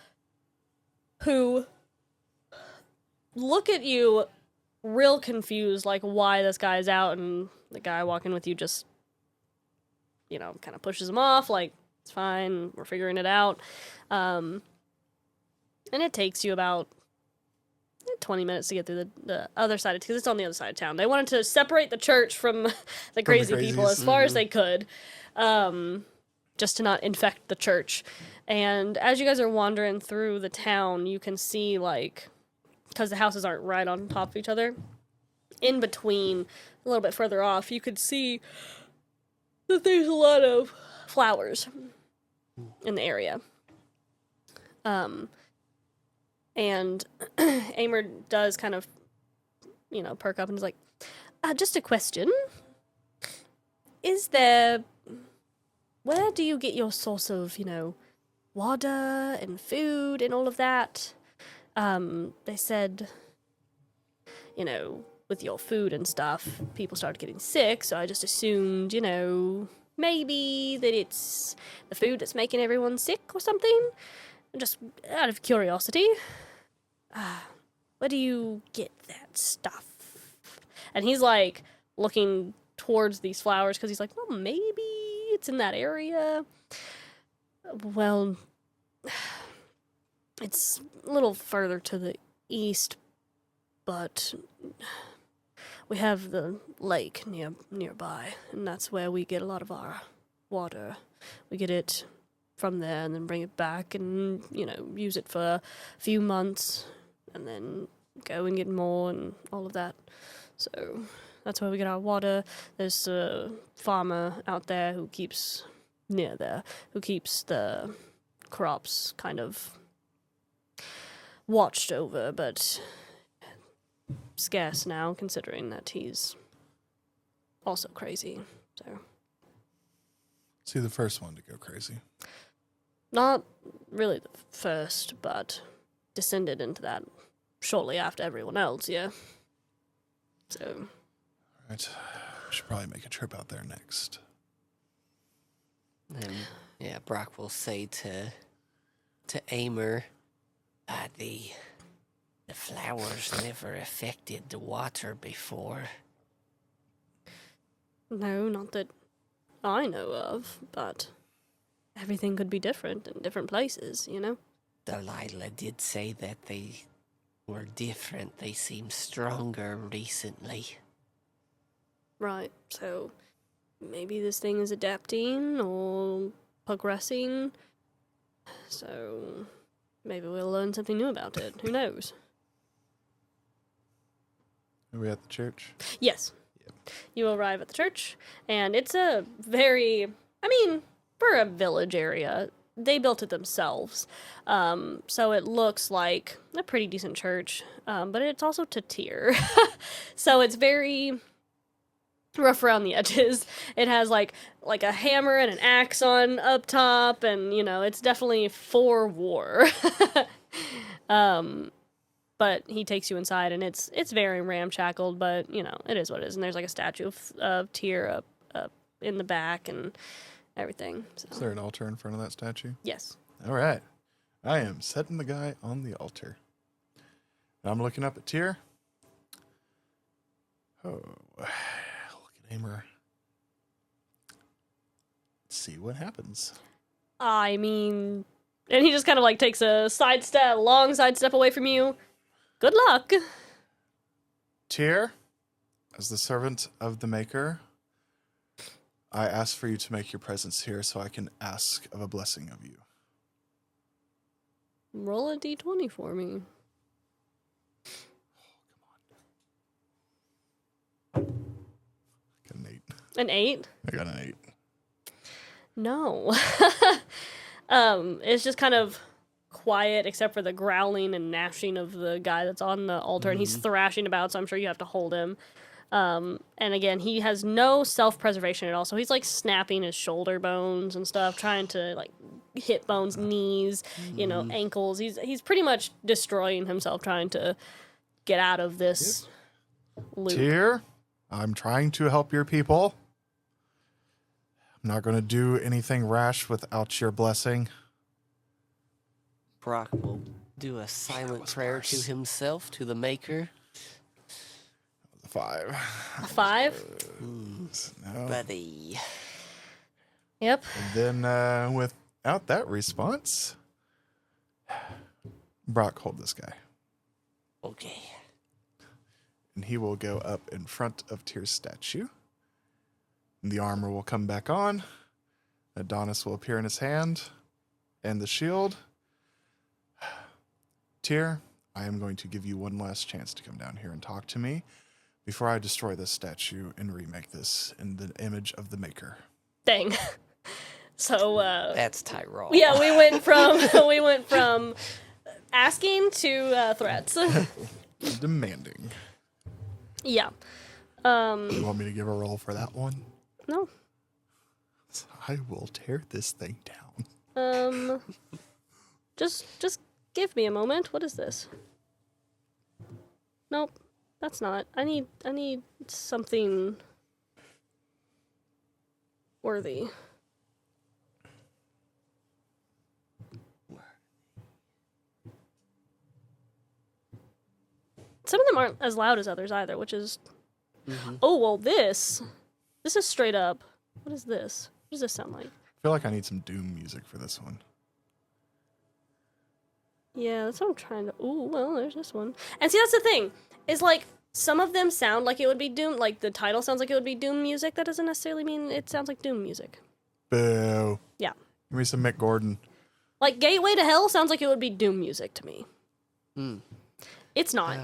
who look at you real confused, like why this guy's out, and the guy walking with you just, you know, kind of pushes him off, like, it's fine, we're figuring it out. And it takes you about 20 minutes to get through the other side of, because it's on the other side of town. They wanted to separate the church from the crazy people as far as they could, just to not infect the church. And as you guys are wandering through the town, you can see, like, because the houses aren't right on top of each other, in between, a little bit further off, you could see that there's a lot of flowers in the area. And Amer does kind of, you know, perk up and is like, just a question. Is there where do you get your source of, water and food and all of that? They said, with your food and stuff, people started getting sick, so I just assumed, maybe that it's the food that's making everyone sick or something. Just out of curiosity. Where do you get that stuff? And he's like looking towards these flowers because he's like, well, maybe it's in that area. Well, it's a little further to the east, but we have the lake nearby, and that's where we get a lot of our water. We get it from there and then bring it back and, use it for a few months and then go and get more and all of that. So that's where we get our water. There's a farmer out there who keeps the crops kind of watched over, but scarce now considering that he's also crazy. So See, the first one to go crazy. not really the first, but descended into that shortly after everyone else, yeah. So All right. We should probably make a trip out there next. And yeah, Brock will say to Aimer, the flowers never affected the water before. no, not that I know of, but everything could be different in different places, Delilah did say that they were different. They seem stronger recently. Right, so maybe this thing is adapting or progressing. So maybe we'll learn something new about it. Who knows? Are we at the church? Yes. You arrive at the church, and it's a very, for a village area, they built it themselves. So it looks like a pretty decent church, but it's also to tier. So it's very rough around the edges. It has like a hammer and an axe on up top, and it's definitely for war. But he takes you inside, and it's very ramshackled, but it is what it is. And there's like a statue of Tyr up in the back and everything. So Is there an altar in front of that statue? yes. All right. I am setting the guy on the altar. And I'm looking up at Tyr. Oh, look at Aimer. Let's see what happens. And he just kind of like takes a long side step away from you. Good luck. Tyr, as the servant of the Maker, I ask for you to make your presence here so I can ask of a blessing of you. Roll a d20 for me. Got an 8. An 8? I got an 8. No. It's just kind of quiet except for the growling and gnashing of the guy that's on the altar, and he's thrashing about, so I'm sure you have to hold him. And again, he has no self-preservation at all, so he's like snapping his shoulder bones and stuff, trying to like hip bones, knees, ankles. He's pretty much destroying himself trying to get out of this loop. Tyr, I'm trying to help your people. I'm not going to do anything rash without your blessing. Brock will do a silent prayer to himself, to the Maker. 5. A 5? No. Buddy. Yep. And then without that response, Brock, hold this guy. Okay. And he will go up in front of Tyr's statue. And the armor will come back on. Adonis will appear in his hand. And the shield. Tyr, I am going to give you one last chance to come down here and talk to me before I destroy this statue and remake this in the image of the Maker. Dang. So, That's Tyrall. yeah, we went from asking to threats. Demanding. Yeah. You want me to give a roll for that one? No. I will tear this thing down. Just give me a moment. What is this? Nope, that's not. I need something worthy. Some of them aren't as loud as others either, which is... Oh, well, this is straight up... What is this? What does this sound like? I feel like I need some Doom music for this one. Yeah, that's what I'm trying to... Ooh, well, there's this one. And see, that's the thing, is like, some of them sound like it would be Doom, like the title sounds like it would be Doom music. That doesn't necessarily mean it sounds like Doom music. Boo. Yeah. Give me some Mick Gordon. Like, Gateway to Hell sounds like it would be Doom music to me. It's not.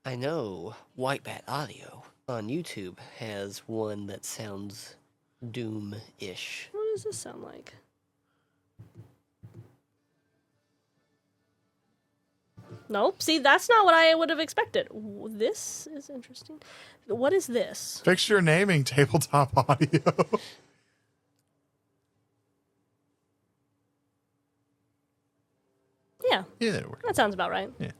I know White Bat Audio on YouTube has one that sounds Doom-ish. What does this sound like? Nope. See, that's not what I would have expected. This is interesting. What is this? Fix your naming, tabletop audio. Yeah. Yeah, that works. That sounds about right. Yeah.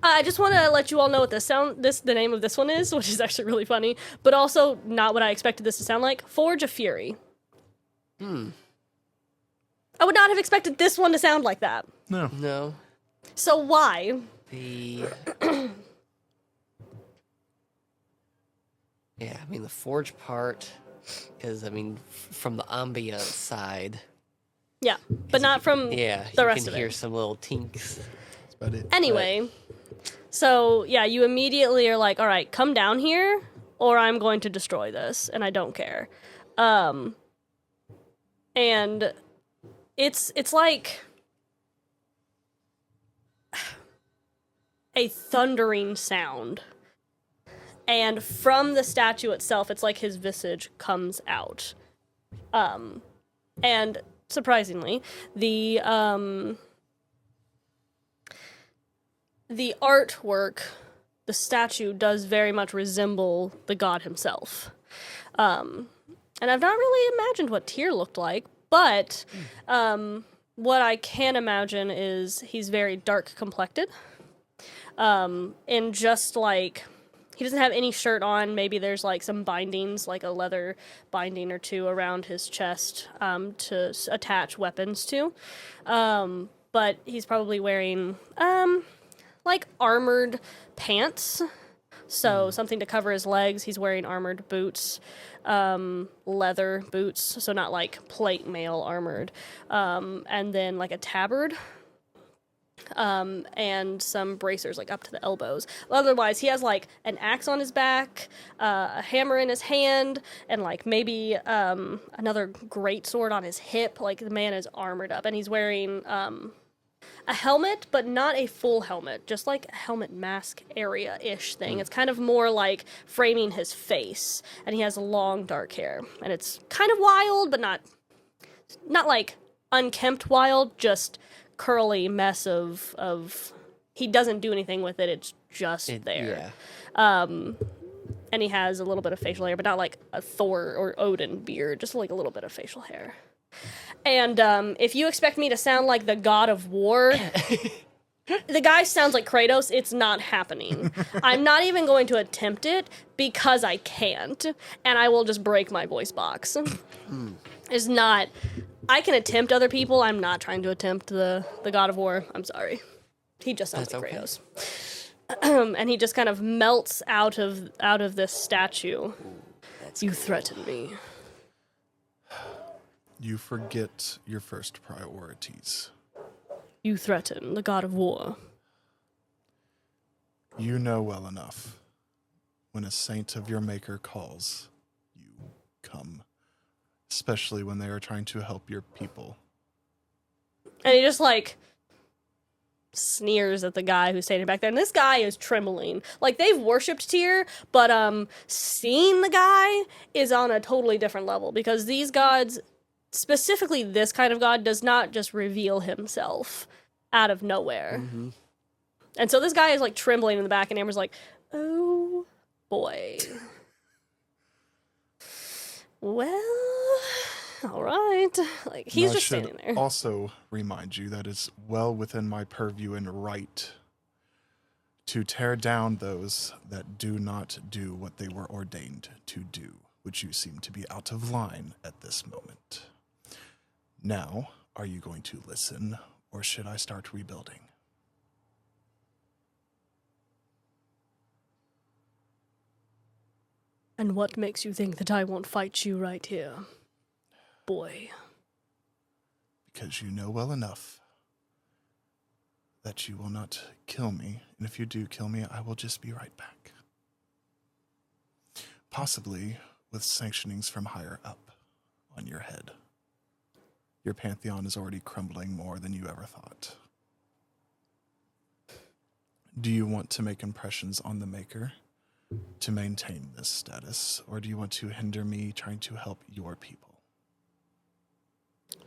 I just want to let you all know what the name of this one is, which is actually really funny, but also not what I expected this to sound like. Forge of Fury. I would not have expected this one to sound like that. No. No. So why? Yeah, I mean, the forge part, because, I mean, from the ambiance side, Yeah, but not from yeah, the you rest can of hear it. some little tinks. That's about it. Anyway, so yeah, you immediately are like, all right, come down here, or I'm going to destroy this, and I don't care. And it's like a thundering sound. And from the statue itself, it's like his visage comes out. And surprisingly, the artwork, the statue, does very much resemble the god himself. And I've not really imagined what Tyr looked like, but what I can imagine is he's very dark complected. And just like, he doesn't have any shirt on. Maybe there's like some bindings, like a leather binding or two around his chest to attach weapons to. But he's probably wearing like armored pants. So something to cover his legs. He's wearing armored boots, leather boots, so not like plate mail armored. And then like a tabard. And some bracers like up to the elbows. Otherwise, he has like an axe on his back, a hammer in his hand, and like maybe another great sword on his hip. Like the man is armored up, and he's wearing a helmet, but not a full helmet, just like a helmet mask area-ish thing. It's kind of more like framing his face, and he has long dark hair, and it's kind of wild, but not like unkempt wild, just curly mess of he doesn't do anything with it, it's just there. Yeah. And he has a little bit of facial hair, but not like a Thor or Odin beard, just like a little bit of facial hair. And if you expect me to sound like the god of war, the guy sounds like Kratos, it's not happening. I'm not even going to attempt it because I can't, and I will just break my voice box. It's not... I can attempt other people. I'm not trying to attempt the God of War. I'm sorry. He just sounds like Kratos. And he just kind of melts out of this statue. You threaten me. You forget your first priorities. You threaten the God of War. You know well enough. When a saint of your maker calls, you come. Especially when they are trying to help your people. And he just, like, sneers at the guy who's standing back there. And this guy is trembling. Like, they've worshipped Tyr, but seeing the guy is on a totally different level. Because these gods, specifically this kind of god, does not just reveal himself out of nowhere. Mm-hmm. And so this guy is, like, trembling in the back, and Amber's like, oh, boy. Well, all right. Like, he's I just should standing there. also remind you that it's well within my purview and right to tear down those that do not do what they were ordained to do, which you seem to be out of line at this moment. Now, are you going to listen, or should I start rebuilding? And what makes you think that I won't fight you right here, boy? Because you know well enough that you will not kill me, and if you do kill me, I will just be right back. Possibly with sanctionings from higher up on your head. Your pantheon is already crumbling more than you ever thought. Do you want to make impressions on the Maker to maintain this status, or do you want to hinder me trying to help your people?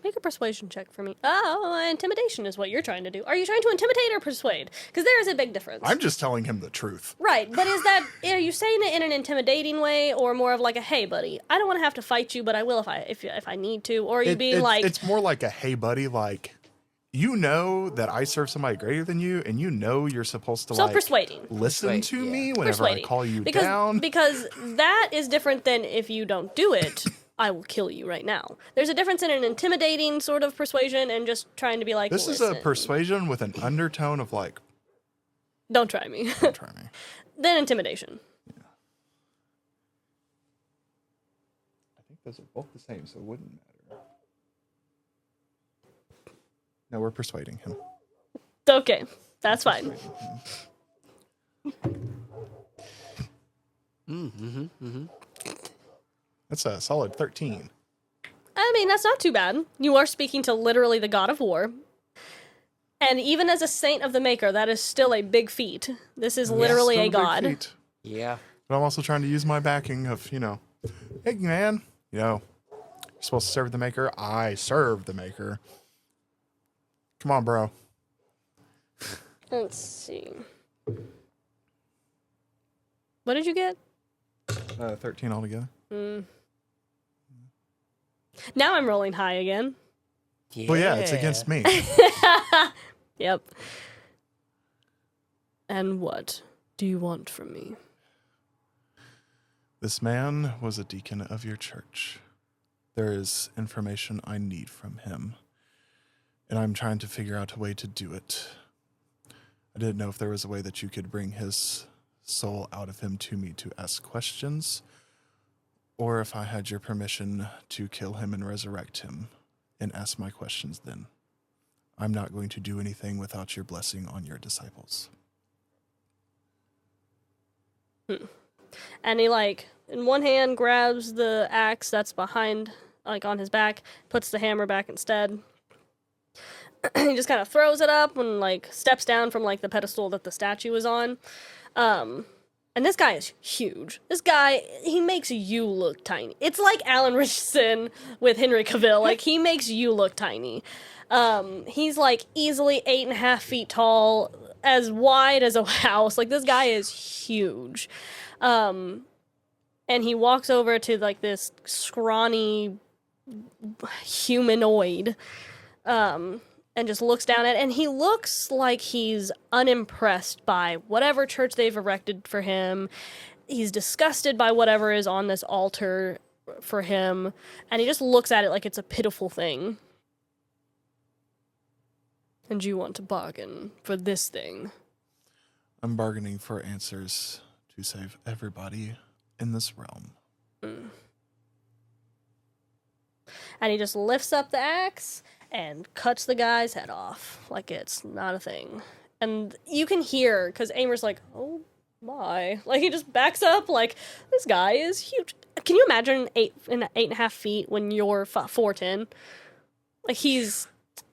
Make a persuasion check for me. Oh, intimidation is what you're trying to do. Are you trying to intimidate or persuade? Because there is a big difference. I'm just telling him the truth. Right, but are you saying it in an intimidating way, or more of like a, hey, buddy, I don't want to have to fight you, but I will if I need to, or are you being like... It's more like a, hey, buddy, like, you know that I serve somebody greater than you, and you know you're supposed to, persuading. listen to me whenever I call you down. Because that is different than if you don't do it, I will kill you right now. There's a difference in an intimidating sort of persuasion and just trying to be like, this is a persuasion with an undertone of like, don't try me. don't try me. Then intimidation. Yeah. I think those are both the same, so it wouldn't matter. No, we're persuading him. Okay, that's fine. That's a solid 13. I mean, that's not too bad. You are speaking to literally the god of war. And even as a saint of the Maker, that is still a big feat. This is literally Still a big god. feat. Yeah. But I'm also trying to use my backing of, hey, man, you're supposed to serve the Maker. I serve the Maker. Come on, bro. Let's see. What did you get? 13 altogether. Now I'm rolling high again. Well, yeah, it's against me. Yep. And what do you want from me? This man was a deacon of your church. There is information I need from him, and I'm trying to figure out a way to do it. I didn't know if there was a way that you could bring his soul out of him to me to ask questions, or if I had your permission to kill him and resurrect him and ask my questions then. I'm not going to do anything without your blessing on your disciples. And he, in one hand grabs the axe that's behind, on his back, puts the hammer back instead. He just kind of throws it up and, steps down from, the pedestal that the statue is on. And this guy is huge. This guy, he makes you look tiny. It's like Alan Richardson with Henry Cavill. He makes you look tiny. He's, easily 8.5 feet tall, as wide as a house. This guy is huge. And he walks over to, this scrawny humanoid, and just looks down at it, and he looks like he's unimpressed by whatever church they've erected for him. He's disgusted by whatever is on this altar for him, and he just looks at it like it's a pitiful thing. And you want to bargain for this thing? I'm bargaining for answers to save everybody in this realm. And he just lifts up the axe and cuts the guy's head off like it's not a thing. And you can hear, because Amer's like, oh my. He just backs up, this guy is huge. Can you imagine 8.5 feet when you're 4'10"?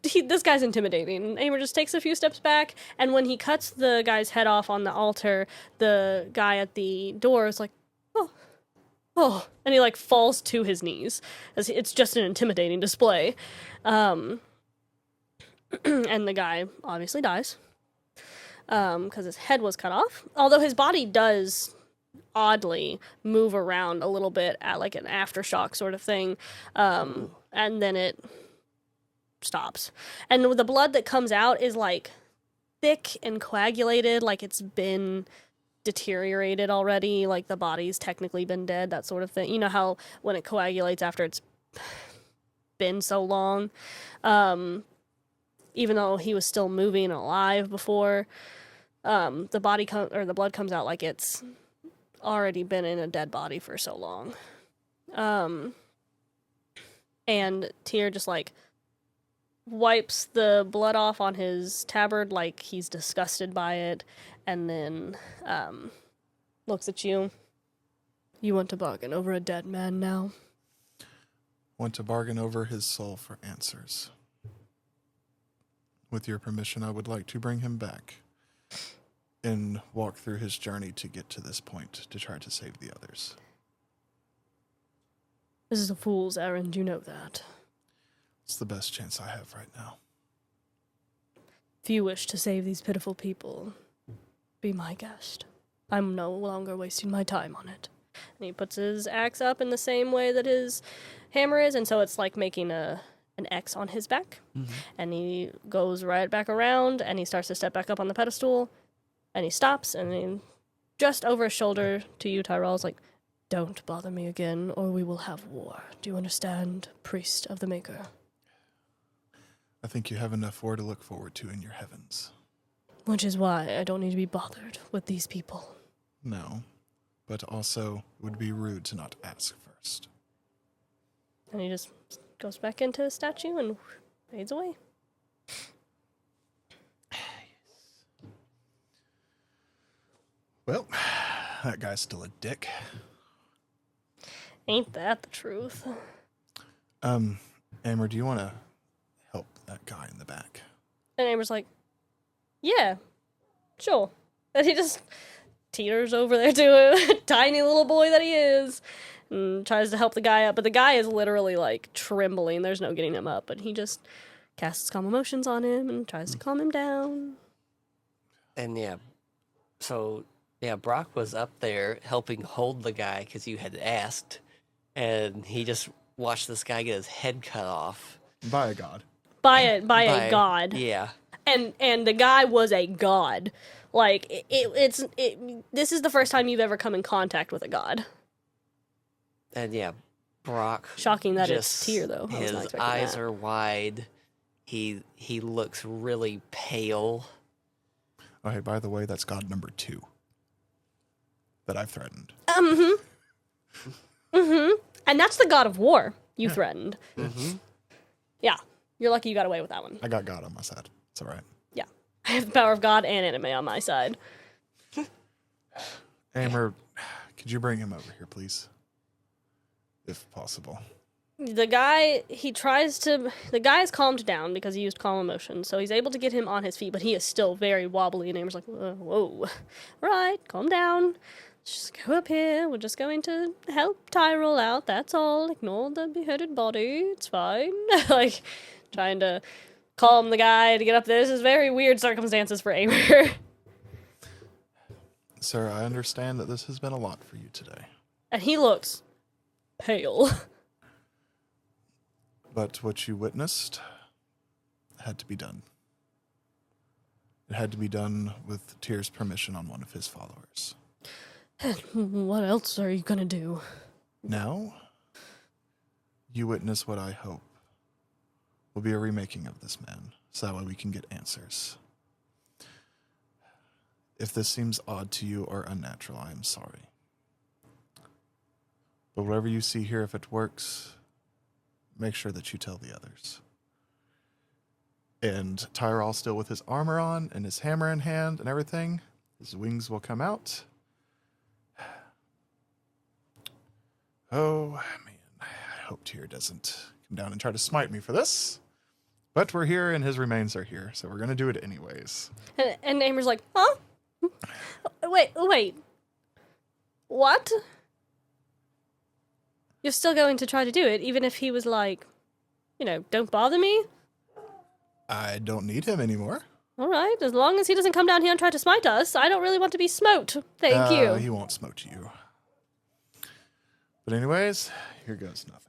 This guy's intimidating. Amer just takes a few steps back, and when he cuts the guy's head off on the altar, the guy at the door is like, oh, and he falls to his knees, as it's just an intimidating display. And the guy obviously dies, because his head was cut off, although his body does oddly move around a little bit at like an aftershock sort of thing, and then it stops. And the blood that comes out is like thick and coagulated, like it's been deteriorated already, like the body's technically been dead, that sort of thing. You know how when it coagulates after it's been so long, even though he was still moving and alive before, the blood comes out like it's already been in a dead body for so long. And Tyr just like wipes the blood off on his tabard like he's disgusted by it, and then looks at you. You want to bargain over a dead man now? Want to bargain over his soul for answers. With your permission, I would like to bring him back and walk through his journey to get to this point to try to save the others. This is a fool's errand, you know that. It's the best chance I have right now. If you wish to save these pitiful people, be my guest. I'm no longer wasting my time on it. And he puts his axe up in the same way that his hammer is, and so it's like making an X on his back. Mm-hmm. And he goes right back around, and he starts to step back up on the pedestal, and he stops, and he, just over his shoulder to you, Tyrall, is like, don't bother me again, or we will have war. Do you understand, priest of the Maker? I think you have enough war to look forward to in your heavens. Which is why I don't need to be bothered with these people. No, but also it would be rude to not ask first. And he just goes back into his statue and fades away. Well, that guy's still a dick. Ain't that the truth? Amber, do you want to help that guy in the back? And Amber's like, yeah, sure. And he just teeters over there to a tiny little boy that he is and tries to help the guy up. But the guy is literally like trembling. There's no getting him up. But he just casts calm emotions on him and tries to calm him down. And Brock was up there helping hold the guy because you had asked. And he just watched this guy get his head cut off. By a god. By a god. Yeah. And the guy was a god. Like, this is the first time you've ever come in contact with a god. And yeah, Brock. Shocking that it's Tyr, though. His eyes are wide. He looks really pale. Oh, hey, by the way, that's god number 2 that I've threatened. And that's the god of war you threatened. Mm-hmm. Yeah. You're lucky you got away with that one. I got God on my side. It's all right. Yeah. I have the power of God and anime on my side. Amber, could you bring him over here, please? If possible. The guy is calmed down because he used calm emotion, so he's able to get him on his feet, but he is still very wobbly, and Amber's like, whoa. Right, calm down. Just go up here. We're just going to help Tyrall out, that's all. Ignore the beheaded body. It's fine. Like, trying to calm the guy to get up there. This is very weird circumstances for Amber. Sir, I understand that this has been a lot for you today. And he looks pale. But what you witnessed had to be done. It had to be done with Tyr's permission on one of his followers. What else are you gonna do? Now, you witness what I hope will be a remaking of this man, so that way we can get answers. If this seems odd to you or unnatural, I am sorry. But whatever you see here, if it works, make sure that you tell the others. And Tyrall, still with his armor on and his hammer in hand and everything, his wings will come out. Oh, man, I hope Tyr doesn't come down and try to smite me for this. But we're here and his remains are here, so we're going to do it anyways. And Amber's like, huh? Wait. What? You're still going to try to do it, even if he was like, don't bother me? I don't need him anymore. All right, as long as he doesn't come down here and try to smite us, I don't really want to be smote. Thank you. He won't smote you. But anyways, here goes nothing.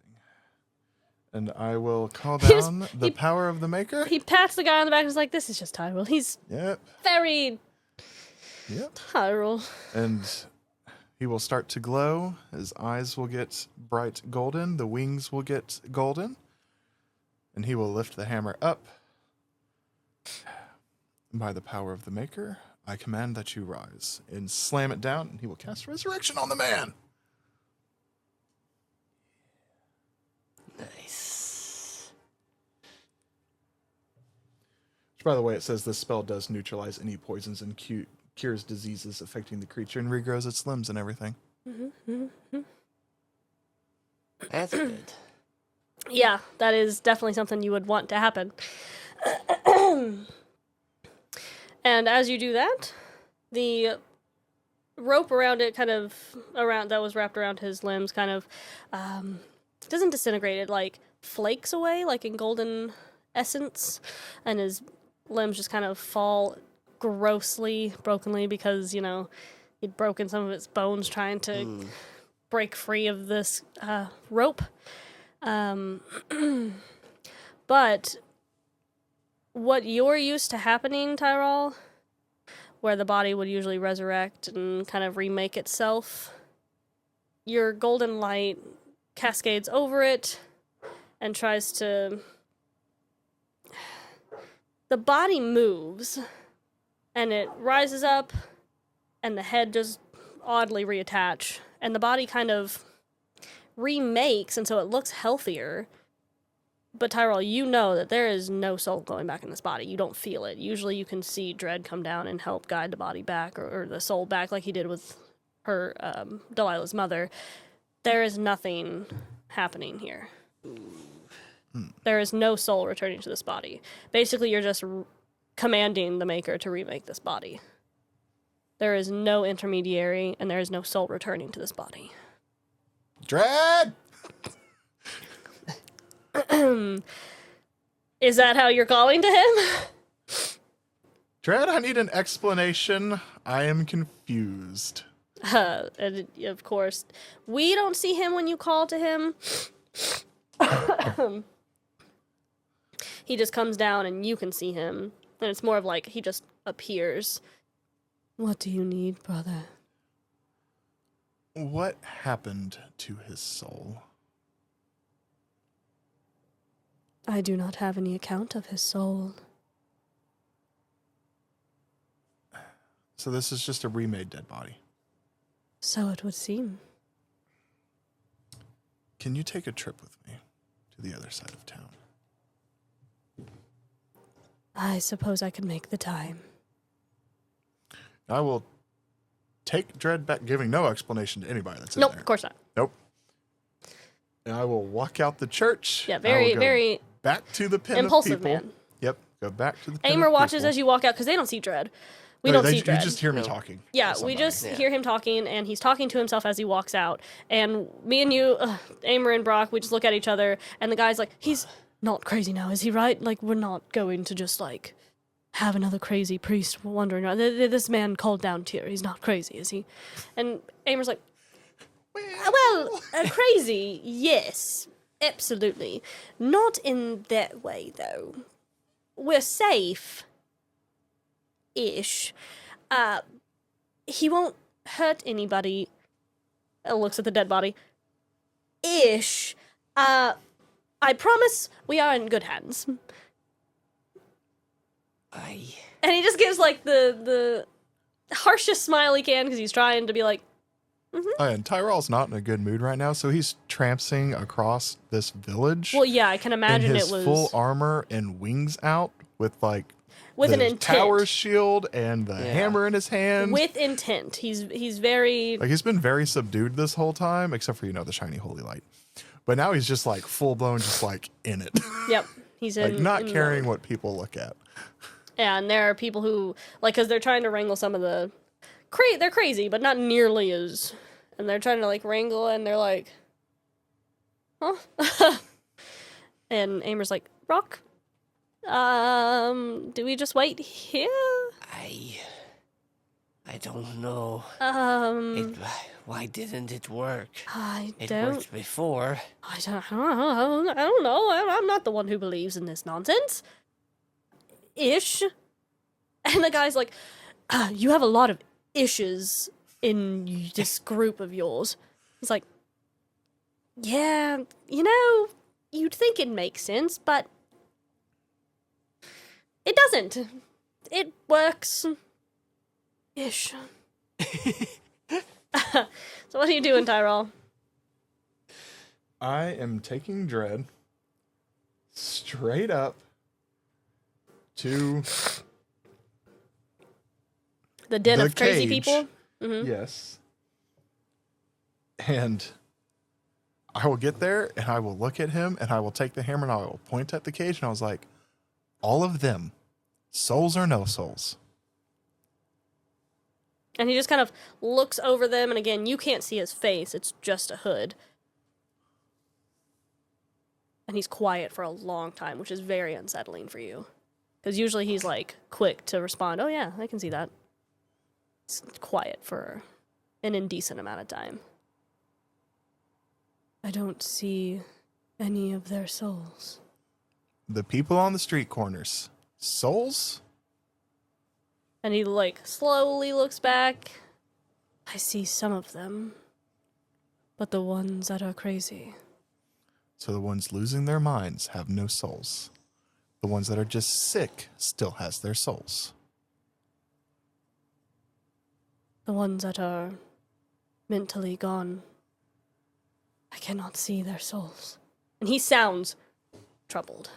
And I will call down the power of the Maker. He pats the guy on the back and is like, this is just Tyrall. He's very Tyrall. And he will start to glow. His eyes will get bright golden. The wings will get golden. And he will lift the hammer up. By the power of the Maker, I command that you rise and slam it down, and he will cast Resurrection on the man. Nice. Which, by the way, it says this spell does neutralize any poisons and cures diseases affecting the creature and regrows its limbs and everything. That's good. Yeah, that is definitely something you would want to happen. And as you do that, the rope around it that was wrapped around his limbs kind of doesn't disintegrate. It like flakes away like in golden essence, and his limbs just kind of fall brokenly because, you know, he'd broken some of its bones trying to break free of this rope. But what you're used to happening, Tyrall, where the body would usually resurrect and kind of remake itself, your golden light cascades over it and tries to... The body moves, and it rises up, and the head just oddly reattach, and the body kind of remakes, and so it looks healthier. But Tyrall, you know that there is no soul going back in this body. You don't feel it. Usually you can see Dread come down and help guide the body back, or the soul back, like he did with her, Delilah's mother. There is nothing happening here. There is no soul returning to this body. Basically, you're just commanding the Maker to remake this body. There is no intermediary, and there is no soul returning to this body. Dread! Is that how you're calling to him? Dread, I need an explanation. I am confused. And of course, we don't see him when you call to him. He just comes down and you can see him. And it's more of like he just appears. What do you need, brother? What happened to his soul? I do not have any account of his soul. So this is just a remade dead body. So it would seem. Can you take a trip with me to the other side of town? I suppose I could make the time. I will take Dread back, giving no explanation to anybody that's in Nope, there. of course not. Nope. And I will walk out the church. Yeah, I will very, go very back to the pen impulsive of people. man. Yep, go back to the pen Aimer of watches people. as you walk out because they don't see Dread. We No, don't see You Dread. just hear me talking. Yeah, to we somebody. just hear him talking, and he's talking to himself as he walks out. And me and you, Aimer and Brock, we just look at each other, and the guy's like, he's not crazy now, is he right? Like, we're not going to just, like, have another crazy priest wandering around. This man called down Tyr. He's not crazy, is he? And Aimer's like, well, crazy, yes, absolutely. Not in that way, though. We're safe. Ish. He won't hurt anybody. Looks at the dead body. Ish. I promise we are in good hands. And he just gives like the harshest smile he can because he's trying to be like, And Tyrall's not in a good mood right now, so he's tramping across this village. well, yeah, I can imagine in his it was full armor and wings out with like with the an intent. tower shield and the hammer in his hand. With intent. He's very Like he's been very subdued this whole time, except for the shiny holy light. But now he's just like full blown, just like in it, Yep. He's like in not in caring mode. what people look at. Yeah, and there are people who like because they're trying to wrangle some of the they're crazy, but not nearly as. And they're trying to like wrangle, and they're like, huh? And Aimer's like, Rock, Do we just wait here? I don't know. Why didn't it work? It worked before. I don't know. I'm not the one who believes in this nonsense. Ish. And the guy's like, you have a lot of issues in this group of yours. He's like, yeah, you'd think it makes sense, but it doesn't. It works. Ish. So what are you doing, Tyrall? I am taking Dread straight up to The den the of crazy cage. people? Mm-hmm. Yes. And I will get there and I will look at him and I will take the hammer and I will point at the cage and I was like, all of them, souls or no souls. And he just kind of looks over them, and again, you can't see his face. It's just a hood. And he's quiet for a long time, which is very unsettling for you. Because usually he's, like, quick to respond, oh yeah, I can see that. It's quiet for an indecent amount of time. I don't see any of their souls. The people on the street corners, souls? And he, like, slowly looks back. I see some of them. But the ones that are crazy. So the ones losing their minds have no souls. The ones that are just sick still has their souls. The ones that are mentally gone. I cannot see their souls. And he sounds troubled.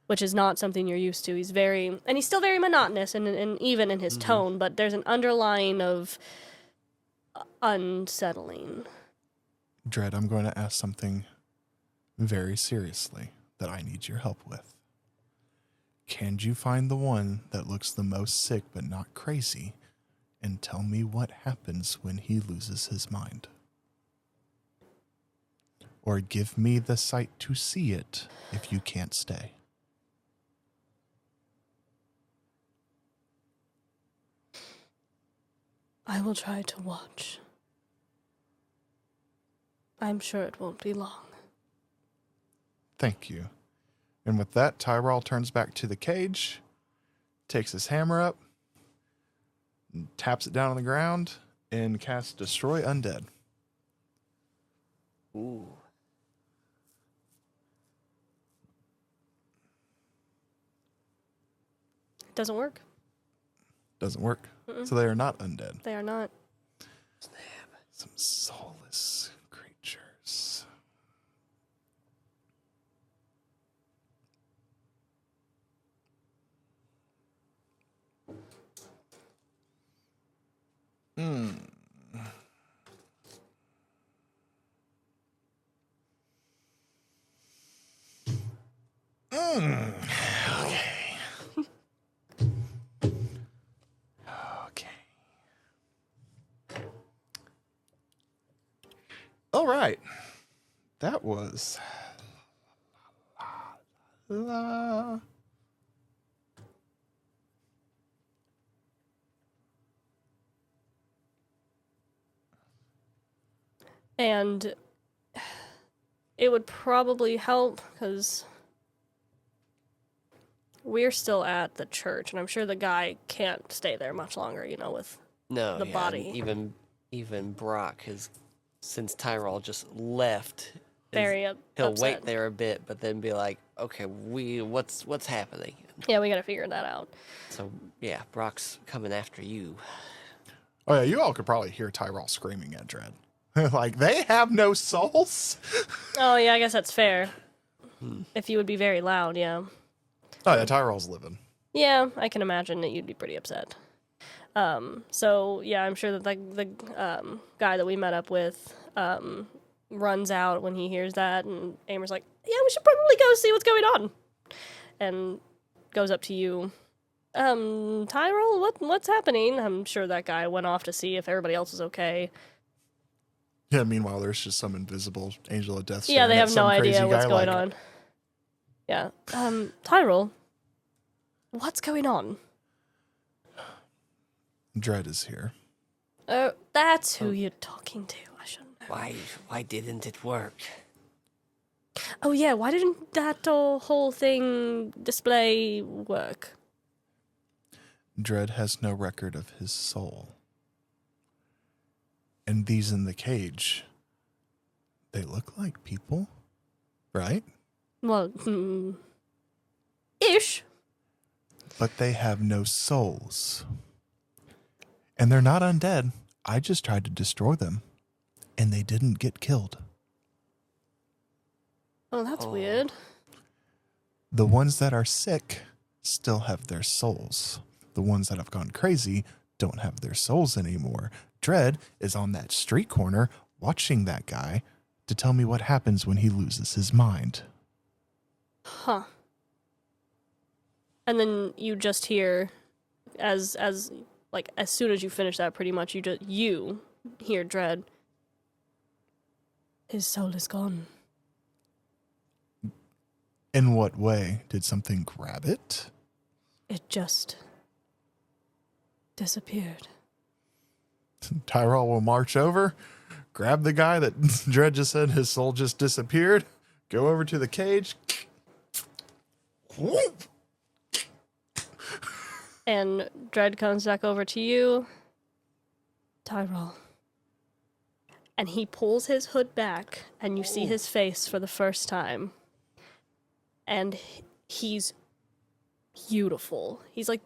Which is not something you're used to. He's still very monotonous and even in his tone, but there's an underlying of unsettling. Dread, I'm going to ask something very seriously that I need your help with. Can you find the one that looks the most sick but not crazy and tell me what happens when he loses his mind? Or give me the sight to see it if you can't stay. I will try to watch. I'm sure it won't be long. Thank you. And with that, Tyrall turns back to the cage, takes his hammer up, and taps it down on the ground, and casts Destroy Undead. Ooh. It doesn't work. Doesn't work. So they are not undead. They are not. Some soulless creatures. All right. That was And it would probably help because we're still at the church, and I'm sure the guy can't stay there much longer, with No, the yeah, body. and even Brock has, since Tyrall just left, Very he'll upset. wait there a bit, but then be like, okay, what's happening? Yeah, we gotta figure that out. So yeah, Brock's coming after you. Oh yeah, you all could probably hear Tyrall screaming at Dread. Like, they have no souls? Oh, yeah, I guess that's fair. If you would be very loud, yeah. Oh yeah, Tyrall's living. Yeah, I can imagine that you'd be pretty upset. So, yeah, I'm sure that the guy that we met up with runs out when he hears that, and Amer's like, yeah, we should probably go see what's going on. And goes up to you. Tyrall, what's happening? I'm sure that guy went off to see if everybody else is okay. Yeah, meanwhile, there's just some invisible angel of death. Yeah, they staring at have no some crazy idea what's guy going like, on. Yeah. Tyrall, What's going on? Dread is here. Oh, that's who you're talking to. I shouldn't know. Why didn't it work? Oh, yeah, why didn't that whole thing display work? Dread has no record of his soul. And these in the cage, they look like people, right? Well, ish. But they have no souls. And they're not undead. I just tried to destroy them, and they didn't get killed. Oh, that's weird. The ones that are sick still have their souls. The ones that have gone crazy don't have their souls anymore. Dread is on that street corner watching that guy to tell me what happens when he loses his mind. Huh. And then you just hear, as soon as you finish that, pretty much you hear Dread. His soul is gone. In what way? Did something grab it? It just disappeared. Tyrall will march over, grab the guy that Dread just said his soul just disappeared, go over to the cage. And Dread comes back over to you, Tyrall. And he pulls his hood back, and you see his face for the first time. And he's beautiful. He's like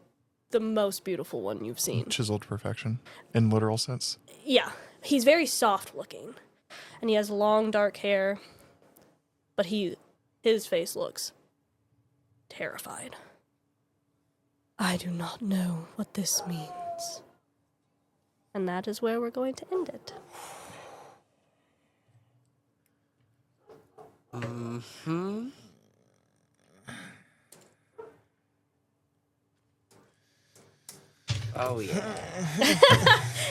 the most beautiful one you've seen. Chiseled perfection, in literal sense. Yeah, he's very soft looking. And he has long dark hair. But his face looks terrified. I do not know what this means. And that is where we're going to end it. Mm-hmm. Oh, yeah.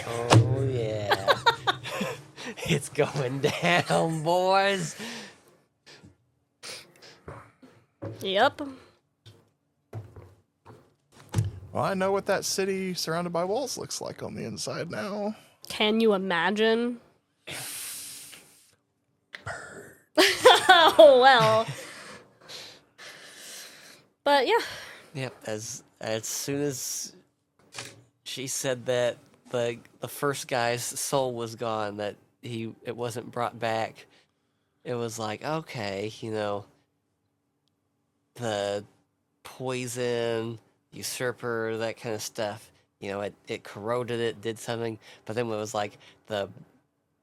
Oh, yeah. It's going down, boys. Yep. Well, I know what that city surrounded by walls looks like on the inside now. Can you imagine? Oh, well. But yeah. Yep, as soon as she said that the first guy's soul was gone, that it wasn't brought back, it was like, okay, the poison, usurper, that kind of stuff, it corroded it, did something, but then when it was like the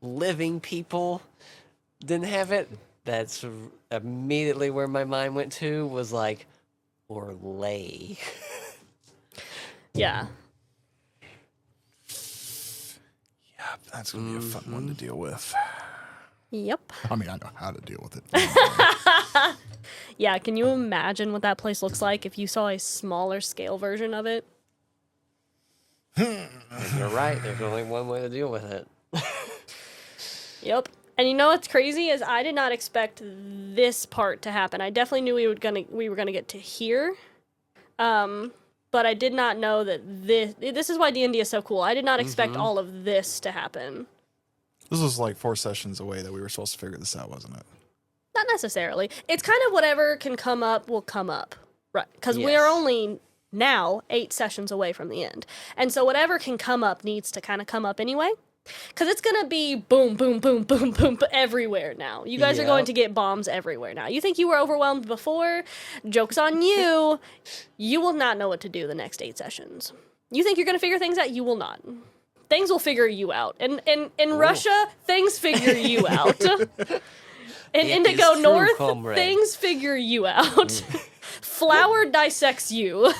living people didn't have it, that's immediately where my mind went to, was like, or lay. Yeah. Yep, that's going to be a fun one to deal with. Yep. I mean, I know how to deal with it. Yeah, can you imagine what that place looks like if you saw a smaller scale version of it? You're right, there's only one way to deal with it. Yep. And you know what's crazy is I did not expect this part to happen. I definitely knew we were gonna get to here, but I did not know that this is why D&D is so cool. I did not expect all of this to happen. This was like 4 sessions away that we were supposed to figure this out, wasn't it? Not necessarily. It's kind of whatever can come up will come up, right? Because we are only now 8 sessions away from the end, and so whatever can come up needs to kind of come up anyway. Because it's going to be boom, boom, boom, boom, boom everywhere now. You guys are going to get bombs everywhere now. You think you were overwhelmed before? Joke's on you. You will not know what to do the next 8 sessions. You think you're going to figure things out? You will not. Things will figure you out. And in Russia, things figure you out. In Indigo true, North, comrade. things figure you out. Flower dissects you.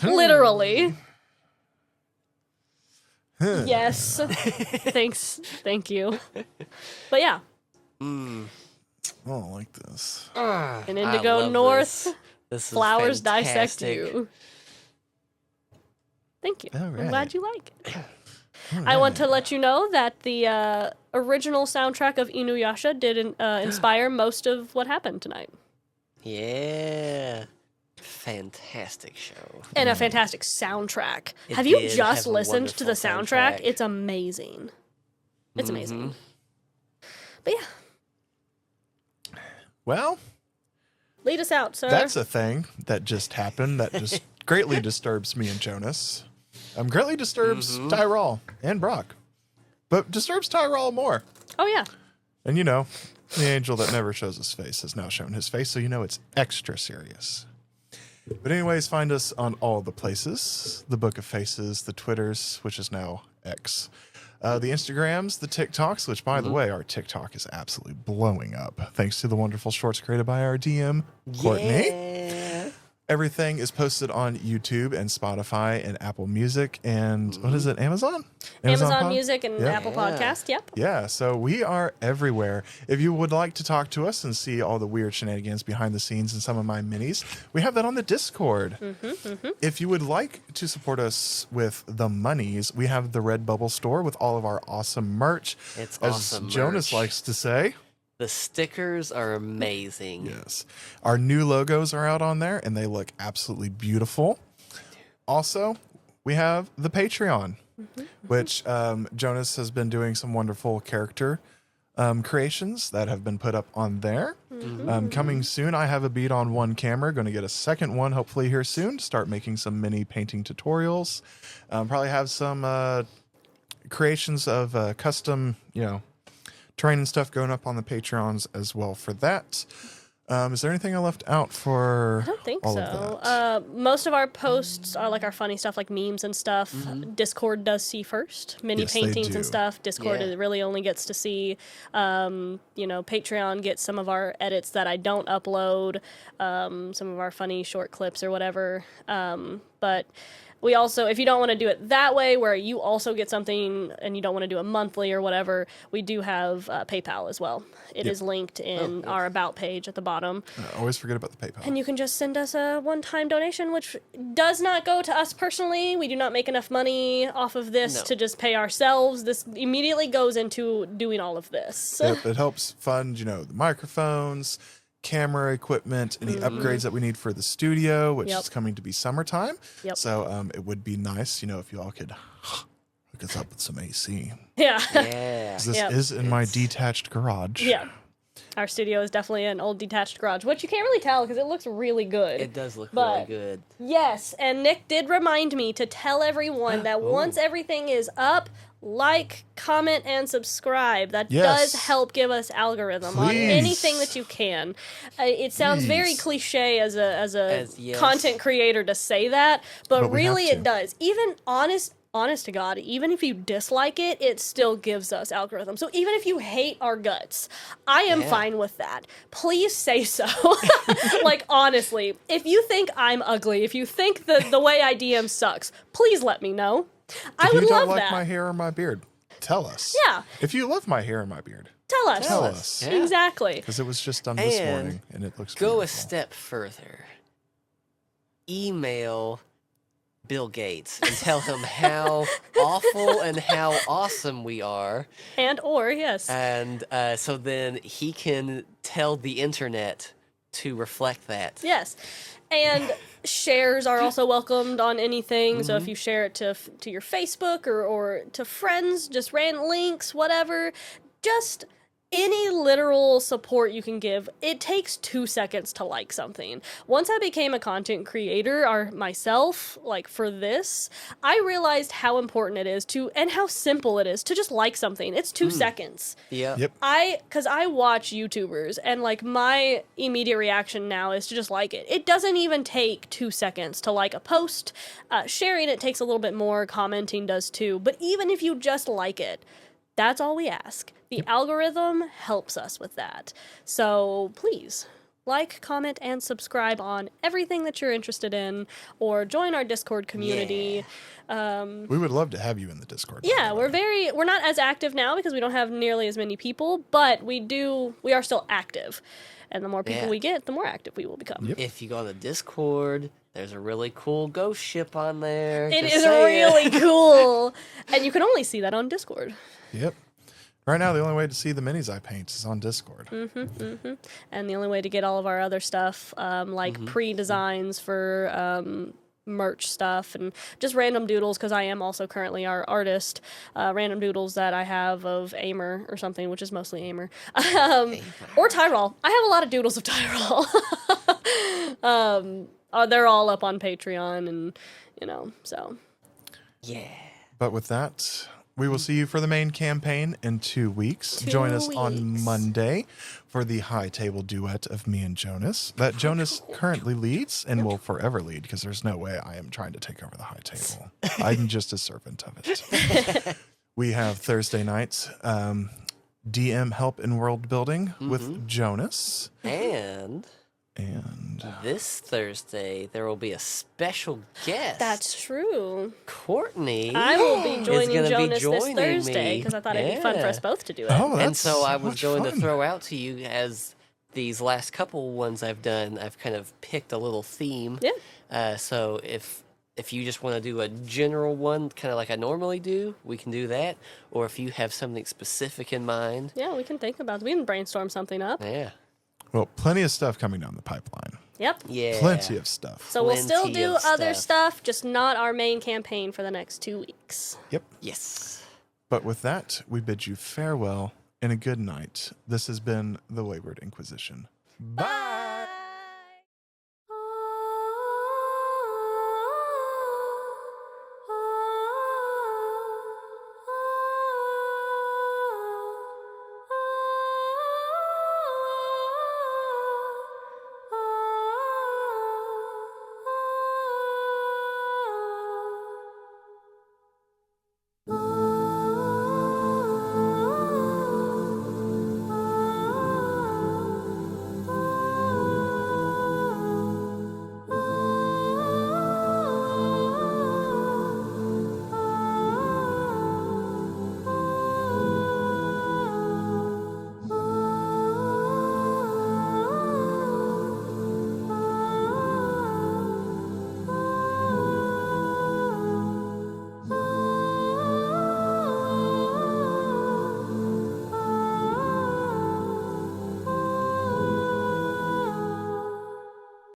Literally. Yes. Thanks. Thank you. But yeah. I don't like this. In Indigo North, This is flowers dissect fantastic. you. Thank you. All I'm right. glad you like it. I want to let you know that the original soundtrack of Inuyasha did inspire most of what happened tonight. Yeah. Fantastic show. And a fantastic soundtrack. It Have you did just have a listened to the wonderful soundtrack? soundtrack. It's amazing. It's amazing. But yeah, Well, lead us out, sir. that's a thing that just happened that just greatly disturbs me and Jonas. Greatly disturbs Tyrall and Brock, but disturbs Tyrall more. Oh yeah. And you know, the angel that never shows his face has now shown his face, so you know it's extra serious. But anyways, find us on all the places. The Book of Faces, the Twitters, which is now X. The Instagrams, the TikToks, which, by the way, our TikTok is absolutely blowing up. Thanks to the wonderful shorts created by our DM, Courtney. Yeah. Everything is posted on YouTube and Spotify and Apple Music and, what is it, Amazon? Amazon Pod? Music and Yep. Apple Podcast. Yep. Yeah, so we are everywhere. If you would like to talk to us and see all the weird shenanigans behind the scenes and some of my minis, we have that on the Discord. If you would like to support us with the monies, we have the Redbubble store with all of our awesome merch. It's as awesome Jonas merch. likes to say. The stickers are amazing. Yes. Our new logos are out on there and they look absolutely beautiful. Also, we have the Patreon, which Jonas has been doing some wonderful character creations that have been put up on there. Coming soon, I have a bead on one camera. Going to get a second one hopefully here soon to start making some mini painting tutorials. Probably have some creations of custom, terrain and stuff going up on the Patreons as well for that. Is there anything I left out for I don't think all so. of that? Most of our posts are like our funny stuff, like memes and stuff. Discord does see first. Mini Yes, they paintings do. and stuff. Discord Yeah. really only gets to see. Patreon gets some of our edits that I don't upload. Some of our funny short clips or whatever. But we also, if you don't want to do it that way, where you also get something and you don't want to do it monthly or whatever, we do have PayPal as well. It is linked in our About page at the bottom. I always forget about the PayPal. And you can just send us a one-time donation, which does not go to us personally. We do not make enough money off of this No. to just pay ourselves. This immediately goes into doing all of this. Yep, it helps fund, the microphones, camera equipment, any upgrades that we need for the studio, which Yep. is coming to be summertime. Yep. So it would be nice, if you all could hook us up with some AC. Yeah. Yeah. 'Cause this Yep. is in my detached garage. Yeah. Our studio is definitely an old detached garage, which you can't really tell because it looks really good. It does look But- really good. Yes, and Nick did remind me to tell everyone that once everything is up, like, comment, and subscribe. That Yes. does help give us algorithm on Please. anything that you can. It sounds very Please. cliche as a Yes. content creator to say that, but But we really have it to. does. Even honest to God, even if you dislike it, it still gives us algorithm. So even if you hate our guts, I am Yeah. fine with that. Please say so. Like, honestly, if you think I'm ugly, if you think the way I DM sucks, please let me know. I If would you don't love like that. my hair or my beard, tell us. Yeah. If you love my hair and my beard, Tell us. tell us. Yeah. Exactly. Because it was just done this And morning and it looks Go a beautiful. step further. Email Bill Gates and tell him how awful and how awesome we are. Yes. And so then he can tell the internet to reflect that. Yes. And shares are also welcomed on anything. So if you share it to your Facebook or to friends, just random links, whatever, just any literal support you can give. It takes 2 seconds to like something. Once I became a content creator or myself, like for this, I realized how important it is to, and how simple it is to just like something. It's 2 seconds. Yeah. Yep. Because I watch YouTubers, and like my immediate reaction now is to just like it. It doesn't even take 2 seconds to like a post. Sharing it takes a little bit more. Commenting does too. But even if you just like it, that's all we ask. The algorithm helps us with that. So please like, comment, and subscribe on everything that you're interested in, or join our Discord community. We would love to have you in the Discord. by Yeah, the way. we're not as active now because we don't have nearly as many people, but we are still active. And the more people Yeah. we get, the more active we will become. Yep. If you go to Discord, there's a really cool ghost ship on there. It Just is saying. really cool. And you can only see that on Discord. Yep. Right now, the only way to see the minis I paint is on Discord. And the only way to get all of our other stuff, like pre-designs for merch stuff and just random doodles, because I am also currently our artist, random doodles that I have of Aimer or something, which is mostly Aimer, or Tyrall. I have a lot of doodles of Tyrall. They're all up on Patreon, and so. Yeah. But with that, we will see you for the main campaign in 2 weeks. Join us on Monday for the high table duet of me and Jonas that Jonas currently leads and will forever lead, because there's no way I am trying to take over the high table. I'm just a servant of it. We have Thursday nights, DM help in world building with Jonas. And this Thursday, there will be a special guest. That's true. Courtney. I will be joining gonna Jonas be this joining Thursday, me. because I thought it'd be fun for us both to do it. oh, that's And so I was much going fun. to throw out to you, as these last couple ones I've done, I've kind of picked a little theme. Yeah. So if you just want to do a general one, kind of like I normally do, we can do that. Or if you have something specific in mind. Yeah, we can think about it. We can brainstorm something up. Yeah. Well, plenty of stuff coming down the pipeline. Yep. Yeah. Plenty of stuff. So we'll still Plenty do of other stuff. stuff, just not our main campaign for the next 2 weeks. Yep. Yes. But with that, we bid you farewell and a good night. This has been the Wayward Inquisition. Bye.